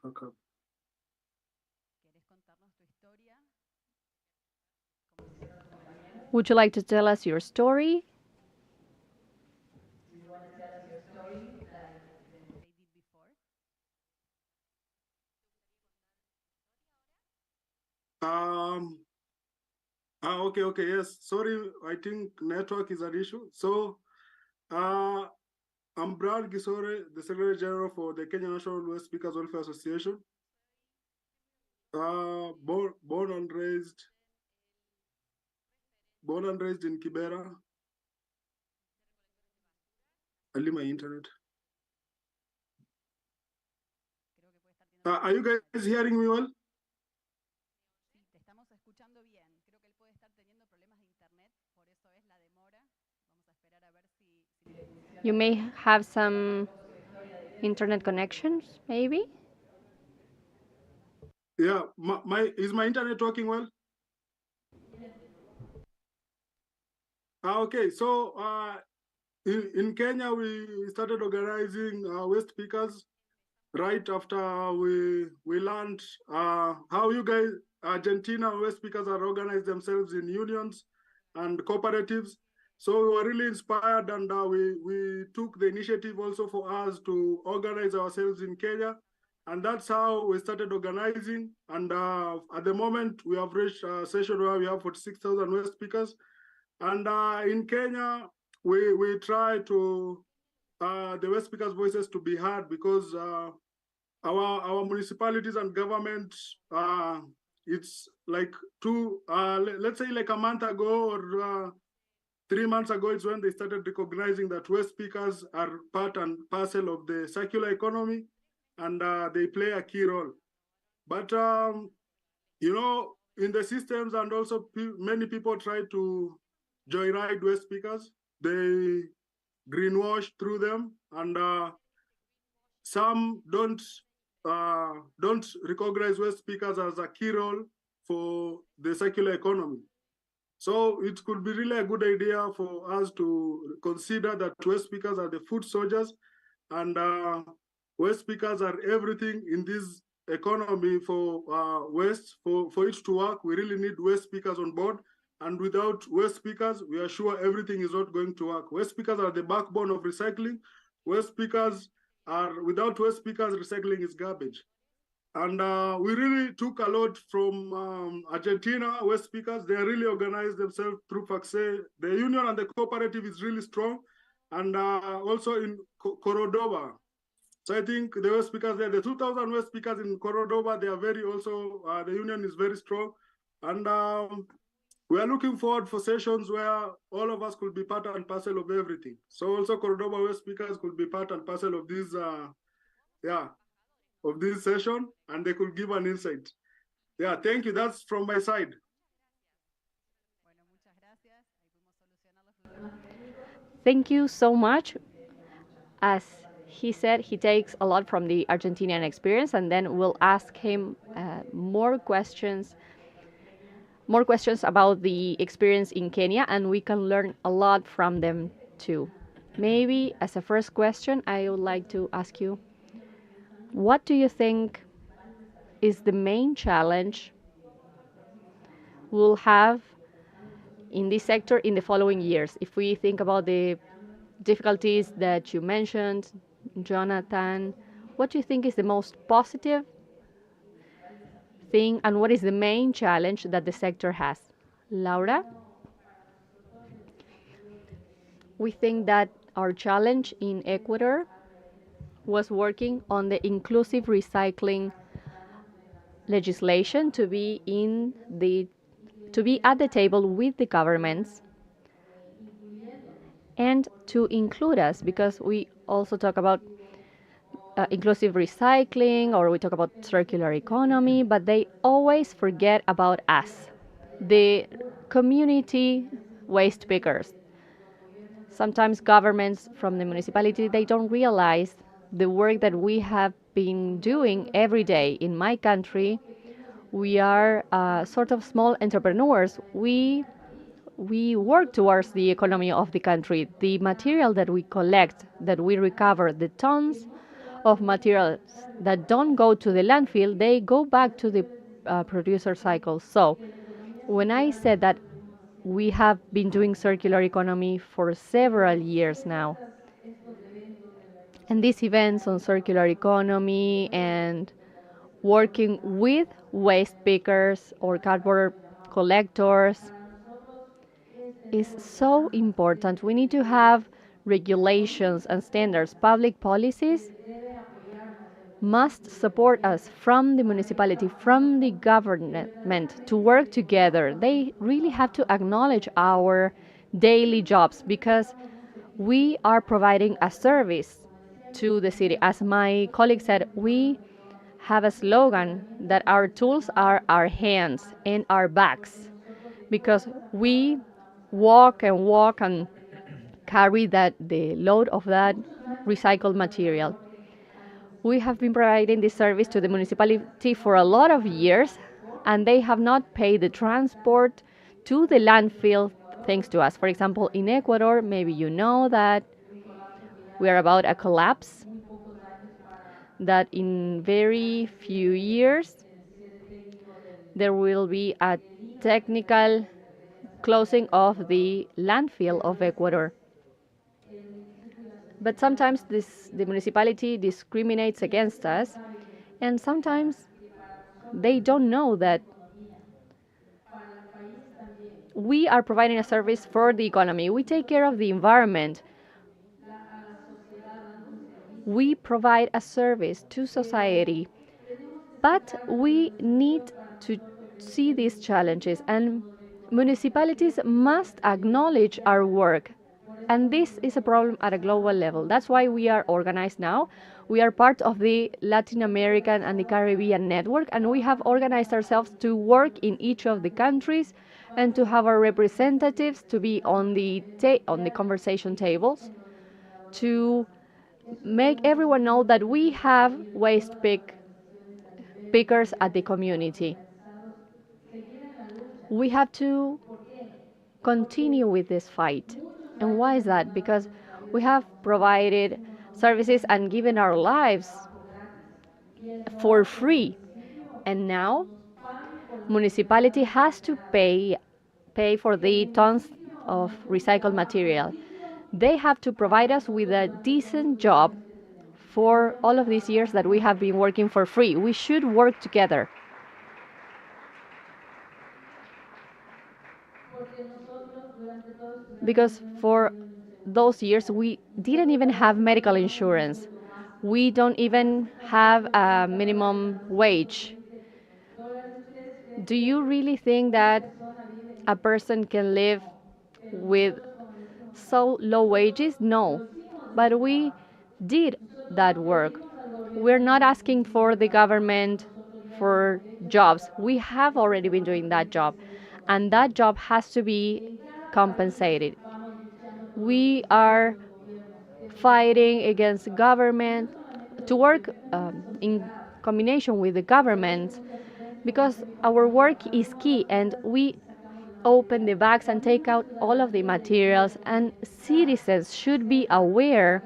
Fuck up. ¿Quieres contarnos tu historia? Would you like to tell us your story? They did before. Okay, yes. Sorry, I think network is an issue. So, I'm Brad Gisore, the Secretary General for the Kenya National Waste Speakers Welfare Association. Born and raised in Kibera. I leave my internet. Are you guys hearing me well? Sí, te estamos escuchando bien. Creo que él puede estar teniendo problemas de internet, por eso es la demora. Vamos a esperar a ver si You may have some internet connections, maybe? Yeah, is my internet working well? Okay, so in Kenya, we started organizing waste pickers right after we learned how you guys, Argentina waste pickers are organized themselves in unions and cooperatives. So we were really inspired, and we took the initiative also for us to organize ourselves in Kenya. And that's how we started organizing. And at the moment, we have reached a session where we have 46,000 waste pickers. And in Kenya, we try to the West Speakers' voices to be heard because our municipalities and government, it's like let's say like a month ago or 3 months ago is when they started recognizing that waste pickers are part and parcel of the circular economy, and they play a key role. But in the systems, and also many people try to joyride waste pickers. They greenwash through them, and some don't recognize waste pickers as a key role for the circular economy. So it could be really a good idea for us to consider that waste pickers are the food soldiers, and waste pickers are everything in this economy for waste. For it to work, we really need waste pickers on board. And without waste pickers, we are sure everything is not going to work. Waste pickers are the backbone of recycling. Without waste pickers, recycling is garbage. And we really took a lot from Argentina, waste pickers. They really organized themselves through FACSE. The union and the cooperative is really strong. And also in Córdoba. So I think the waste pickers there, the 2,000 waste pickers in Córdoba, they are the union is very strong. And we are looking forward for sessions where all of us could be part and parcel of everything. So also Córdoba waste pickers could be part and parcel of this, of this session, and they could give an insight. Yeah, thank you. That's from my side. Thank you so much. As he said, he takes a lot from the Argentinian experience, and then we'll ask him more questions about the experience in Kenya, and we can learn a lot from them too. Maybe as a first question, I would like to ask you, what do you think is the main challenge we'll have in this sector in the following years? If we think about the difficulties that you mentioned, Jonathan, what do you think is the most positive thing, and what is the main challenge that the sector has? Laura? We think that our challenge in Ecuador was working on the inclusive recycling legislation to be at the table with the governments and to include us, because we also talk about inclusive recycling, or we talk about circular economy, but they always forget about us, the community waste pickers. Sometimes governments from the municipality, they don't realize the work that we have been doing every day. In my country, we are sort of small entrepreneurs. We work towards the economy of the country. The material that we collect, that we recover, the tons of materials that don't go to the landfill, they go back to the producer cycle. So when I said that we have been doing circular economy for several years now, and these events on circular economy and working with waste pickers or cardboard collectors is so important. We need to have regulations and standards. Public policies must support us from the municipality, from the government, to work together. They really have to acknowledge our daily jobs, because we are providing a service to the city. As my colleague said, we have a slogan that our tools are our hands and our backs, because we walk and carry the load of that recycled material. We have been providing this service to the municipality for a lot of years, and they have not paid the transport to the landfill thanks to us. For example, in Ecuador, maybe you know that we are about a collapse, that in very few years there will be a technical closing of the landfill of Ecuador. But sometimes the municipality discriminates against us, and sometimes they don't know that we are providing a service for the economy. We take care of the environment. We provide a service to society, but we need to see these challenges, and municipalities must acknowledge our work. And this is a problem at a global level. That's why we are organized now. We are part of the Latin American and the Caribbean network, and we have organized ourselves to work in each of the countries and to have our representatives to be on the conversation tables to make everyone know that we have pickers at the community. We have to continue with this fight. And why is that? Because we have provided services and given our lives for free. And now municipality has to pay for the tons of recycled material. They have to provide us with a decent job for all of these years that we have been working for free. We should work together. Because for those years we didn't even have medical insurance. We don't even have a minimum wage. Do you really think that a person can live with so low wages? No. But we did that work. We're not asking for the government for jobs. We have already been doing that job, and that job has to be compensated. We are fighting against government to work in combination with the government because our work is key, and we open the bags and take out all of the materials, and citizens should be aware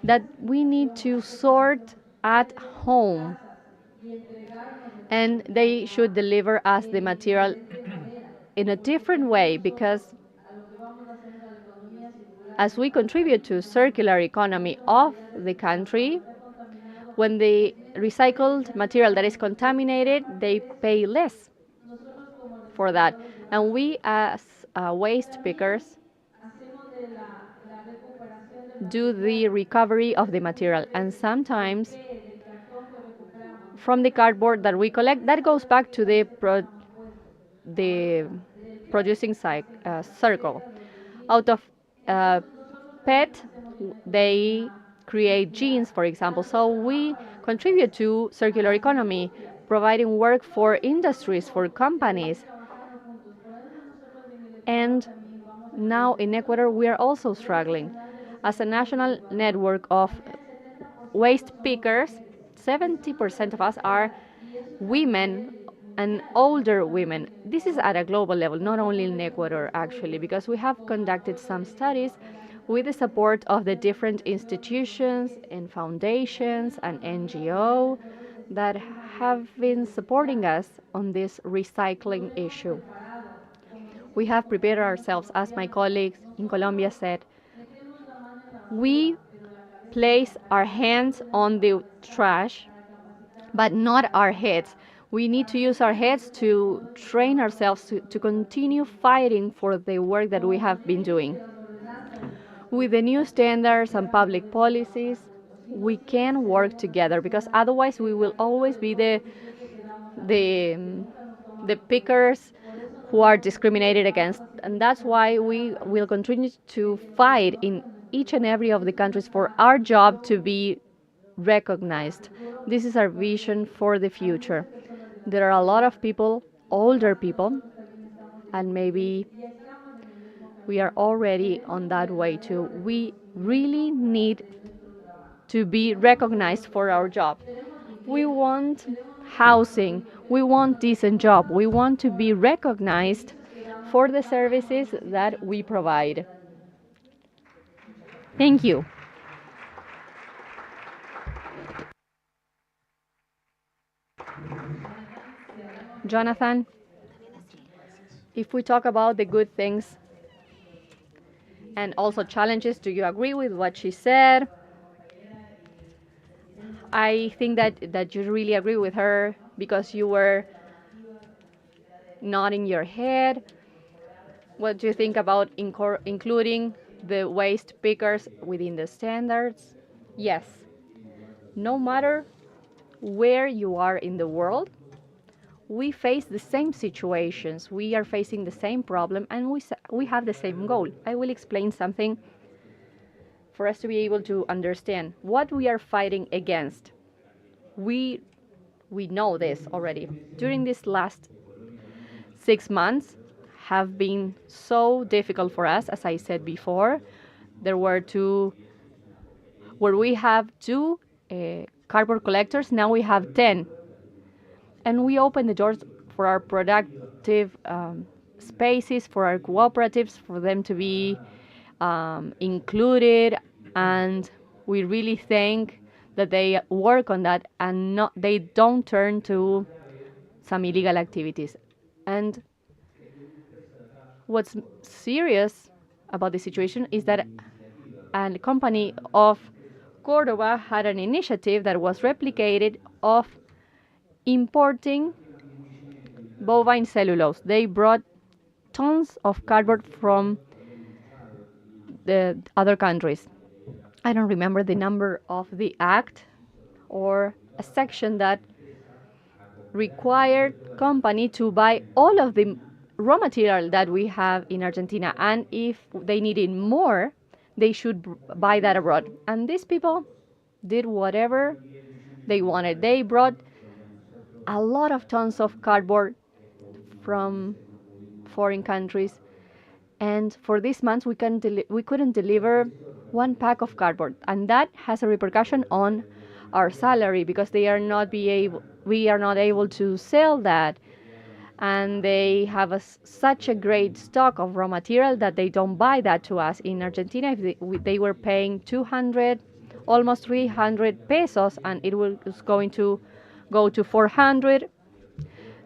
that we need to sort at home, and they should deliver us the material in a different way, because as we contribute to circular economy of the country, when the recycled material that is contaminated, they pay less for that. And we as waste pickers do the recovery of the material, and sometimes from the cardboard that we collect, that goes back to the producing circle. Out of PET, they create jeans, for example. So we contribute to circular economy, providing work for industries, for companies. And now in Ecuador, we are also struggling. As a national network of waste pickers, 70% of us are women and older women. This is at a global level, not only in Ecuador, actually, because we have conducted some studies with the support of the different institutions and foundations and NGO that have been supporting us on this recycling issue. We have prepared ourselves, as my colleagues in Colombia said. We place our hands on the trash, but not our heads. We need to use our heads to train ourselves to continue fighting for the work that we have been doing. With the new standards and public policies, we can work together, because otherwise we will always be the pickers who are discriminated against. And that's why we will continue to fight in each and every of the countries for our job to be recognized. This is our vision for the future. There are a lot of people, older people, and maybe we are already on that way too. We really need to be recognized for our job. We want housing, we want decent job, we want to be recognized for the services that we provide. Thank you. Jonathan, if we talk about the good things and also challenges, do you agree with what she said? I think that you really agree with her because you were nodding your head. What do you think about including the waste pickers within the standards? Yes. No matter where you are in the world, we face the same situations, we are facing the same problem, and we have the same goal. I will explain something for us to be able to understand what we are fighting against. We know this already. During these last 6 months have been so difficult for us, as I said before. There were where we have two cardboard collectors, now we have 10. And we open the doors for our productive spaces, for our cooperatives, for them to be included. And we really think that they work on that and they don't turn to some illegal activities. And what's serious about the situation is that a company of Córdoba had an initiative that was replicated of importing bovine cellulose. They brought tons of cardboard from the other countries. I don't remember the number of the act or a section that required company to buy all of the raw material that we have in Argentina, and if they needed more, they should buy that abroad. And these people did whatever they wanted. They brought a lot of tons of cardboard from foreign countries, and for this month we couldn't deliver one pack of cardboard, and that has a repercussion on our salary because we are not able to sell that, and they have such a great stock of raw material that they don't buy that to us in Argentina. If they were paying 200, almost 300 pesos, and it was going to go to 400,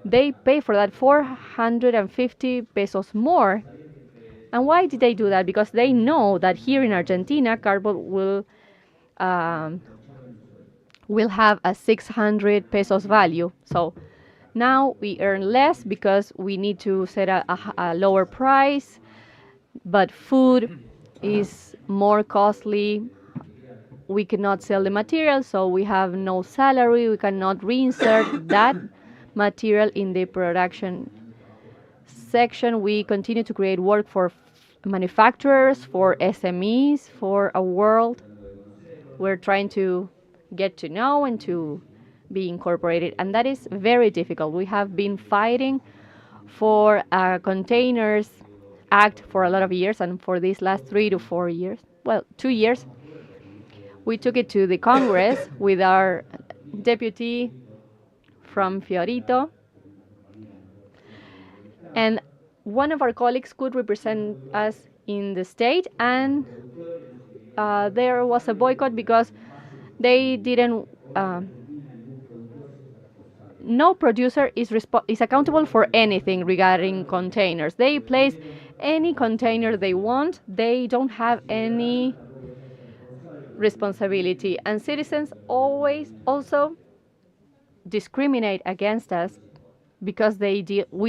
they pay for that 450 pesos more. And why did they do that? Because they know that here in Argentina, cardboard um, will have a 600 pesos value. So now we earn less because we need to set a lower price, but food is more costly. We cannot sell the material, so we have no salary. We cannot reinsert that material in the production section. We continue to create work for manufacturers, for SMEs, for a world we're trying to get to know and to be incorporated. And that is very difficult. We have been fighting for a Containers Act for a lot of years, and for these last 3 to 4 years, well, 2 years, we took it to the Congress with our deputy from Fiorito. And one of our colleagues could represent us in the state, and there was a boycott because they didn't. No producer is accountable for anything regarding containers. They place any container they want. They don't have any responsibility, and citizens always also discriminate against us because we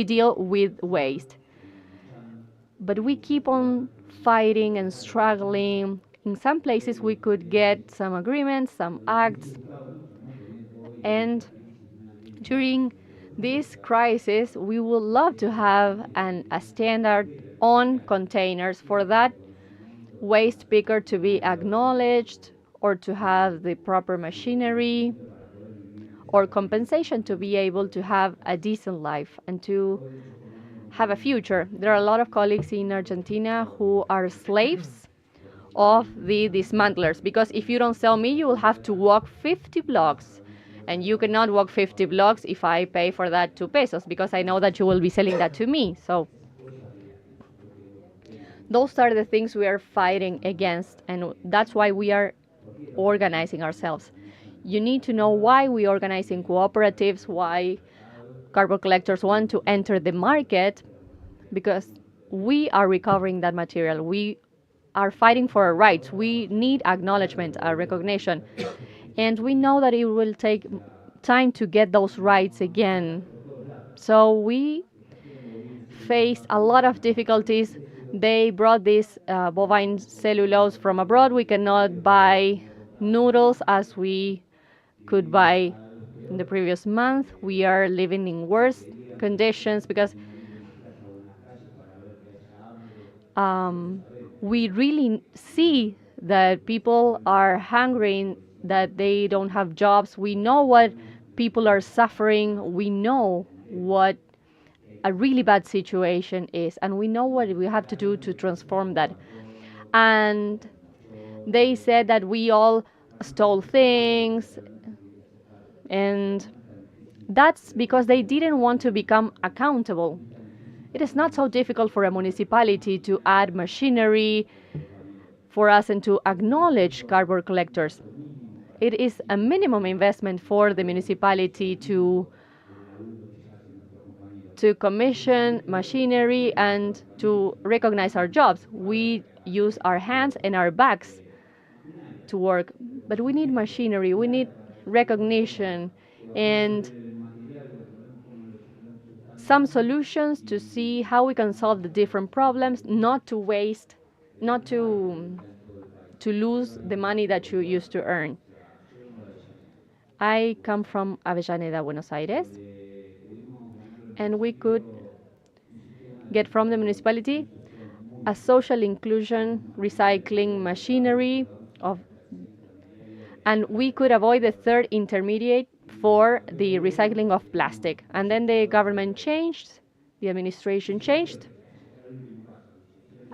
deal with waste. But we keep on fighting and struggling. In some places we could get some agreements, some acts, and during this crisis we would love to have a standard on containers for that waste picker to be acknowledged, or to have the proper machinery or compensation to be able to have a decent life and to have a future. There are a lot of colleagues in Argentina who are slaves of the dismantlers, because if you don't sell me, you will have to walk 50 blocks. And you cannot walk 50 blocks if I pay for that 2 pesos, because I know that you will be selling that to me. So those are the things we are fighting against, and that's why we are organizing ourselves. You need to know why we organize in cooperatives, why cardboard collectors want to enter the market, because we are recovering that material. We are fighting for our rights. We need acknowledgement, recognition. And we know that it will take time to get those rights again. So we faced a lot of difficulties. They brought this bovine cellulose from abroad. We cannot buy noodles as we could buy in the previous month. We are living in worse conditions because we really see that people are hungry, that they don't have jobs. We know what people are suffering. We know what a really bad situation is, and we know what we have to do to transform that. And they said that we all stole things, and that's because they didn't want to become accountable. It is not so difficult for a municipality to add machinery for us and to acknowledge cardboard collectors. It is a minimum investment for the municipality to commission machinery and to recognize our jobs. We use our hands and our backs to work, but we need machinery, we need recognition, and some solutions to see how we can solve the different problems, not to waste, not to lose the money that you used to earn. I come from Avellaneda, Buenos Aires, and we could get from the municipality a social inclusion recycling machinery of, and we could avoid the third intermediate for the recycling of plastic. And then the government changed, the administration changed,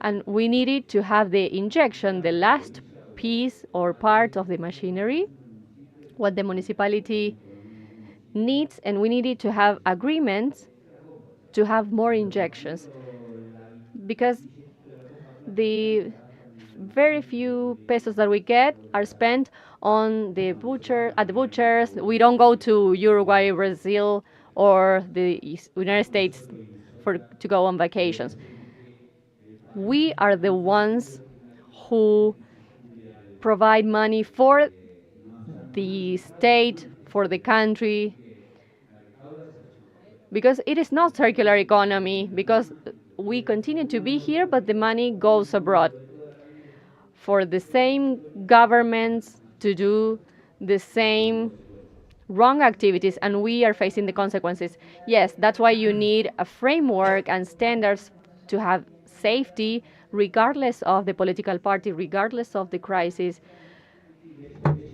and we needed to have the injection, the last piece or part of the machinery, what the municipality needs, and we needed to have agreements to have more injections, because the very few pesos that we get are spent on the butcher at the butchers. We don't go to Uruguay, Brazil, or the United States to go on vacations. We are the ones who provide money for the state, for the country, because it is not circular economy, because we continue to be here, but the money goes abroad for the same governments to do the same wrong activities, and we are facing the consequences. Yes, that's why you need a framework and standards to have safety, regardless of the political party, regardless of the crisis.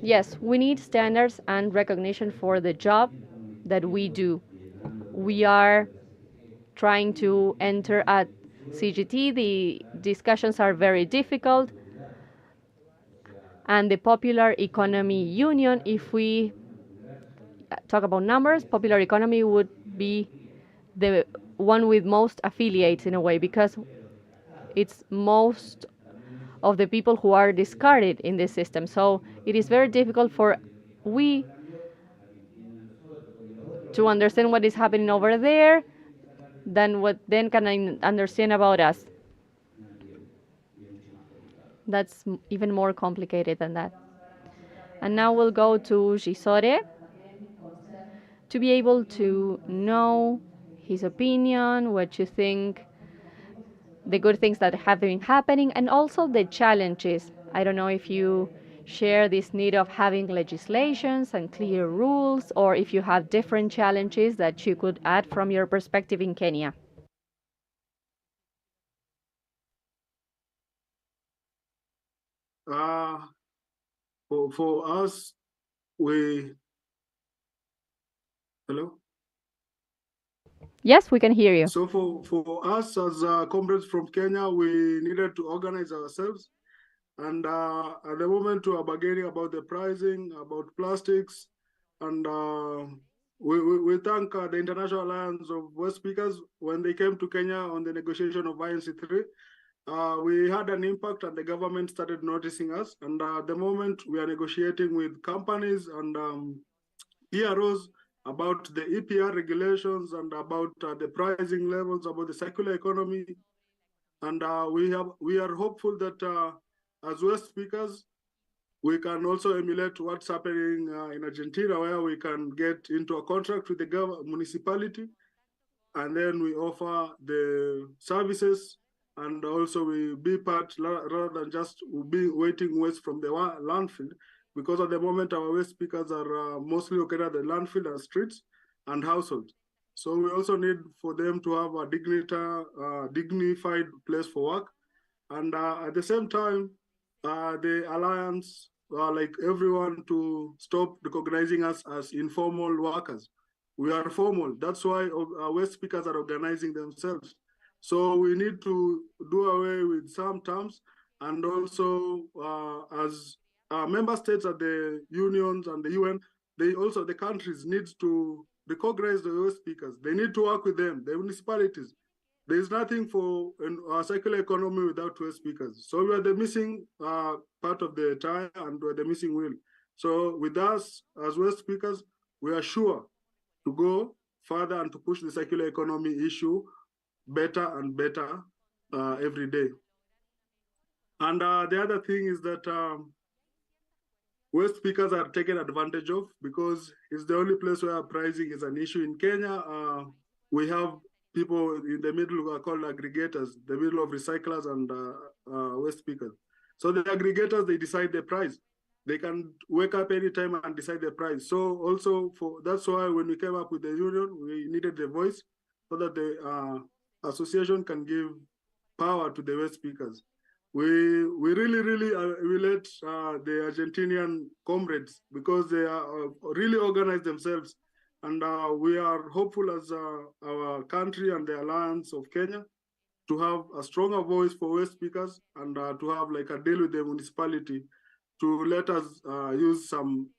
Yes, we need standards and recognition for the job that we do. We are trying to enter at CGT. The discussions are very difficult. And the Popular Economy Union, if we talk about numbers, Popular Economy would be the one with most affiliates in a way, because it's most of the people who are discarded in this system. So it is very difficult for we to understand what is happening over there than what then can I understand about us. That's even more complicated than that. And now we'll go to Gisore to be able to know his opinion, what you think, the good things that have been happening, and also the challenges. I don't know if you share this need of having legislations and clear rules, or if you have different challenges that you could add from your perspective in Kenya. For us, hello? Yes, we can hear you. So for us as comrades from Kenya, we needed to organize ourselves. And at the moment, we are bargaining about the pricing, about plastics. And we thank the International Alliance of West Speakers when they came to Kenya on the negotiation of INC3. We had an impact and the government started noticing us. And at the moment, we are negotiating with companies and PROs about the EPR regulations and about the pricing levels, about the circular economy. And we are hopeful that as West speakers, we can also emulate what's happening in Argentina, where we can get into a contract with the municipality, and then we offer the services, and also we be part rather than just be waiting waste from the landfill. because at the moment our waste pickers are mostly located at the landfill and streets and households. So we also need for them to have a dignified place for work. And at the same time, the Alliance, like everyone, to stop recognizing us as informal workers. We are formal. That's why waste pickers are organizing themselves. So we need to do away with some terms, and also as member states at the unions and the UN, the countries need to recognize the waste pickers. They need to work with them, the municipalities. There is nothing for a circular economy without waste pickers. So we are the missing part of the tire, and we're the missing wheel. So with us as waste pickers, we are sure to go further and to push the circular economy issue better and better every day. And the other thing is that waste pickers are taken advantage of because it's the only place where pricing is an issue. In Kenya, we have people in the middle who are called aggregators, the middle of recyclers and waste pickers. So the aggregators, they decide the price. They can wake up anytime and decide the price. So also that's why when we came up with the union, we needed the voice so that the association can give power to the waste pickers. We really relate the Argentinian comrades because they are really organized themselves. And we are hopeful as our country and the Alliance of Kenya to have a stronger voice for waste pickers and to have like a deal with the municipality to let us use some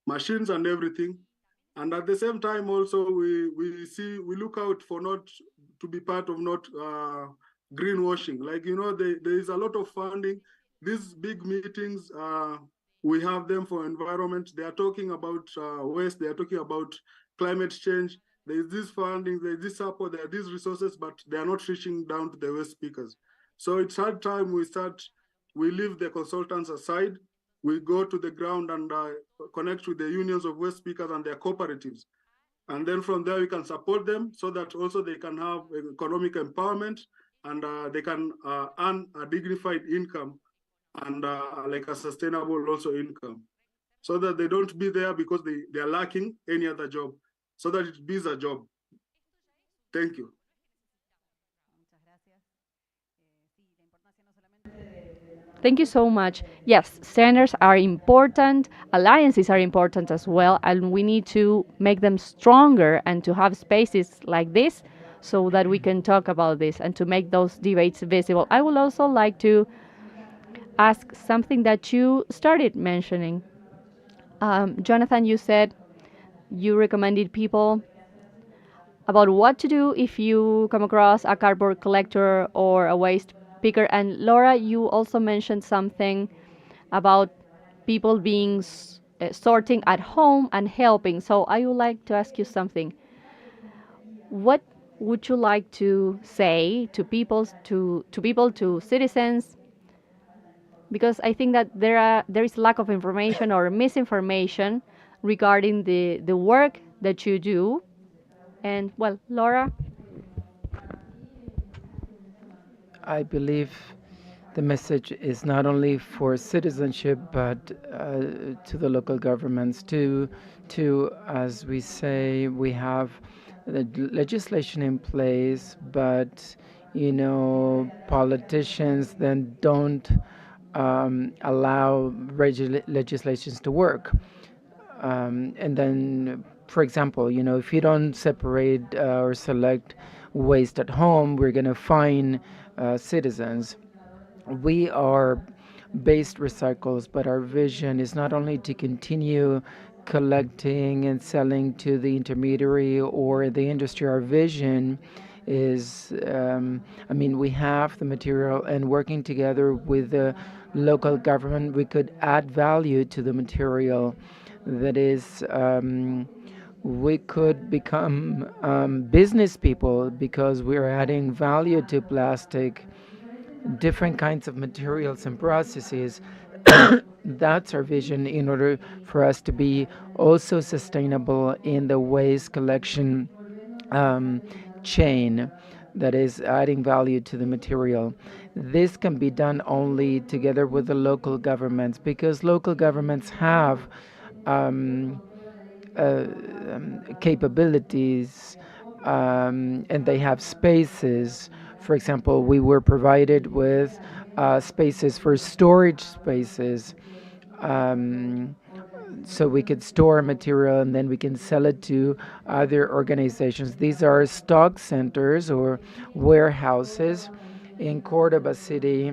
machines and everything. And at the same time also we look out for not to be part of not greenwashing. Like, you know, there is a lot of funding. These big meetings, we have them for environment. They are talking about waste. They are talking about climate change. There is this funding, there is this support, there are these resources, but they are not reaching down to the waste pickers. So it's hard time we leave the consultants aside. We go to the ground and connect with the unions of waste pickers and their cooperatives. And then from there, we can support them so that also they can have economic empowerment and they can earn a dignified income and like a sustainable also income, so that they don't be there because they are lacking any other job, so that it be a job. Thank you. Thank you so much. Yes, standards are important, alliances are important as well, and we need to make them stronger and to have spaces like this so that we can talk about this and to make those debates visible. I would also like to ask something that you started mentioning. Jonathan, you said you recommended people about what to do if you come across a cardboard collector or a waste picker. And Laura, you also mentioned something about people being sorting at home and helping. So I would like to ask you something. What would you like to say to people, to citizens? Because I think that there is lack of information or misinformation regarding the work that you do. And well, Laura. I believe the message is not only for citizenship, but to the local governments, as we say, we have the legislation in place, but politicians then don't allow legislations to work. And then, for example, if you don't separate or select waste at home, we're going to fine citizens. We are based recycles, but our vision is not only to continue collecting and selling to the intermediary or the industry. Our vision is, we have the material, and working together with the local government, we could add value to the material. That is, we could become business people because we're adding value to plastic, different kinds of materials and processes. That's our vision in order for us to be also sustainable in the waste collection chain. that is adding value to the material. This can be done only together with the local governments, because local governments have um, capabilities, and they have spaces. For example, we were provided with spaces for storage spaces. Um, so we could store material and then we can sell it to other organizations. These are stock centers or warehouses in Cordoba City.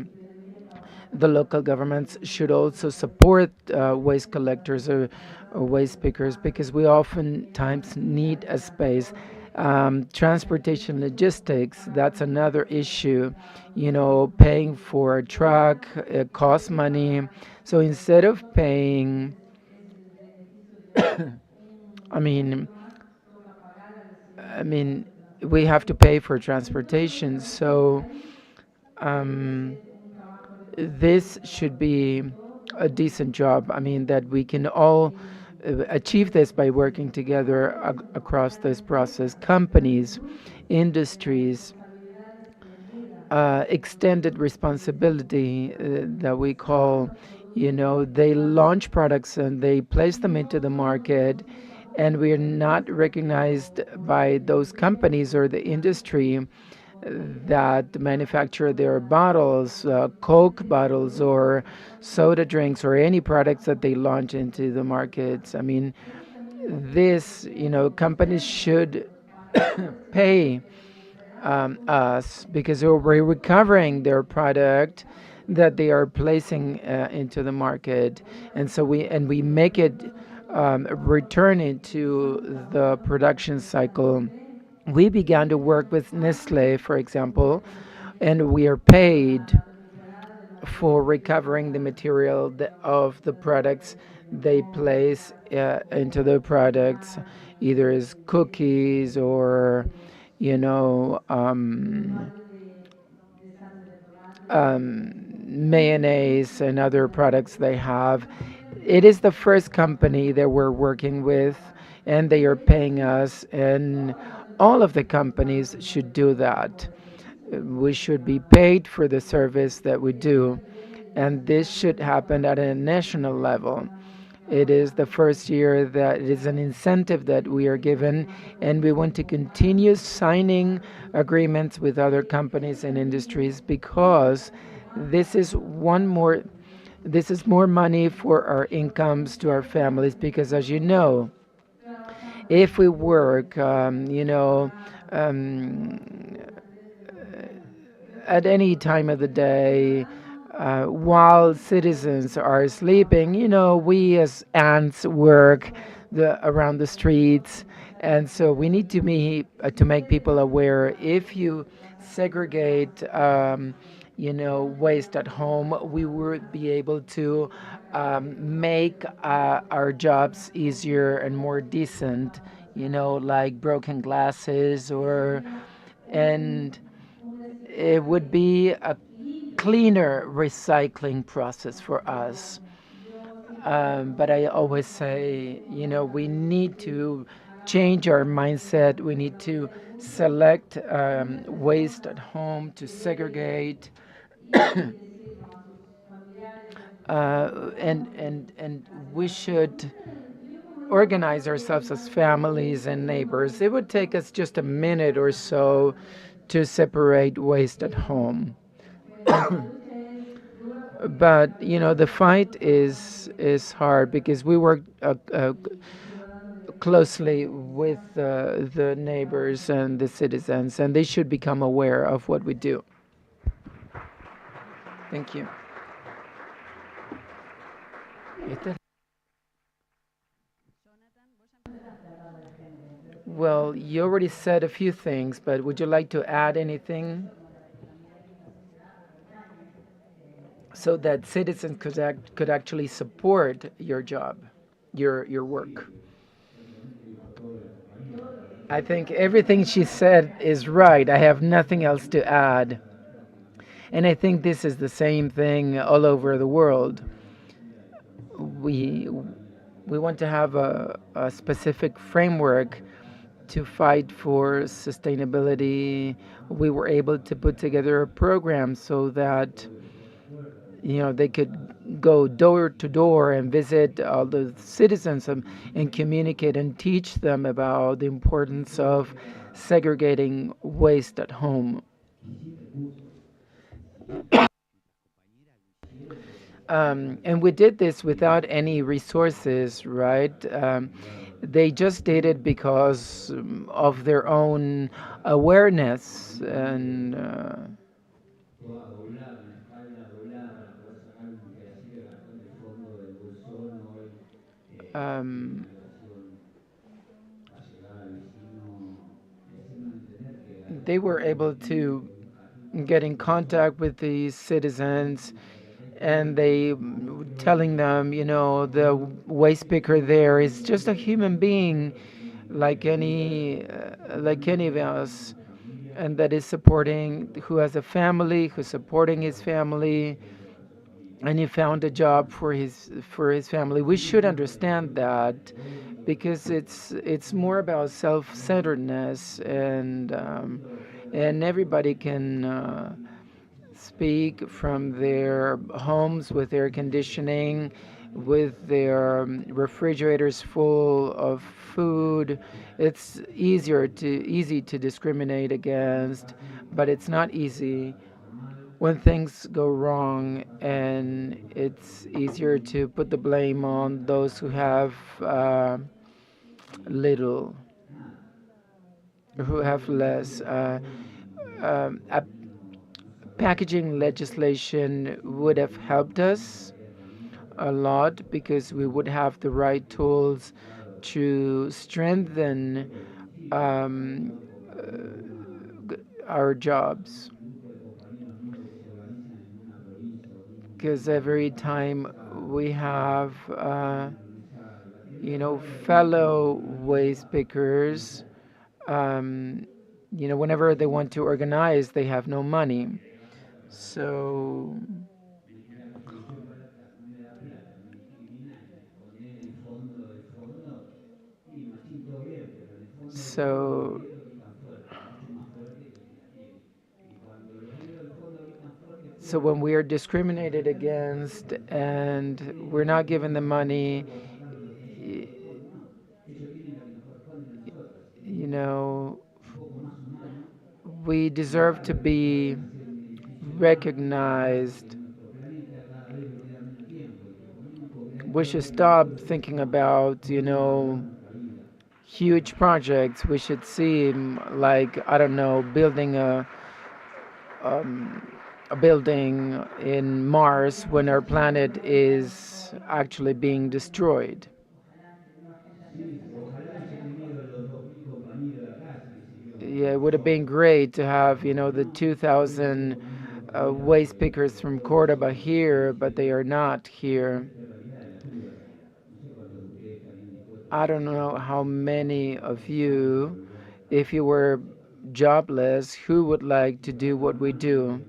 The local governments should also support waste collectors or waste pickers, because we oftentimes need a space. Transportation logistics, that's another issue. Paying for a truck, it costs money. So instead of paying, I mean, I mean, we have to pay for transportation. So um, this should be a decent job. I mean, that we can all achieve this by working together across this process. Companies, industries, extended responsibility that we call, they launch products and they place them into the market, and we are not recognized by those companies or the industry that manufacture their bottles, Coke bottles or soda drinks or any products that they launch into the markets. I mean, companies should pay us, because we're recovering their product that they are placing into the market, and so we make it return into the production cycle. We began to work with Nestle, for example, and we are paid for recovering the material of the products they place into the products, either as cookies or, you know, mayonnaise and other products they have. It is the first company that we're working with, and they are paying us, and all of the companies should do that. We should be paid for the service that we do, and this should happen at a national level. It is the first year that it is an incentive that we are given, and we want to continue signing agreements with other companies and industries, because this is more money for our incomes to our families. Because as you know, if we work, at any time of the day, while citizens are sleeping, we as ants work around the streets, and so we need to make people aware. If you segregate, waste at home, we would be able to make our jobs easier and more decent. Like broken glasses, and it would be a cleaner recycling process for us. But I always say, we need to change our mindset. We need to select waste at home, to segregate, and we should organize ourselves as families and neighbors. It would take us just a minute or so to separate waste at home. But the fight is hard, because we work closely with the neighbors and the citizens, and they should become aware of what we do. Thank you. Well, you already said a few things, but would you like to add anything so that citizens could actually support your job, your work? I think everything she said is right. I have nothing else to add. And I think this is the same thing all over the world. We want to have a specific framework to fight for sustainability, we were able to put together a program so that they could go door to door and visit all the citizens and communicate and teach them about the importance of segregating waste at home. And we did this without any resources, right? They just did it because of their own awareness and um, they were able to get in contact with these citizens and they telling them, the waste picker there is just a human being like any of us, and that is supporting, who has a family, who's supporting his family, and he found a job for his family. We should understand that because it's more about self-centeredness, and everybody can speak from their homes with air conditioning, with their refrigerators full of food. It's easy to discriminate against, but it's not easy when things go wrong, and it's easier to put the blame on those who have little, who have less. A packaging legislation would have helped us a lot because we would have the right tools to strengthen um, our jobs. Because every time we have, fellow waste pickers, whenever they want to organize, they have no money. So, so So when we are discriminated against and we're not given the money, you know, we deserve to be recognized. We should stop thinking about, huge projects. We should see, like, I don't know, building a building in Mars when our planet is actually being destroyed. Yeah, it would have been great to have, the 2,000 waste pickers from Córdoba here, but they are not here. I don't know how many of you, if you were jobless, who would like to do what we do?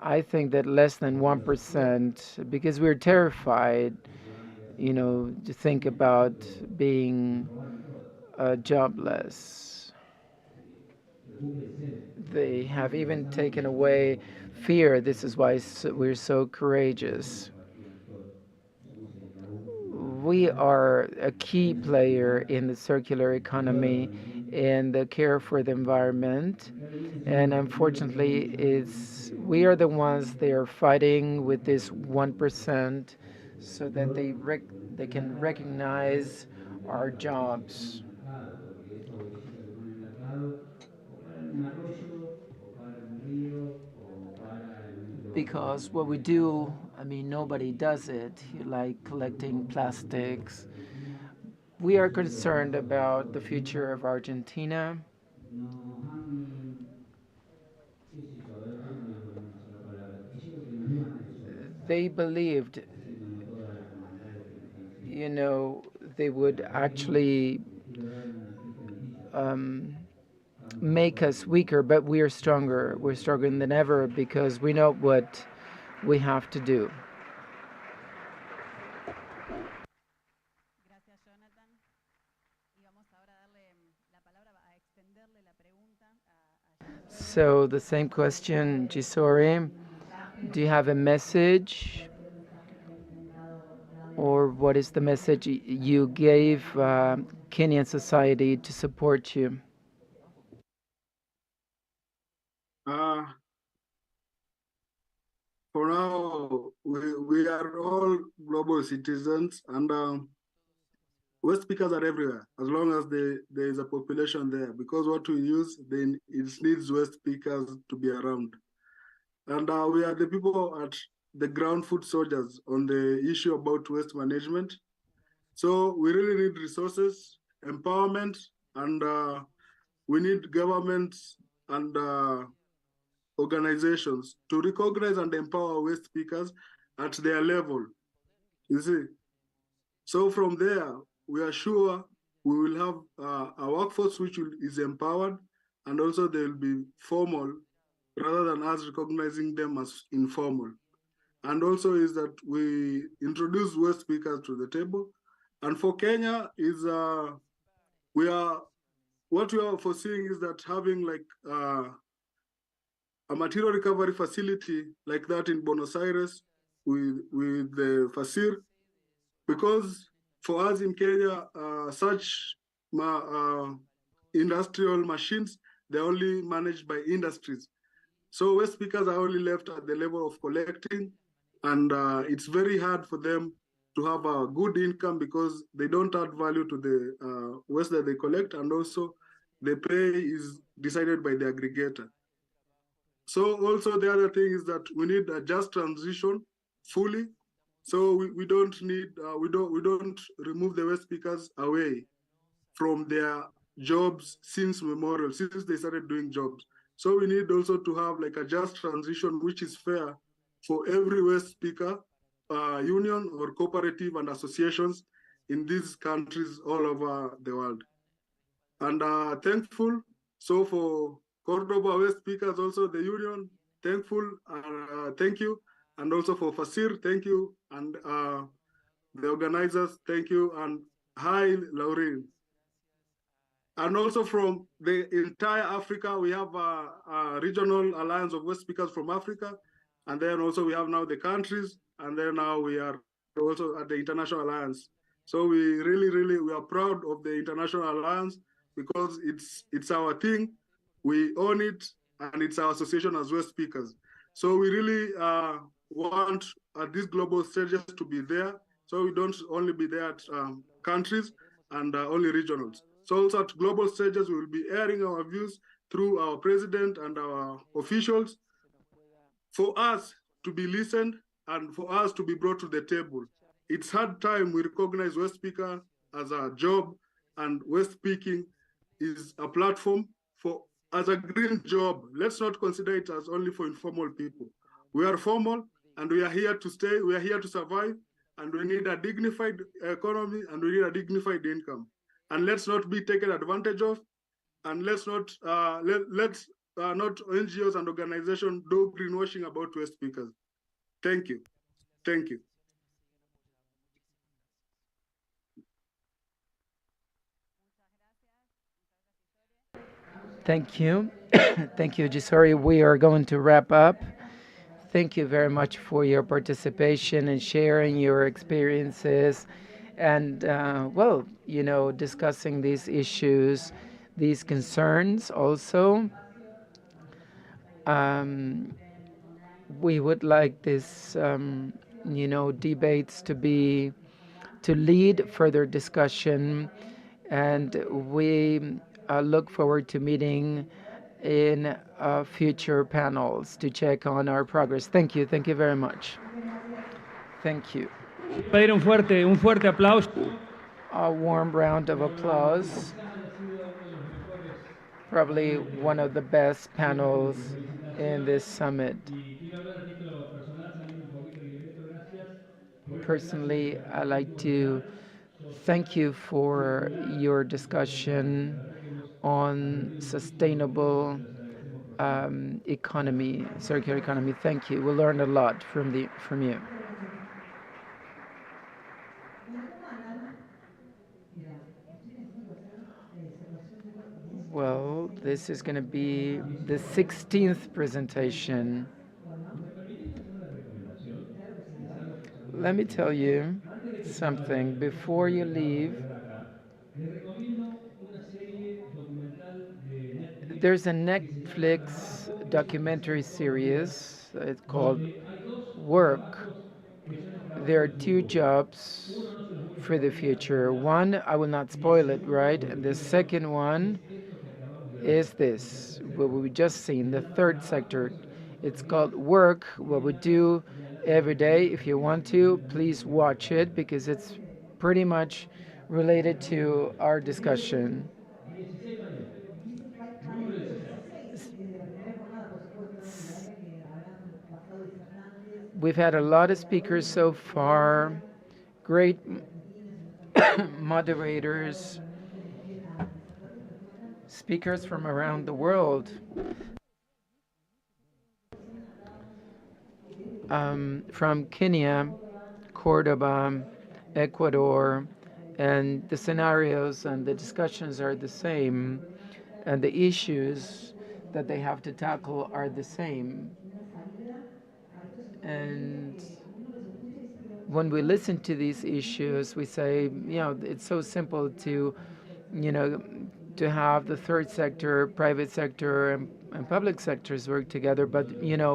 I think that less than 1%, because we're terrified, to think about being jobless. They have even taken away fear. This is why we're so courageous. We are a key player in the circular economy and the care for the environment. And unfortunately, we are the ones they are fighting with this 1% so that they can recognize our jobs. Because what we do, nobody does it, like collecting plastics. We are concerned about the future of Argentina. They believed, they would actually make us weaker, but we are stronger. We're stronger than ever because we know what we have to do. Gracias, Jonathan. Y vamos ahora So the same question, Jisori. Do you have a message, or what is the message you gave Kenyan society to support you? For now, we are all global citizens, and West speakers are everywhere as long as there is a population there. Because what we use, then it needs West speakers to be around. And we are the people at the ground foot soldiers on the issue about waste management. So we really need resources, empowerment, and we need governments and organizations to recognize and empower waste speakers at their level. You see, so from there, we are sure we will have a workforce which is empowered, and also they will be formal rather than us recognizing them as informal. And also is that we introduce West speakers to the table. And for Kenya is what we are foreseeing is that having like a material recovery facility like that in Buenos Aires with the FACIR, because for us in Kenya, such industrial machines, they're only managed by industries. So West speakers are only left at the level of collecting, and it's very hard for them to have a good income because they don't add value to the waste that they collect, and also the pay is decided by the aggregator. So also the other thing is that we need a just transition fully. So we don't need we don't remove the West speakers away from their jobs since memorial, since they started doing jobs. So we need also to have like a just transition which is fair for every West speaker, union or cooperative and associations in these countries all over the world. And thankful, so for Cordoba West speakers, also the union, thankful, thank you. And also for Fasir, thank you. And the organizers, thank you. And hi, Laureen. And also from the entire Africa, we have a regional alliance of West speakers from Africa. And then also we have now the countries, and then now we are also at the international alliance. So we we are proud of the international alliance because it's our thing. We own it, and it's our association as West speakers. So we really want these global stages to be there. So we don't only be there at countries and only regionals. So also at global stages, we will be airing our views through our president and our officials for us to be listened and for us to be brought to the table. It's hard time we recognize West Speaker as a job, and West Speaking is a platform for as a green job. Let's not consider it as only for informal people. We are formal and we are here to stay, we are here to survive, and we need a dignified economy and we need a dignified income. And let's not be taken advantage of, and let's not not NGOs and organizations do greenwashing about West speakers. Thank you. Thank you. Thank you. Thank you, Jisori. We are going to wrap up. Thank you very much for your participation and sharing your experiences and, well, discussing these issues, these concerns also. We would like this, debates to lead further discussion, and we look forward to meeting in future panels to check on our progress. Thank you. Thank you very much. Thank you. Pedir un fuerte aplauso. A warm round of applause. Probably one of the best panels in this summit. Personally, I'd like to thank you for your discussion on sustainable economy, circular economy. Thank you. We learned a lot from you. Well, This is going to be the 16th presentation. Let me tell you something before you leave. There's a Netflix documentary series. It's called Work. There are two jobs for the future. One, I will not spoil it, right? And the second one is this, what we just seen, the third sector. It's called Work, what we do every day. If you want to, please watch it because it's pretty much related to our discussion. We've had a lot of speakers so far, great moderators, speakers from around the world. From Kenya, Córdoba, Ecuador, and the scenarios and the discussions are the same, and the issues that they have to tackle are the same. And when we listen to these issues, we say, it's so simple to, to have the third sector, private sector, and public sectors work together. But,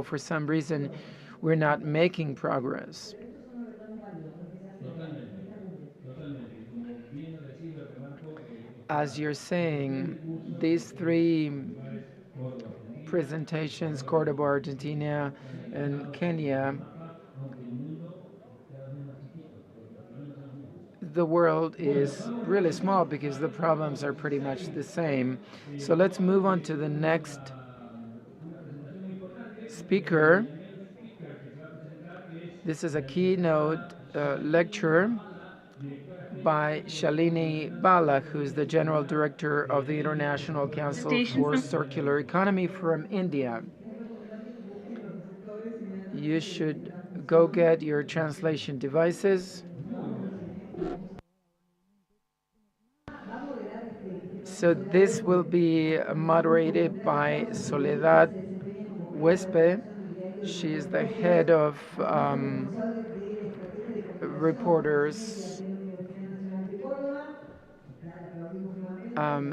for some reason, we're not making progress. As you're saying, these three presentations, Cordoba, Argentina, and Kenya, the world is really small because the problems are pretty much the same. So let's move on to the next speaker. This is a keynote lecture by Shalini Bala, who's the General Director of the International Council for Circular Economy from India. You should go get your translation devices. So this will be moderated by Soledad Huespe. She is the head of reporters.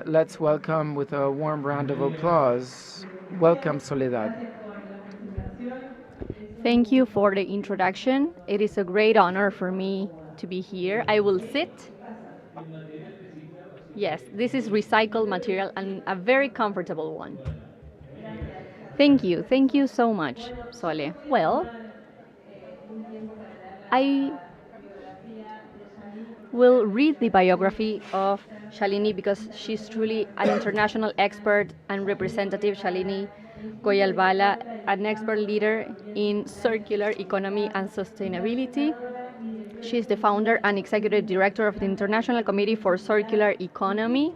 Let's welcome with a warm round of applause. Welcome, Soledad. Thank you for the introduction. It is a great honor for me to be here. I will sit. Yes, this is recycled material and a very comfortable one. Thank you. Thank you so much, Sole. Well, I will read the biography of Shalini because she's truly an international expert and representative. Shalini Goyalbala, an expert leader in circular economy and sustainability. She is the founder and executive director of the International Committee for Circular Economy,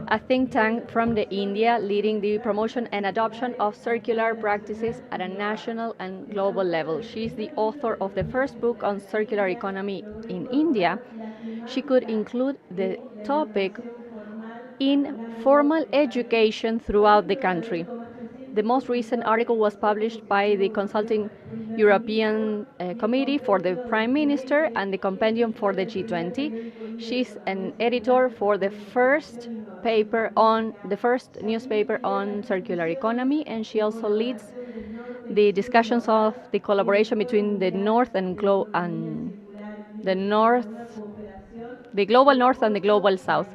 a think tank from India leading the promotion and adoption of circular practices at a national and global level. She is the author of the first book on circular economy in India. She could include the topic in formal education throughout the country. The most recent article was published by the Consulting European Committee for the Prime Minister and the Compendium for the G20. She's an editor for the first newspaper on circular economy, and she also leads the discussions of the collaboration between the global north and the global south.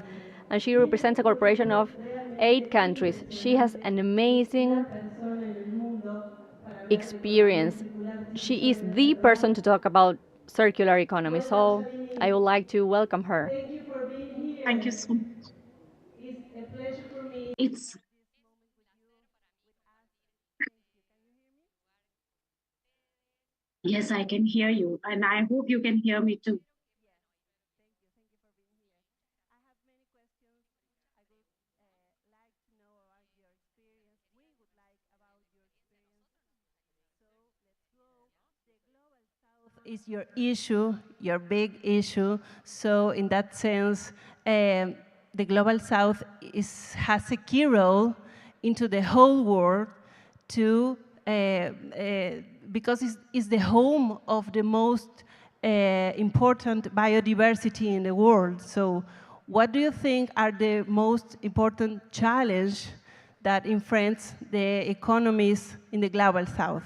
And she represents a corporation of 8 countries. She has an amazing experience. She is the person to talk about circular economy. So I would like to welcome her. Thank you so much. It's a pleasure for me. Yes, I can hear you, and I hope you can hear me too. Is your issue, your big issue. So in that sense, the Global South has a key role into the whole world to, because it's the home of the most important biodiversity in the world. So what do you think are the most important challenges that confronts the economies in the Global South?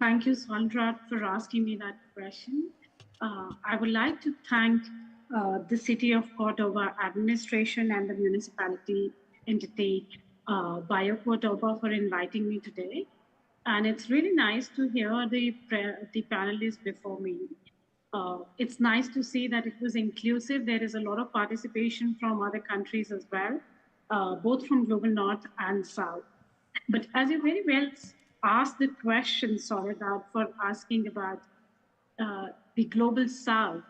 Thank you, Sandra, for asking me that question. I would like to thank the City of Córdoba administration and the municipality entity, BIOCÓRDOBA, for inviting me today. And it's really nice to hear the panelists before me. It's nice to see that it was inclusive. There is a lot of participation from other countries as well, both from Global North and South. But as you very well asked the question, Soledad, for asking about the Global South,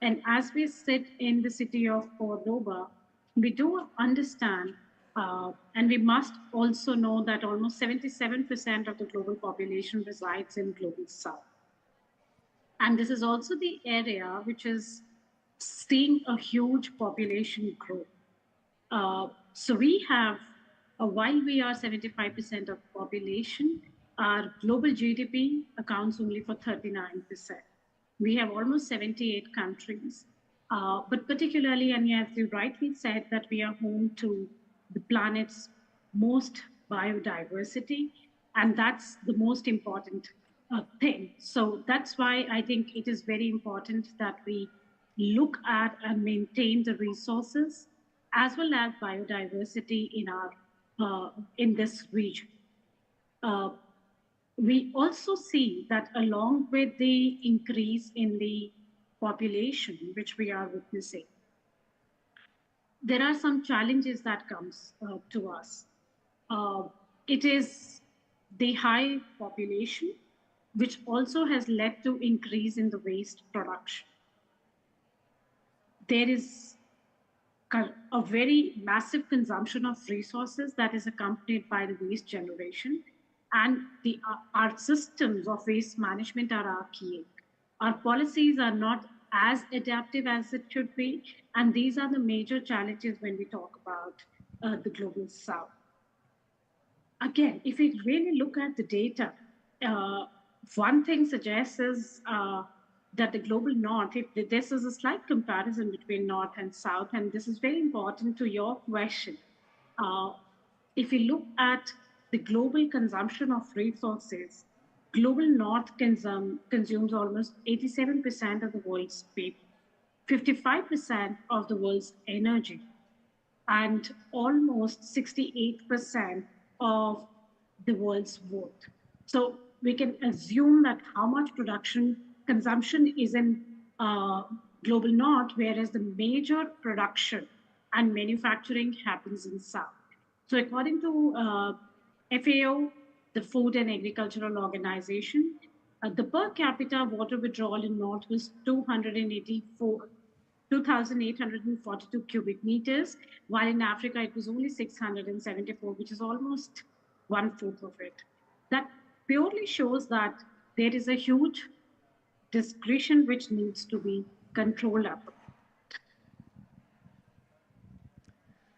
and as we sit in the city of Córdoba, we do understand, and we must also know that almost 77% of the global population resides in Global South. And this is also the area which is seeing a huge population growth. So we have, while we are 75% of population, our global GDP accounts only for 39%. We have almost 78 countries, but particularly, and as you rightly said, that we are home to the planet's most biodiversity, and that's the most important thing. So that's why I think it is very important that we look at and maintain the resources as well as biodiversity in our in this region. We also see that along with the increase in the population, which we are witnessing, there are some challenges that comes to us. It is the high population, which also has led to increase in the waste production. There is a very massive consumption of resources that is accompanied by the waste generation, and our systems of waste management are archaic. Our policies are not as adaptive as it should be, and these are the major challenges when we talk about the Global South. Again, if we really look at the data, one thing suggests is that the Global North, if this is a slight comparison between North and South, and this is very important to your question. If you look at the global consumption of resources, Global North consumes almost 87% of the world's paper, 55% of the world's energy, and almost 68% of the world's wood. So we can assume that how much consumption is in Global North, whereas the major production and manufacturing happens in South. So according to FAO, the Food and Agricultural Organization, the per capita water withdrawal in North was 2,842 cubic meters, while in Africa it was only 674, which is almost 1/4 of it. That purely shows that there is a huge discretion which needs to be controlled up.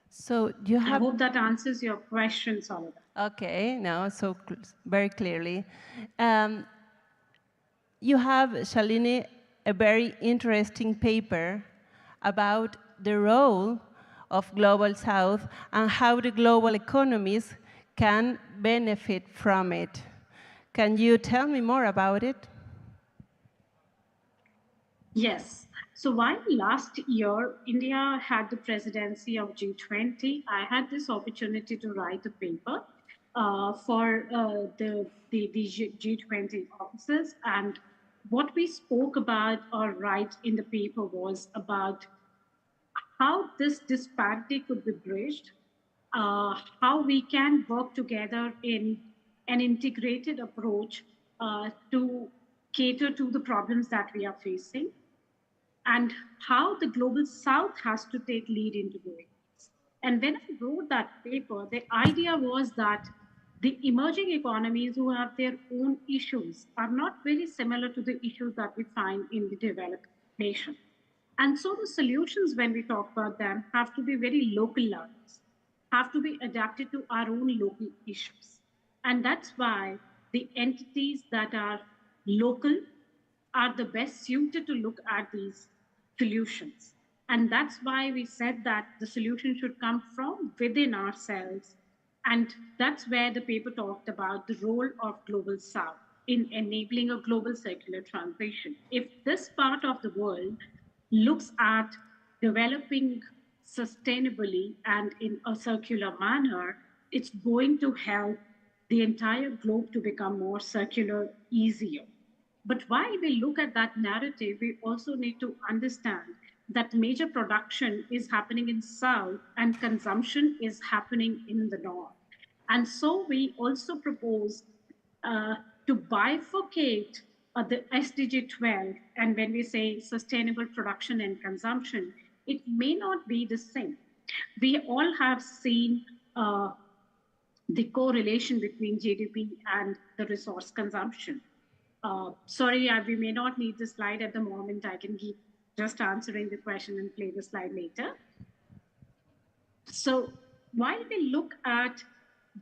So do you have... I hope that answers your question, Soledad. Okay, now so very clearly. You have, Shalini, a very interesting paper about the role of Global South and how the global economies can benefit from it. Can you tell me more about it? Yes. So while last year, India had the presidency of G20, I had this opportunity to write a paper for the G20 offices. And what we spoke about or write in the paper was about how this disparity could be bridged, how we can work together in an integrated approach to cater to the problems that we are facing, and how the Global South has to take lead into doing this. And when I wrote that paper, the idea was that the emerging economies who have their own issues are not very similar to the issues that we find in the developed nation. And so the solutions, when we talk about them, have to be very localized, have to be adapted to our own local issues. And that's why the entities that are local are the best suited to look at these solutions. And that's why we said that the solution should come from within ourselves. And that's where the paper talked about the role of Global South in enabling a global circular transition. If this part of the world looks at developing sustainably and in a circular manner, it's going to help the entire globe to become more circular, easier. But while we look at that narrative, we also need to understand that major production is happening in South and consumption is happening in the North. And so we also propose to bifurcate the SDG 12. And when we say sustainable production and consumption, it may not be the same. We all have seen the correlation between GDP and the resource consumption. Sorry, we may not need the slide at the moment. I can keep just answering the question and play the slide later. So while we look at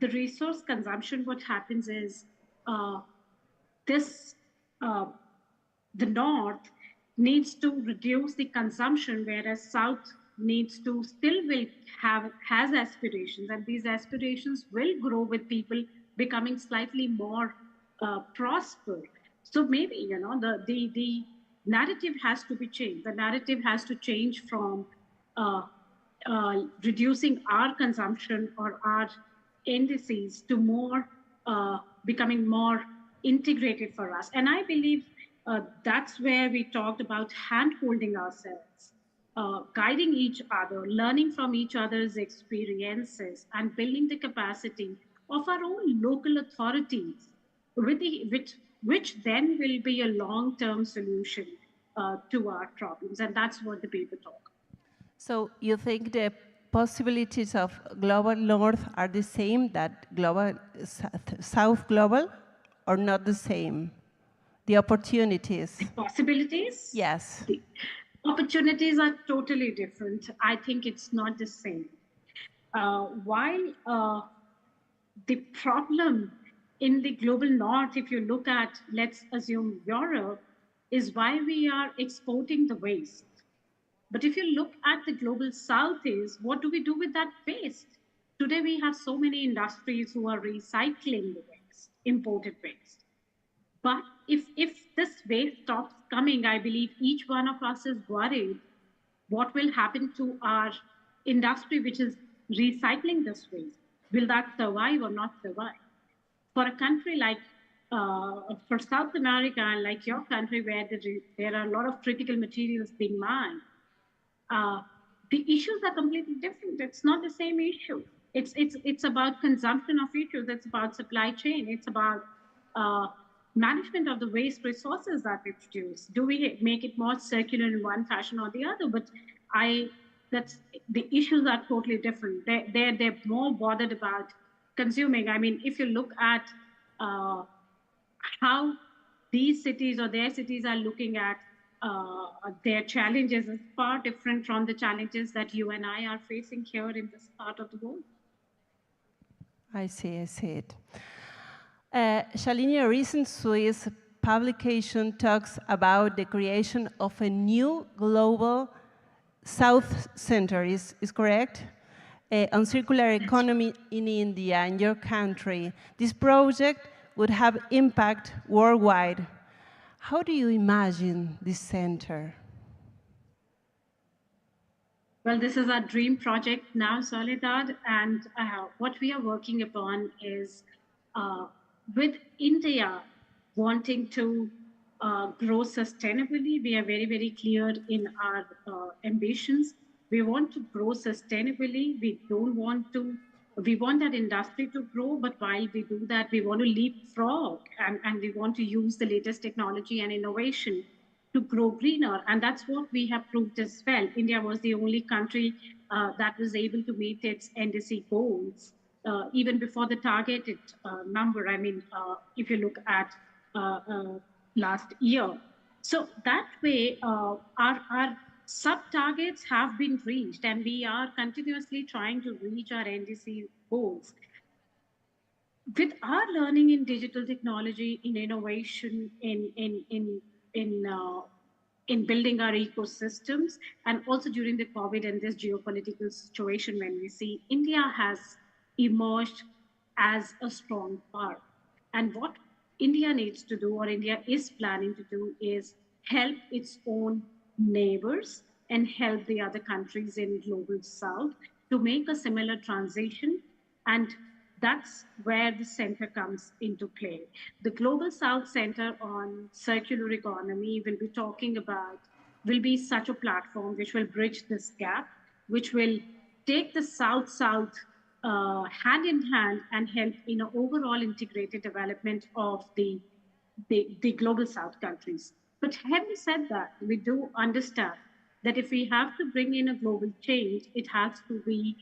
the resource consumption, what happens is the North needs to reduce the consumption, whereas South needs to has aspirations, and these aspirations will grow with people becoming slightly more prosper. So maybe the narrative has to be changed. The narrative has to change from reducing our consumption or our indices to more becoming more integrated for us. And I believe that's where we talked about hand-holding ourselves, guiding each other, learning from each other's experiences, and building the capacity of our own local authorities, which then will be a long-term solution to our problems. And that's what the paper talks. So you think the possibilities of global north are the same that global south global, or not the same? The opportunities. The possibilities? Yes. The opportunities are totally different. I think it's not the same. While the problem in the global north, if you look at, let's assume Europe, is why we are exporting the waste. But if you look at the global south is, what do we do with that waste? Today we have so many industries who are recycling the waste, imported waste. But if this waste stops coming, I believe each one of us is worried what will happen to our industry, which is recycling this waste. Will that survive or not survive? For a country like, for South America, like your country, where there are a lot of critical materials being mined, the issues are completely different. It's not the same issue. It's about consumption of issues. It's about supply chain. It's about management of the waste resources that we produce. Do we make it more circular in one fashion or the other? But the issues are totally different. They're more bothered about consuming. I mean, if you look at how these cities or their cities are looking at their challenges, is far different from the challenges that you and I are facing here in this part of the world. I see it. Shalini, a recent Swiss publication talks about the creation of a new global South Center, is correct? On circular economy in India, in your country. This project would have impact worldwide. How do you imagine this center? Well, this is our dream project now, Soledad, and what we are working upon is with India wanting to grow sustainably. We are very, very clear in our ambitions. We want to grow sustainably. We want that industry to grow, but while we do that, we want to leapfrog and we want to use the latest technology and innovation to grow greener. And that's what we have proved as well. India was the only country that was able to meet its NDC goals, even before the targeted number. I mean, if you look at last year. So that way, our Sub-targets have been reached, and we are continuously trying to reach our NDC goals. With our learning in digital technology, in innovation, in building our ecosystems, and also during the COVID and this geopolitical situation, when we see India has emerged as a strong part. And what India needs to do, or India is planning to do, is help its own neighbors and help the other countries in global south to make a similar transition. And that's where the center comes into play. The Global South Center on Circular Economy will be such a platform which will bridge this gap, which will take the South-South hand in hand and help in an overall integrated development of the Global South countries. But having said that, we do understand that if we have to bring in a global change, it has to be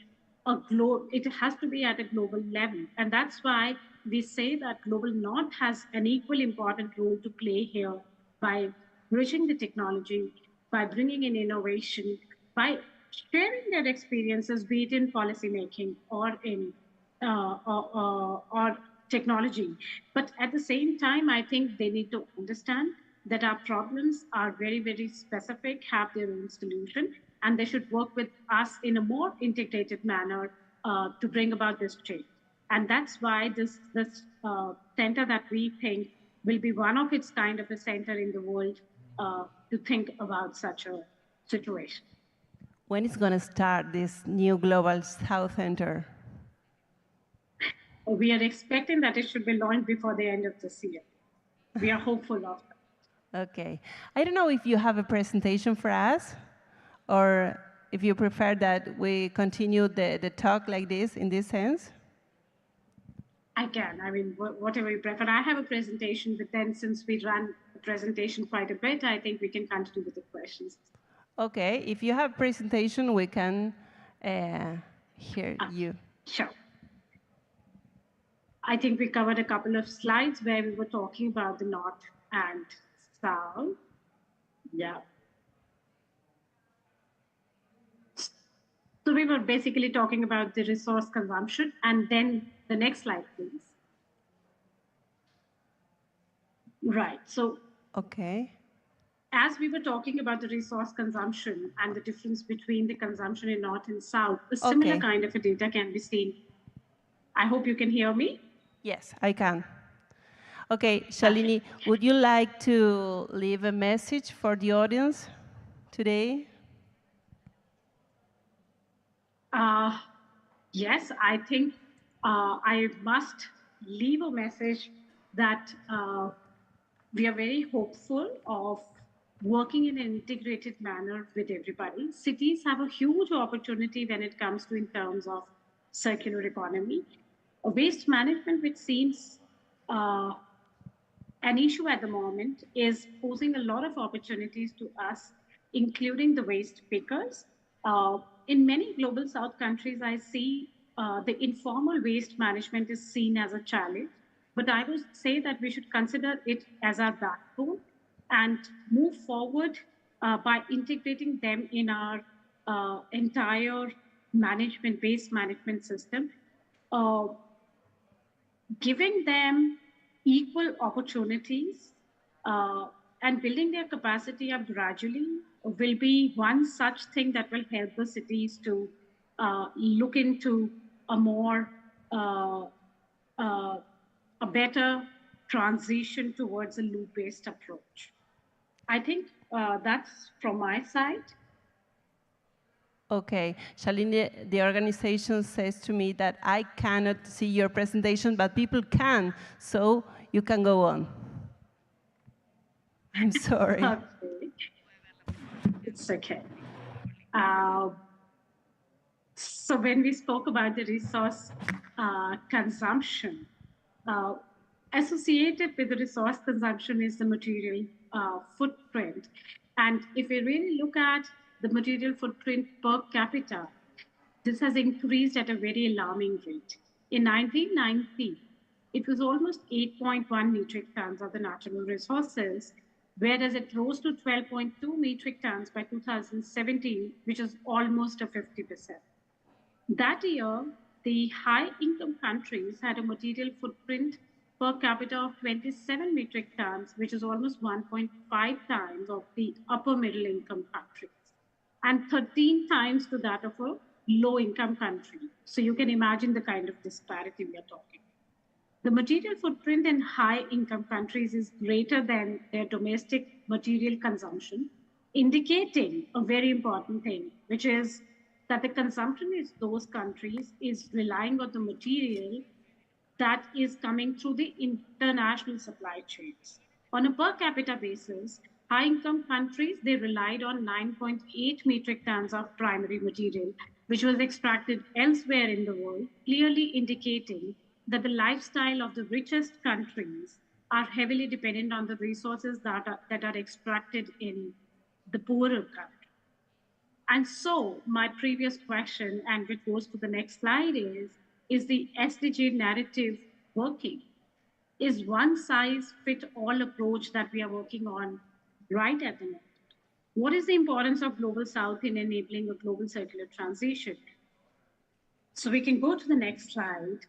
at a global level. And that's why we say that Global North has an equally important role to play here by bridging the technology, by bringing in innovation, by sharing their experiences, be it in policymaking or in or technology. But at the same time, I think they need to understand that our problems are very, very specific, have their own solution, and they should work with us in a more integrated manner to bring about this change. And that's why this center that we think will be one of its kind of a center in the world to think about such a situation. When is going to start this new Global South Center? We are expecting that it should be launched before the end of this year. We are hopeful of that. Okay. I don't know if you have a presentation for us, or if you prefer that we continue the talk like this, in this sense. I can. I mean, whatever you prefer. I have a presentation, but then since we ran the presentation quite a bit, I think we can continue with the questions. Okay. If you have a presentation, we can hear you. Sure. I think we covered a couple of slides where we were talking about the North and South. Yeah. So we were basically talking about the resource consumption. And then the next slide, please. Right. So, okay. As we were talking about the resource consumption and the difference between the consumption in North and South, a similar kind of a data can be seen. I hope you can hear me. Yes, I can. Okay, Shalini, would you like to leave a message for the audience today? Yes, I think I must leave a message that we are very hopeful of working in an integrated manner with everybody. Cities have a huge opportunity when it comes to in terms of circular economy. Waste management, which seems an issue at the moment, is posing a lot of opportunities to us, including the waste pickers. In many global South countries, I see the informal waste management is seen as a challenge, but I would say that we should consider it as our backbone and move forward by integrating them in our entire waste management system, giving them equal opportunities and building their capacity up gradually will be one such thing that will help the cities to look into a more, a better transition towards a loop-based approach. I think that's from my side. Okay, Shalini, the organization says to me that I cannot see your presentation, but people can, so you can go on. I'm sorry. Okay. It's okay. So when we spoke about the resource consumption, associated with the resource consumption is the material footprint. And if we really look at the material footprint per capita, this has increased at a very alarming rate. In 1990, it was almost 8.1 metric tons of the natural resources. whereas it rose to 12.2 metric tons by 2017, which is almost a 50%. That year, the high-income countries had a material footprint per capita of 27 metric tons, which is almost 1.5 times of the upper middle-income countries, and 13 times to that of a low-income country. So you can imagine the kind of disparity we are talking. The material footprint in high-income countries is greater than their domestic material consumption, indicating a very important thing, which is that the consumption in those countries is relying on the material that is coming through the international supply chains. On a per capita basis, high-income countries, they relied on 9.8 metric tons of primary material, which was extracted elsewhere in the world, clearly indicating that the lifestyle of the richest countries are heavily dependent on the resources that are extracted in the poorer countries. And so my previous question, and which goes to the next slide, is the SDG narrative working? Is one size fit all approach that we are working on right at the moment? What is the importance of Global South in enabling a global circular transition? So we can go to the next slide,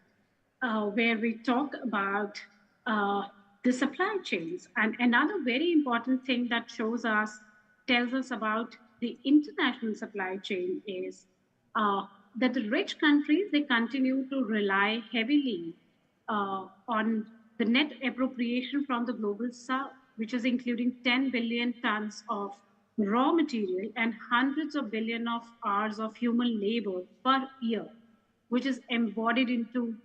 where we talk about the supply chains. And another very important thing that tells us about the international supply chain is that the rich countries, they continue to rely heavily on the net appropriation from the global south, which is including 10 billion tons of raw material and hundreds of billion of hours of human labor per year, which is embodied into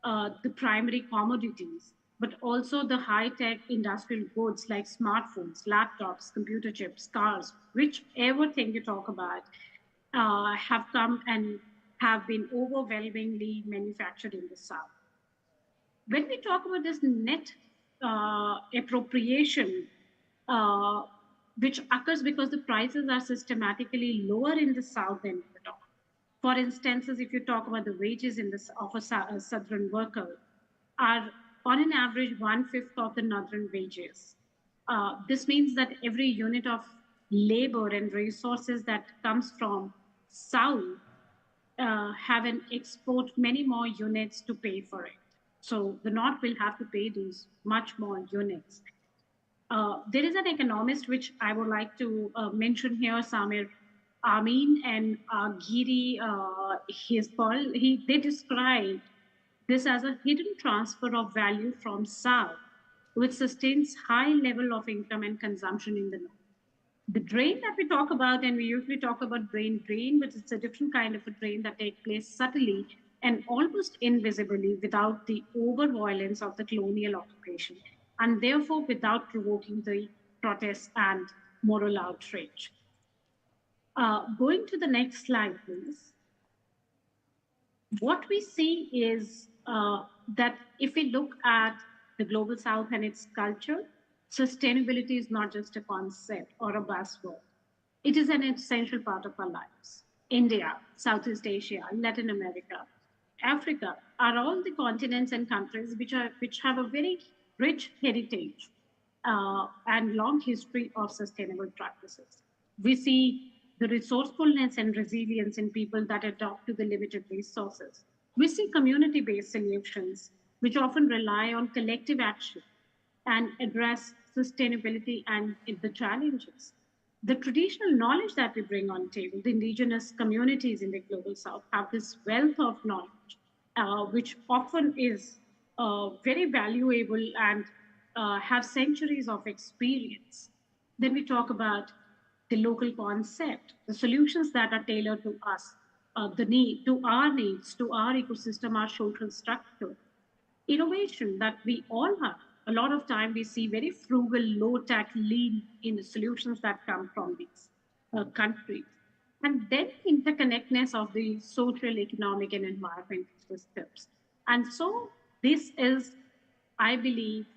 the primary commodities, but also the high-tech industrial goods like smartphones, laptops, computer chips, cars, whichever thing you talk about, have come and have been overwhelmingly manufactured in the South. When we talk about this net appropriation, which occurs because the prices are systematically lower in the South than in the North. For instance, if you talk about the wages of a Southern worker, are on an average 1/5 of the Northern wages. This means that every unit of labor and resources that comes from South have an export many more units to pay for it. So the North will have to pay these much more units. There is an economist which I would like to mention here, Samir Amin and Giri, they describe this as a hidden transfer of value from South, which sustains high level of income and consumption in the North. The drain that we talk about, and we usually talk about brain drain, but it's a different kind of a drain that takes place subtly and almost invisibly without the over-violence of the colonial occupation, and therefore without provoking the protests and moral outrage. Going to the next slide, please. What we see is that if we look at the Global South and its culture, sustainability is not just a concept or a buzzword. It is an essential part of our lives. India, Southeast Asia, Latin America, Africa are all the continents and countries which have a very rich heritage and long history of sustainable practices. We see the resourcefulness and resilience in people that adopt to the limited resources. We see community-based solutions, which often rely on collective action and address sustainability and the challenges. The traditional knowledge that we bring on the table, the indigenous communities in the Global South have this wealth of knowledge, which often is very valuable and have centuries of experience. Then we talk about the local concept, the solutions that are tailored to us, to our needs, to our ecosystem, our social structure. Innovation that we all have. A lot of time we see very frugal, low-tech, lean in the solutions that come from these countries. And then interconnectedness of the social, economic, and environmental systems. And so this is, I believe,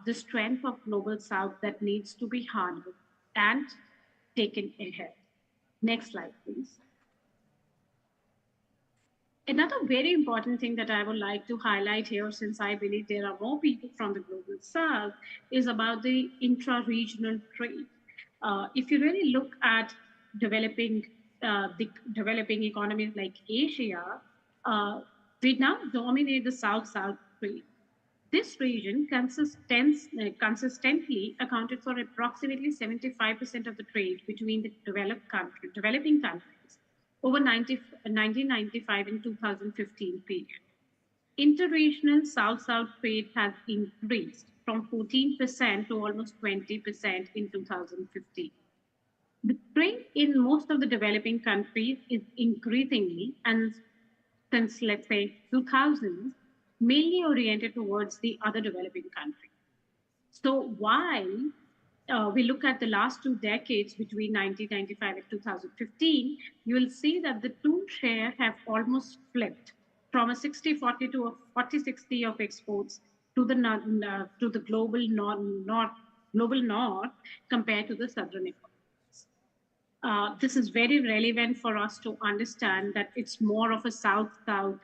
the strength of Global South that needs to be harnessed and taken ahead. Next slide, please. Another very important thing that I would like to highlight here, since I believe there are more people from the global south, is about the intra-regional trade. If you really look at the developing economies like Asia, we now dominate the south-south trade. This region consistently accounted for approximately 75% of the trade between the developing countries over 1995 and 2015 period. Interregional South-South trade has increased from 14% to almost 20% in 2015. The trade in most of the developing countries is increasingly, and since let's say 2000s, mainly oriented towards the other developing countries. So while we look at the last 2 decades between 1995 and 2015, you will see that the two share have almost flipped from a 60-40 to a 40-60 of exports to the global north compared to the southern economies. This is very relevant for us to understand that it's more of a south-south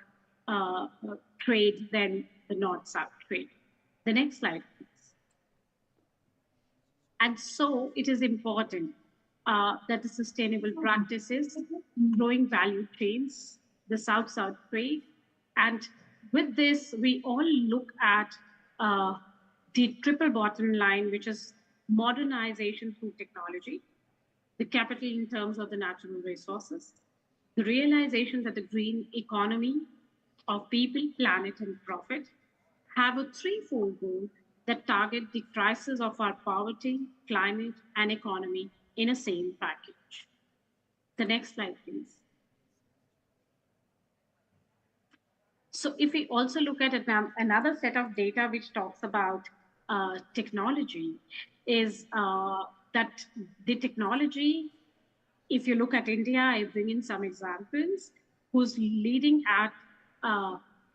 trade than the north-south trade. The next slide, please. And so it is important that the sustainable practices, growing value chains, the South-South trade, and with this, we all look at the triple bottom line, which is modernization through technology, the capital in terms of the natural resources, the realization that the green economy of people, planet, and profit have a threefold goal that target the crisis of our poverty, climate, and economy in a same package. The next slide, please. So if we also look at another set of data which talks about technology, is that the technology, if you look at India, I bring in some examples, who's leading at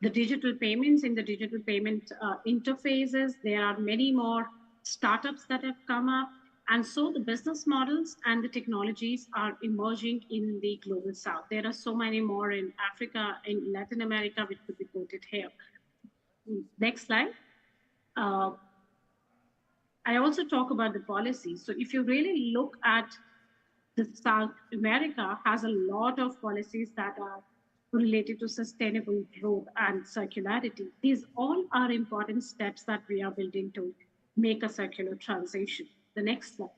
the digital payments in the digital payment interfaces. There are many more startups that have come up. And so the business models and the technologies are emerging in the global south. There are so many more in Africa, in Latin America, which could be quoted here. Next slide. I also talk about the policy. So if you really look at the South America has a lot of policies that are related to sustainable growth and circularity. These all are important steps that we are building to make a circular transition. The next slide.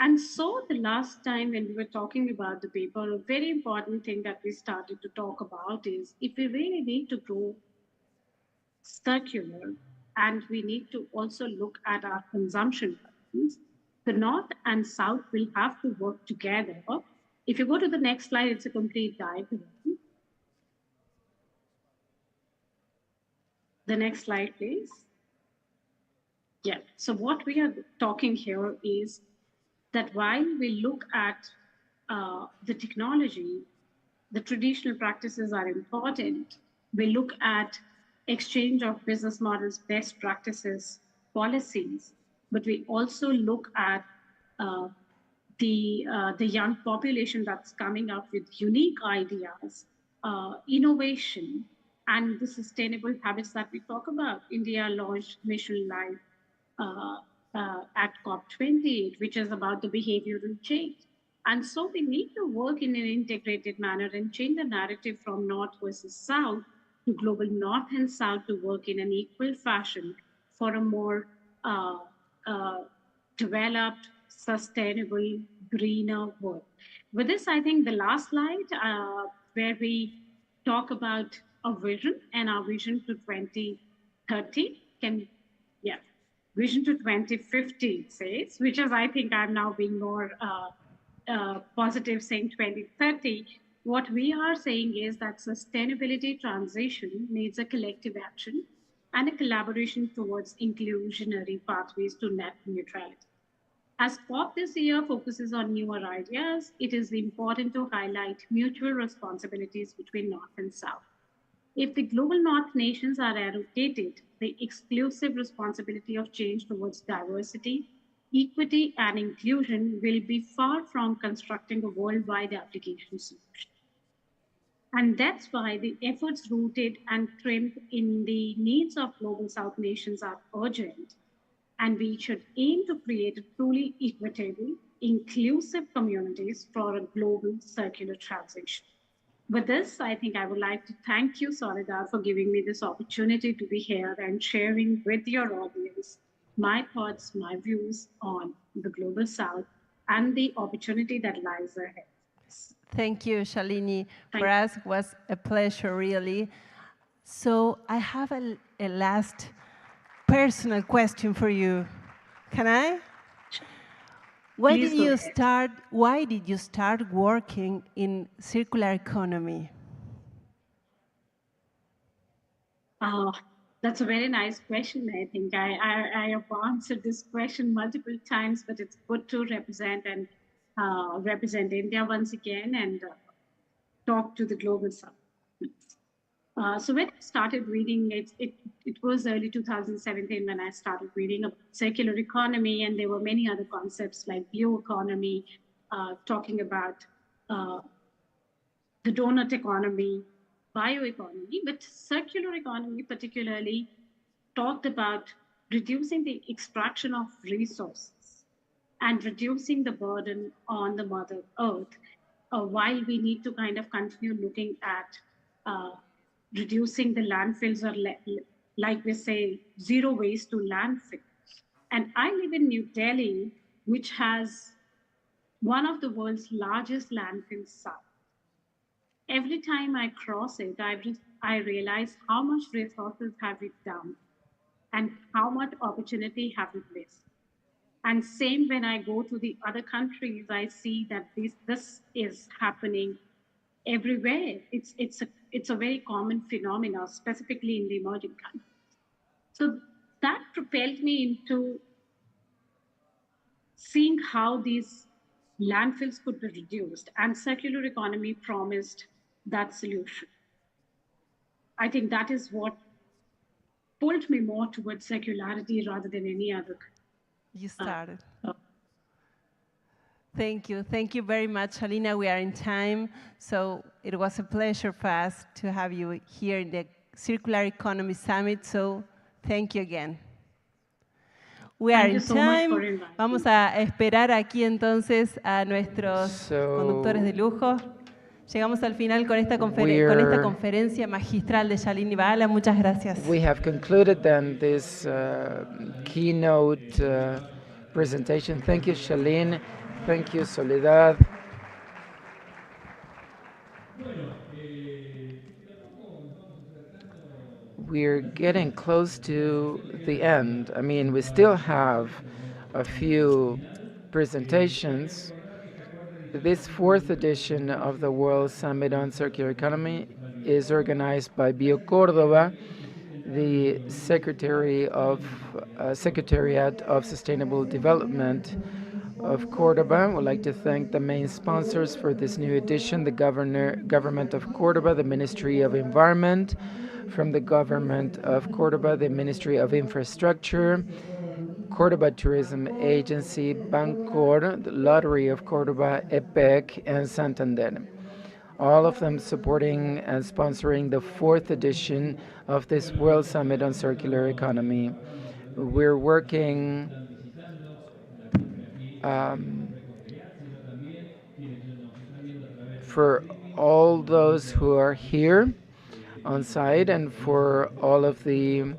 And so the last time when we were talking about the paper, a very important thing that we started to talk about is if we really need to go circular and we need to also look at our consumption patterns, the North and South will have to work together. If you go to the next slide, it's a complete diagram. The next slide, please. Yeah, so what we are talking here is that while we look at the technology, the traditional practices are important. We look at exchange of business models, best practices, policies, but we also look at the young population that's coming up with unique ideas, innovation, and the sustainable habits that we talk about. India launched Mission Life at COP28, which is about the behavioral change. And so we need to work in an integrated manner and change the narrative from North versus South to global North and South to work in an equal fashion for a more developed, sustainable, greener world. With this, I think the last slide, where we talk about a vision and our vision to 2030, vision to 2050, it says, which is, I think I'm now being more positive, saying 2030. What we are saying is that sustainability transition needs a collective action and a collaboration towards inclusionary pathways to net neutrality. As COP this year focuses on newer ideas, it is important to highlight mutual responsibilities between North and South. If the global North nations are arrogated the exclusive responsibility of change towards diversity, equity and inclusion will be far from constructing a worldwide application solution. And that's why the efforts rooted and trimmed in the needs of global South nations are urgent. And we should aim to create a truly equitable, inclusive communities for a global circular transition. With this, I think I would like to thank you, Soledad, for giving me this opportunity to be here and sharing with your audience my thoughts, my views on the Global South and the opportunity that lies ahead. Thank you, Shalini. Thank For us, it was a pleasure, really. So I have a last personal question for you. Can I? Why Please did go you ahead. why did you start working in circular economy? That's a very nice question. I think I have answered this question multiple times, but it's good to represent and represent India once again and talk to the global south. So when I started reading, it was early 2017 when I started reading about circular economy, and there were many other concepts like bioeconomy, talking about the donut economy, bioeconomy, but circular economy particularly talked about reducing the extraction of resources and reducing the burden on the Mother Earth, while we need to kind of continue looking at reducing the landfills, or like we say, zero waste to landfill. And I live in New Delhi, which has one of the world's largest landfill sites. Every time I cross it, I realize how much resources have we dumped and how much opportunity have we missed. And same when I go to the other countries, I see that this is happening everywhere. It's a very common phenomenon, specifically in the emerging countries. So that propelled me into seeing how these landfills could be reduced, and circular economy promised that solution. I think that is what pulled me more towards circularity rather than any other. You started. Thank you. Thank you very much, Alina. We are in time, so it was a pleasure for us to have you here in the Circular Economy Summit, so thank you again. We are in time. Vamos a esperar aquí entonces a nuestros conductores de lujo. Llegamos al final con esta conferencia magistral de Shalini Bala. Muchas gracias. We have concluded then this keynote presentation. Thank you, Shalini. Thank you, Soledad. We're getting close to the end. I mean, we still have a few presentations. This fourth edition of the World Summit on Circular Economy is organized by BIOCÓRDOBA, the Secretariat of Sustainable Development of Córdoba. I would like to thank the main sponsors for this new edition: the Government of Córdoba, the Ministry of Environment; from the Government of Córdoba, the Ministry of Infrastructure; Córdoba Tourism Agency, Bancor, the Lottery of Córdoba, EPEC, and Santander. All of them supporting and sponsoring the fourth edition of this World Summit on Circular Economy. We're working for all those who are here on site and for all of the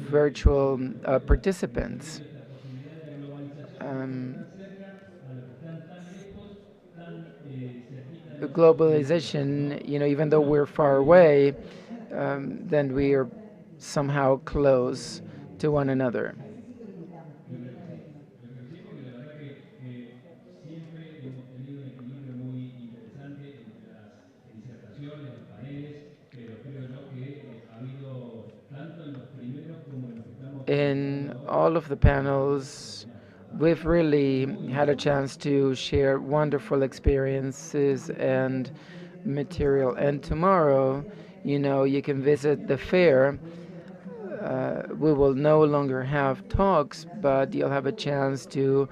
virtual participants. Globalization, even though we're far away, then we are somehow close to one another. In all of the panels, we've really had a chance to share wonderful experiences and material. And tomorrow, you can visit the fair we will no longer have talks, but you'll have a chance to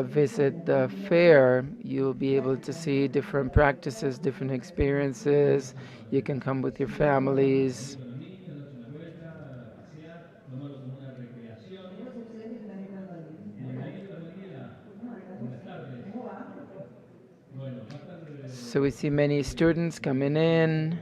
visit the fair. You'll be able to see different practices, different experiences. You can come with your families. So we see many students coming in.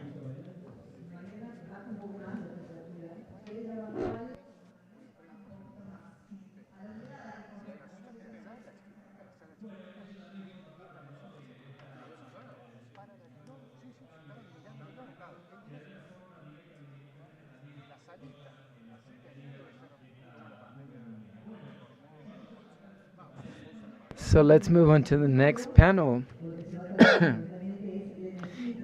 So let's move on to the next panel.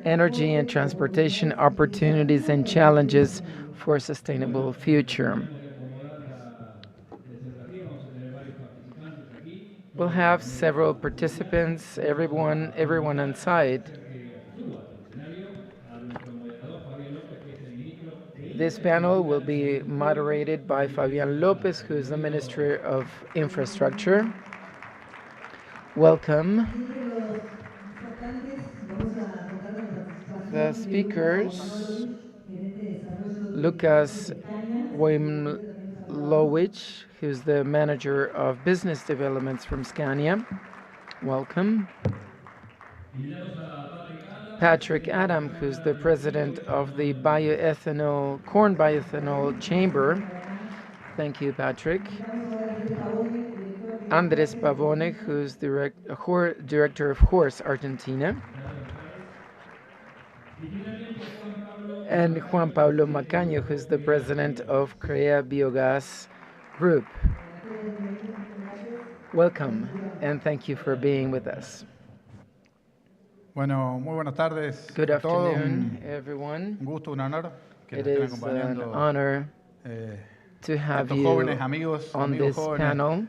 Energy and transportation opportunities and challenges for a sustainable future. We'll have several participants, everyone on site. This panel will be moderated by Fabián López, who is the Minister of Infrastructure. Welcome. The speakers, Lucas Wojmlowicz, who's the Manager of Business Developments from Scania. Welcome. Patrick Adam, who's the President of the Corn Bioethanol Chamber. Thank you, Patrick. Andres Pavone, who's Director of Horse Argentina. And Juan Pablo Macaño, who's the President of CREA Biogas Group. Welcome, and thank you for being with us. Bueno, muy buenas tardes. Good afternoon, everyone. Un gusto, un honor que It nos estén is an acompañando. honor to have tantos you jóvenes, amigos on this jóvenes, panel.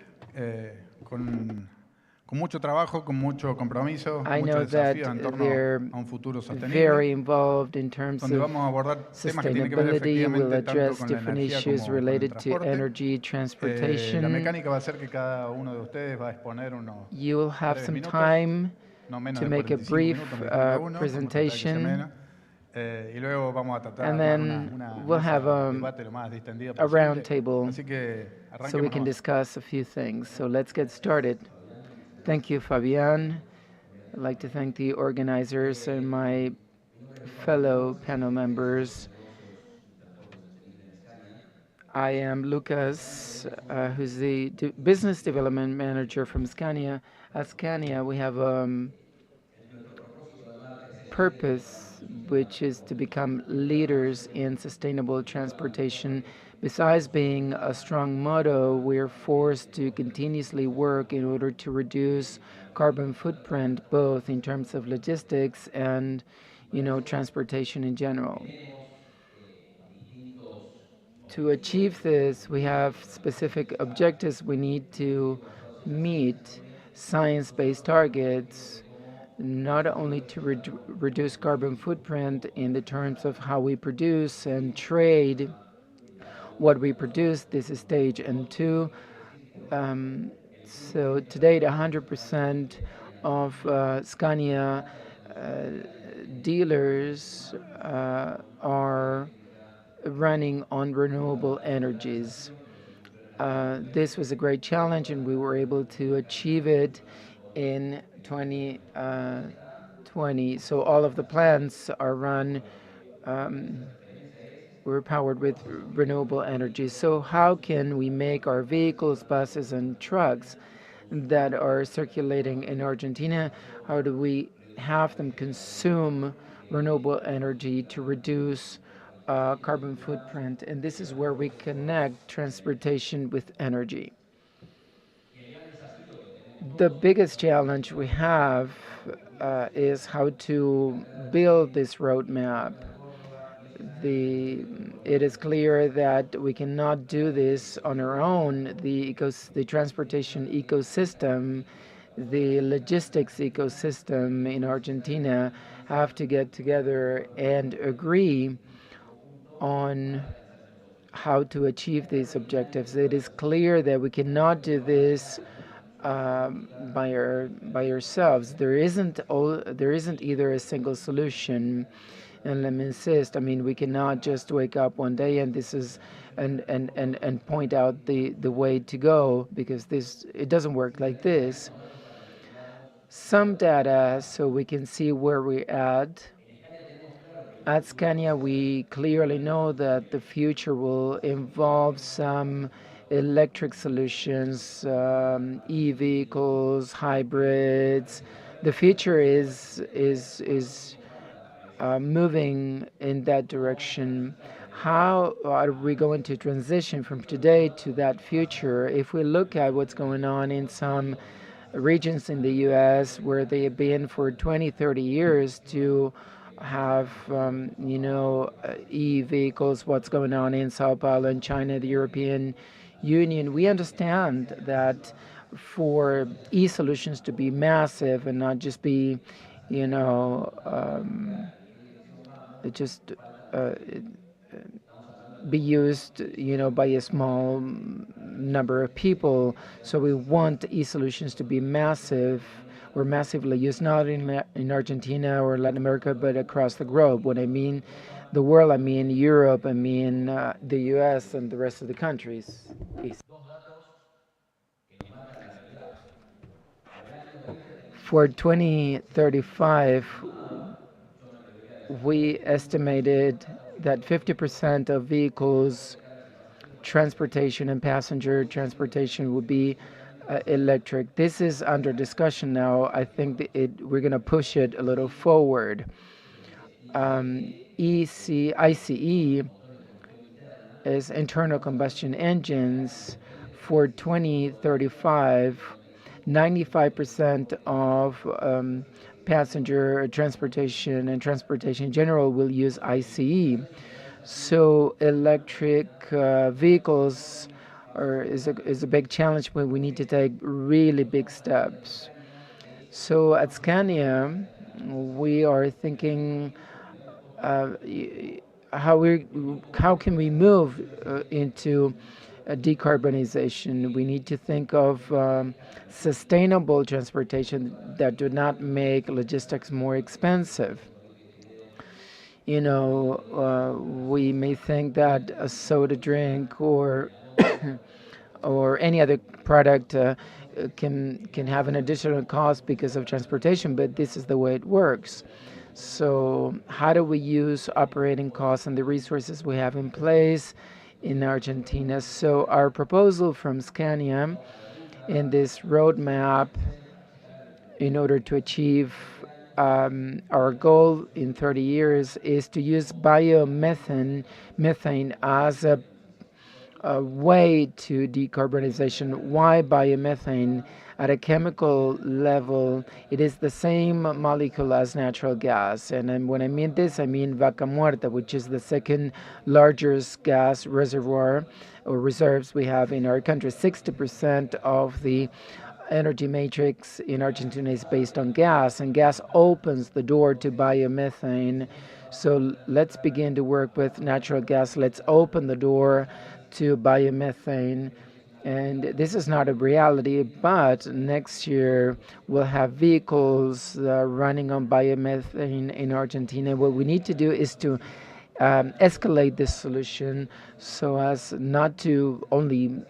Con mucho trabajo, con mucho compromiso, I muchos know that desafíos en torno they're a un futuro sostenible, very involved in terms donde of vamos a abordar temas que tienen que ver sustainability. We'll efectivamente tanto address con la different energía issues como con el related to transporte. energy, La transportation. mecánica va a ser que cada uno de ustedes va a exponer unos You will have breves some minutos, time no menos to de make a 45 brief minutos, me dijo cada uno, como tratar de que sea presentation. menos. Y luego vamos a tratar And de armar then una we'll mesa have de debate lo más distendida a posible. round table Así que so we can arranquemos. discuss a few things. So let's get started. Thank you, Fabián. I'd like to thank the organizers and my fellow panel members. I am Lucas, who's the Business Development Manager from Scania. At Scania, we have purpose, which is to become leaders in sustainable transportation. Besides being a strong motto, we're forced to continuously work in order to reduce carbon footprint, both in terms of logistics and, transportation in general. To achieve this, we have specific objectives we need to meet, science-based targets, not only to reduce carbon footprint in the terms of how we produce and trade what we produce. This is stage N2. So to date, 100% of Scania dealers are running on renewable energies. This was a great challenge, and we were able to achieve it in 2020. So all of the plants are run, we're powered with renewable energy. So how can we make our vehicles, buses, and trucks that are circulating in Argentina, how do we have them consume renewable energy to reduce carbon footprint? And this is where we connect transportation with energy. The biggest challenge we have is how to build this roadmap. It is clear that we cannot do this on our own. The transportation ecosystem, the logistics ecosystem in Argentina have to get together and agree on how to achieve these objectives. It is clear that we cannot do this by ourselves. There isn't either a single solution. And let me insist, I mean, we cannot just wake up one day and this is and point out the way to go, because it doesn't work like this. Some data so we can see where we're at. At Scania, we clearly know that the future will involve some electric solutions, e-vehicles, hybrids. The future is moving in that direction. How are we going to transition from today to that future? If we look at what's going on in some regions in the US where they have been for 20, 30 years to have, e-vehicles, what's going on in Sao Paulo and China, the European Union, we understand that for e-solutions to be massive and not just be, just be used, by a small number of people. So we want e-solutions to be massive or massively used, not in Argentina or Latin America, but across the globe. When I mean the world, I mean Europe, I mean the US and the rest of the countries. For 2035, we estimated that 50% of vehicles, transportation and passenger transportation, would be electric. This is under discussion now. I think we're going to push it a little forward. ICE is internal combustion engines. For 2035, 95% of passenger transportation and transportation in general will use ICE. So electric vehicles is a big challenge, but we need to take really big steps. So at Scania, we are thinking how can we move into decarbonization. We need to think of sustainable transportation that do not make logistics more expensive. We may think that a soda drink or or any other product can have an additional cost because of transportation, but this is the way it works. So how do we use operating costs and the resources we have in place in Argentina? So our proposal from Scania in this roadmap, in order to achieve our goal in 30 years, is to use biomethane as a way to decarbonization. Why biomethane? At a chemical level, it is the same molecule as natural gas. And when I mean this, I mean Vaca Muerta, which is the second largest gas reservoir or reserves we have in our country. 60% of the energy matrix in Argentina is based on gas, and gas opens the door to biomethane. So let's begin to work with natural gas. Let's open the door to biomethane. And this is not a reality, but next year we'll have vehicles running on biomethane in Argentina. What we need to do is to escalate this solution so as not to only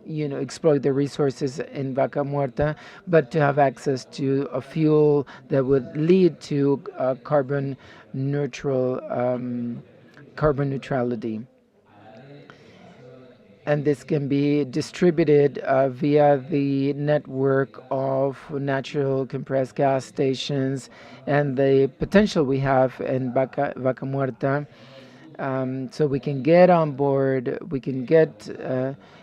exploit the resources in Vaca Muerta, but to have access to a fuel that would lead to carbon neutrality. And this can be distributed via the network of natural compressed gas stations and the potential we have in Vaca Muerta. So we can get on board, we can get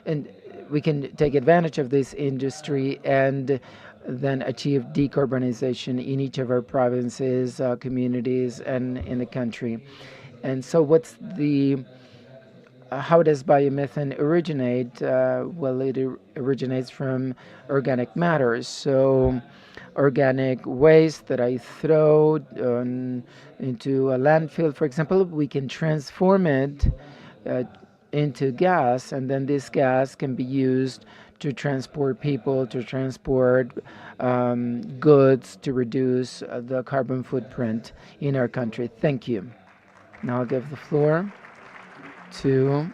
and we can take advantage of this industry and then achieve decarbonization in each of our provinces, communities, and in the country. And so how does biomethane originate? Well, it originates from organic matter. So organic waste that I throw into a landfill, for example, we can transform it into gas, and then this gas can be used to transport people, to transport goods, to reduce the carbon footprint in our country. Thank you. Now I'll give the floor to.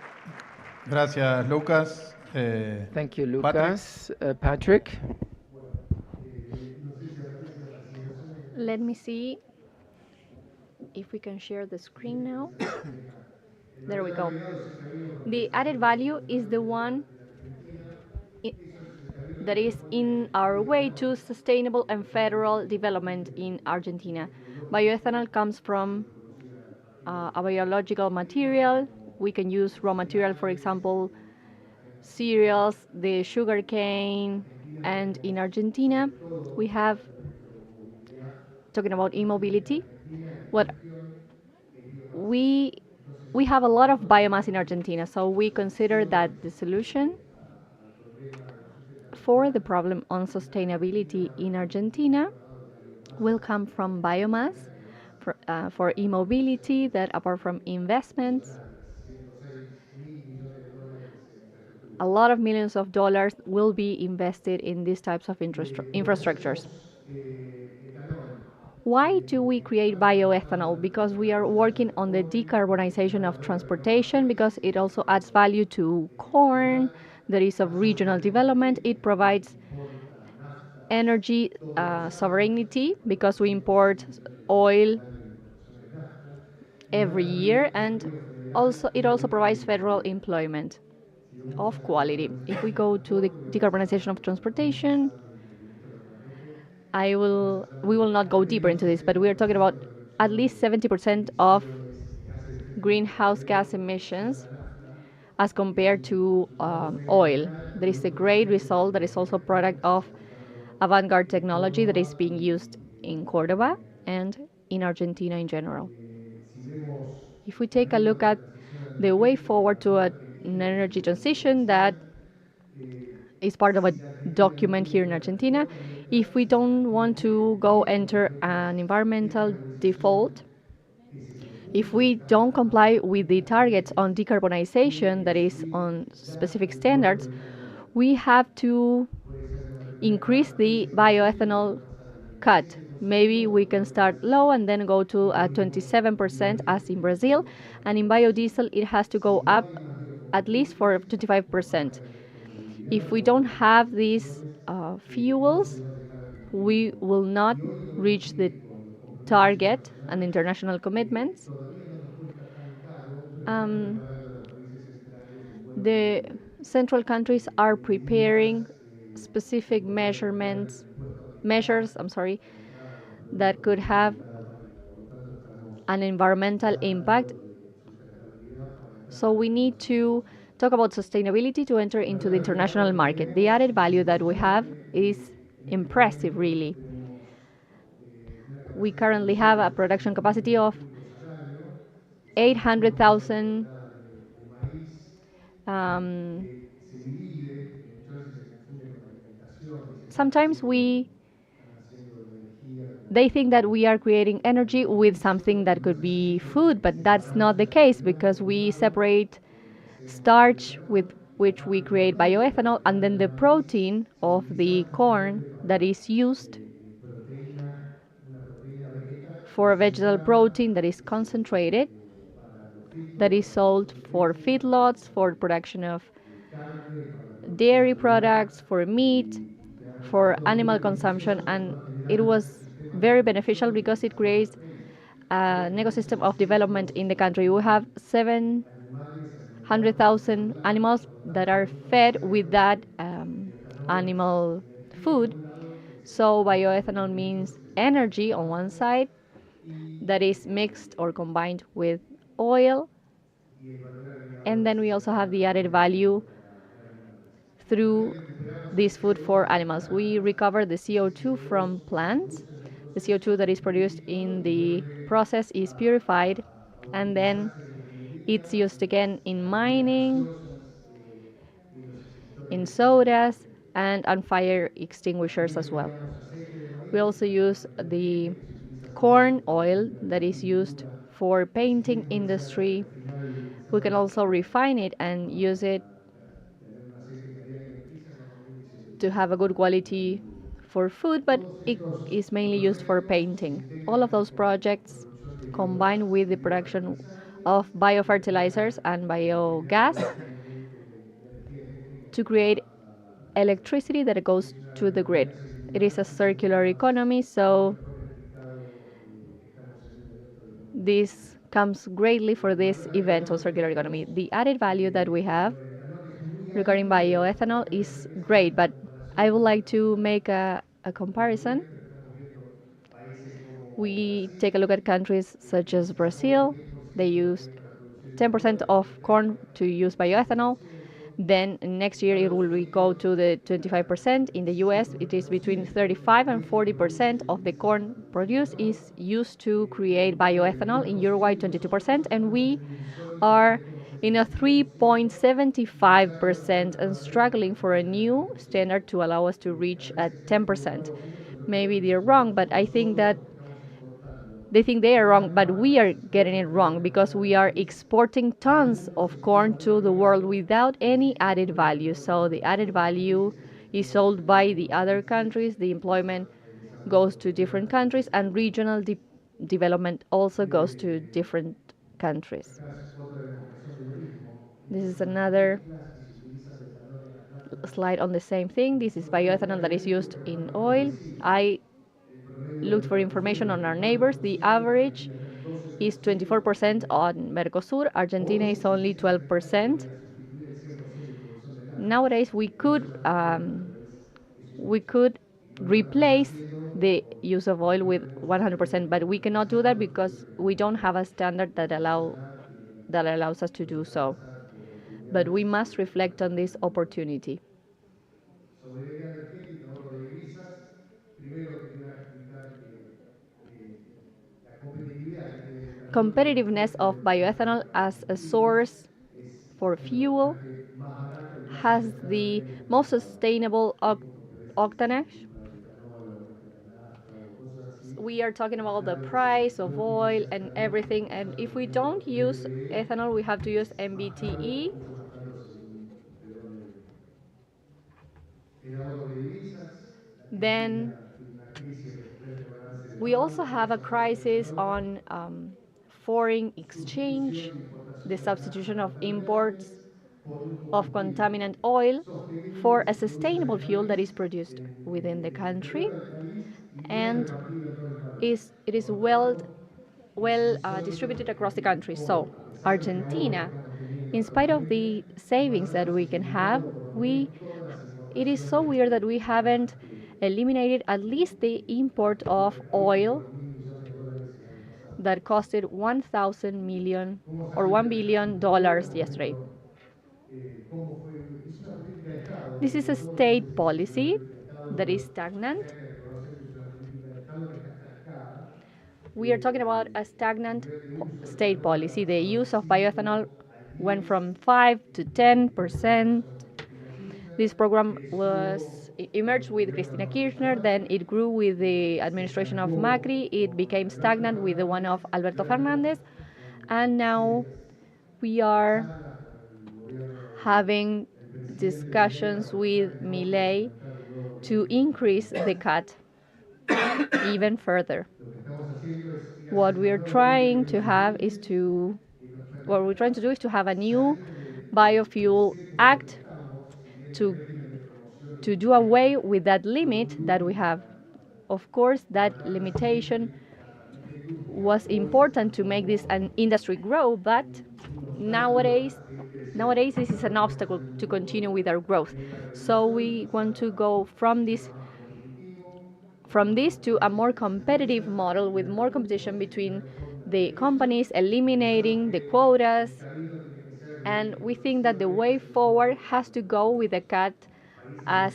Gracias, Lucas. Thank you, Patrick. Lucas. Patrick. Let me see if we can share the screen now. There we go. The added value is the one that is in our way to sustainable and federal development in Argentina. Bioethanol comes from a biological material. We can use raw material, for example, cereals, the sugar cane, and in Argentina we have, talking about e-mobility, what we have a lot of biomass in Argentina, so we consider that the solution for the problem on sustainability in Argentina will come from biomass for e-mobility, that apart from investments, a lot of millions of dollars will be invested in these types of infrastructures. Why do we create bioethanol? Because we are working on the decarbonization of transportation, because it also adds value to corn, that is of regional development. It provides energy sovereignty, because we import oil every year, and also it also provides federal employment of quality. If we go to the decarbonization of transportation, we will not go deeper into this, but we are talking about at least 70% of greenhouse gas emissions as compared to oil. There is a great result that is also a product of avant-garde technology that is being used in Córdoba and in Argentina in general. If we take a look at the way forward to an energy transition that is part of a document here in Argentina, if we don't want to go enter an environmental default, if we don't comply with the targets on decarbonization that is on specific standards, we have to increase the bioethanol cut. Maybe we can start low and then go to 27% as in Brazil, and in biodiesel it has to go up at least for 25%. If we don't have these fuels, we will not reach the target and international commitments. The central countries are preparing specific measures, that could have an environmental impact. So we need to talk about sustainability to enter into the international market. The added value that we have is impressive, really. We currently have a production capacity of 800,000 sometimes they think that we are creating energy with something that could be food, but that's not the case, because we separate starch with which we create bioethanol, and then the protein of the corn that is used for vegetable protein that is concentrated, that is sold for feedlots, for production of dairy products, for meat, for animal consumption, and it was very beneficial because it creates an ecosystem of development in the country. We have 700,000 animals that are fed with that animal food. So bioethanol means energy on one side that is mixed or combined with oil, and then we also have the added value through this food for animals. We recover the CO2 from plants. The CO2 that is produced in the process is purified, and then it's used again in mining, in sodas, and on fire extinguishers as well. We also use the corn oil that is used for painting industry. We can also refine it and use it to have a good quality for food, but it is mainly used for painting. All of those projects combined with the production of biofertilizers and biogas to create electricity that goes to the grid. It is a circular economy, so this comes greatly for this event on circular economy. The added value that we have regarding bioethanol is great, but I would like to make a comparison. We take a look at countries such as Brazil. They use 10% of corn to use bioethanol. Then next year it will go to the 25%. In the US, it is between 35 and 40% of the corn produced is used to create bioethanol. In Uruguay, 22%, and we are in a 3.75% and struggling for a new standard to allow us to reach at 10%. Maybe they're wrong, but I think that they think they are wrong, but we are getting it wrong because we are exporting tons of corn to the world without any added value. So the added value is sold by the other countries, the employment goes to different countries, and regional development also goes to different countries. This is another slide on the same thing. This is bioethanol that is used in oil. I looked for information on our neighbors. The average is 24% on Mercosur. Argentina is only 12%. Nowadays, we could replace the use of oil with 100%, but we cannot do that because we don't have a standard that allows us to do so. But we must reflect on this opportunity. Competitiveness of bioethanol as a source for fuel has the most sustainable octanage. We are talking about the price of oil and everything, and if we don't use ethanol, we have to use MBTE. Then we also have a crisis on foreign exchange, the substitution of imports of contaminant oil for a sustainable fuel that is produced within the country, and it is well distributed across the country. So Argentina, in spite of the savings that we can have, it is so weird that we haven't eliminated at least the import of oil that costed 1,000 million or $1 billion yesterday. This is a state policy that is stagnant. We are talking about a stagnant state policy. The use of bioethanol went from 5 to 10%. This program emerged with Cristina Kirchner, then it grew with the administration of Macri, it became stagnant with the one of Alberto Fernandez, and now we are having discussions with Milei to increase the cut even further. What we're trying to do is to have a new biofuel act to do away with that limit that we have. Of course, that limitation was important to make this an industry grow, but nowadays this is an obstacle to continue with our growth. So we want to go from this to a more competitive model with more competition between the companies, eliminating the quotas, and we think that the way forward has to go with a cut as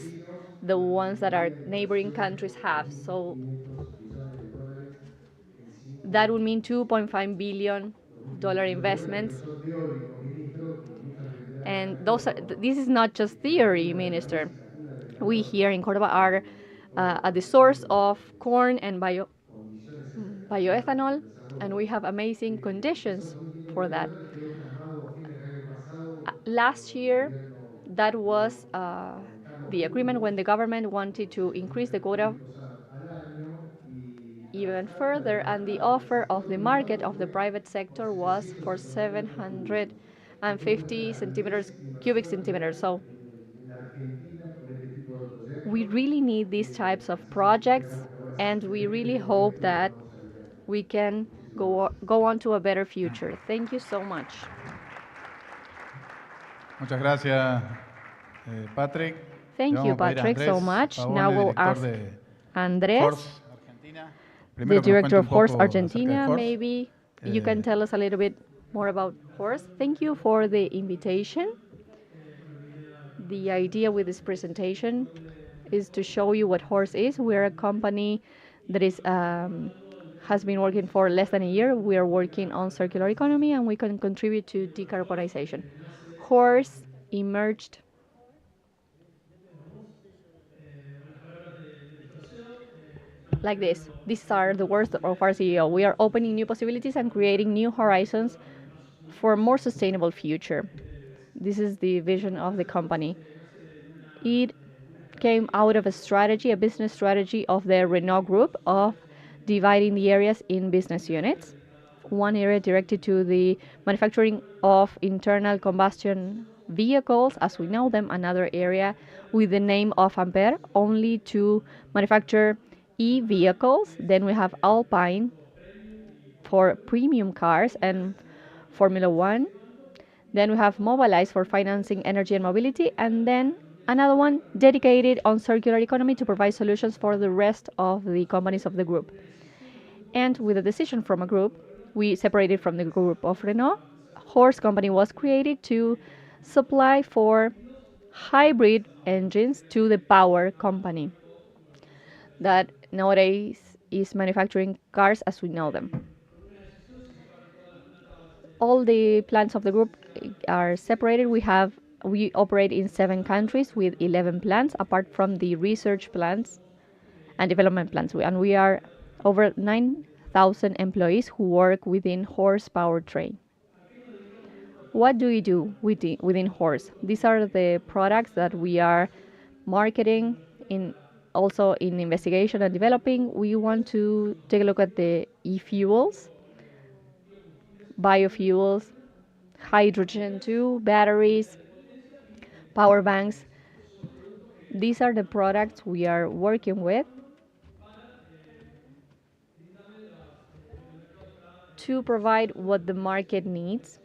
the ones that our neighboring countries have. So that would mean $2.5 billion investments. And this is not just theory, Minister. We here in Córdoba are at the source of corn and bioethanol, and we have amazing conditions for that. Last year, that was the agreement when the government wanted to increase the quota even further, and the offer of the market of the private sector was for 750 centimeters, cubic centimeters. So we really need these types of projects, and we really hope that we can go on to a better future. Thank you so much. Muchas gracias, Patrick. Thank you, Patrick, so much. Now we'll ask Andrés, the director of Horse Argentina. Maybe you can tell us a little bit more about Horse. Thank you for the invitation. The idea with this presentation is to show you what Horse is. We're a company that has been working for less than a year. We are working on circular economy, and we can contribute to decarbonization. Horse emerged like this. These are the words of our CEO. We are opening new possibilities and creating new horizons for a more sustainable future. This is the vision of the company. It came out of a strategy, a business strategy of the Renault Group of dividing the areas in business units. One area directed to the manufacturing of internal combustion vehicles, as we know them. Another area with the name of Ampere, only to manufacture e-vehicles. Then we have Alpine for premium cars and Formula One. Then we have Mobilize for financing energy and mobility. And then another one dedicated on circular economy to provide solutions for the rest of the companies of the group. And with a decision from a group, we separated from the group of Renault. Horse company was created to supply for hybrid engines to the power company that nowadays is manufacturing cars as we know them. All the plants of the group are separated. We operate in 7 countries with 11 plants, apart from the research plants and development plants. And we are over 9,000 employees who work within Horse Powertrain. What do we do within Horse? These are the products that we are marketing also in investigation and developing. We want to take a look at the e-fuels, biofuels, hydrogen too, batteries, power banks. These are the products we are working with to provide what the market needs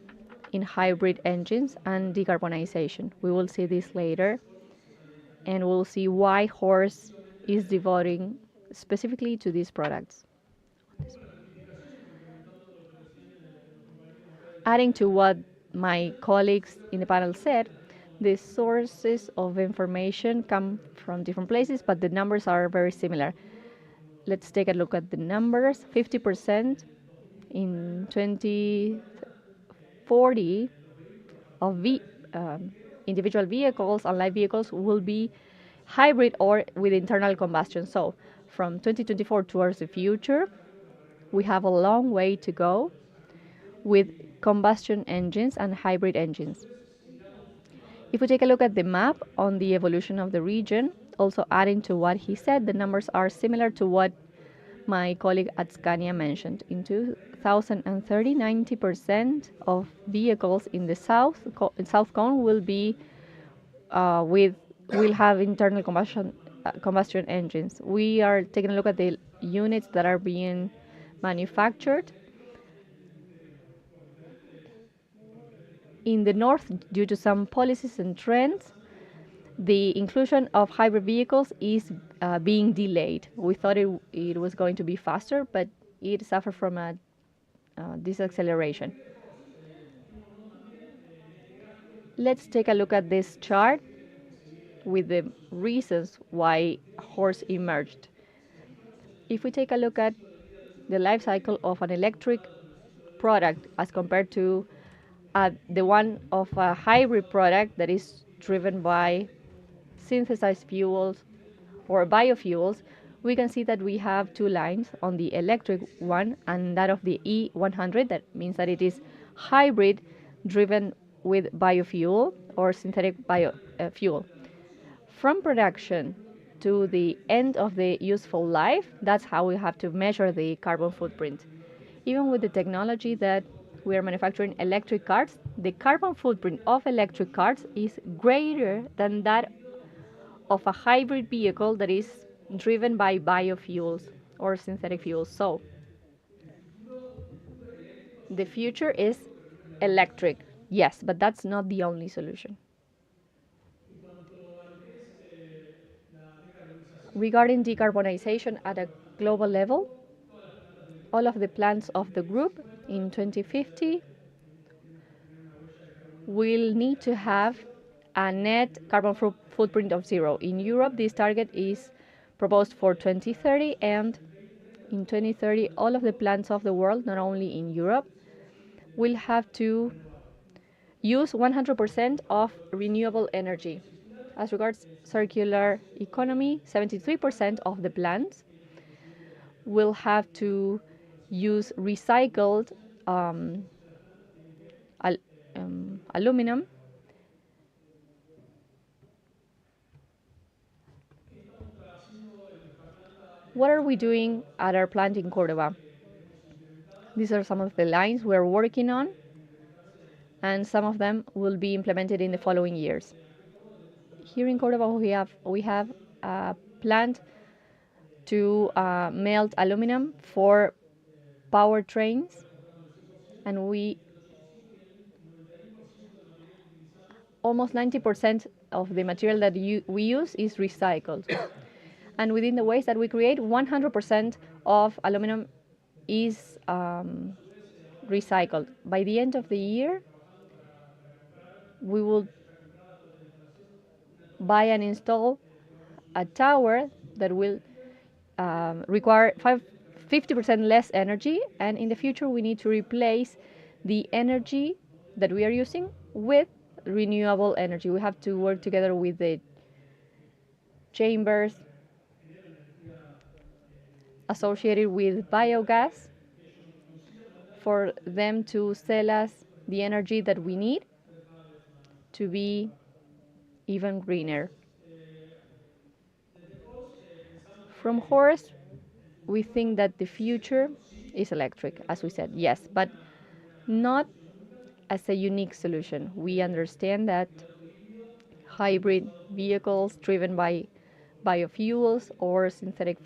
in hybrid engines and decarbonization. We will see this later, and we'll see why Horse is devoting specifically to these products. Adding to what my colleagues in the panel said, the sources of information come from different places, but the numbers are very similar. Let's take a look at the numbers. 50% in 2040 of individual vehicles and light vehicles will be hybrid or with internal combustion. So from 2024 towards the future, we have a long way to go with combustion engines and hybrid engines. If we take a look at the map on the evolution of the region, also adding to what he said, the numbers are similar to what my colleague at Scania mentioned. In 2030, 90% of vehicles in the South Cone will be will have internal combustion engines. We are taking a look at the units that are being manufactured. In the north, due to some policies and trends, the inclusion of hybrid vehicles is being delayed. We thought it was going to be faster, but it suffered from a deceleration. Let's take a look at this chart with the reasons why Horse emerged. If we take a look at the life cycle of an electric product as compared to the one of a hybrid product that is driven by synthesized fuels or biofuels, we can see that we have 2 lines on the electric one and that of the E100. That means that it is hybrid driven with biofuel or synthetic fuel. From production to the end of the useful life, that's how we have to measure the carbon footprint. Even with the technology that we are manufacturing electric cars, the carbon footprint of electric cars is greater than that of a hybrid vehicle that is driven by biofuels or synthetic fuels. So the future is electric, yes, but that's not the only solution. Regarding decarbonization at a global level, all of the plants of the group in 2050 will need to have a net carbon footprint of 0. In Europe, this target is proposed for 2030, and in 2030, all of the plants of the world, not only in Europe, will have to use 100% of renewable energy. As regards circular economy, 73% of the plants will have to use recycled aluminum. What are we doing at our plant in Córdoba? These are some of the lines we're working on, and some of them will be implemented in the following years. Here in Córdoba, we have a plant to melt aluminum for powertrains, and almost 90% of the material that we use is recycled. And within the waste that we create, 100% of aluminum is recycled. By the end of the year, we will buy and install a tower that will require 50% less energy, and in the future we need to replace the energy that we are using with renewable energy. We have to work together with the chambers associated with biogas for them to sell us the energy that we need to be even greener. From horse, we think that the future is electric, as we said, yes, but not as a unique solution. We understand that hybrid vehicles driven by biofuels or synthetic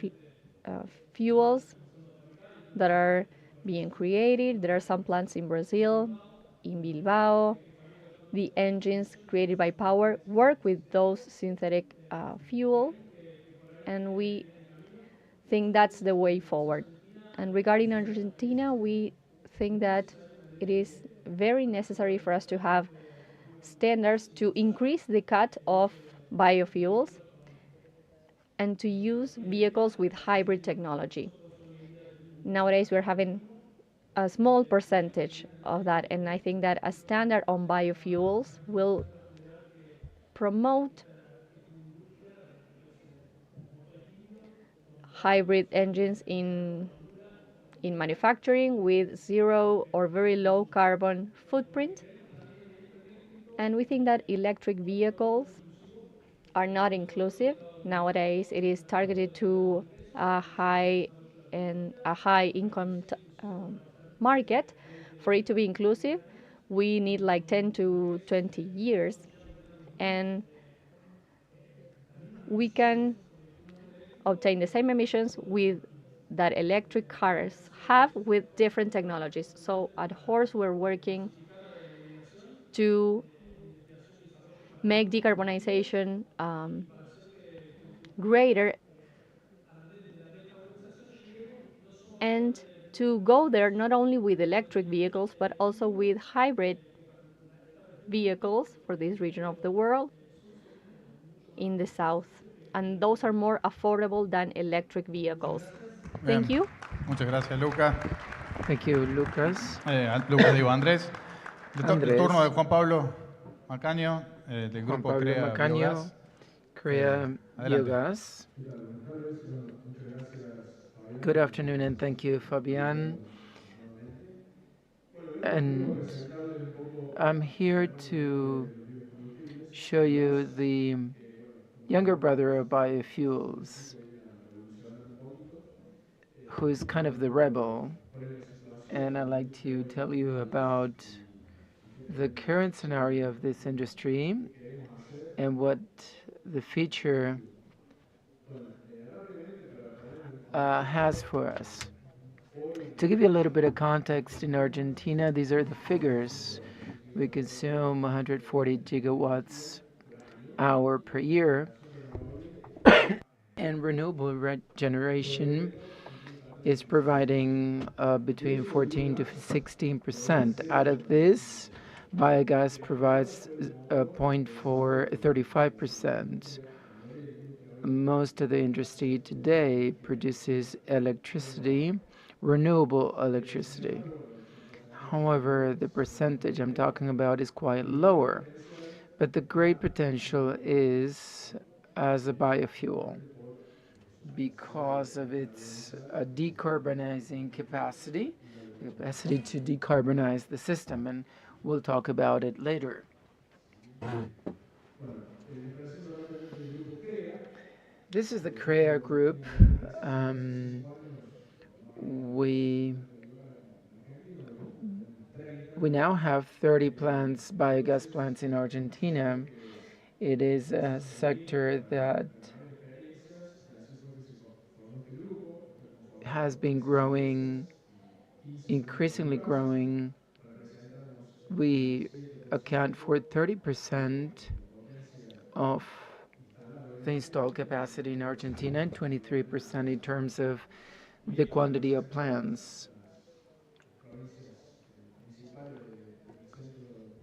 fuels that are being created. There are some plants in Brazil, in Bilbao. The engines created by power work with those synthetic fuel, and we think that's the way forward. And regarding Argentina, we think that it is very necessary for us to have standards to increase the cut of biofuels and to use vehicles with hybrid technology. Nowadays, we're having a small percentage of that, and I think that a standard on biofuels will promote hybrid engines in manufacturing with zero or very low carbon footprint. And we think that electric vehicles are not inclusive. Nowadays, it is targeted to a high income market. For it to be inclusive, we need like 10 to 20 years, and we can obtain the same emissions with that electric cars have with different technologies. So at Horse, we're working to make decarbonization greater and to go there not only with electric vehicles but also with hybrid vehicles for this region of the world in the south. And those are more affordable than electric vehicles. Thank you. Muchas gracias, Luca. Thank you, Lucas. Lucas, digo, Andrés. Andrés. El turno de Juan Pablo Macaño, del Juan grupo Pablo Crea Macaño, Biogás. Crea Biogás. Good afternoon, and thank you, Fabian. And I'm here to show you the younger brother of biofuels, who is kind of the rebel. And I'd like to tell you about the current scenario of this industry and what the future has for us. To give you a little bit of context, in Argentina, these are the figures. We consume 140 gigawatts hour per year, and renewable generation is providing between 14 to 16%. Out of this, biogas provides 35%. Most of the industry today produces electricity, renewable electricity. However, the percentage I'm talking about is quite lower, but the great potential is as a biofuel because of its decarbonizing capacity to decarbonize the system, and we'll talk about it later. This is the CREA group. We now have 30 plants, biogas plants in Argentina. It is a sector that has been growing, increasingly growing. We account for 30% of the installed capacity in Argentina and 23% in terms of the quantity of plants.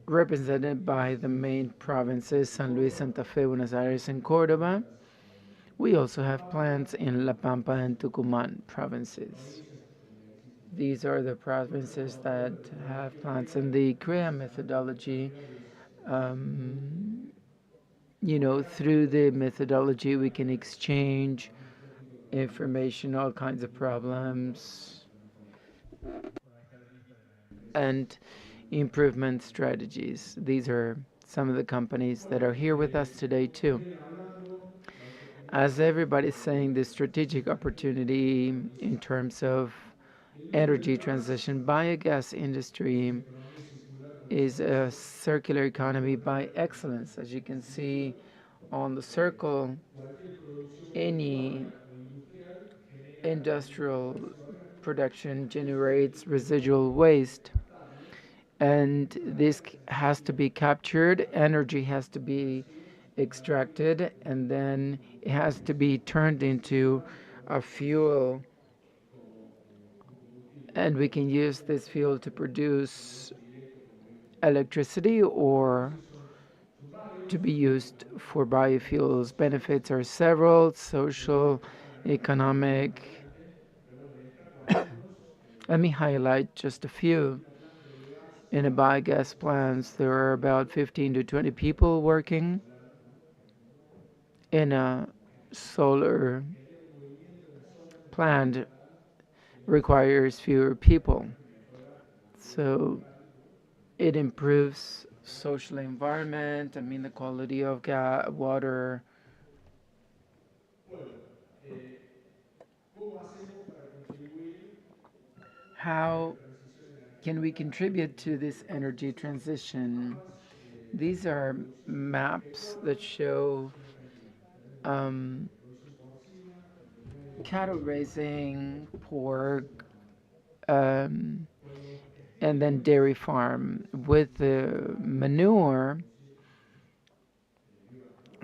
Represented by the main provinces, San Luis, Santa Fe, Buenos Aires, and Córdoba. We also have plants in La Pampa and Tucumán provinces. These are the provinces that have plants in the CREA methodology. Through the methodology, we can exchange information, all kinds of problems, and improvement strategies. These are some of the companies that are here with us today, too. As everybody's saying, the strategic opportunity in terms of energy transition, biogas industry is a circular economy by excellence. As you can see on the circle, any industrial production generates residual waste, and this has to be captured. Energy has to be extracted, and then it has to be turned into a fuel, and we can use this fuel to produce electricity or to be used for biofuels. Benefits are several: social, economic. Let me highlight just a few. In a biogas plants, there are about 15 to 20 people working. In a solar plant, requires fewer people. So it improves social environment, the quality of water. How can we contribute to this energy transition? These are maps that show cattle raising, pork, and then dairy farm. With the manure,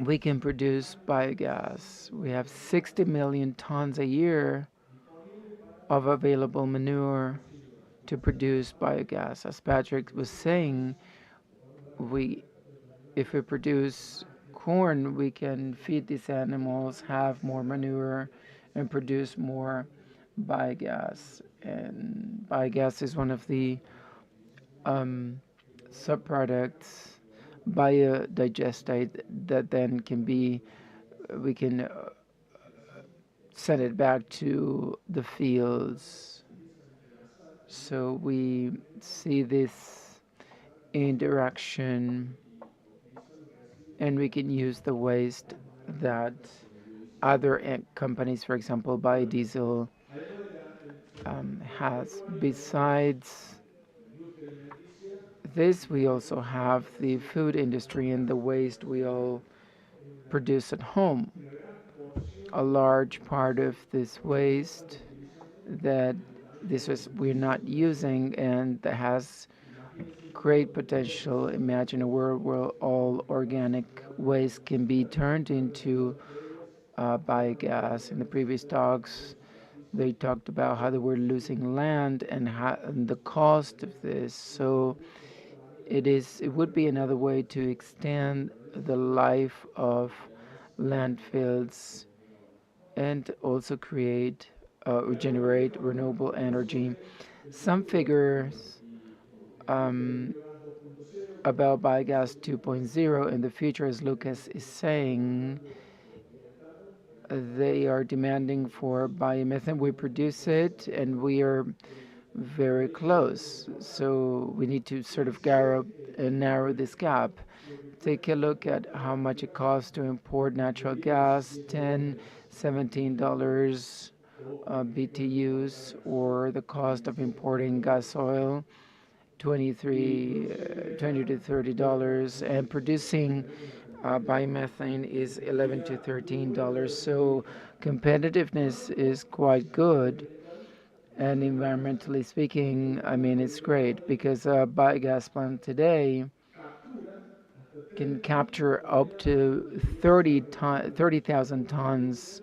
we can produce biogas. We have 60 million tons a year of available manure to produce biogas. As Patrick was saying, if we produce corn, we can feed these animals, have more manure, and produce more biogas. And biogas is one of the subproducts, biodigestate, that then we can send it back to the fields. So we see this interaction, and we can use the waste that other companies, for example, biodiesel, has. Besides this, we also have the food industry and the waste we all produce at home. A large part of this waste that we're not using and that has great potential. Imagine a world where all organic waste can be turned into biogas. In the previous talks, they talked about how they were losing land and the cost of this. So it would be another way to extend the life of landfills and also create or generate renewable energy. Some figures about biogas 2.0 in the future, as Lucas is saying, they are demanding for biomethane. We produce it, and we are very close. So we need to sort of narrow this gap. Take a look at how much it costs to import natural gas, $10, $17 BTUs, or the cost of importing gas oil, $20 to $30, and producing biomethane is $11 to $13. So competitiveness is quite good. And environmentally speaking, I mean, it's great because a biogas plant today can capture up to 30,000 tons.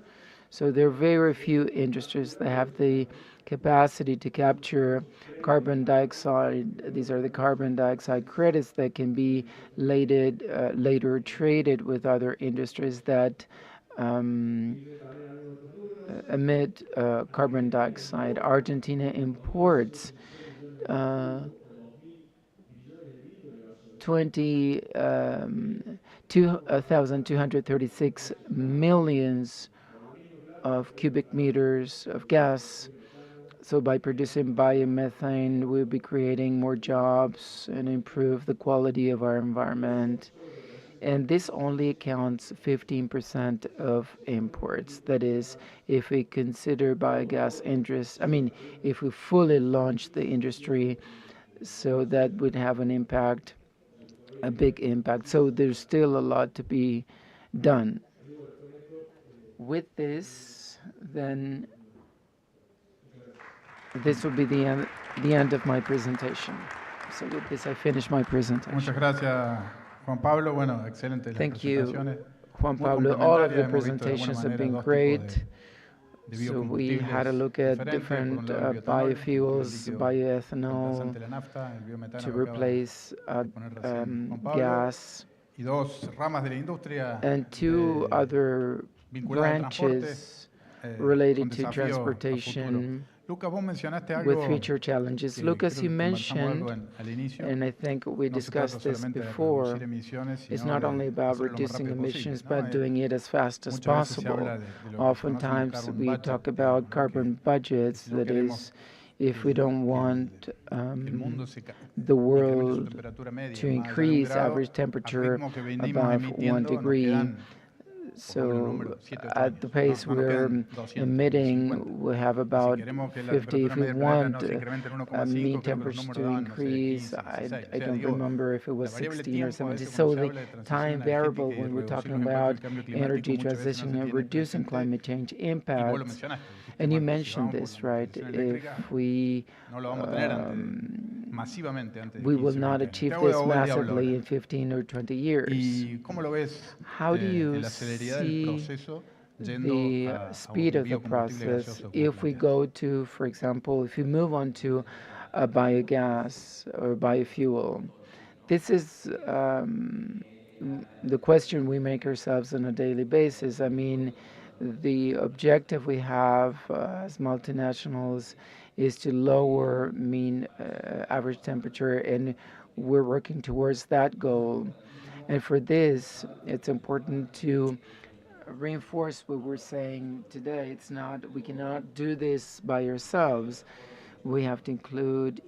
So there are very few industries that have the capacity to capture carbon dioxide. These are the carbon dioxide credits that can be later traded with other industries that emit carbon dioxide. Argentina imports 2,236 millions of cubic meters of gas. So by producing biomethane, we'll be creating more jobs and improve the quality of our environment. And this only accounts 15% of imports. That is, if we consider biogas interest, I mean, if we fully launch the industry, so that would have an impact, a big impact. So there's still a lot to be done. With this, then this will be the end of my presentation. So with this, I finish my presentation. Muchas gracias, Juan Pablo. Bueno, excelente las Thank you, presentaciones. Juan Muy Pablo. All of the complementarias. Hemos visto de alguna presentations have manera been dos tipos great. de So we had a biocombustibles look at diferentes. Por different un lado, el bioetanol, biofuels, el líquido bioethanol reemplazante de la nafta, el biometano to que acaba replace de poner recién Juan Pablo, gas, y dos ramas de la industria and two other vinculadas al transporte branches con related to desafíos a futuro. transportation Lucas, vos mencionaste with algo future challenges. que Lucas, creo you que conversamos algo mentioned, al inicio. and I think we No se trata discussed this solamente de before, reducir emisiones, it's sino not de only about hacerlo lo más reducing rápido emissions, posible, ¿no? but doing it as fast as Muchas veces se possible. habla de lo que se conoce como Oftentimes carbon we budget, talk digamos, about ¿no? carbon budgets, si no that queremos is, if we don't want el mundo the incremente su world temperatura media to más allá de un increase grado, average al temperature ritmo que venimos above 1 emitiendo, nos degree. quedan, por favor, el So número, 7, 8 at the años. pace No nos we're quedan 200, 50. emitting, we have Y si about queremos que la 50. temperatura If we media del planeta want no se incremente en 1,5, mean creo que los temperatures números to daban, no sé, increase, 15, 16. I don't remember if it was la variable 16 or tiempo, a 17. veces So cuando se the habla de time transición variable energética y when we're reducir talking los impactos about del cambio climático energy muchas veces no transition se and tiene reducing presente. climate change Y vos lo impacts. mencionaste, dijiste, And you bueno, si mentioned vamos por this, la right? transición If eléctrica, we no lo vamos a tener masivamente antes de we 15 will o not 20 años. achieve Te hago de this abogado del diablo massively ahora. in 15 or 20 years. ¿Y cómo lo ves How do you en la celeridad del see proceso yendo the a speed un of the biocombustible process gaseoso como if we planteaste? go to, for example, if we move on to a biogas or biofuel? This is the question we make ourselves on a daily basis. I mean, the objective we have as multinationals is to lower mean average temperature, and we're working towards that goal. And for this, it's important to reinforce what we're saying today. It's not, we cannot do this by ourselves. We have to include,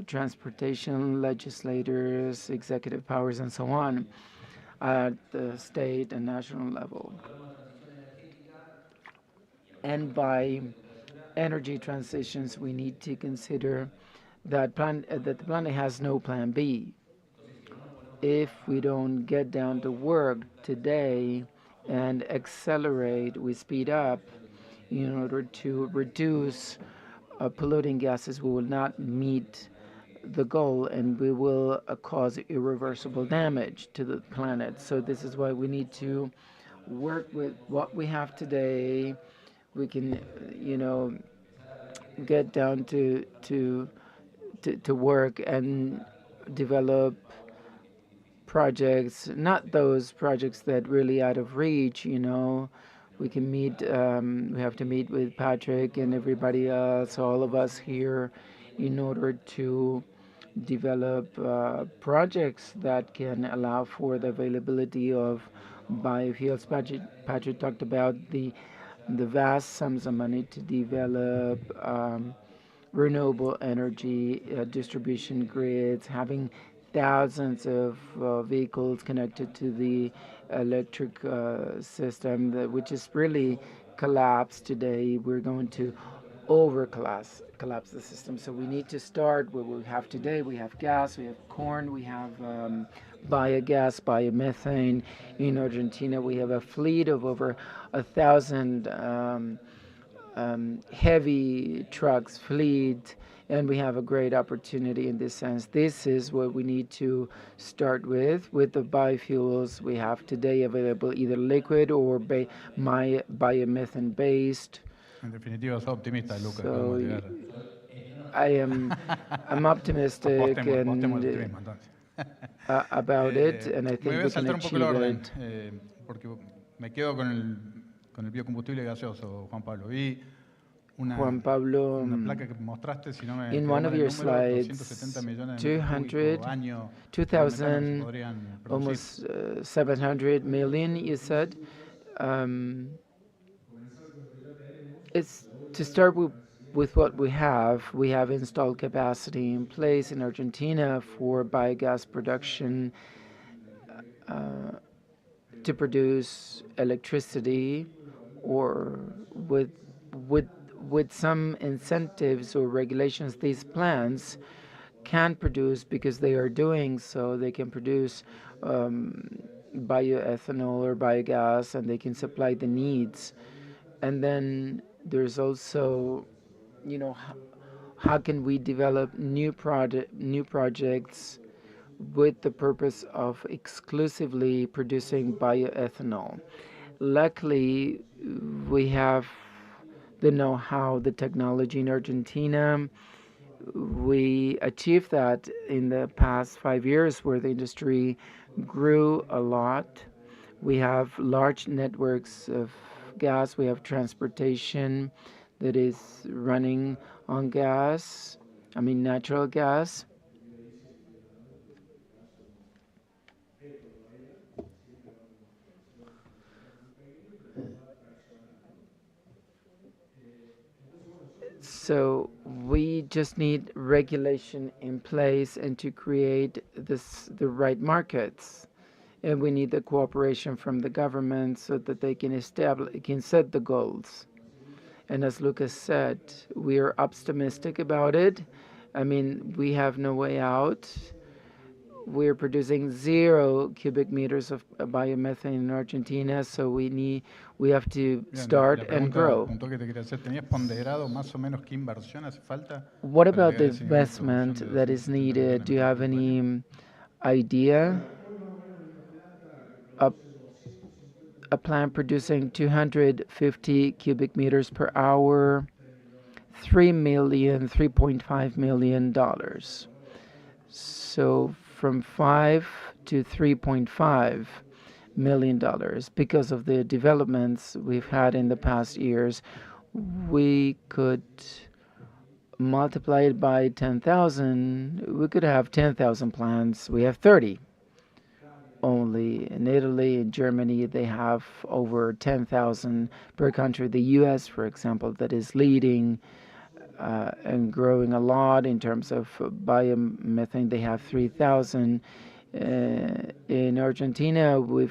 transportation legislators, executive powers, and so on at the state and national level. And by energy transitions, we need to consider that the planet has no plan B. If we don't get down to work today and accelerate, we speed up in order to reduce polluting gases, we will not meet the goal and we will cause irreversible damage to the planet. So this is why we need to work with what we have today. We can, get down to work and develop projects, not those projects that really out of reach. We can meet, we have to meet with Patrick and everybody else, all of us here, in order to develop projects that can allow for the availability of biofuels. Patrick talked about the vast sums of money to develop renewable energy distribution grids, having thousands of vehicles connected to the electric system, which is really collapsed today. We're going to collapse the system. So we need to start what we have today. We have gas, we have corn, we have biogas, biomethane. In Argentina, we have a fleet of over 1,000 heavy trucks fleet, and we have a great opportunity in this sense. This is what we need to start with the biofuels we have today available, either liquid or biomethane based. En definitiva, sos optimista, Lucas. So I'm optimistic about it, and I think we can achieve it. Porque me quedo con el biocombustible gaseoso, Juan Pablo. Vi Juan Pablo, una placa que mostraste, si no me in one of your slides, 270 millones 200, año 2,000, podrían almost 700 million, you said. It's to start with what we have. We have installed capacity in place in Argentina for biogas production to produce electricity, or with some incentives or regulations, these plants can produce, because they are doing so, they can produce bioethanol or biogas, and they can supply the needs. And then there's also, how can we develop new projects with the purpose of exclusively producing bioethanol. Luckily, we have the know-how, the technology in Argentina. We achieved that in the past 5 years, where the industry grew a lot. We have large networks of gas. We have transportation that is running on natural gas. So we just need regulation in place and to create the right markets. And we need the cooperation from the government so that they can set the goals. And as Lucas said, we are optimistic about it. We have no way out. We're producing 0 cubic meters of biomethane in Argentina, so we have to start and grow. What about the investment that is needed? Do you have any idea? A plant producing 250 cubic meters per hour, $3.5 million. So from 5 to $3.5 million, because of the developments we've had in the past years, we could multiply it by 10,000. We could have 10,000 plants. We have 30. Only in Italy and Germany, they have over 10,000 per country. The U.S., for example, that is leading and growing a lot in terms of biomethane. They have 3,000. In Argentina, we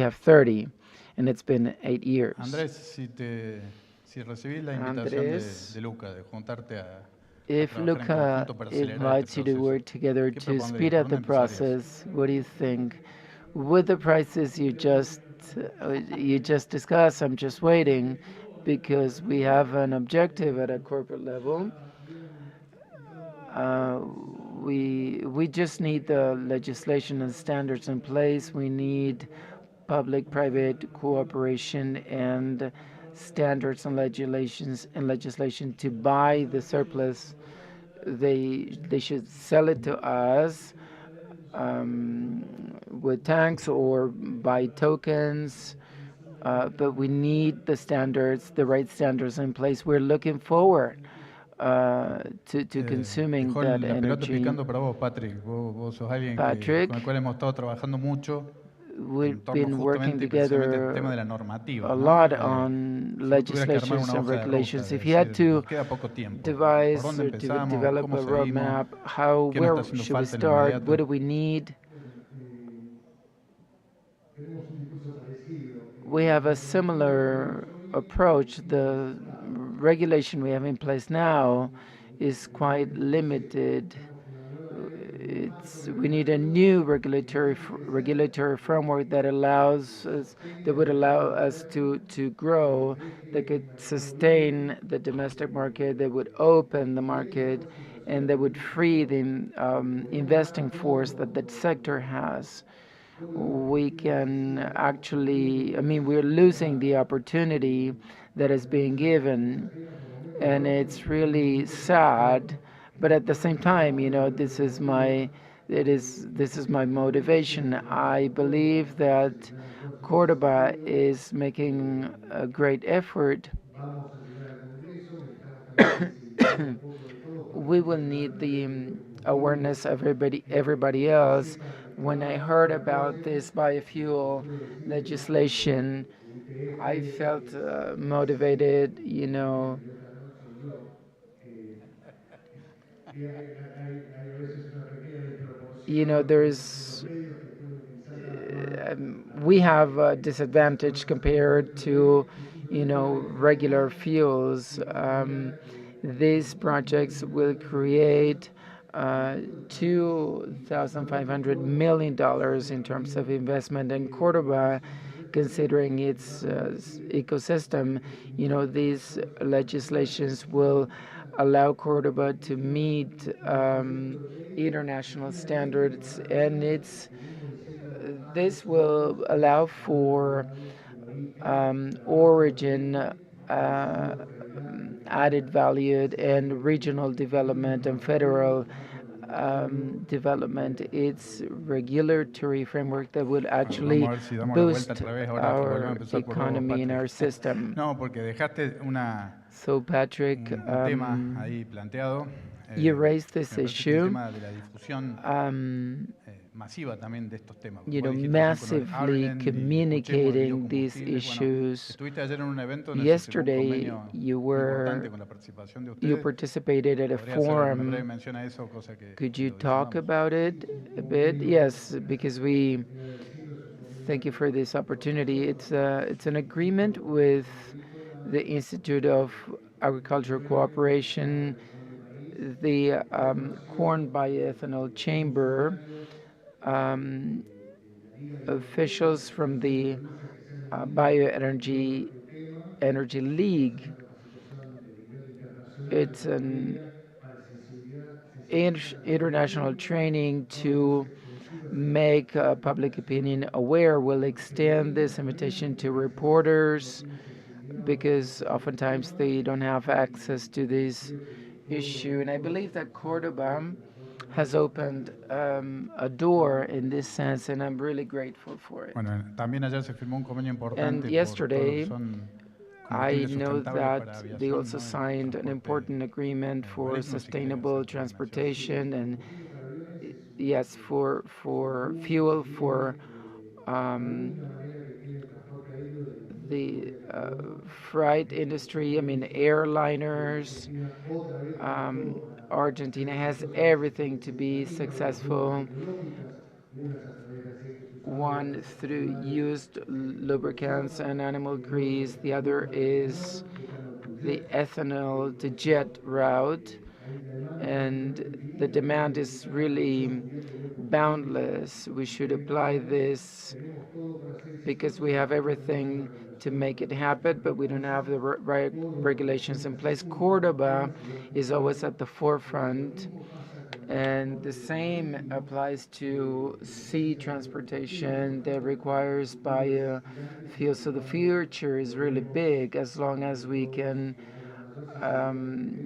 have 30, and it's been 8 years. Andrés, si recibís la invitación de Luca de juntarte a If trabajar en Luca conjunto para acelerar invites este you to proceso, work together ¿qué to propondrías? speed ¿Por up the dónde empezarías? process, what do you think? With the prices you just discussed, I'm just waiting because we have an objective at a corporate level. We just need the legislation and standards in place. We need public-private cooperation and standards and legislation to buy the surplus. They should sell it to us with tanks or by tokens. But we need the standards, the right standards in place. We're looking forward to consuming Dejó that la pelota energy. picando para vos, Patrick. Vos sos alguien Patrick, con el cual hemos estado trabajando mucho we've en torno been working justamente y precisamente al tema together de la normativa, a ¿no? lot on Si vos tuvieras que armar legislations una and hoja de ruta, regulations. de If you had decir, to nos queda poco tiempo, ¿por devise dónde or to empezamos? develop ¿Cómo a seguimos? roadmap, ¿Qué nos está where haciendo should we falta en lo start? inmediato? What do we need? We have a similar approach. The regulation we have in place now is quite limited. We need a new regulatory framework that would allow us to grow, that could sustain the domestic market, that would open the market, and that would free the investing force that that sector has. We can actually, I mean, we're losing the opportunity that is being given, and it's really sad. But at the same time, this is my motivation. I believe that Cordoba is making a great effort. We will need the awareness of everybody else. When I heard about this biofuel legislation, I felt motivated. There's we have a disadvantage compared to regular fuels. These projects will create $2,500 million in terms of investment in Cordoba, considering its ecosystem. These legislations will allow Cordoba to meet international standards, and this will allow for origin added value and regional development and federal development. It's regulatory framework that would actually boost our economy and our system. No, porque dejaste So Patrick, un tema ahí planteado. You raised this issue. El tema de la difusión masiva también de estos temas. Massively communicating these issues. Yesterday, you participated at a forum. Could you talk about it a bit? Yes, because thank you for this opportunity. It's an agreement with the Institute of Agricultural Cooperation, the Corn Bioethanol Chamber, officials from the Bioenergy League. It's an international training to make public opinion aware. We'll extend this invitation to reporters because oftentimes they don't have access to this issue. And I believe that Cordoba has opened a door in this sense, and I'm really grateful for it. Bueno, también ayer se firmó un convenio importante And yesterday, por todo lo que son I know that they also signed an important agreement for sustainable transportation and yes, for fuel for the freight industry, I mean, airliners. Argentina has everything to be successful. One through used lubricants and animal grease, the other is the ethanol to jet route, and the demand is really boundless. We should apply this because we have everything to make it happen, but we don't have the right regulations in place. Cordoba is always at the forefront, and the same applies to sea transportation that requires biofuels. So the future is really big as long as we can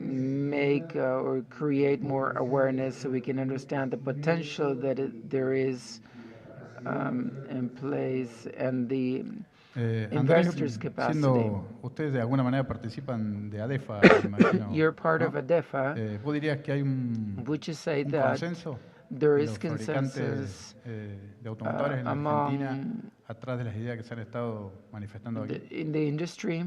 make or create more awareness so we can understand the potential that there is in place and the Andrés, investors' capacity. siendo ustedes de alguna manera participan de ADEFA, me imagino. You're part ¿no? of ADEFA. ¿Vos dirías que hay Would you say un that consenso there de is los consensus fabricantes de automotores en la Argentina among atrás de las ideas que se han estado manifestando aquí? in the industry?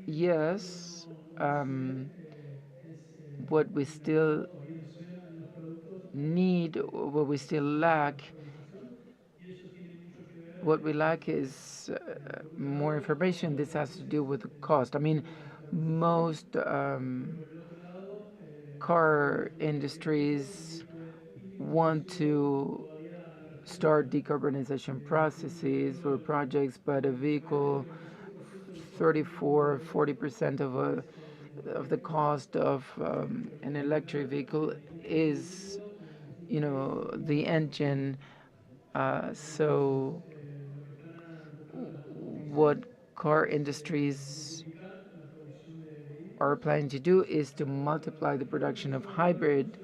Yes. What we still need, what we still lack, what we lack is more information. This has to do with the cost. I mean, most car industries want to start decarbonization processes or projects, but a vehicle, 40% of the cost of an electric vehicle is, the engine. So what car industries are planning to do is to multiply the production of hybrid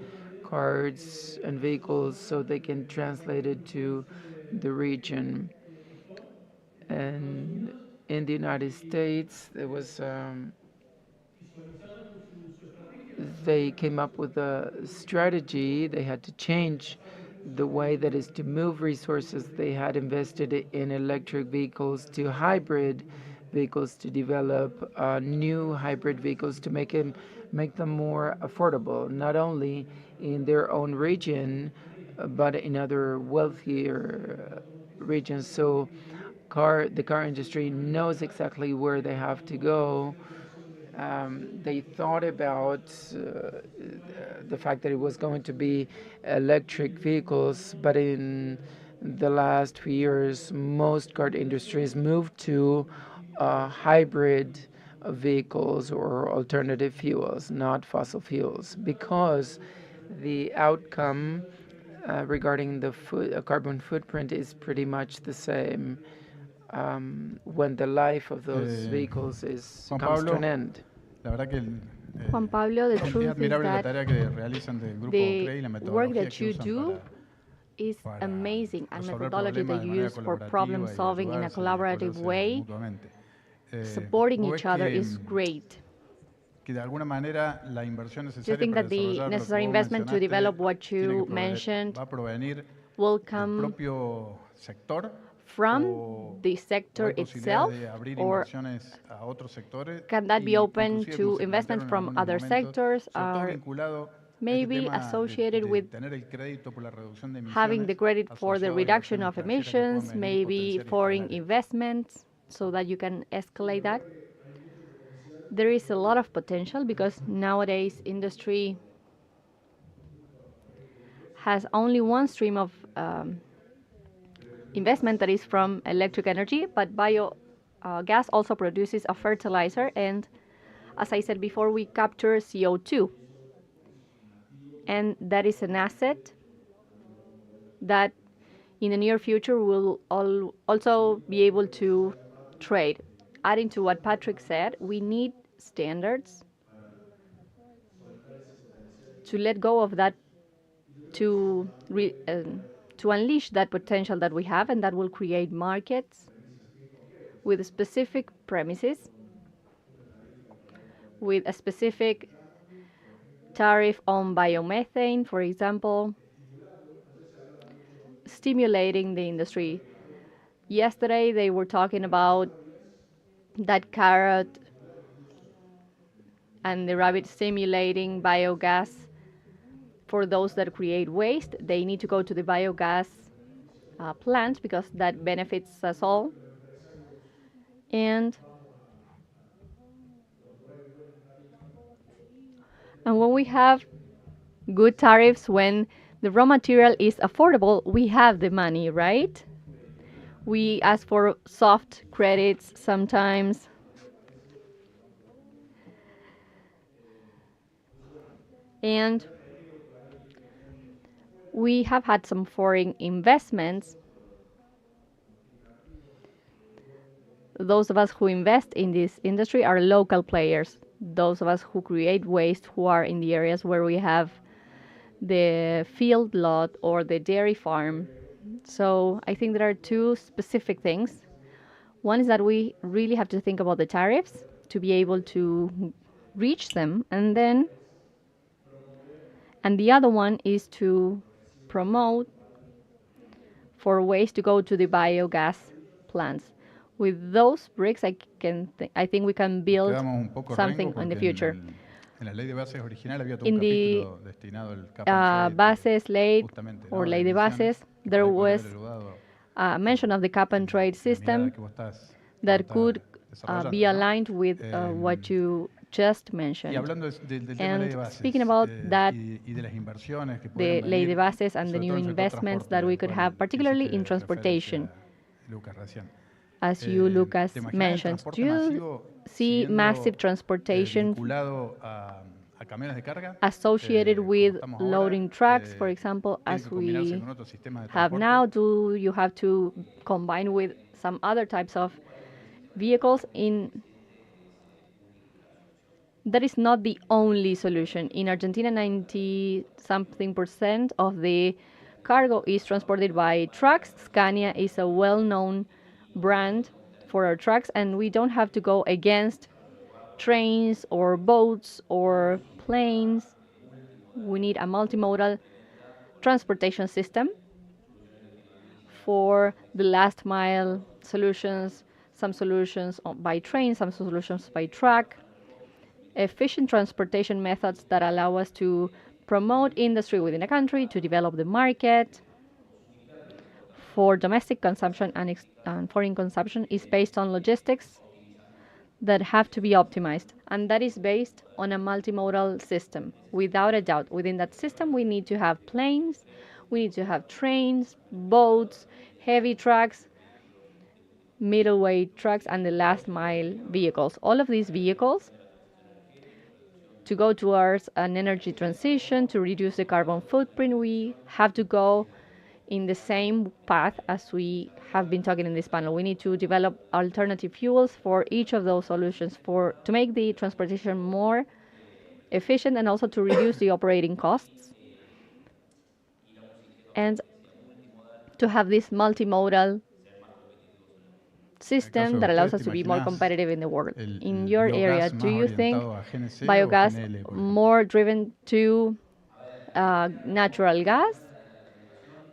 cars and vehicles so they can translate it to the region. And in the United States, there was they came up with a strategy. They had to change the way that is to move resources they had invested in electric vehicles to hybrid vehicles, to develop new hybrid vehicles to make them more affordable, not only in their own region, but in other wealthier regions. So the car industry knows exactly where they have to go. They thought about the fact that it was going to be electric vehicles, but in the last few years, most car industries moved to hybrid vehicles or alternative fuels, not fossil fuels, because the outcome regarding the carbon footprint is pretty much the same when the life of those vehicles comes to an end. La verdad que Juan Pablo, the es truth is admirable la that tarea que realizan del grupo CRE y la the work metodología that que you usan do is para amazing, and resolver methodology that problemas de you manera use for colaborativa problem y solving in a ayudarse y collaborative apoyarse way, mutuamente. supporting ¿Vos each ves other is great. que de alguna manera la inversión Do you necesaria think para that the desarrollar lo que necessary vos investment to develop mencionaste what tiene you que mentioned va a provenir will del come propio sector from o the hay sector posibilidades itself, de abrir or inversiones a otros sectores can that be y open inclusive, to como se investments plantearon en from algunos other momentos, sectors, sobre todo or vinculado a este maybe tema associated de with tener el crédito por la reducción de having the emisiones credit for the asociado a reduction inversiones of extranjeras que puedan emissions, venir y maybe potenciar y foreign escalar esto? investments, so that you can escalate that? There is a lot of potential because nowadays industry has only one stream of investment, that is from electric energy, but gas also produces a fertilizer, and as I said before, we capture CO2, and that is an asset that in the near future will also be able to trade. Adding to what Patrick said, we need standards to let go of that, to unleash that potential that we have, and that will create markets with specific premises, with a specific tariff on biomethane, for example, stimulating the industry. Yesterday, they were talking about that carrot and the rabbit stimulating biogas. For those that create waste, they need to go to the biogas plant because that benefits us all. And when we have good tariffs, when the raw material is affordable, we have the money, right? We ask for soft credits sometimes. And we have had some foreign investments. Those of us who invest in this industry are local players. Those of us who create waste, who are in the areas where we have the field lot or the dairy farm. So I think there are two specific things. One is that we really have to think about the tariffs to be able to reach them, and the other one is to promote for ways to go to the biogas plants. With those bricks, I think we can build something in the future. In the bases ley or ley de bases, there was a mention of the cap and trade system that could be aligned with what you just mentioned. And speaking about that, the ley de bases and the new investments that we could have, particularly in transportation, as you, Lucas, mentioned. Do you see massive transportation associated with loading trucks, for example, as we have now? Do you have to combine with some other types of vehicles? That is not the only solution. In Argentina, 90-something% of the cargo is transported by trucks. Scania is a well-known brand for our trucks, and we don't have to go against trains or boats or planes. We need a multimodal transportation system for the last mile solutions, some solutions by train, some solutions by truck. Efficient transportation methods that allow us to promote industry within a country, to develop the market for domestic consumption and foreign consumption is based on logistics that have to be optimized. And that is based on a multimodal system, without a doubt. Within that system, we need to have planes, we need to have trains, boats, heavy trucks, middleweight trucks, and the last mile vehicles. All of these vehicles to go towards an energy transition, to reduce the carbon footprint, we have to go in the same path as we have been talking in this panel. We need to develop alternative fuels for each of those solutions to make the transportation more efficient and also to reduce the operating costs and to have this multimodal system that allows us to be more competitive in the world. In your area, do you think biogas more driven to natural gas?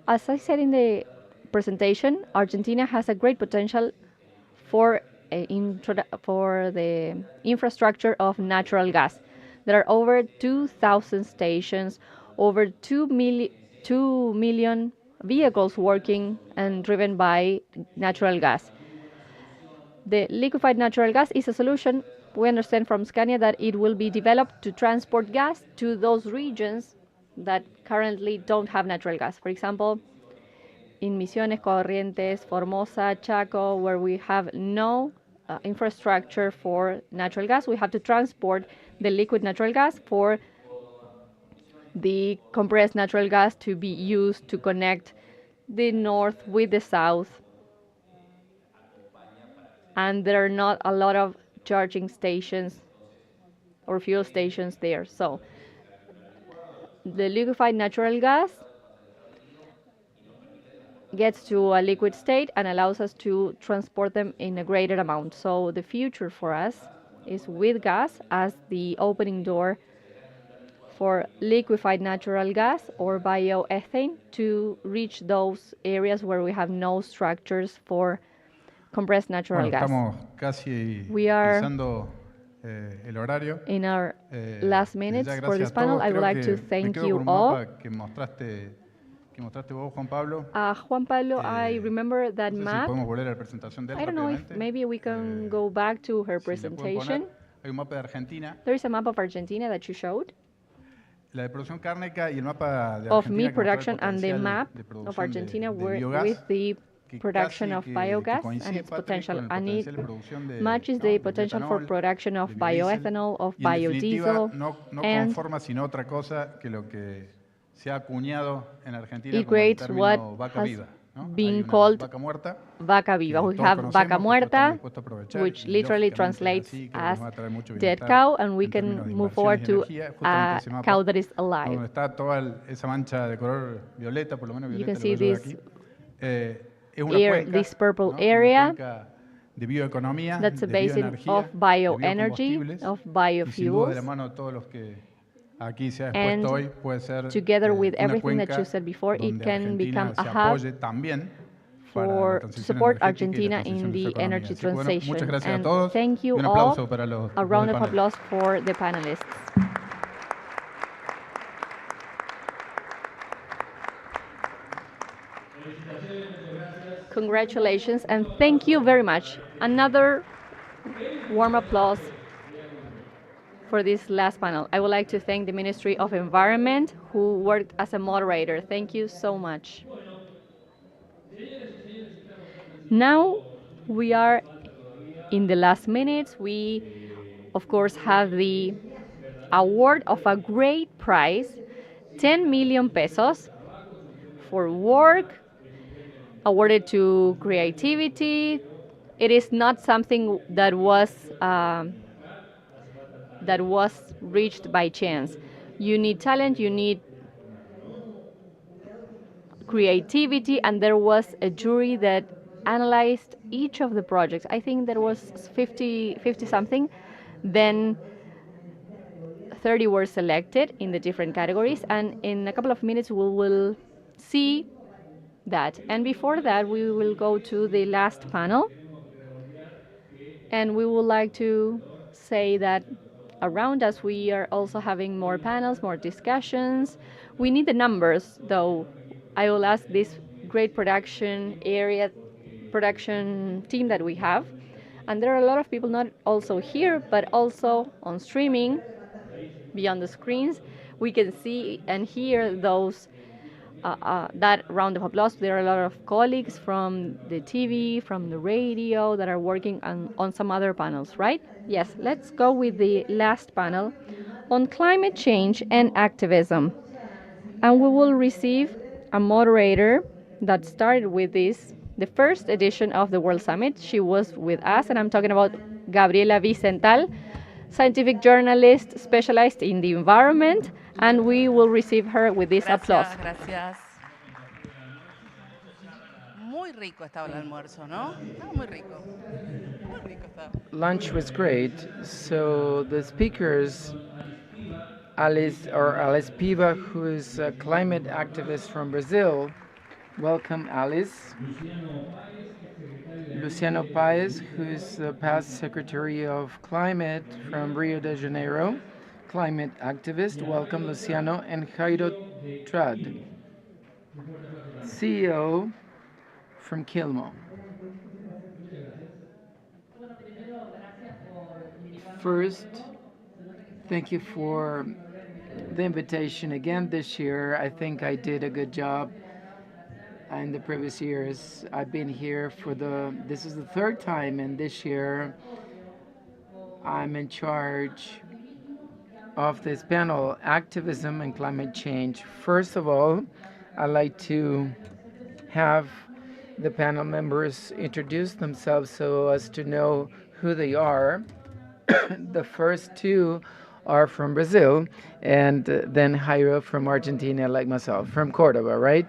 As I said in the presentation, Argentina has a great potential for the infrastructure of natural gas. There are over 2,000 stations, over 2 million vehicles working and driven by natural gas. The liquefied natural gas is a solution. We understand from Scania that it will be developed to transport gas to those regions that currently don't have natural gas. For example, in Misiones, Corrientes, Formosa, Chaco, where we have no infrastructure for natural gas, we have to transport the liquid natural gas for the compressed natural gas to be used to connect the north with the south. And there are not a lot of charging stations or fuel stations there. So the liquefied natural gas gets to a liquid state and allows us to transport them in a greater amount. So the future for us is with gas as the opening door for liquefied natural gas or bioethane to reach those areas where we have no structures for compressed natural gas. Estamos casi We are pisando el horario. in our last minutes Ya, for this gracias a panel. todos. I would Creo like to que me thank quedo you con un all. mapa que mostraste vos, Juan Pablo. Juan Pablo, I remember that No sé si map. podemos volver a la presentación de él I don't know if rápidamente. maybe we can go back to her Si le pueden presentation. poner. Hay un mapa de Argentina, There is a map of Argentina that you showed, la de producción cárnica y el mapa de of Argentina meat que muestra el production, and the potencial map de of producción Argentina de with biogás, the que production casi of que biogas and coincide, its Patrick, potential, con el and it potencial de producción de, matches ¿no? the de potential for bioetanol, production of de biodiesel, bioethanol, of y en definitiva biodiesel, no and conforma sino otra cosa que lo que se ha acuñado en Argentina it como el creates what término vaca has viva, ¿no? Hay been una called vaca muerta vaca viva. que We todos have conocemos, vaca que todos estamos muerta, dispuestos a aprovechar, which y literally lógicamente es translates así, creo que as nos va a traer mucho dead bienestar cow, and we en can términos de move inversiones forward y to energía. Justamente a ese mapa, cow that is alive. donde está toda esa mancha de color violeta, por lo menos You violeta can lo see veo yo de this aquí. Es una cuenca, this purple ¿no? Una area. cuenca de bioeconomía, That's a de basin bioenergía, of de bioenergy, biocombustibles, of y sin duda de la biofuels. mano de todos los que aquí se ha And expuesto hoy, puede ser together with una everything that cuenca you said before, it donde can Argentina become a se hub apoye también para la to transición support energética y la Argentina transición in de su the economía. energy Así que, bueno, muchas transition. gracias a And todos thank y you un all. aplauso para los A round del of panel. applause for the panelists. Congratulations and thank you very much. Another warm applause for this last panel. I would like to thank the Ministry of Environment who worked as a moderator. Thank you so much. Now we are in the last minutes. We, of course, have the award of a great prize, 10 million pesos for work awarded to creativity. It is not something that was reached by chance. You need talent, you need creativity, and there was a jury that analyzed each of the projects. I think there was 50 something. Then 30 were selected in the different categories, and in a couple of minutes we will see that. And before that, we will go to the last panel. And we would like to say that around us we are also having more panels, more discussions. We need the numbers, though. I will ask this great production team that we have. And there are a lot of people not also here, but also on streaming, beyond the screens. We can see and hear those that round of applause. There are a lot of colleagues from the TV, from the radio that are working on some other panels, right? Yes, let's go with the last panel on climate change and activism. And we will receive a moderator that started with this, the first edition of the World Summit. She was with us, and I'm talking about Gabriela Vicental, scientific journalist specialized in the environment, and we will receive her with this applause. Gracias. Muy rico estaba el almuerzo, ¿no? Muy rico. Muy rico estaba. Lunch was great. So the speakers, Alice Piva, who is a climate activist from Brazil. Welcome, Alice. Luciano Paes, who is the past Secretary of Climate from Rio de Janeiro, climate activist. Welcome, Luciano. And Jairo Trad, CEO from Quilmo. First, thank you for the invitation again this year. I think I did a good job in the previous years. I've been here this is the third time, and this year I'm in charge of this panel, Activism and Climate Change. First of all, I'd like to have the panel members introduce themselves so as to know who they are. The first two are from Brazil, and then Jairo from Argentina, like myself, from Córdoba, right?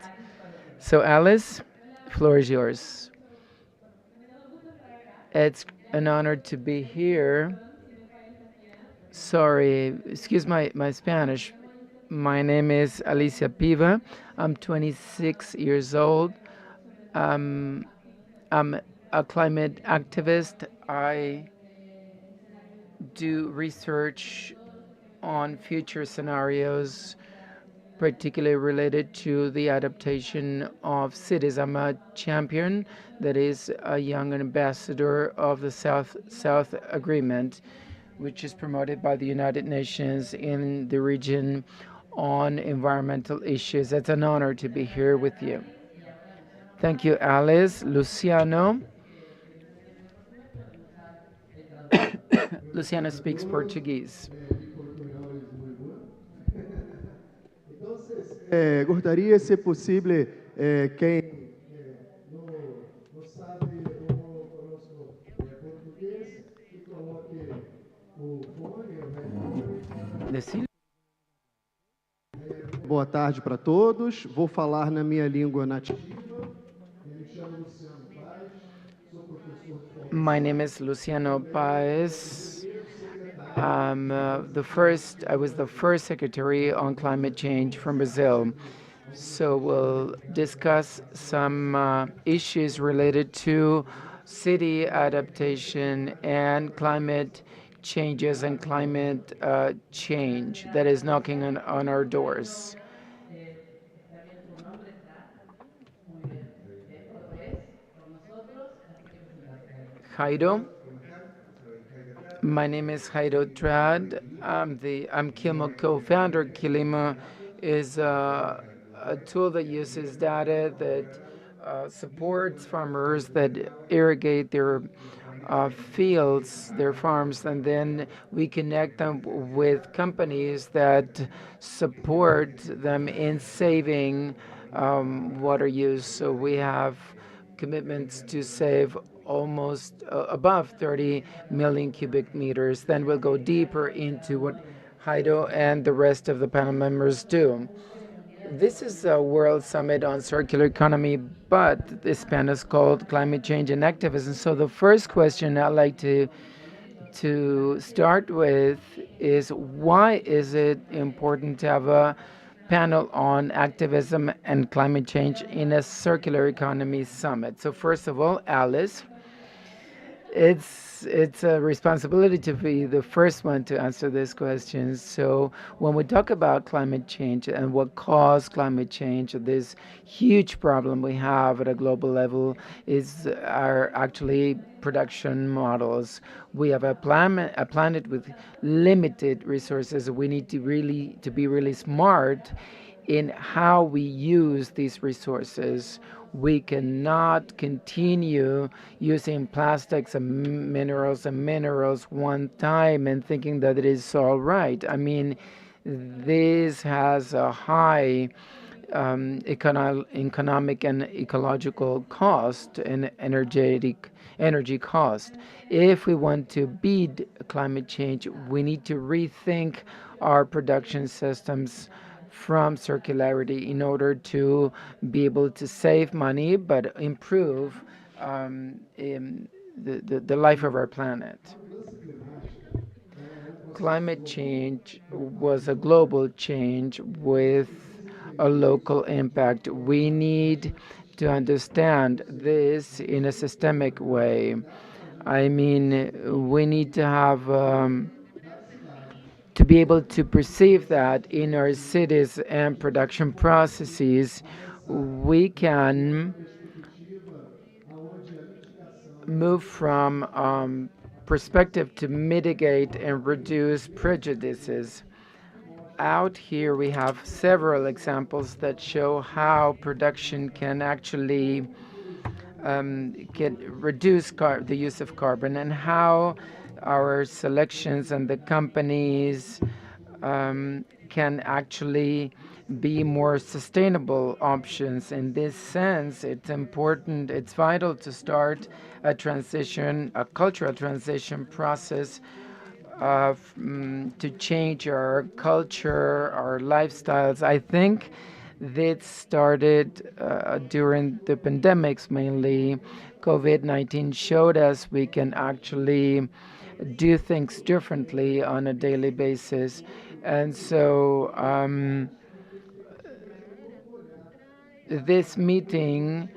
So Alice, floor is yours. It's an honor to be here. Sorry, excuse my Spanish. My name is Alicia Piva. I'm 26 years old. I'm a climate activist. I do research on future scenarios, particularly related to the adaptation of cities. I'm a champion, that is a young ambassador of the South Agreement, which is promoted by the United Nations in the region on environmental issues. It's an honor to be here with you. Thank you, Alice. Luciano. Luciano speaks Portuguese. Gostaria, se possível, quem não sabe ou conosco português, que coloque o fone, o headphone. Boa tarde para todos. Vou falar na minha língua nativa. Me chamo Luciano Paes, sou professor de My name is Luciano Paes. I was the first secretary on climate change from Brazil. So we'll discuss some issues related to city adaptation and climate changes and climate change that is knocking on our doors. Jairo. My name is Jairo Trad. I'm Kilmo co-founder. Kilimo is a tool that uses data that supports farmers that irrigate their fields, their farms, and then we connect them with companies that support them in saving water use. So we have commitments to save almost above 30 million cubic meters. Then we'll go deeper into what Jairo and the rest of the panel members do. This is a World Summit on Circular Economy, but this panel is called Climate Change and Activism. So the first question I'd like to start with is, why is it important to have a panel on activism and climate change in a circular economy summit? So first of all, Alice, it's a responsibility to be the first one to answer this question. So when we talk about climate change and what caused climate change, this huge problem we have at a global level are actually production models. We have a planet with limited resources. We need to be really smart in how we use these resources. We cannot continue using plastics and minerals one time and thinking that it is all right. I mean, this has a high economic and ecological cost and energy cost. If we want to beat climate change, we need to rethink our production systems from circularity in order to be able to save money but improve the life of our planet. Climate change was a global change with a local impact. We need to understand this in a systemic way. I mean, we need to have to be able to perceive that in our cities and production processes, we can move from perspective to mitigate and reduce prejudices. Out here, we have several examples that show how production can actually reduce the use of carbon, and how our selections and the companies can actually be more sustainable options. In this sense, it's important, it's vital to start a cultural transition process to change our culture, our lifestyles. I think this started during the pandemics mainly. COVID-19 showed us we can actually do things differently on a daily basis. And so this meeting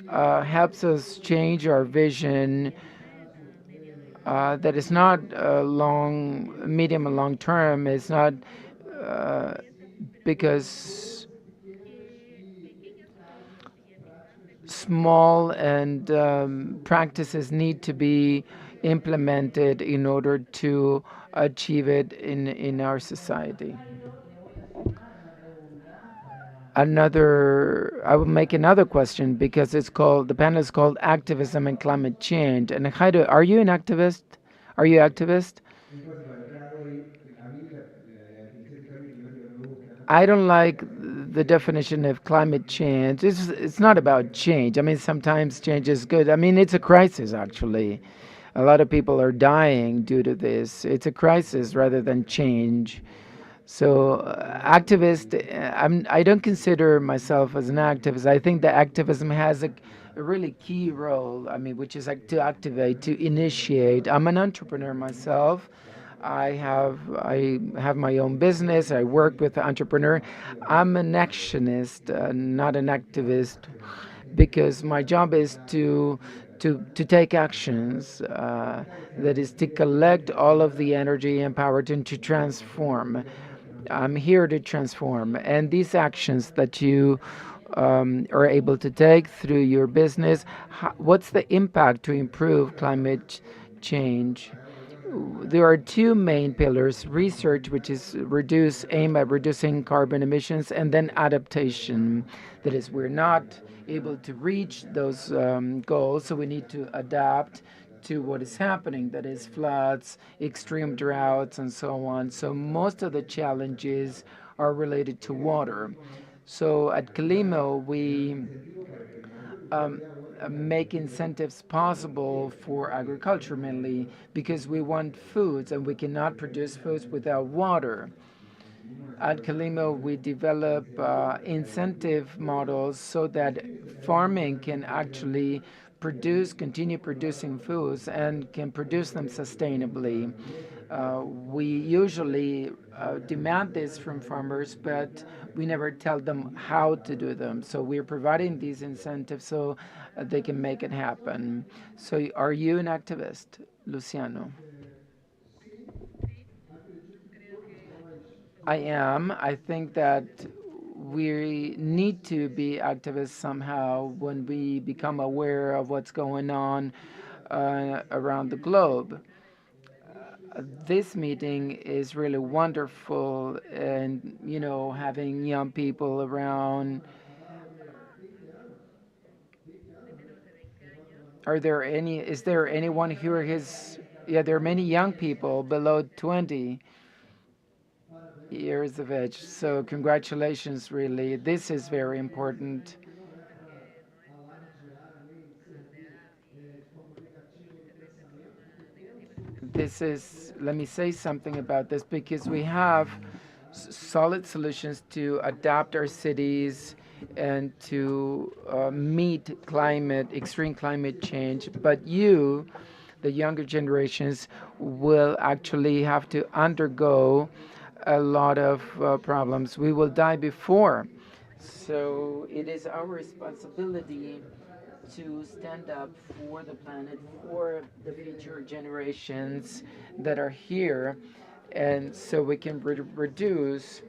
helps us change our vision that is not medium and long term. It's not because small and practices need to be implemented in order to achieve it in our society. I will make another question because the panel is called Activism and Climate Change. And Jairo, are you an activist? Are you activist? I don't like the definition of climate change. It's not about change. I mean, sometimes change is good. I mean, it's a crisis, actually. A lot of people are dying due to this. It's a crisis rather than change. So, activist, I don't consider myself as an activist. I think that activism has a really key role, I mean, which is like to activate, to initiate. I'm an entrepreneur myself. I have my own business. I work with an entrepreneur. I'm an actionist, not an activist, because my job is to take actions. That is to collect all of the energy and power to transform. I'm here to transform, and these actions that you are able to take through your business, what's the impact to improve climate change? There are two main pillars: research, which is aim at reducing carbon emissions, and then adaptation. That is, we're not able to reach those goals, so we need to adapt to what is happening, that is floods, extreme droughts, and so on. So most of the challenges are related to water. So at Calimo, we make incentives possible for agriculture mainly because we want foods and we cannot produce foods without water. At Calimo, we develop incentive models so that farming can actually continue producing foods and can produce them sustainably. We usually demand this from farmers, but we never tell them how to do them. So we're providing these incentives so they can make it happen. So are you an activist, Luciano? I am. I think that we need to be activists somehow when we become aware of what's going on around the globe. This meeting is really wonderful, and having young people around. Is there anyone here? Yeah, there are many young people below 20 years of age. So congratulations, really. This is very important. Let me say something about this because we have solid solutions to adapt our cities and to meet extreme climate change. But the younger generations, will actually have to undergo a lot of problems. We will die before. So it is our responsibility to stand up for the planet, for the future generations that are here, and so we can reduce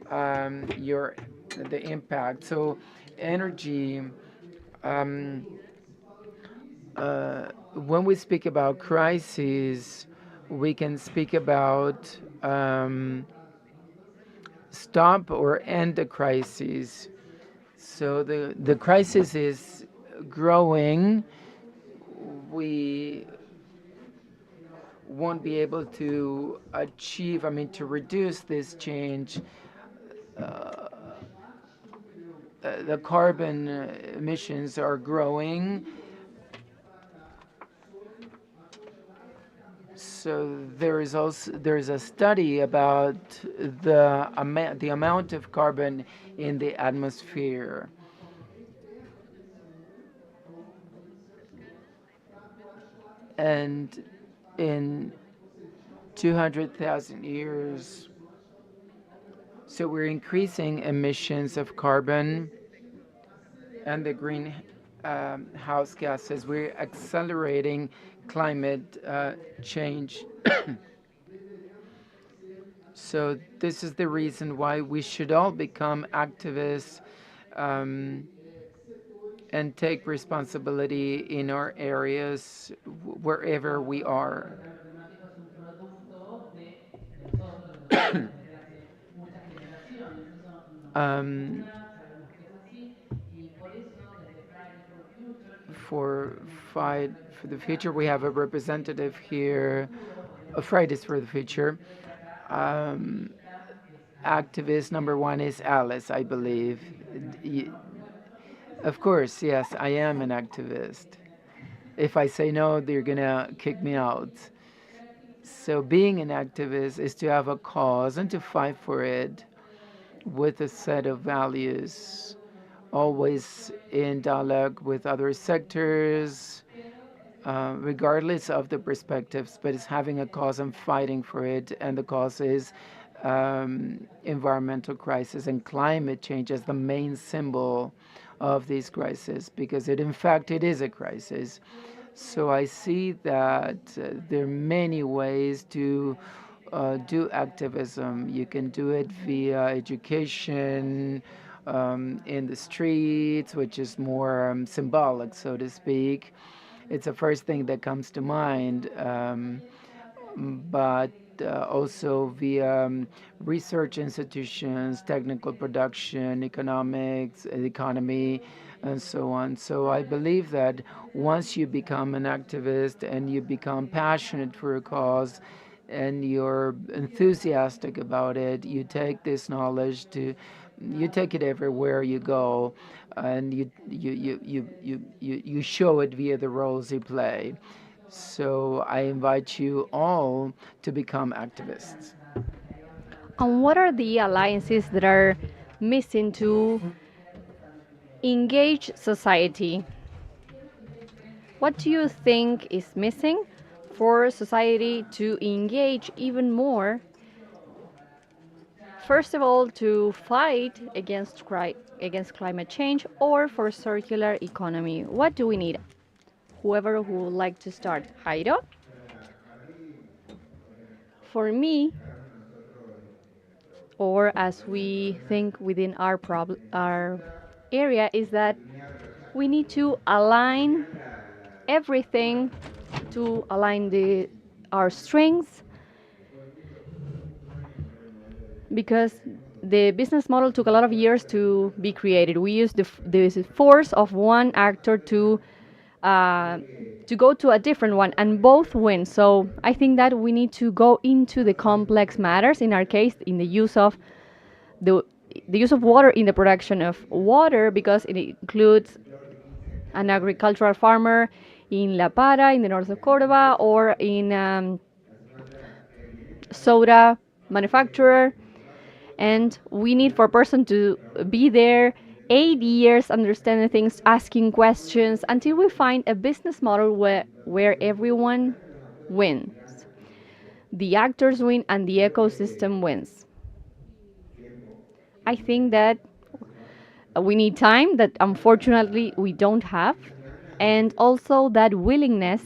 the impact. So energy. When we speak about crises, we can speak about stop or end the crisis. So the crisis is growing. We won't be able to to reduce this change. The carbon emissions are growing. So there is a study about the amount of carbon in the atmosphere. And in 200,000 years, So we're increasing emissions of carbon and the greenhouse gases. We're accelerating climate change. So this is the reason why we should all become activists and take responsibility in our areas wherever we are. um, for Fight for the Future, we have a representative here. Fridays for the Future. Um, Activist number one is Alice, I believe. Of course, yes, I am an activist. If I say no, they're gonna kick me out. So being an activist is to have a cause and to fight for it with a set of values, always in dialogue with other sectors, regardless of the perspectives, but it's having a cause and fighting for it. And the cause is environmental crisis and climate change as the main symbol of these crises, because in fact it is a crisis. So I see that there are many ways to do activism. You can do it via education, in the streets, which is more symbolic, so to speak. It's the first thing that comes to mind, but also via research institutions, technical production, economics, economy, and so on. So I believe that once you become an activist and you become passionate for a cause and you're enthusiastic about it, you take this knowledge you take it everywhere you go, and you show it via the roles you play. So I invite you all to become activists. And what are the alliances that are missing to engage society? What do you think is missing for society to engage even more? First of all, to fight against climate change or for circular economy. What do we need? Whoever who would like to start. Jairo? For me, or as we think within our area, is that we need to align everything, to align our strengths, because the business model took a lot of years to be created. We used the force of one actor to go to a different one, and both win. So I think that we need to go into the complex matters. In our case, in the use of water in the production of water, because it includes an agricultural farmer in La Para, in the north of Córdoba, or in soda manufacturer. And we need for a person to be there 8 years, understanding things, asking questions, until we find a business model where everyone wins. The actors win and the ecosystem wins. I think that we need time that unfortunately we don't have, and also that willingness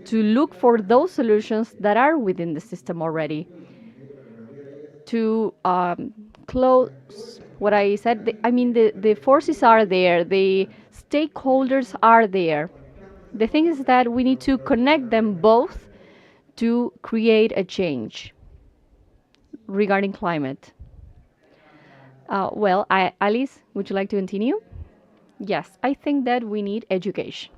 to look for those solutions that are within the system already. To close what I said, the forces are there, the stakeholders are there. The thing is that we need to connect them both to create a change regarding climate. Alice, would you like to continue? Yes, I think that we need education.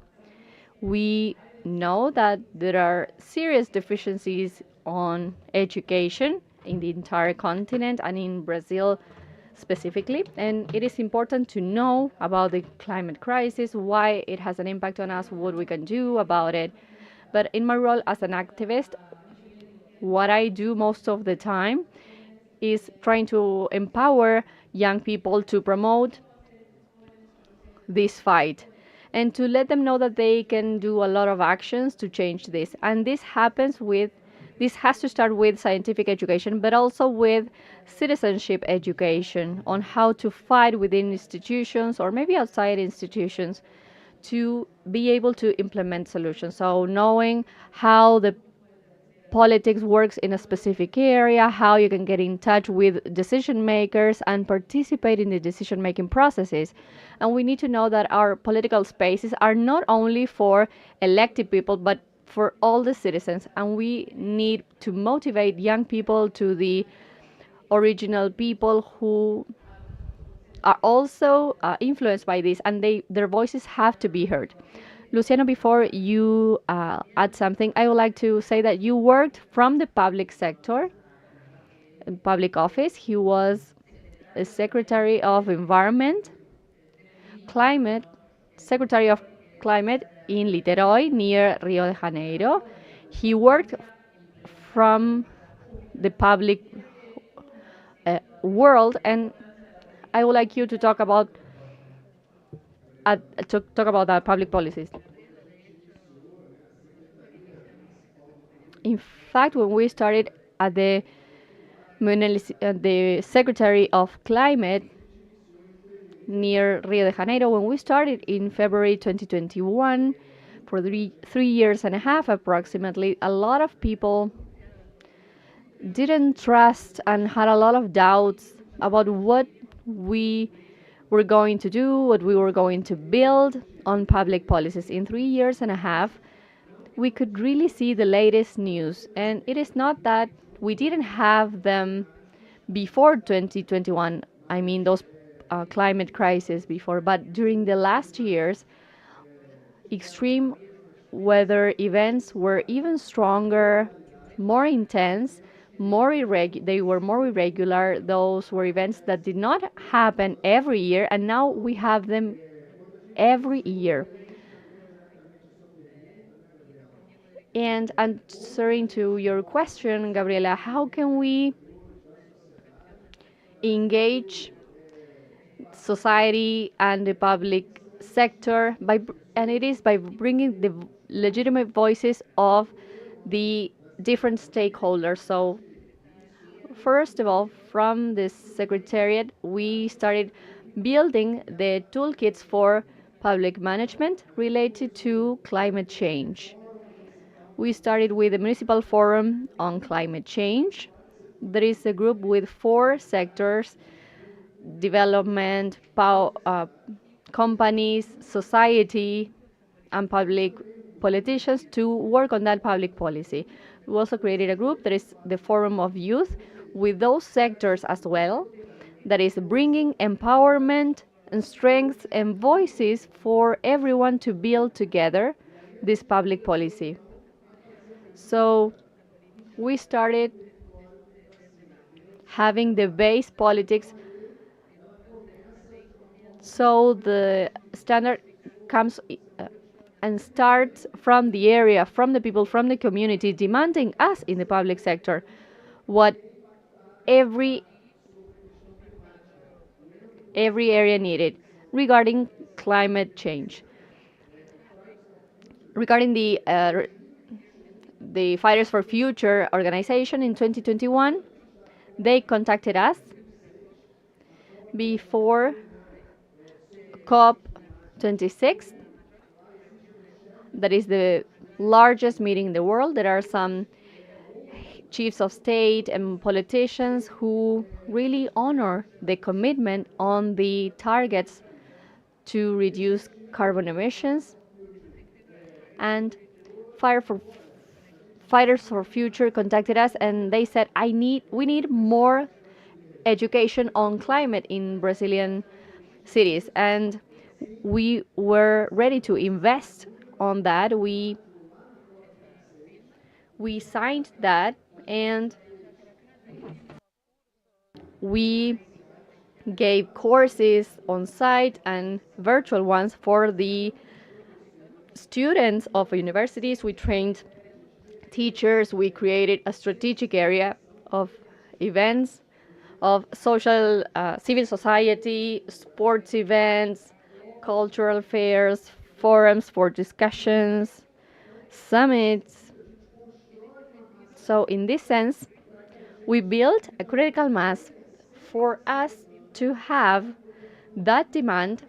We know that there are serious deficiencies on education in the entire continent and in Brazil specifically. And it is important to know about the climate crisis, why it has an impact on us, what we can do about it. But in my role as an activist, what I do most of the time is trying to empower young people to promote this fight and to let them know that they can do a lot of actions to change this. And this happens with This has to start with scientific education, but also with citizenship education on how to fight within institutions or maybe outside institutions to be able to implement solutions. So knowing how the politics works in a specific area, how you can get in touch with decision makers and participate in the decision making processes. And we need to know that our political spaces are not only for elected people, but for all the citizens. And we need to motivate young people to the original people who are also influenced by this, and their voices have to be heard. Luciano, before you add something, I would like to say that you worked from the public sector, in public office. He was a Secretary of Environment, Climate, Secretary of Climate in Niterói, near Rio de Janeiro. He worked from the public world, and I would like you to talk about that public policies. In fact, when we started at the Secretary of Climate near Rio de Janeiro, when we started in February 2021, for 3 years and a half approximately, a lot of people didn't trust and had a lot of doubts about what we were going to do, what we were going to build on public policies. In 3 years and a half, we could really see the latest news. And it is not that we didn't have them before 2021, I mean those climate crises before, but during the last years, extreme weather events were even stronger, more intense, they were more irregular. Those were events that did not happen every year, and now we have them every year. And answering to your question, Gabriela, how can we engage society and the public sector and it is by bringing the legitimate voices of the different stakeholders. So first of all, from this secretariat, we started building the toolkits for public management related to climate change. We started with the Municipal Forum on Climate Change. There is a group with 4 sectors: development, companies, society, and public politicians to work on that public policy. We also created a group that is the Forum of Youth with those sectors as well, that is bringing empowerment and strength and voices for everyone to build together this public policy. So we started having the base politics. So the standard comes and starts from the area, from the people, from the community, demanding us in the public sector what every area needed regarding climate change. Regarding the Fighters for Future organization in 2021, they contacted us before COP26. That is the largest meeting in the world. There are some chiefs of state and politicians who really honor the commitment on the targets to reduce carbon emissions. And Fighters for Future contacted us and they said, we need more education on climate in Brazilian cities. And we were ready to invest on that. We signed that, and we gave courses on site and virtual ones for the students of universities. We trained teachers. We created a strategic area of events, of social, civil society, sports events, cultural fairs, forums for discussions, summits. So in this sense, we built a critical mass for us to have that demand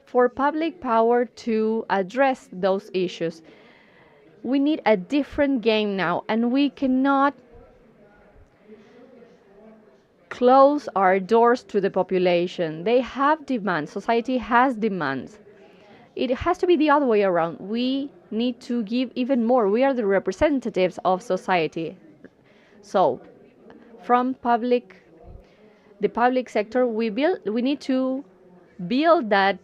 for public power to address those issues. We need a different game now, and we cannot close our doors to the population. They have demands. Society has demands. It has to be the other way around. We need to give even more. We are the representatives of society. So, from the public sector, we need to build that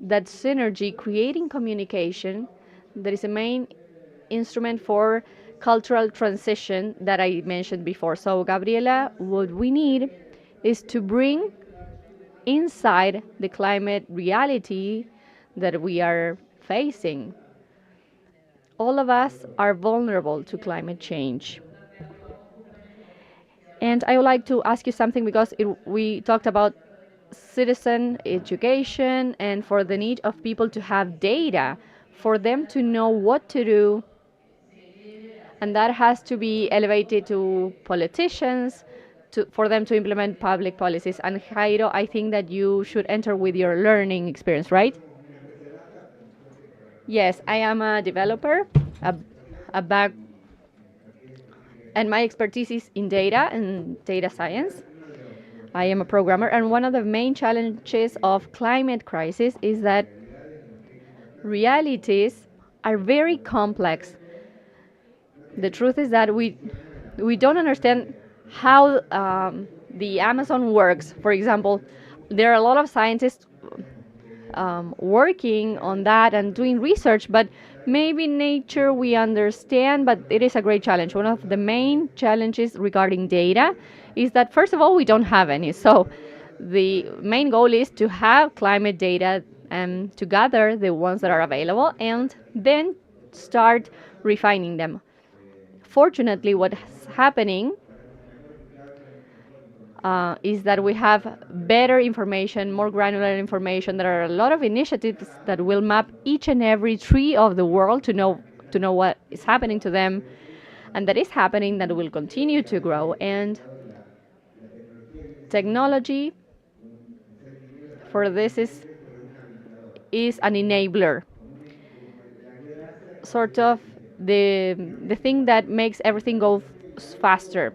synergy, creating communication that is a main instrument for cultural transition that I mentioned before. So, Gabriela, what we need is to bring inside the climate reality that we are facing. All of us are vulnerable to climate change. And I would like to ask you something because we talked about citizen education and for the need of people to have data, for them to know what to do. And that has to be elevated to politicians, for them to implement public policies. And Jairo, I think that you should enter with your learning experience, right? Yes, I am a developer, a back, and my expertise is in data and data science. I am a programmer, and one of the main challenges of climate crisis is that realities are very complex. The truth is that we don't understand how the Amazon works. For example, there are a lot of scientists working on that and doing research, but maybe nature we understand, but it is a great challenge. One of the main challenges regarding data is that, first of all, we don't have any. So the main goal is to have climate data and to gather the ones that are available and then start refining them. Fortunately, what's happening is that we have better information, more granular information. There are a lot of initiatives that will map each and every tree of the world to know what is happening to them, and that is happening, that will continue to grow. And technology for this is an enabler, sort of the thing that makes everything go faster.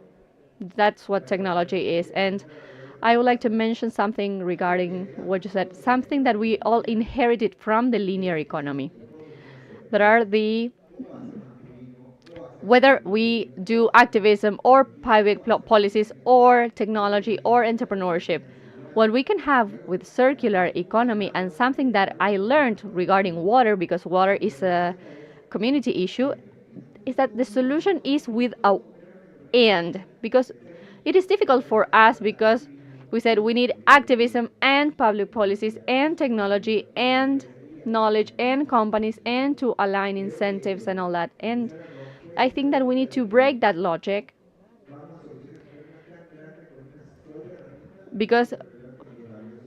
That's what technology is. And I would like to mention something regarding what you said, something that we all inherited from the linear economy. There are whether we do activism or public policies or technology or entrepreneurship, what we can have with circular economy, and something that I learned regarding water, because water is a community issue, is that the solution is with a and, because it is difficult for us because we said we need activism and public policies and technology and knowledge and companies and to align incentives and all that. And I think that we need to break that logic, because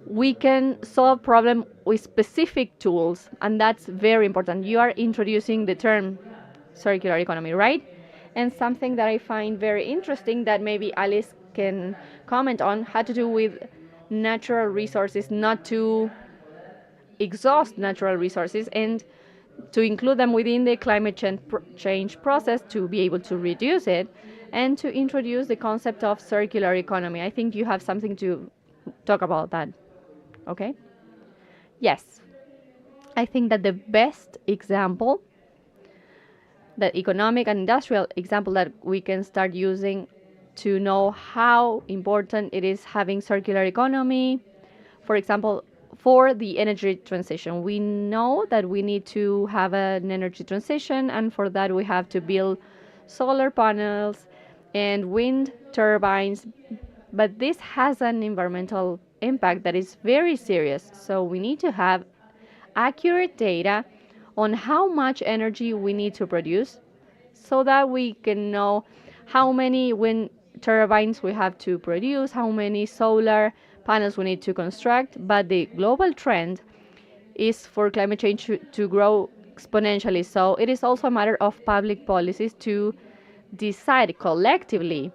we can solve problem with specific tools, and that's very important. You are introducing the term circular economy, right? And something that I find very interesting that maybe Alice can comment on had to do with natural resources, not to exhaust natural resources and to include them within the climate change process to be able to reduce it and to introduce the concept of circular economy. I think you have something to talk about that. Okay? Yes. I think that the best example, the economic and industrial example that we can start using to know how important it is having circular economy, for example, for the energy transition. We know that we need to have an energy transition, and for that we have to build solar panels and wind turbines, but this has an environmental impact that is very serious. So we need to have accurate data on how much energy we need to produce so that we can know how many wind turbines we have to produce, how many solar panels we need to construct. But the global trend is for climate change to grow exponentially. So it is also a matter of public policies to decide collectively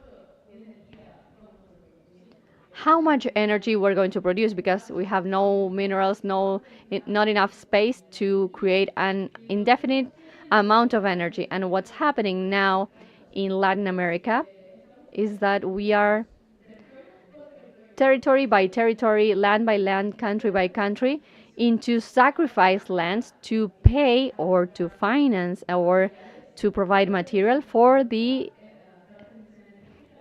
how much energy we're going to produce, because we have no minerals, not enough space to create an indefinite amount of energy. And what's happening now in Latin America is that we are territory by territory, land by land, country by country, into sacrifice lands to pay or to finance or to provide material for the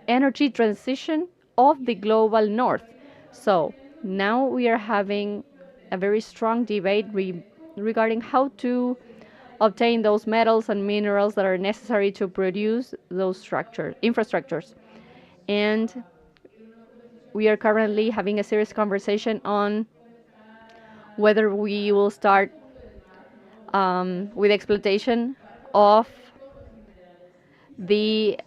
energy transition of the global north. So now we are having a very strong debate regarding how to obtain those metals and minerals that are necessary to produce those infrastructures. And we are currently having a serious conversation on whether we will start with exploitation of the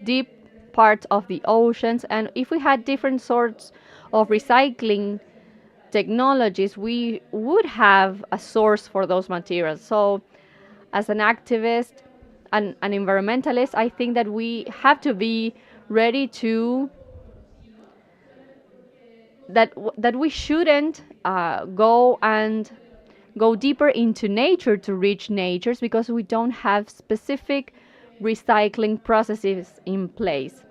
deep part of the oceans. And if we had different sorts of recycling technologies, we would have a source for those materials. So as an activist and an environmentalist, I think that we have to be ready to that we shouldn't go deeper into nature to reach natures, because we don't have specific recycling processes in place.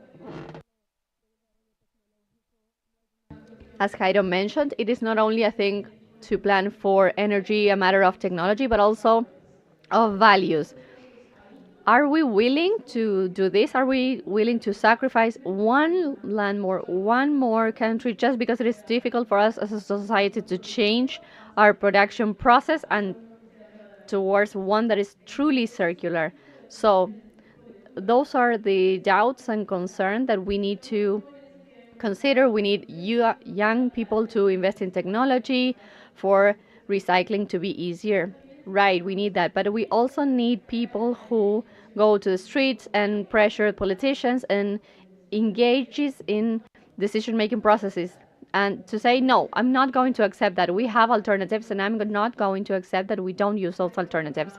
As Jairo mentioned, it is not only a thing to plan for energy, a matter of technology, but also of values. Are we willing to do this? Are we willing to sacrifice one more country, just because it is difficult for us as a society to change our production process and towards one that is truly circular? So those are the doubts and concerns that we need to consider. We need young people to invest in technology for recycling to be easier. Right, we need that. But we also need people who go to the streets and pressure politicians and engages in decision-making processes. And to say, no, I'm not going to accept that. We have alternatives, and I'm not going to accept that we don't use those alternatives.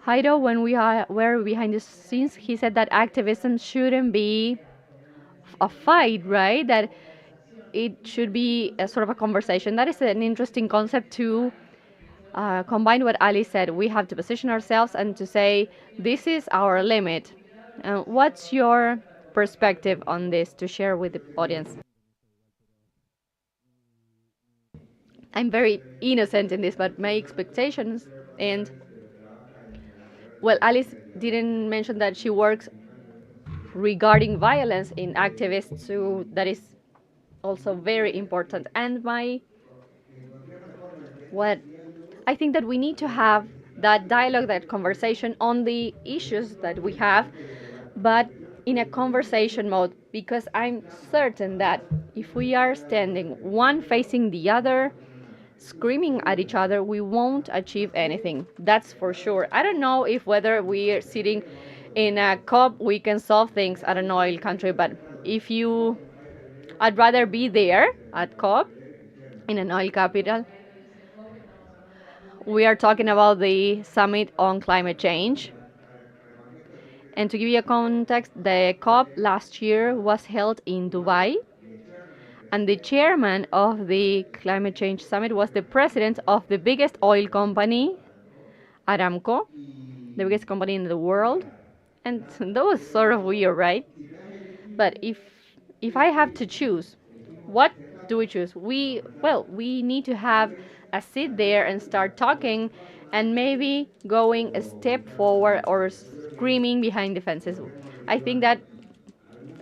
Jairo, when we were behind the scenes, he said that activism shouldn't be a fight, right? That it should be a sort of a conversation. That is an interesting concept to combine what Ali said. We have to position ourselves and to say, this is our limit. What's your perspective on this to share with the audience? I'm very innocent in this, but my expectations and well, Alice didn't mention that she works regarding violence in activists, so that is also very important. And what I think that we need to have that dialogue, that conversation on the issues that we have, but in a conversation mode, because I'm certain that if we are standing one facing the other, screaming at each other, we won't achieve anything. That's for sure. I don't know if whether we are sitting in a COP we can solve things at an oil country, but I'd rather be there at COP in an oil capital. We are talking about the summit on climate change. And to give you a context, the COP last year was held in Dubai, and the chairman of the climate change summit was the president of the biggest oil company, Aramco, the biggest company in the world. And that was sort of weird, right? But if I have to choose, what do we choose? We need to have a sit there and start talking, and maybe going a step forward or screaming behind the fences. I think that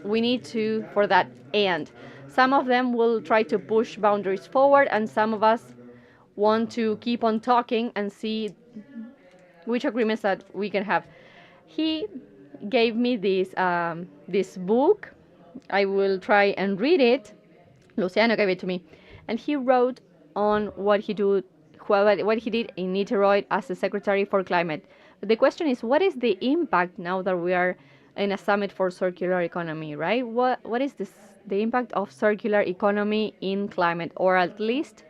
we need to for that. And some of them will try to push boundaries forward, and some of us want to keep on talking and see which agreements that we can have. He gave me this book. I will try and read it. Luciano gave it to me, and he wrote on what he did in Niterói as the Secretary for Climate. But the question is, what is the impact now that we are in a summit for circular economy, right? What is the impact of circular economy in climate, or at least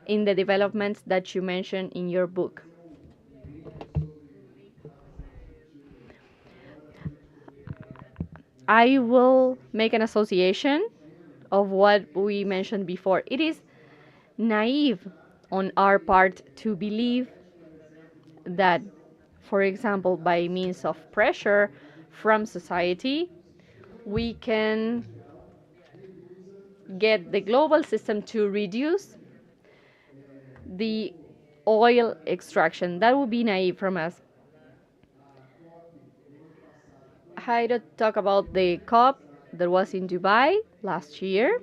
in the developments that you mentioned in your book. I will make an association of what we mentioned before. It is naive on our part to believe that, for example, by means of pressure from society, we can get the global system to reduce the oil extraction. That would be naive from us. Jairo talked about the COP that was in Dubai last year,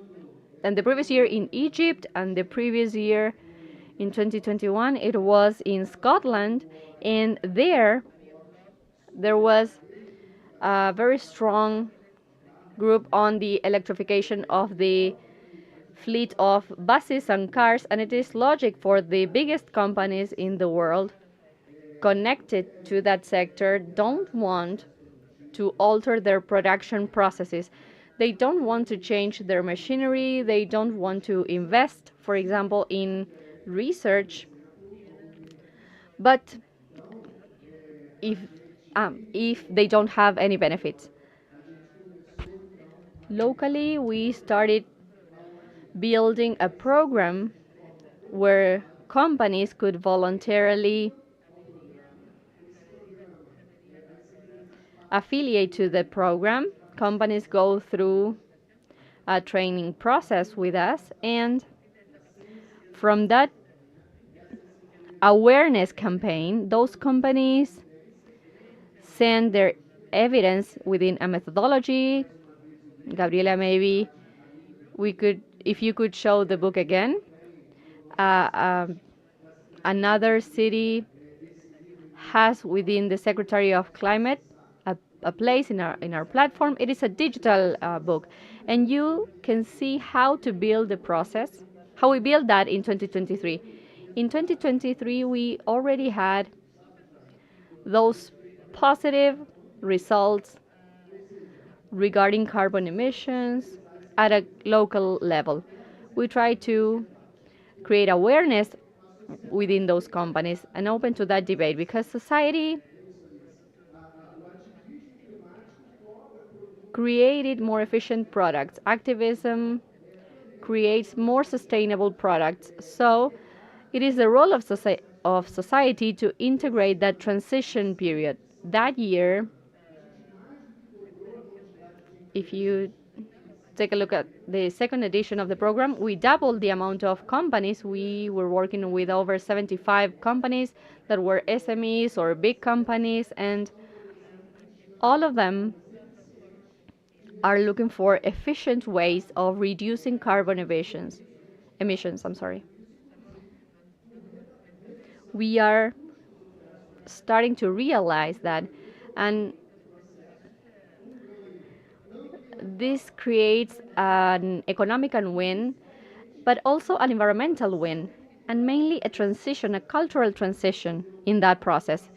and the previous year in Egypt, and the previous year in 2021 it was in Scotland, and there was a very strong group on the electrification of the fleet of buses and cars, and it is logic for the biggest companies in the world connected to that sector don't want to alter their production processes. They don't want to change their machinery, they don't want to invest, for example, in research. But if they don't have any benefits. Locally, we started building a program where companies could voluntarily affiliate to the program. Companies go through a training process with us, and from that awareness campaign, those companies send their evidence within a methodology. Gabriela, maybe if you could show the book again. Another city has within the Secretary of Climate a place in our platform. It is a digital book, and you can see how to build the process, how we build that in 2023. In 2023, we already had those positive results regarding carbon emissions at a local level. We try to create awareness within those companies and open to that debate, because society created more efficient products. Activism creates more sustainable products. So it is the role of society to integrate that transition period. That year, if you take a look at the second edition of the program, we doubled the amount of companies. We were working with over 75 companies that were SMEs or big companies, and all of them are looking for efficient ways of reducing carbon emissions. We are starting to realize that, and this creates an economical win, but also an environmental win, and mainly a transition, a cultural transition in that process.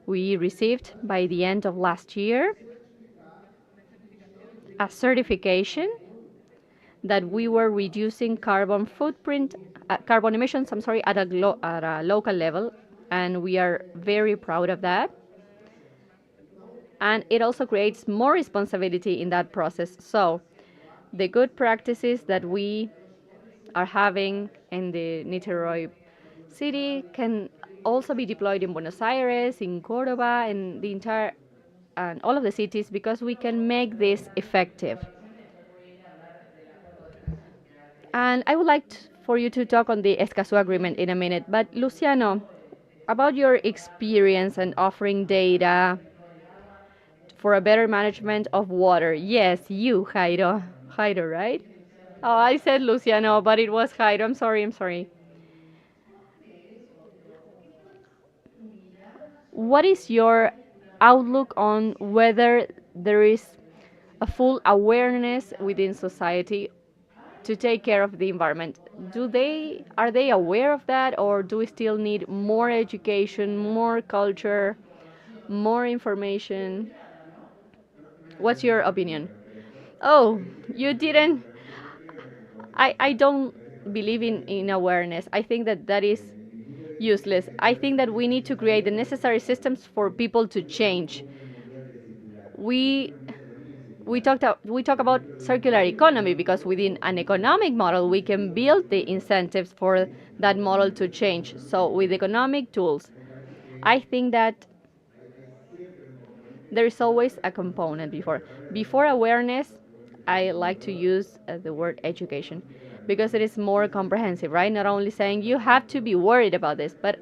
We received by the end of last year a certification that we were reducing carbon emissions, at a local level, and we are very proud of that. And it also creates more responsibility in that process. So the good practices that we are having in the Niterói city can also be deployed in Buenos Aires, in Córdoba, and all of the cities, because we can make this effective. And I would like for you to talk on the Escazú agreement in a minute. But Luciano, about your experience and offering data for a better management of water. Yes, you, Jairo. Jairo, right? Oh, I said Luciano, but it was Jairo. I'm sorry. What is your outlook on whether there is a full awareness within society to take care of the environment? Are they aware of that, or do we still need more education, more culture, more information? What's your opinion? Oh, you didn't. I don't believe in awareness. I think that is useless. I think that we need to create the necessary systems for people to change. We we talk about circular economy because within an economic model we can build the incentives for that model to change. So with economic tools, I think that there is always a component before awareness. I like to use the word education because it is more comprehensive, right? Not only saying you have to be worried about this, but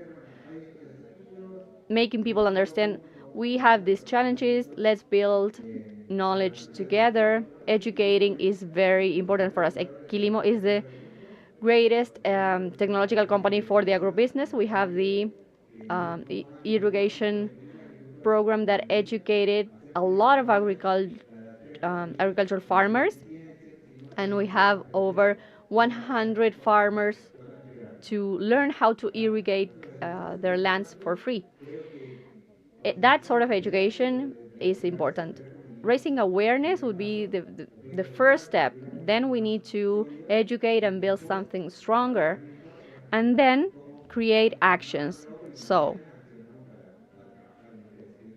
making people understand we have these challenges, let's build knowledge together. Educating is very important for us. Equilimo is the greatest technological company for the agribusiness. We have the irrigation program that educated a lot of agricultural farmers, and we have over 100 farmers to learn how to irrigate their lands for free. That sort of education is important. Raising awareness would be the first step. Then we need to educate and build something stronger, and then create actions. So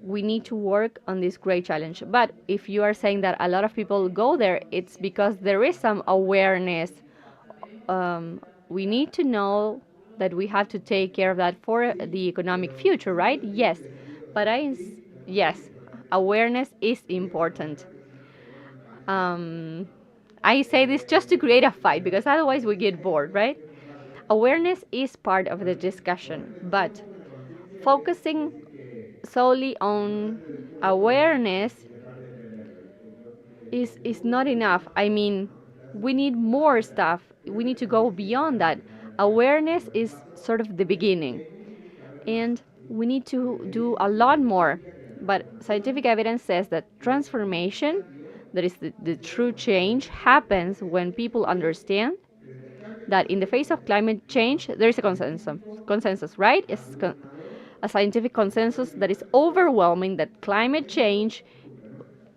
we need to work on this great challenge. But if you are saying that a lot of people go there, it's because there is some awareness. We need to know that we have to take care of that for the economic future, right? Yes, but yes, awareness is important. I say this just to create a fight because otherwise we get bored, right? Awareness is part of the discussion, but focusing solely on awareness is not enough. I mean, we need more stuff. We need to go beyond that. Awareness is sort of the beginning, and we need to do a lot more. But scientific evidence says that transformation, that is the true change, happens when people understand that in the face of climate change, there is a consensus, right? It's a scientific consensus that is overwhelming that climate change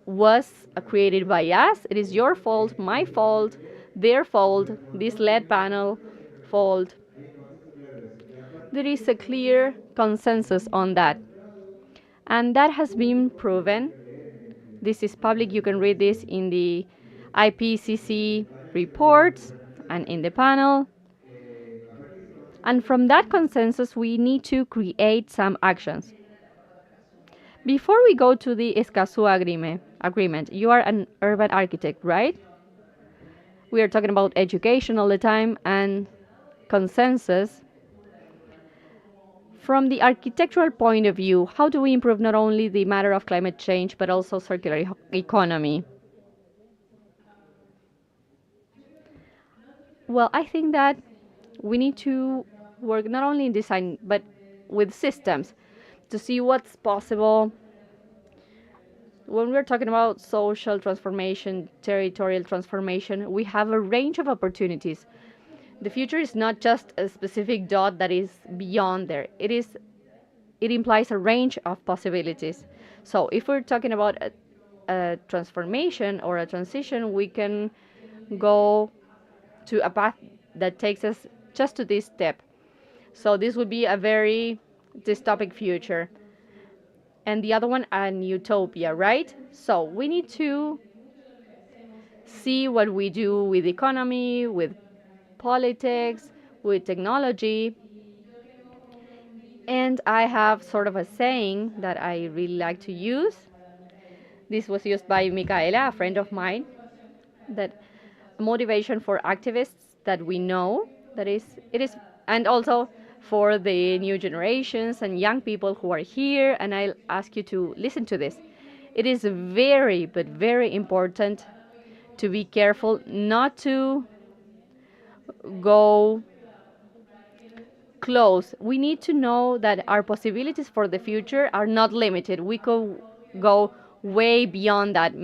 was created by us. It is your fault, my fault, their fault, this LED panel fault. There is a clear consensus on that. And that has been proven. This is public. You can read this in the IPCC reports and in the panel. And from that consensus, we need to create some actions. Before we go to the Escazú agreement, you are an urban architect, right? We are talking about education all the time and consensus. From the architectural point of view, how do we improve not only the matter of climate change, but also circular economy? Well, I think that we need to work not only in design, but with systems to see what's possible. When we're talking about social transformation, territorial transformation, we have a range of opportunities. The future is not just a specific dot that is beyond there. It implies a range of possibilities. So if we're talking about a transformation or a transition, we can go to a path that takes us just to this step. So this would be a very dystopic future. And the other one, an utopia, right? So we need to see what we do with economy, with politics, with technology. And I have sort of a saying that I really like to use. This was used by Micaela, a friend of mine, that motivation for activists that we know, that is, it is, and also for the new generations and young people who are here, and I'll ask you to listen to this. It is very, but very important to be careful not to go close. We need to know that our possibilities for the future are not limited. We could go way beyond that.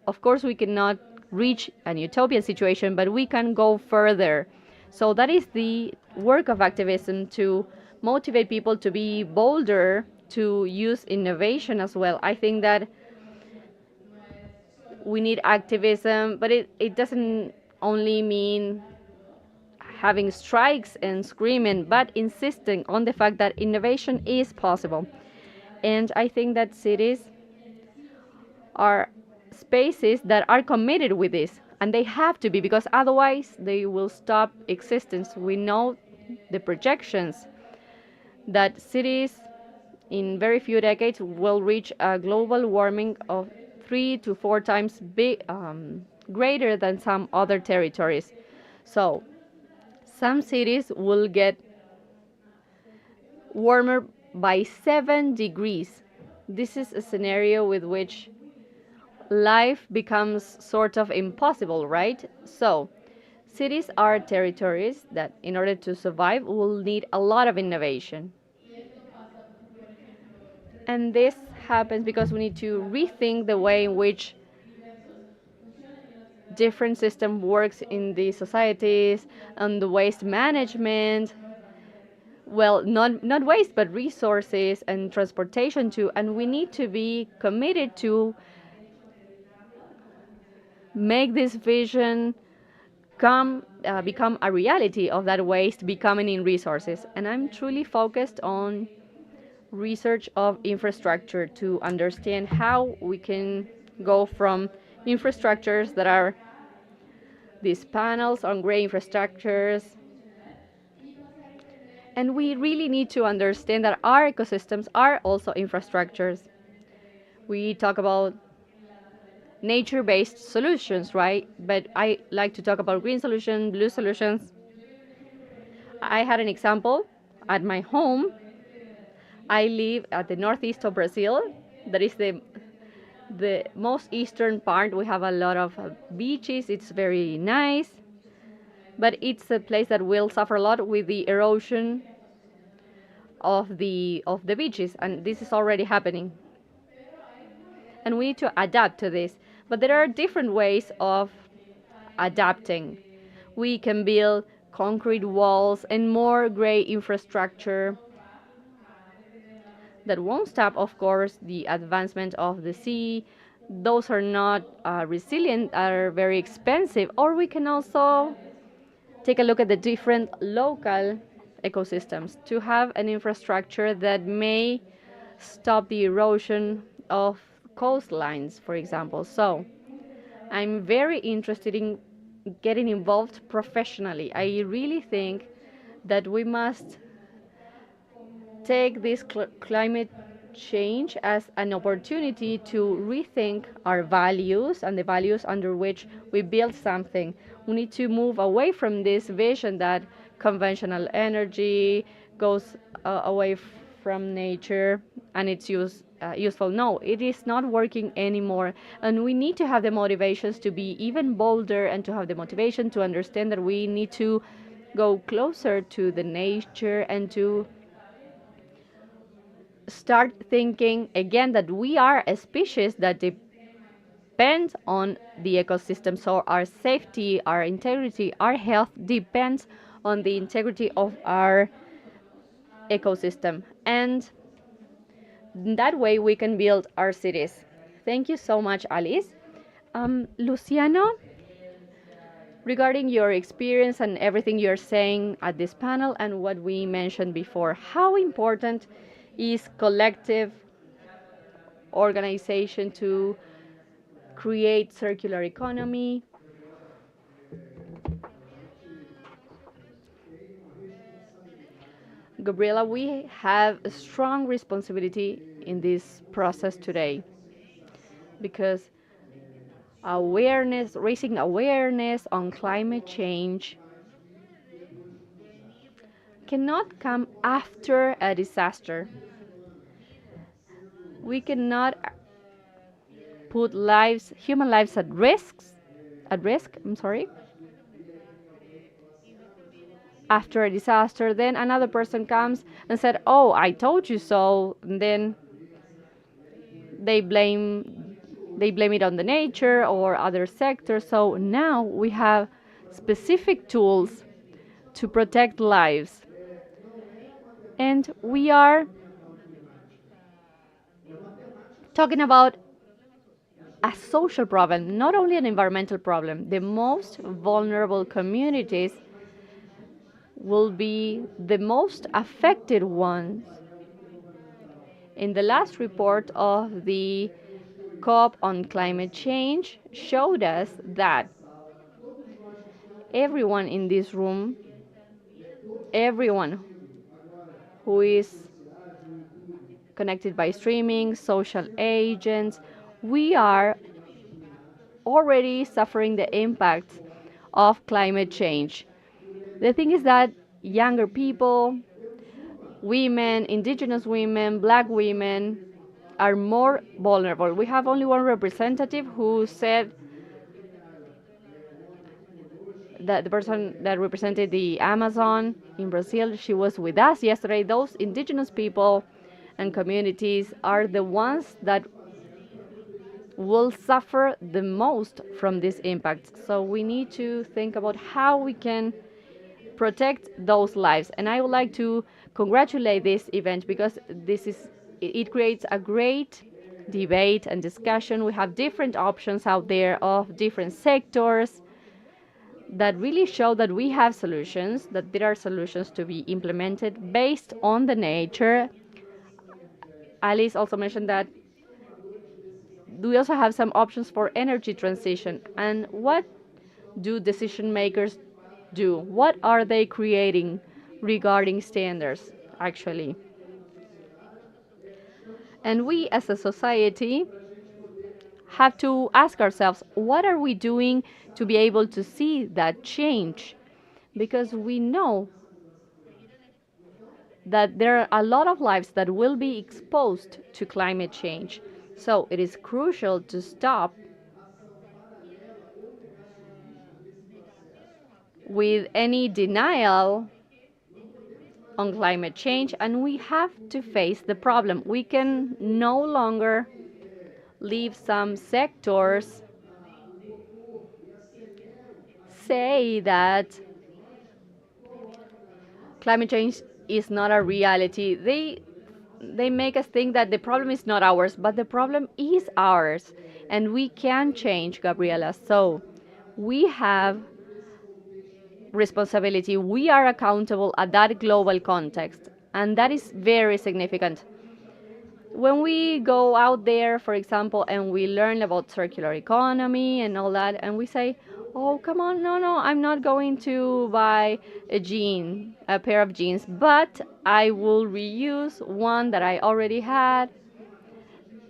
Of course, we cannot reach an utopian situation, but we can go further. So that is the work of activism, to motivate people to be bolder, to use innovation as well. I think that we need activism, but it doesn't only mean having strikes and screaming, but insisting on the fact that innovation is possible. And I think that cities are spaces that are committed with this, and they have to be, because otherwise they will stop existence. We know the projections that cities in very few decades will reach a global warming of 3 to 4 times greater than some other territories. So some cities will get warmer by 7 degrees. This is a scenario with which life becomes sort of impossible, right? So cities are territories that, in order to survive, will need a lot of innovation. And this happens because we need to rethink the way in which different system works in the societies, and the waste management, well, not waste, but resources and transportation too. And we need to be committed to make this vision become a reality of that waste becoming in resources. And I'm truly focused on research of infrastructure to understand how we can go from infrastructures that are these panels on gray infrastructures. And we really need to understand that our ecosystems are also infrastructures. We talk about nature-based solutions, right? But I like to talk about green solutions, blue solutions. I had an example at my home. I live at the northeast of Brazil. That is the most eastern part. We have a lot of beaches. It's very nice. But it's a place that will suffer a lot with the erosion of the beaches, and this is already happening. And we need to adapt to this. But there are different ways of adapting. We can build concrete walls and more gray infrastructure that won't stop, of course, the advancement of the sea. Those are not resilient, are very expensive. Or we can also take a look at the different local ecosystems to have an infrastructure that may stop the erosion of coastlines, for example. So I'm very interested in getting involved professionally. I really think that we must take this climate change as an opportunity to rethink our values and the values under which we build something. We need to move away from this vision that conventional energy goes away from nature and it's useful. No, it is not working anymore. And we need to have the motivations to be even bolder and to have the motivation to understand that we need to go closer to the nature and to start thinking again that we are a species that depends on the ecosystem. So our safety, our integrity, our health depends on the integrity of our ecosystem. And that way we can build our cities. Thank you so much, Alice. Luciano, regarding your experience and everything you're saying at this panel and what we mentioned before, how important is collective organization to create circular economy? Gabriela, we have a strong responsibility in this process today because raising awareness on climate change cannot come after a disaster. We cannot put human lives at risk, after a disaster. Then another person comes and said, "Oh, I told you so." And then they blame it on the nature or other sectors. So now we have specific tools to protect lives. And we are talking about a social problem, not only an environmental problem. The most vulnerable communities will be the most affected ones. In the last report of the COP on climate change showed us that everyone in this room, everyone who is connected by streaming, social agents, we are already suffering the impact of climate change. The thing is that younger people, women, indigenous women, black women are more vulnerable. We have only one representative who said that the person that represented the Amazon in Brazil, she was with us yesterday. Those indigenous people and communities are the ones that will suffer the most from this impact. So we need to think about how we can protect those lives. And I would like to congratulate this event because it creates a great debate and discussion. We have different options out there of different sectors that really show that we have solutions, that there are solutions to be implemented based on the nature. Alice also mentioned that we also have some options for energy transition. And what do decision makers do? What are they creating regarding standards, actually? And we as a society have to ask ourselves, what are we doing to be able to see that change? Because we know that there are a lot of lives that will be exposed to climate change. So it is crucial to stop with any denial on climate change, and we have to face the problem. We can no longer leave some sectors say that climate change is not a reality. They make us think that the problem is not ours, but the problem is ours, and we can change, Gabriela. So we have responsibility. We are accountable at that global context, and that is very significant. When we go out there, for example, and we learn about circular economy and all that, and we say, oh, come on, no, I'm not going to buy a pair of jeans, but I will reuse one that I already had.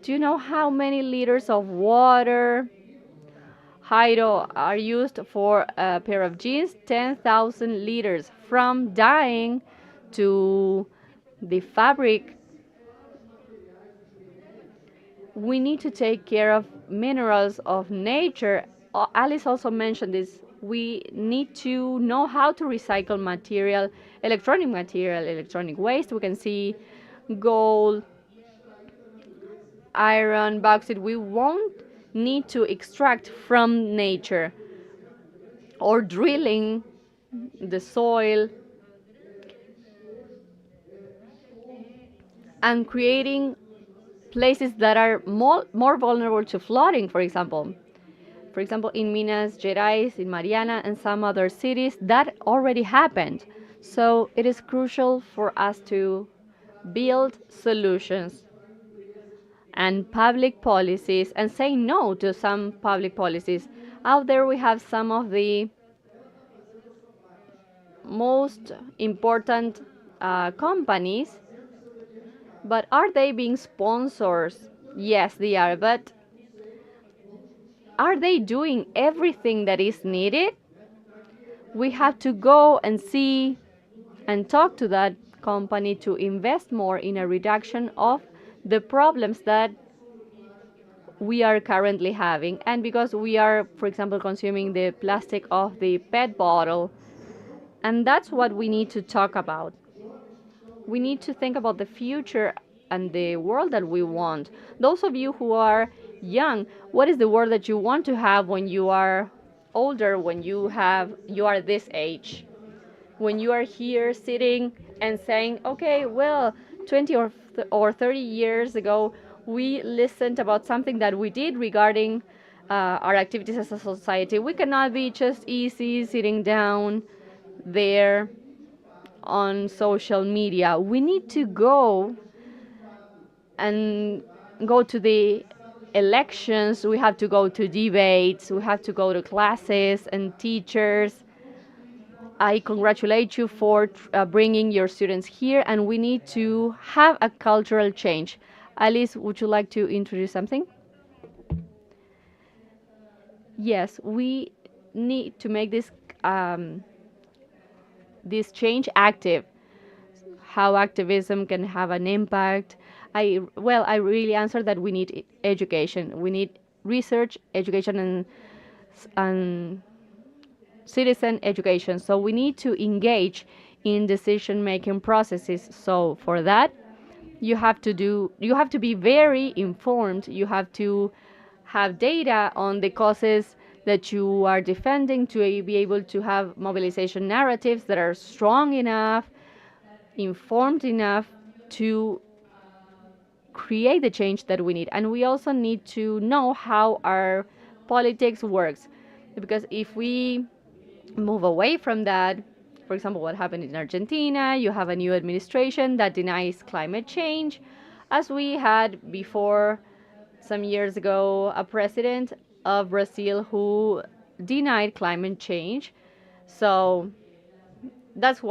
Do you know how many liters of water, Hydro, are used for a pair of jeans? 10,000 liters, from dyeing to the fabric. We need to take care of minerals of nature. Alice also mentioned this. We need to know how to recycle material, electronic waste. We can see gold, iron, bauxite. We won't need to extract from nature or drilling the soil and creating places that are more vulnerable to flooding, for example. For example, in Minas Gerais, in Mariana, and some other cities, that already happened. So it is crucial for us to build solutions and public policies and say no to some public policies. Out there we have some of the most important companies, but are they being sponsors? Yes, they are, but are they doing everything that is needed? We have to go and see and talk to that company to invest more in a reduction of the problems that we are currently having. And because we are, for example, consuming the plastic of the PET bottle, and that's what we need to talk about. We need to think about the future and the world that we want. Those of you who are young, what is the world that you want to have when you are older, when you are this age? When you are here sitting and saying, okay, well, 20 or 30 years ago, we listened about something that we did regarding our activities as a society. We cannot be just easy sitting down there on social media. We need to go and go to the elections. We have to go to debates. We have to go to classes and teachers. I congratulate you for bringing your students here, and we need to have a cultural change. Alice, would you like to introduce something? Yes, we need to make this change active. How activism can have an impact. I really answer that we need education. We need research, education, and citizen education. So we need to engage in decision-making processes. So for that, you have to be very informed. You have to have data on the causes that you are defending to be able to have mobilization narratives that are strong enough, informed enough to create the change that we need. And we also need to know how our politics works. Because if we move away from that, for example, what happened in Argentina, you have a new administration that denies climate change, as we had before some years ago a president of Brazil who denied climate change. So that's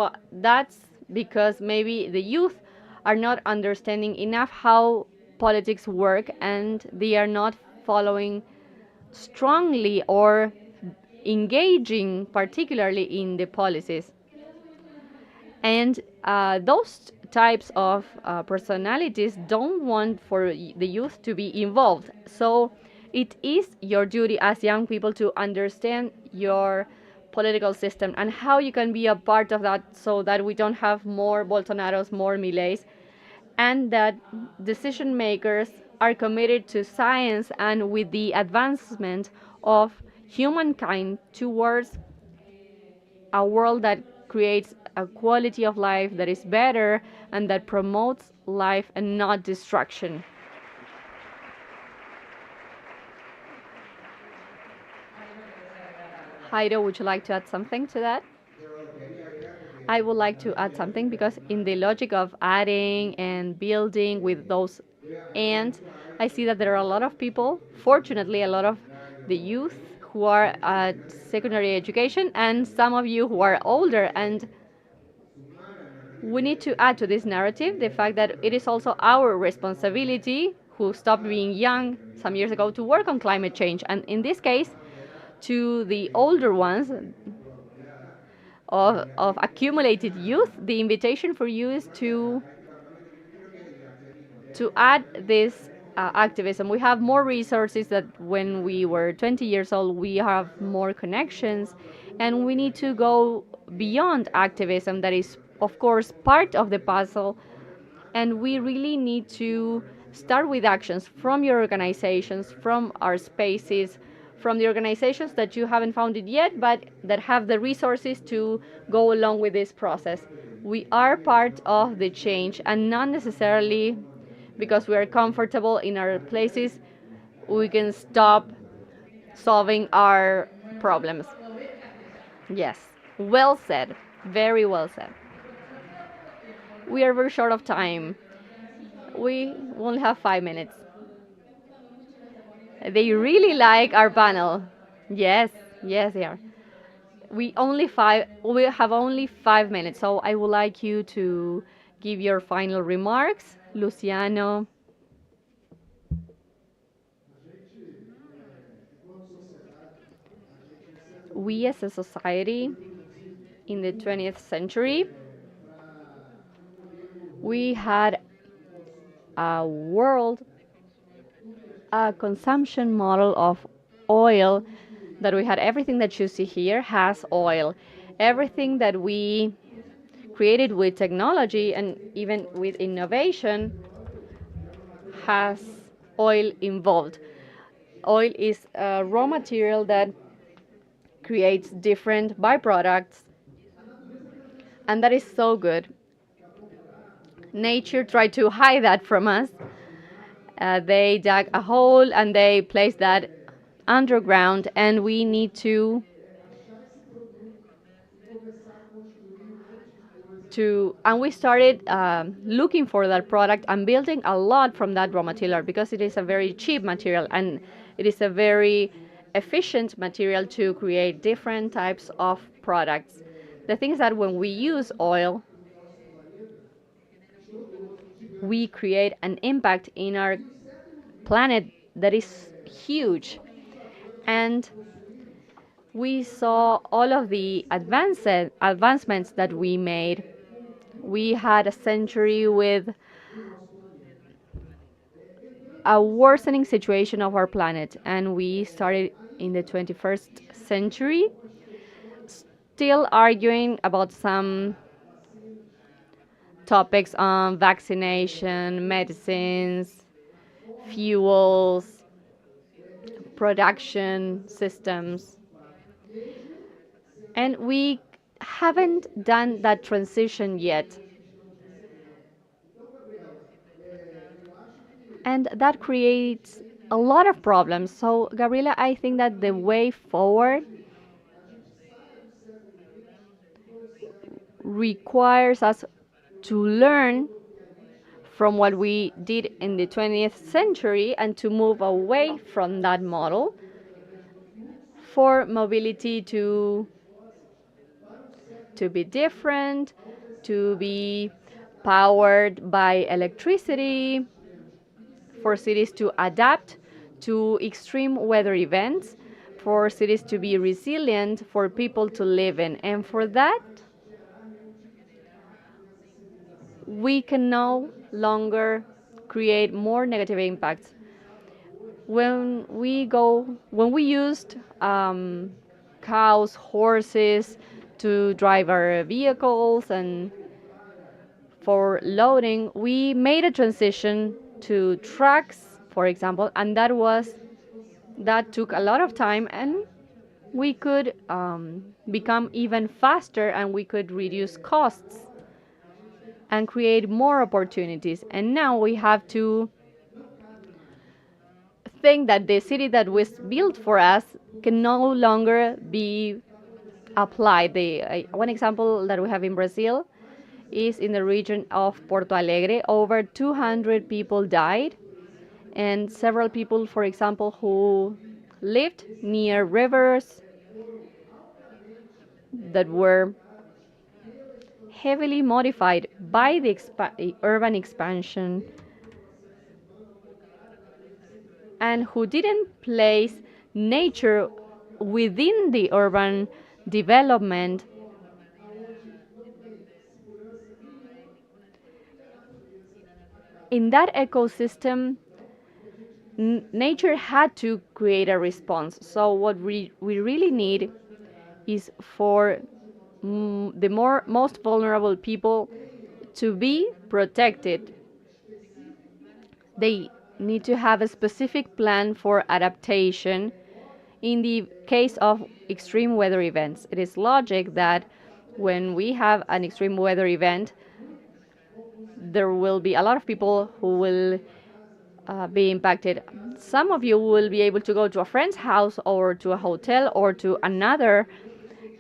because maybe the youth are not understanding enough how politics work, and they are not following strongly or engaging particularly in the policies. And those types of personalities don't want for the youth to be involved. So it is your duty as young people to understand your political system and how you can be a part of that, so that we don't have more Bolsonaros, more Millets, and that decision makers are committed to science and with the advancement of humankind towards a world that creates a quality of life that is better and that promotes life and not destruction. Jairo, would you like to add something to that? I would like to add something, because in the logic of adding and building with those and I see that there are a lot of people, fortunately a lot of the youth who are at secondary education, and some of you who are older, and we need to add to this narrative the fact that it is also our responsibility, who stopped being young some years ago, to work on climate change. And in this case, to the older ones of accumulated youth, the invitation for you is to add this activism. We have more resources than when we were 20 years old. We have more connections, and we need to go beyond activism. That is, of course, part of the puzzle, and we really need to start with actions from your organizations, from our spaces, from the organizations that you haven't founded yet, but that have the resources to go along with this process. We are part of the change, and not necessarily because we are comfortable in our places, we can stop solving our problems. Yes, well said, very well said. We are very short of time. We only have 5 minutes. They really like our panel. Yes, yes, they are. We have only 5 minutes, so I would like you to give your final remarks. Luciano. We as a society in the 20th century, we had a consumption model of oil, that we had everything that you see here has oil. Everything that we created with technology and even with innovation has oil involved. Oil is a raw material that creates different byproducts, and that is so good. Nature tried to hide that from us. They dug a hole and they placed that underground, and we need to and we started looking for that product and building a lot from that raw material, because it is a very cheap material and it is a very efficient material to create different types of products. The thing is that when we use oil, we create an impact in our planet that is huge. And we saw all of the advancements that we made. We had a century with a worsening situation of our planet, and we started in the 21st century, still arguing about some topics on vaccination, medicines, fuels, production systems. And we haven't done that transition yet. And that creates a lot of problems. So, Gabriela, I think that the way forward requires us to learn from what we did in the 20th century and to move away from that model for mobility to be different, to be powered by electricity, for cities to adapt to extreme weather events, for cities to be resilient, for people to live in. And for that, we can no longer create more negative impacts. When we used cows, horses to drive our vehicles and for loading, we made a transition to trucks, for example, and that took a lot of time, and we could become even faster, and we could reduce costs and create more opportunities. And now we have to think that the city that was built for us can no longer be applied. One example that we have in Brazil is in the region of Porto Alegre. Over 200 people died, and several people, for example, who lived near rivers that were heavily modified by the urban expansion, and who didn't place nature within the urban development. In that ecosystem, nature had to create a response. So what we really need is for the most vulnerable people to be protected. They need to have a specific plan for adaptation in the case of extreme weather events. It is logic that when we have an extreme weather event, there will be a lot of people who will be impacted. Some of you will be able to go to a friend's house or to a hotel or to another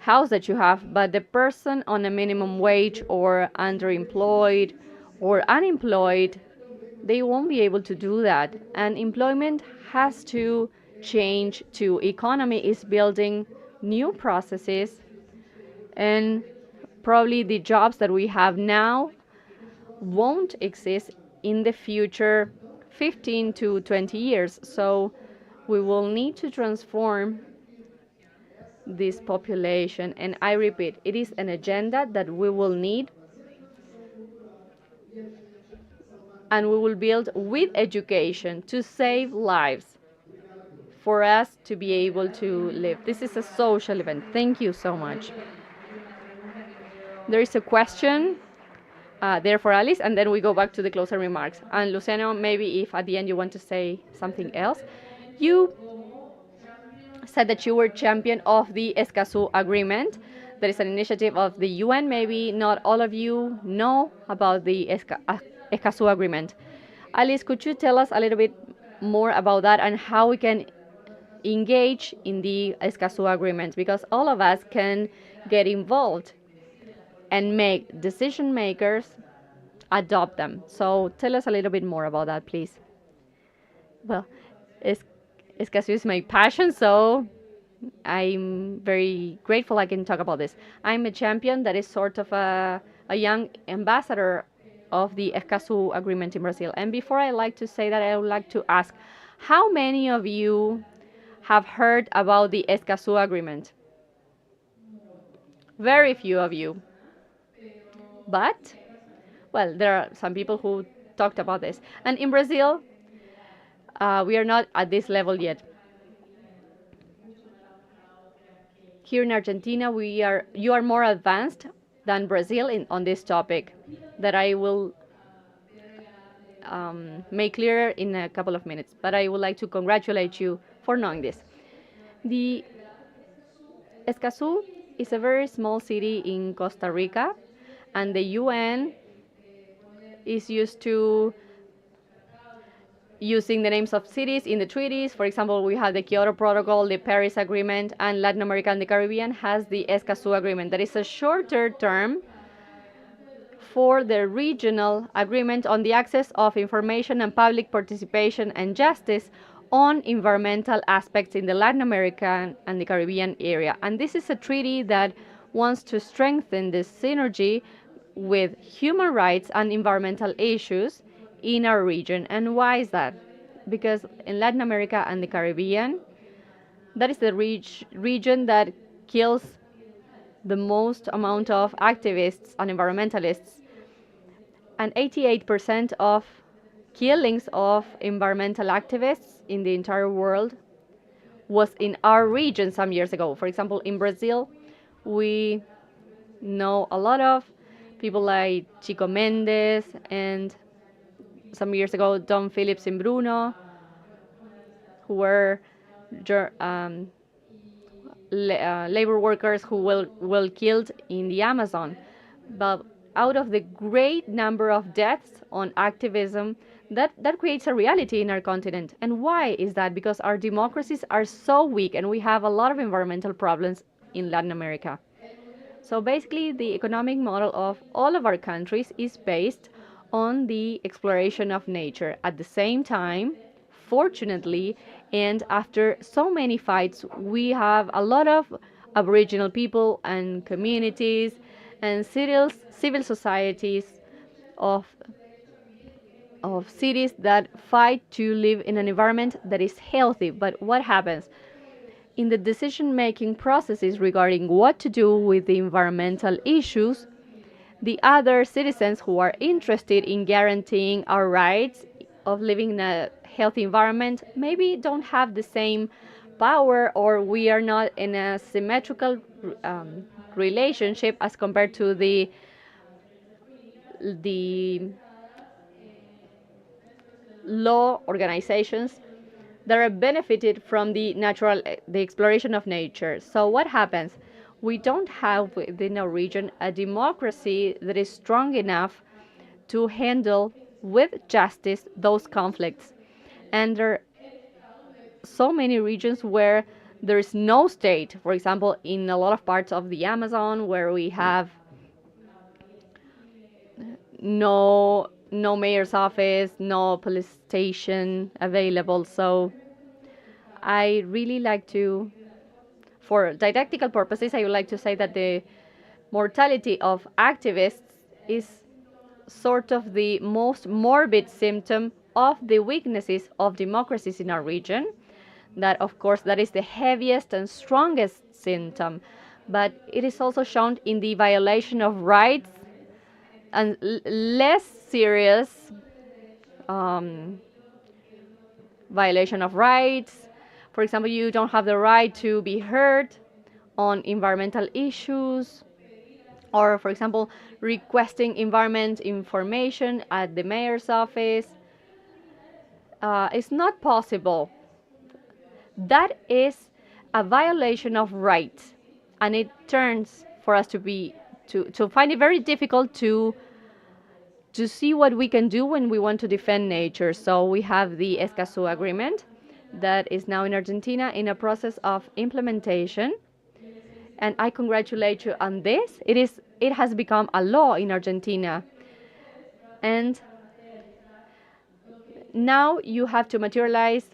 house that you have, but the person on a minimum wage or underemployed or unemployed, they won't be able to do that. And employment has to change too. Economy is building new processes, and probably the jobs that we have now won't exist in the future 15 to 20 years. So we will need to transform this population. And I repeat, it is an agenda that we will need, and we will build with education to save lives for us to be able to live. This is a social event. Thank you so much. There is a question there for Alice, and then we go back to the closing remarks. And Luciano, maybe if at the end you want to say something else. You said that you were champion of the Escazú Agreement. That is an initiative of the UN. Maybe not all of you know about the Escazú Agreement. Alice, could you tell us a little bit more about that and how we can engage in the Escazú Agreement? Because all of us can get involved and make decision makers adopt them. So tell us a little bit more about that, please. Well, Escazú is my passion, so I'm very grateful I can talk about this. I'm a champion that is sort of a young ambassador of the Escazú agreement in Brazil. And before I like to say that, I would like to ask, how many of you have heard about the Escazú agreement? Very few of you. But, well, there are some people who talked about this. And in Brazil, we are not at this level yet. Here in Argentina, you are more advanced than Brazil on this topic that I will make clearer in a couple of minutes. But I would like to congratulate you for knowing this. The Escazú is a very small city in Costa Rica, and the UN is used to using the names of cities in the treaties. For example, we have the Kyoto Protocol, the Paris Agreement, and Latin America and the Caribbean has the Escazú Agreement. That is a shorter term for the regional agreement on the access of information and public participation and justice on environmental aspects in the Latin American and the Caribbean area. And this is a treaty that wants to strengthen the synergy with human rights and environmental issues in our region. And why is that? Because in Latin America and the Caribbean, that is the region that kills the most amount of activists and environmentalists. And 88% of killings of environmental activists in the entire world was in our region some years ago. For example, in Brazil, we know a lot of people like Chico Mendes and some years ago, Don Phillips and Bruno, who were labor workers who were killed in the Amazon. But out of the great number of deaths on activism, that creates a reality in our continent. And why is that? Because our democracies are so weak and we have a lot of environmental problems in Latin America. So basically, the economic model of all of our countries is based on the exploration of nature. At the same time, fortunately, and after so many fights, we have a lot of Aboriginal people and communities and civil societies of cities that fight to live in an environment that is healthy. But what happens? In the decision-making processes regarding what to do with the environmental issues, the other citizens who are interested in guaranteeing our rights of living in a healthy environment maybe don't have the same power, or we are not in a symmetrical relationship as compared to the law organizations that are benefited from the exploration of nature. So what happens? We don't have within our region a democracy that is strong enough to handle with justice those conflicts. And there are so many regions where there is no state. For example, in a lot of parts of the Amazon where we have no mayor's office, no police station available. So I really like to, for didactical purposes, I would like to say that the mortality of activists is sort of the most morbid symptom of the weaknesses of democracies in our region. That, of course, that is the heaviest and strongest symptom, but it is also shown in the violation of rights and less serious violation of rights. For example, you don't have the right to be heard on environmental issues, or, for example, requesting environment information at the mayor's office. It's not possible. That is a violation of rights, and it turns for us to find it very difficult to see what we can do when we want to defend nature. So we have the Escazú Agreement that is now in Argentina in a process of implementation. And I congratulate you on this. It has become a law in Argentina. And now you have to materialize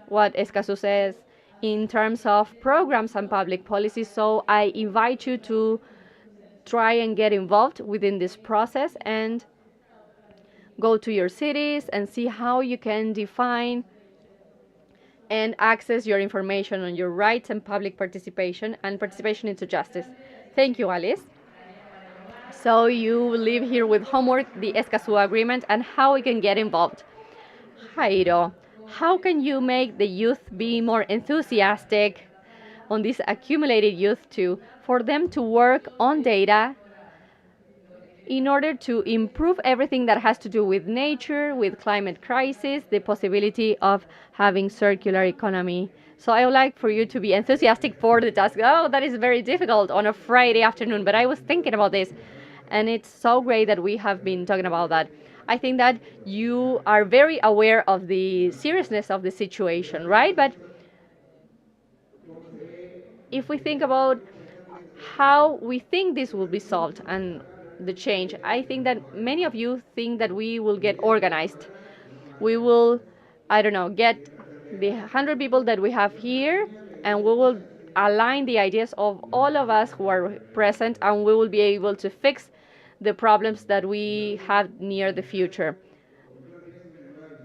what Escazú says in terms of programs and public policies. So I invite you to try and get involved within this process and go to your cities and see how you can define and access your information on your rights and public participation and participation into justice. Thank you, Alice. So you leave here with homework, the Escazú agreement, and how we can get involved. Jairo, how can you make the youth be more enthusiastic on this accumulated youth too, for them to work on data in order to improve everything that has to do with nature, with climate crisis, the possibility of having circular economy? So I would like for you to be enthusiastic for the task. Oh, that is very difficult on a Friday afternoon, but I was thinking about this, and it's so great that we have been talking about that. I think that you are very aware of the seriousness of the situation, right? But if we think about how we think this will be solved and the change, I think that many of you think that we will get organized. We will, I don't know, get the 100 people that we have here, and we will align the ideas of all of us who are present, and we will be able to fix the problems that we have near the future.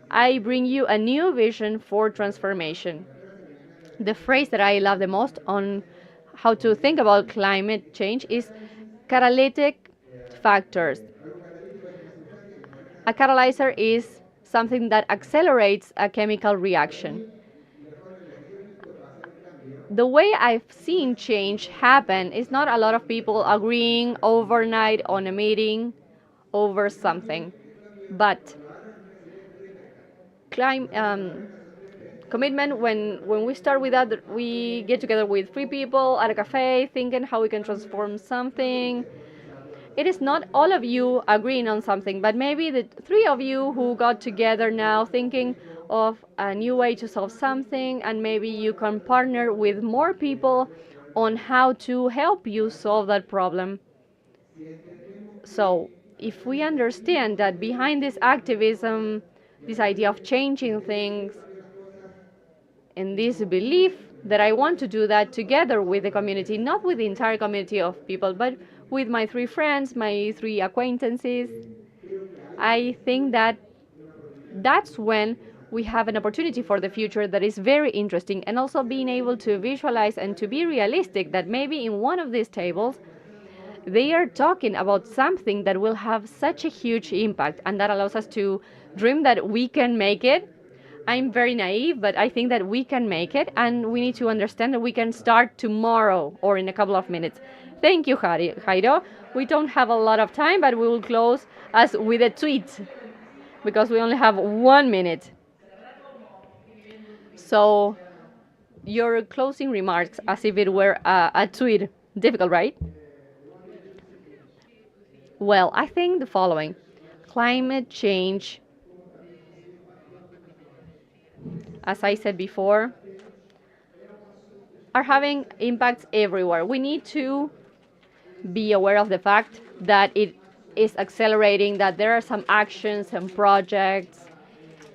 I bring you a new vision for transformation. The phrase that I love the most on how to think about climate change is catalytic factors. A catalyzer is something that accelerates a chemical reaction. The way I've seen change happen is not a lot of people agreeing overnight on a meeting over something, but commitment, when we start with that, we get together with 3 people at a cafe thinking how we can transform something. It is not all of you agreeing on something, but maybe the 3 of you who got together now thinking of a new way to solve something, and maybe you can partner with more people on how to help you solve that problem. So if we understand that behind this activism, this idea of changing things, and this belief that I want to do that together with the community, not with the entire community of people, but with my 3 friends, my 3 acquaintances, I think that that's when we have an opportunity for the future that is very interesting, and also being able to visualize and to be realistic that maybe in one of these tables they are talking about something that will have such a huge impact, and that allows us to dream that we can make it. I'm very naive, but I think that we can make it, and we need to understand that we can start tomorrow or in a couple of minutes. Thank you, Jairo. We don't have a lot of time, but we will close us with a tweet because we only have 1 minute. So your closing remarks as if it were a tweet. Difficult, right? Well, I think the following. Climate change, as I said before, are having impacts everywhere. We need to be aware of the fact that it is accelerating, that there are some actions and projects.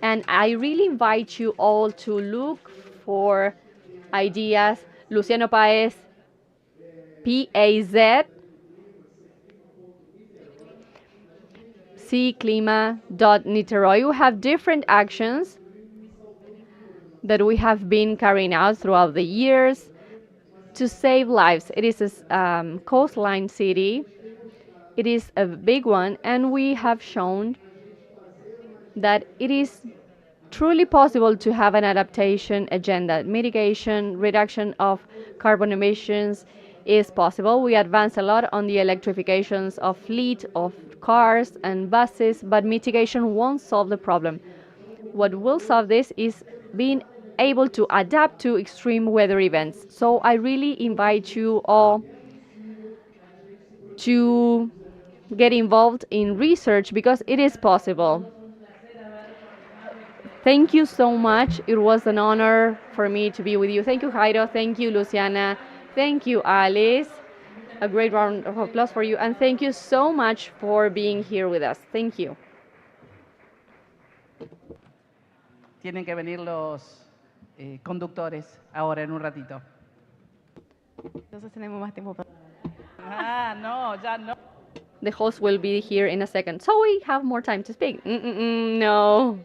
And I really invite you all to look for ideas. Luciano Paez, PAZ, clima.niterói. We have different actions that we have been carrying out throughout the years to save lives. It is a coastline city. It is a big one, and we have shown that it is truly possible to have an adaptation agenda. Mitigation, reduction of carbon emissions is possible. We advance a lot on the electrifications of fleet, of cars and buses, but mitigation won't solve the problem. What will solve this is being able to adapt to extreme weather events. So I really invite you all to get involved in research because it is possible. Thank you so much. It was an honor for me to be with you. Thank you, Jairo. Thank you, Luciana. Thank you, Alice. A great round of applause for you, and thank you so much for being here with us. Thank you. Tienen que venir los conductores ahora en un ratito. Entonces tenemos más tiempo para... No, ya no. The host will be here in a second, so we have more time to speak. No.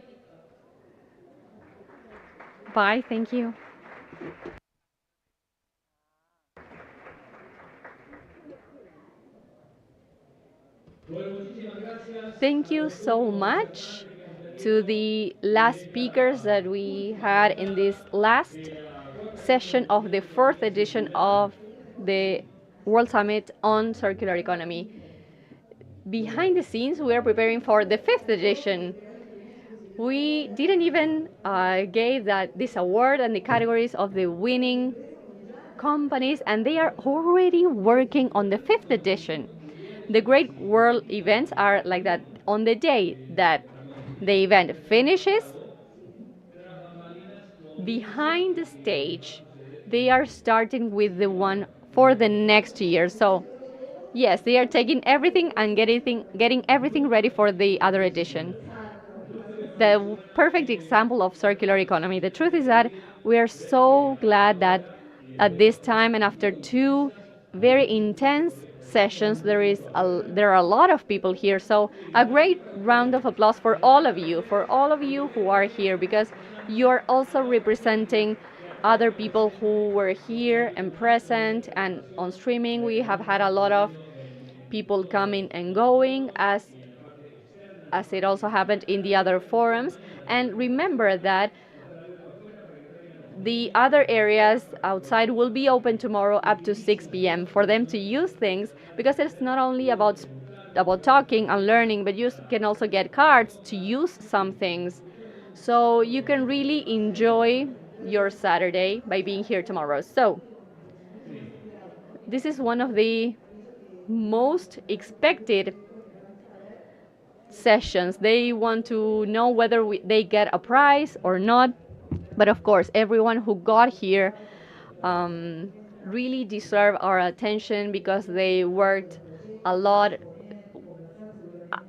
Bye, thank you. Thank you so much to the last speakers that we had in this last session of the 4th edition of the World Summit on Circular Economy. Behind the scenes, we are preparing for the 5th edition. We didn't even gave this award and the categories of the winning companies, and they are already working on the 5th edition. The great world events are like that. On the day that the event finishes, behind the stage, they are starting with the one for the next year. So, yes, they are taking everything and getting everything ready for the other edition. The perfect example of circular economy. The truth is that we are so glad that at this time and after 2 very intense sessions, there are a lot of people here. So a great round of applause for all of you who are here, because you are also representing other people who were here and present, and on streaming we have had a lot of people coming and going, as it also happened in the other forums. And remember that the other areas outside will be open tomorrow up to 6 p.m. for them to use things, because it's not only about talking and learning, but you can also get cards to use some things. So you can really enjoy your Saturday by being here tomorrow. So this is one of the most expected sessions. They want to know whether they get a prize or not. But of course, everyone who got here really deserve our attention, because they worked a lot.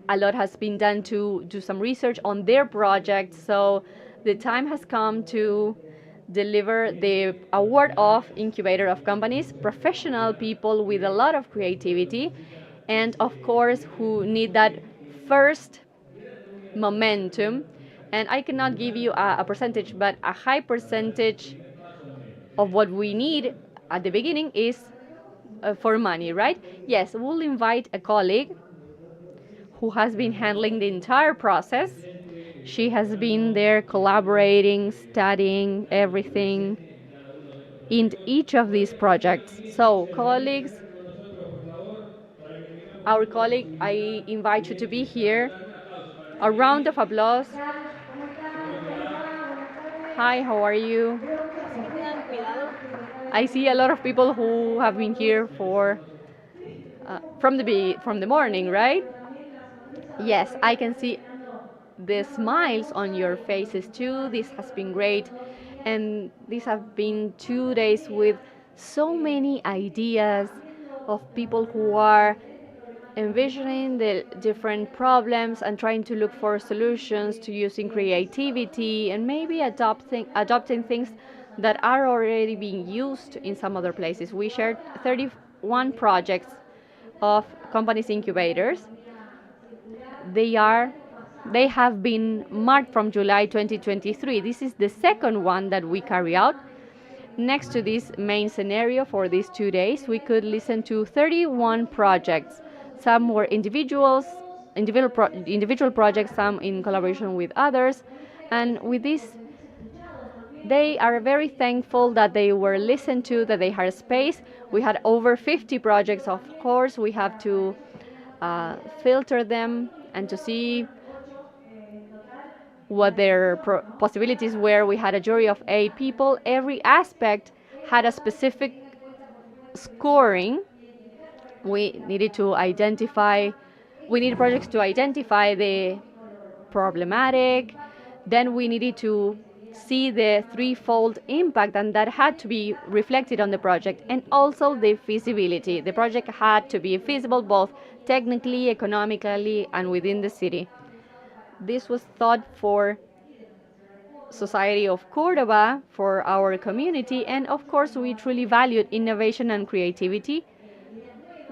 A lot has been done to do some research on their project. So the time has come to deliver the award of Incubator of Companies, professional people with a lot of creativity, and of course who need that first momentum. And I cannot give you a percentage, but a high percentage of what we need at the beginning is for money, right? Yes, we'll invite a colleague who has been handling the entire process. She has been there collaborating, studying everything in each of these projects. So, colleagues, our colleague, I invite you to be here. A round of applause. Hi, how are you? I see a lot of people who have been here from the morning, right? Yes, I can see the smiles on your faces too. This has been great, and these have been 2 days with so many ideas of people who are envisioning the different problems and trying to look for solutions, to using creativity and maybe adopting things that are already being used in some other places. We shared 31 projects of companies incubators. They have been marked from July 2023. This is the second one that we carry out. Next to this main scenario for these 2 days, we could listen to 31 projects. Some were individual projects, some in collaboration with others. And with this, they are very thankful that they were listened to, that they had a space. We had over 50 projects, of course. We have to filter them and to see what their possibilities were. We had a jury of 8 people. Every aspect had a specific scoring. We needed projects to identify the problematic. Then we needed to see the threefold impact, and that had to be reflected on the project. And also the feasibility. The project had to be feasible both technically, economically, and within the city. This was thought for Society of Córdoba, for our community, and of course we truly valued innovation and creativity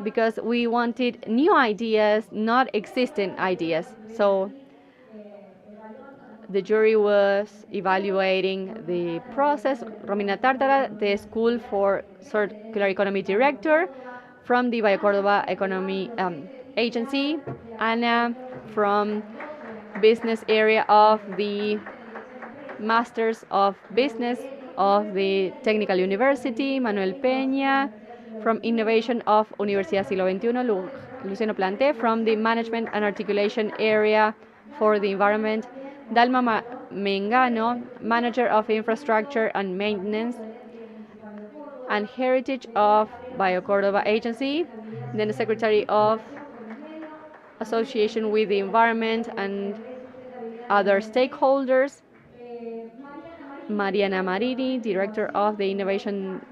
because we wanted new ideas, not existing ideas. So the jury was evaluating the process. Romina Tartara, the School for Circular Economy Director from the BIOCÓRDOBA Economy Agency, Ana from business area of the Masters of Business of the Technical University, Manuel Peña from Innovation of Universidad Siglo XXI, Luciano Plante from the Management and Articulation area for the Environment, Dalma Mengano, Manager of Infrastructure and Maintenance and Heritage of BIOCÓRDOBA Agency, then the Secretary of Association with the Environment and other stakeholders, Mariana Marini, Director of the Innovation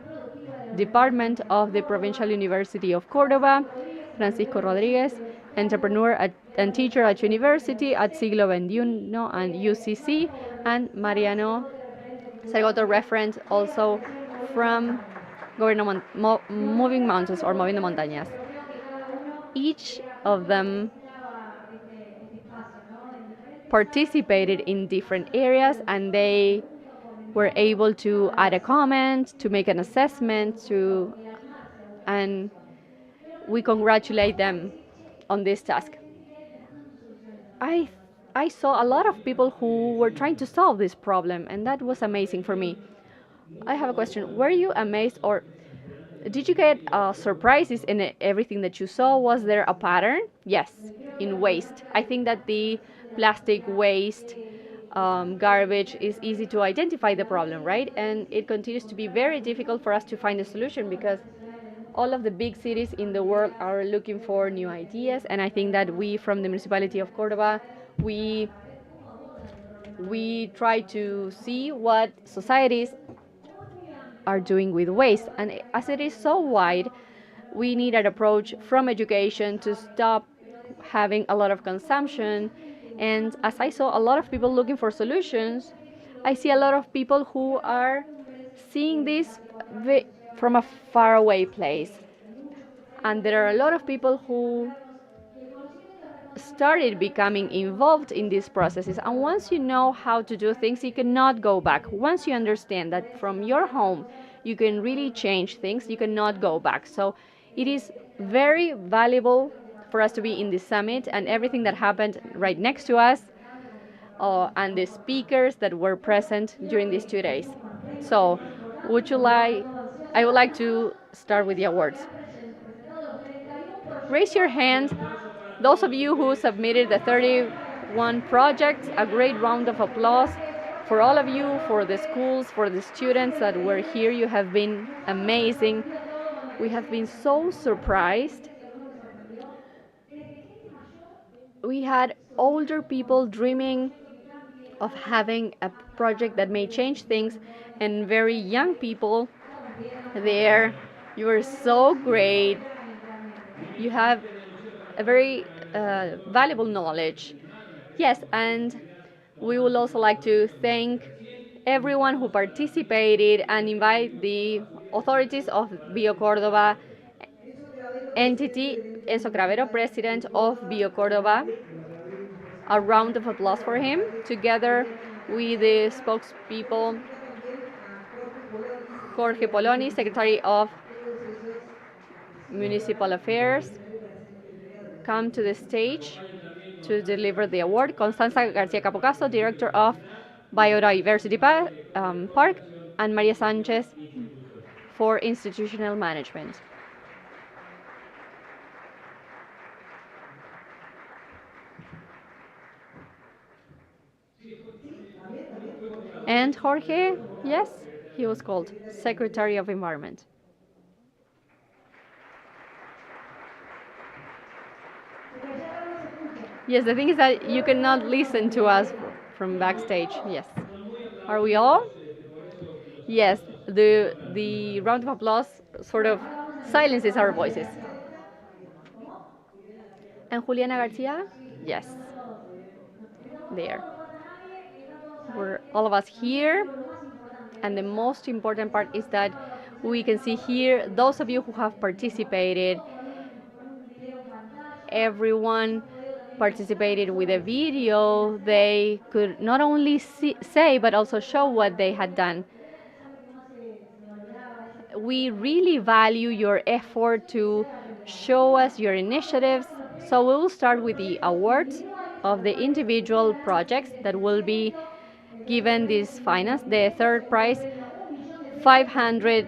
Department of the Provincial University of Córdoba, Francisco Rodriguez, entrepreneur and teacher at university at Siglo XXI and UCC, and Mariano Sergoto, referent also from Moving Mountains or Moviendo Montañas. Each of them participated in different areas, and they were able to add a comment, to make an assessment, and we congratulate them on this task. I saw a lot of people who were trying to solve this problem, and that was amazing for me. I have a question. Were you amazed, or did you get surprises in everything that you saw? Was there a pattern? Yes, in waste. I think that the plastic waste, garbage, is easy to identify the problem, right? And it continues to be very difficult for us to find a solution because all of the big cities in the world are looking for new ideas. And I think that we from the Municipality of Córdoba, we try to see what societies are doing with waste. And as it is so wide, we need an approach from education to stop having a lot of consumption. And as I saw a lot of people looking for solutions, I see a lot of people who are seeing this from a faraway place. And there are a lot of people who started becoming involved in these processes. And once you know how to do things, you cannot go back. Once you understand that from your home you can really change things, you cannot go back. So it is very valuable for us to be in this summit and everything that happened right next to us, and the speakers that were present during these 2 days. So I would like to start with the awards. Raise your hand, those of you who submitted the 31 projects. A great round of applause for all of you, for the schools, for the students that were here. You have been amazing. We have been so surprised. We had older people dreaming of having a project that may change things, and very young people there. You were so great. You have a very valuable knowledge. Yes, and we would also like to thank everyone who participated and invite the authorities of BIOCÓRDOBA Entity, Enzo Cravero, President of BIOCÓRDOBA. A round of applause for him, together with the spokespeople, Jorge Poloni, Secretary of Municipal Affairs, come to the stage to deliver the award. Constanza Garcia Capocaso, Director of Biodiversity Park, and Maria Sanchez for Institutional Management. And Jorge, yes, he was called Secretary of Environment. Yes, the thing is that you cannot listen to us from backstage, yes. Are we all? Yes, the round of applause sort of silences our voices. And Juliana Garcia? Yes. There. We're all of us here. And the most important part is that we can see here those of you who have participated. Everyone participated with a video. They could not only say but also show what they had done. We really value your effort to show us your initiatives. So we will start with the awards of the individual projects that will be given this finance. The third prize, 500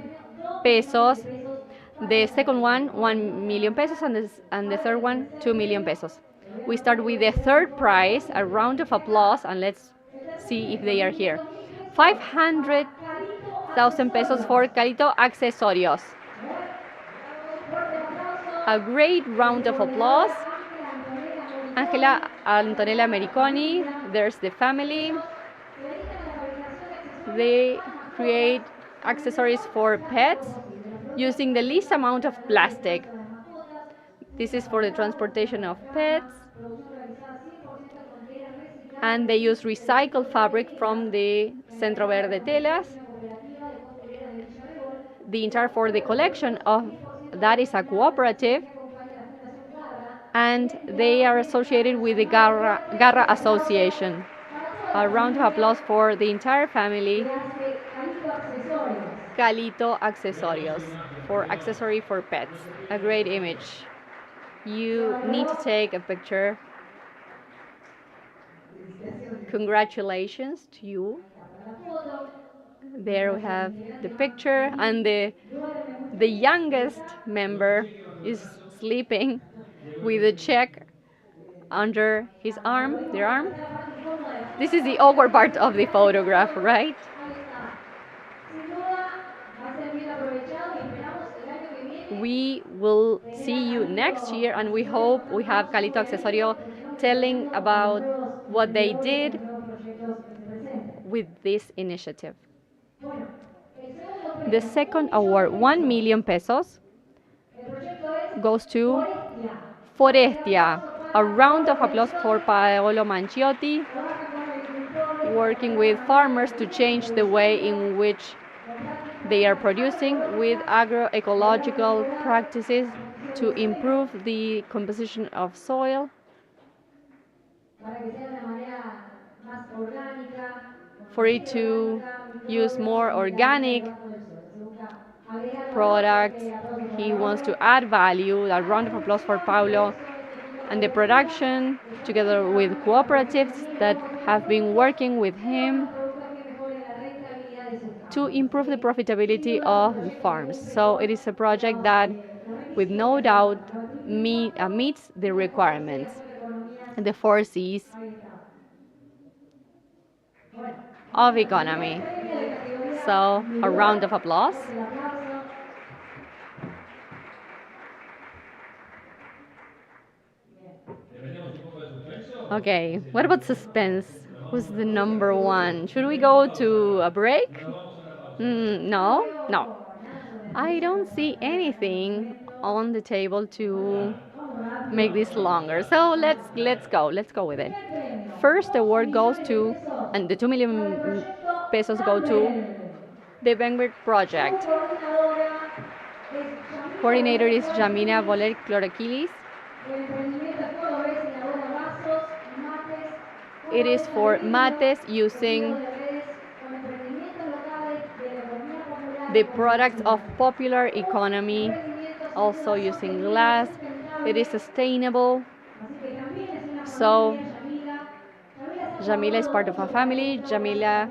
pesos. The second one, 1 million pesos, and the third one, 2 million pesos. We start with the third prize, a round of applause, and let's see if they are here. 500,000 pesos for Calito Accesorios. A great round of applause. Angela Antonella Mericoni, there's the family. They create accessories for pets using the least amount of plastic. This is for the transportation of pets. And they use recycled fabric from the Centro Verde Telas. The entire for the collection of that is a cooperative, and they are associated with the Garra Association. A round of applause for the entire family. Calito Accesorios, for accessory for pets. A great image. You need to take a picture. Congratulations to you. There we have the picture, and the youngest member is sleeping with a check under his arm, their arm. This is the awkward part of the photograph, right? We will see you next year, and we hope we have Calito Accesorio telling about what they did with this initiative. The second award, 1 million pesos, goes to Forestia. A round of applause for Paolo Manciotti, working with farmers to change the way in which they are producing with agroecological practices to improve the composition of soil, for it to use more organic products. He wants to add value. A round of applause for Paulo and the production, together with cooperatives that have been working with him to improve the profitability of the farms. So it is a project that, with no doubt, meets the requirements, the 4 C's of economy. So a round of applause. Okay, what about suspense? Who's the number one? Should we go to a break? No, no. I don't see anything on the table to make this longer. So let's go with it. First, the award goes to, and the 2 million pesos go to the Benguet project. Coordinator is Jamina Boler Chloroquilis. It is for mates using the products of popular economy, also using glass. It is sustainable. So Jamila is part of our family. Jamila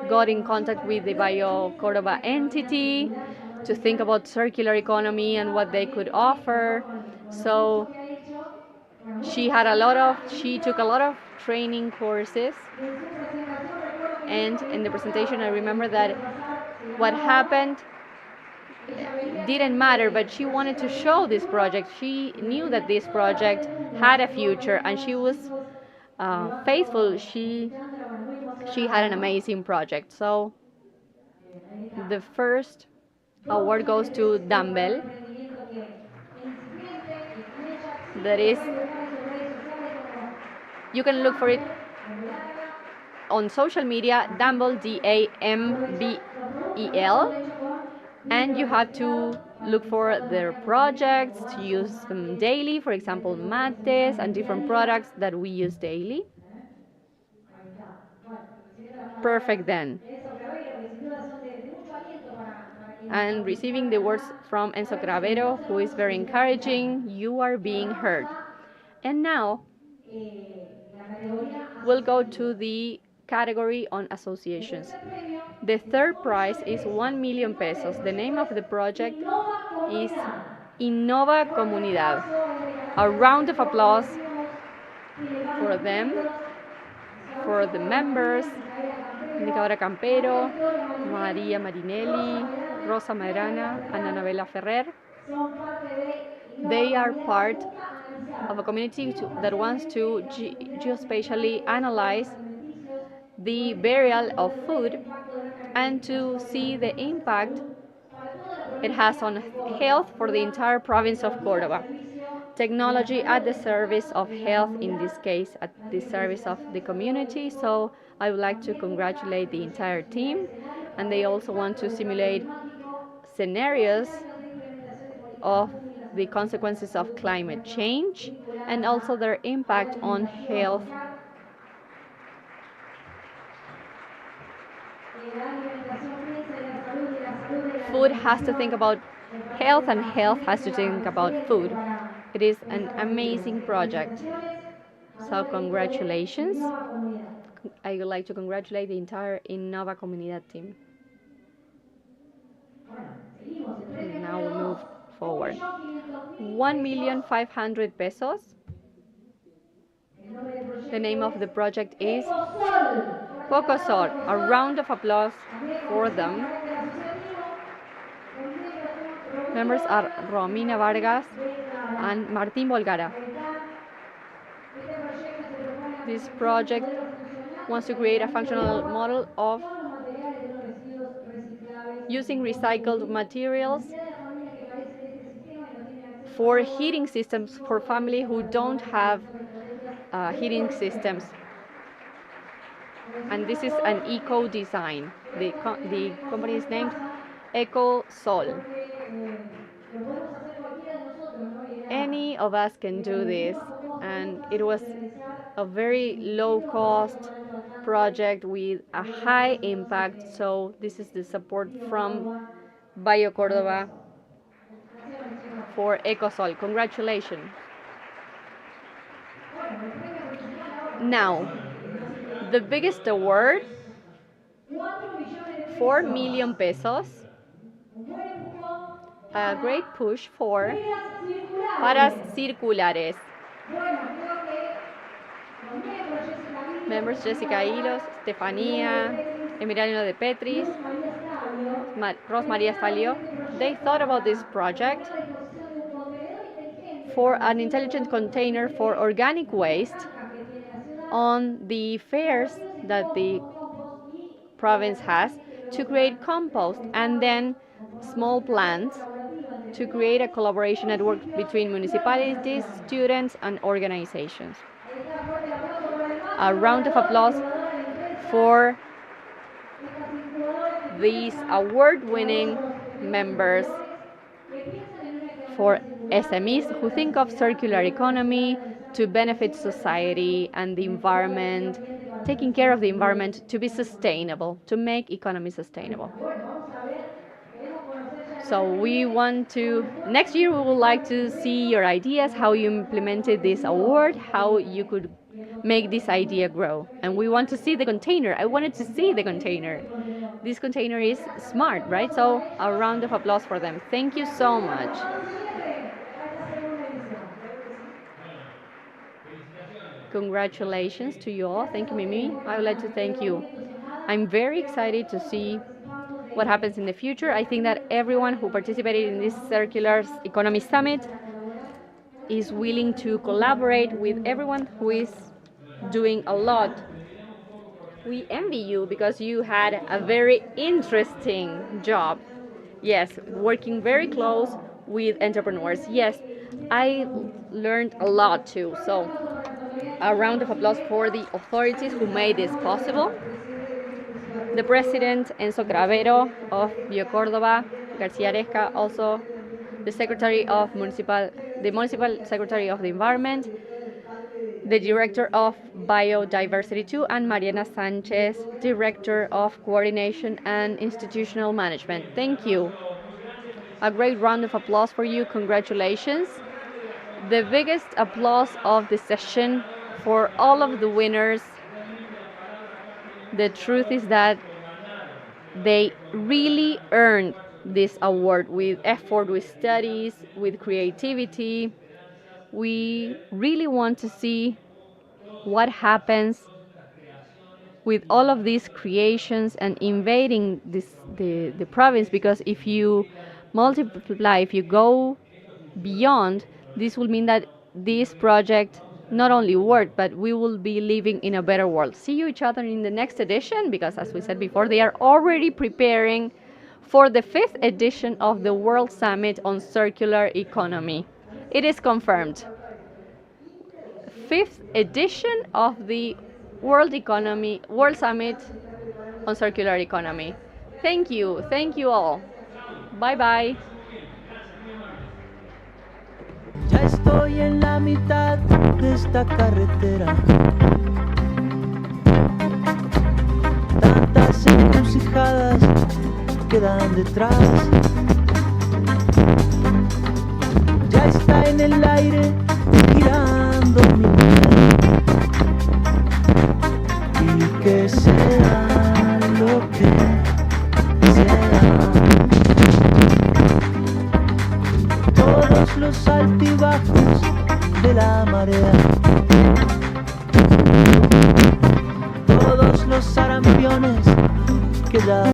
got in contact with the BIOCÓRDOBA entity to think about circular economy and what they could offer. So she took a lot of training courses. And in the presentation, I remember that what happened didn't matter, but she wanted to show this project. She knew that this project had a future, and she was faithful, she had an amazing project. So the first award goes to Dumbbell. That is, you can look for it on social media, Dumbbell, Dambel, and you have to look for their projects, to use them daily, for example, mates and different products that we use daily. Perfect then. And receiving the words from Enzo Cravero, who is very encouraging, you are being heard. And now we'll go to the category on associations. The third prize is 1 million pesos. The name of the project is Innova Comunidad. A round of applause for them, for the members, Indicadora Campero, María Marinelli, Rosa Madrana, and Anabela Ferrer. They are part of a community that wants to geospatially analyze the burial of food and to see the impact it has on health for the entire province of Córdoba. Technology at the service of health, in this case at the service of the community. So I would like to congratulate the entire team, and they also want to simulate scenarios of the consequences of climate change and also their impact on health. Food has to think about health, and health has to think about food. It is an amazing project. So congratulations. I would like to congratulate the entire Innova Comunidad team. Now we move forward. 1,500,000 pesos. The name of the project is Focosol. A round of applause for them. Members are Romina Vargas and Martín Bolgara. This project wants to create a functional model of using recycled materials for heating systems for families who don't have heating systems. And this is an eco design. The company is named EcoSol. Any of us can do this, and it was a very low cost project with a high impact. So this is the support from BIOCÓRDOBA for EcoSol. Congratulations. Now, the biggest award, 4 million pesos. A great push for paras circulares. Members Jessica Hilos, Stefania, Emiliano de Petris, Ros Maria Stalio, they thought about this project for an intelligent container for organic waste on the fairs that the province has to create compost and then small plants to create a collaboration network between municipalities, students, and organizations. A round of applause for these award-winning members, for SMEs who think of circular economy to benefit society and the environment, taking care of the environment to be sustainable, to make economy sustainable. So we want to, next year we would like to see your ideas, how you implemented this award, how you could make this idea grow. And we want to see the container. I wanted to see the container. This container is smart, right? So a round of applause for them. Thank you so much. Congratulations to you all. Thank you, Mimi. I would like to thank you. I'm very excited to see what happens in the future. I think that everyone who participated in this Circular Economy Summit is willing to collaborate with everyone who is doing a lot. We envy you because you had a very interesting job. Yes, working very close with entrepreneurs. Yes, I learned a lot too. So, a round of applause for the authorities who made this possible. The president, Enzo Cravero of BIOCÓRDOBA, Garcia Aresca, also the secretary of the municipal secretary of the environment, the director of biodiversity 2, and Mariana Sanchez, director of coordination and institutional management. Thank you. A great round of applause for you. Congratulations. The biggest applause of the session for all of the winners. The truth is that they really earned this award with effort, with studies, with creativity. We really want to see what happens with all of these creations and invading the province, because if you multiply, if you go beyond, this will mean that this project not only worked, but we will be living in a better world. See you each other in the next edition, because as we said before, they are already preparing for the 5th edition of the World Summit on Circular Economy. It is confirmed. 5th edition of the World Summit on Circular Economy. Thank you all. Bye bye. Ya estoy en la mitad de esta carretera. Tantas encrucijadas quedan detrás. Ya está en el aire girando mi vida. Y que sea lo que sea. Todos los altibajos de la marea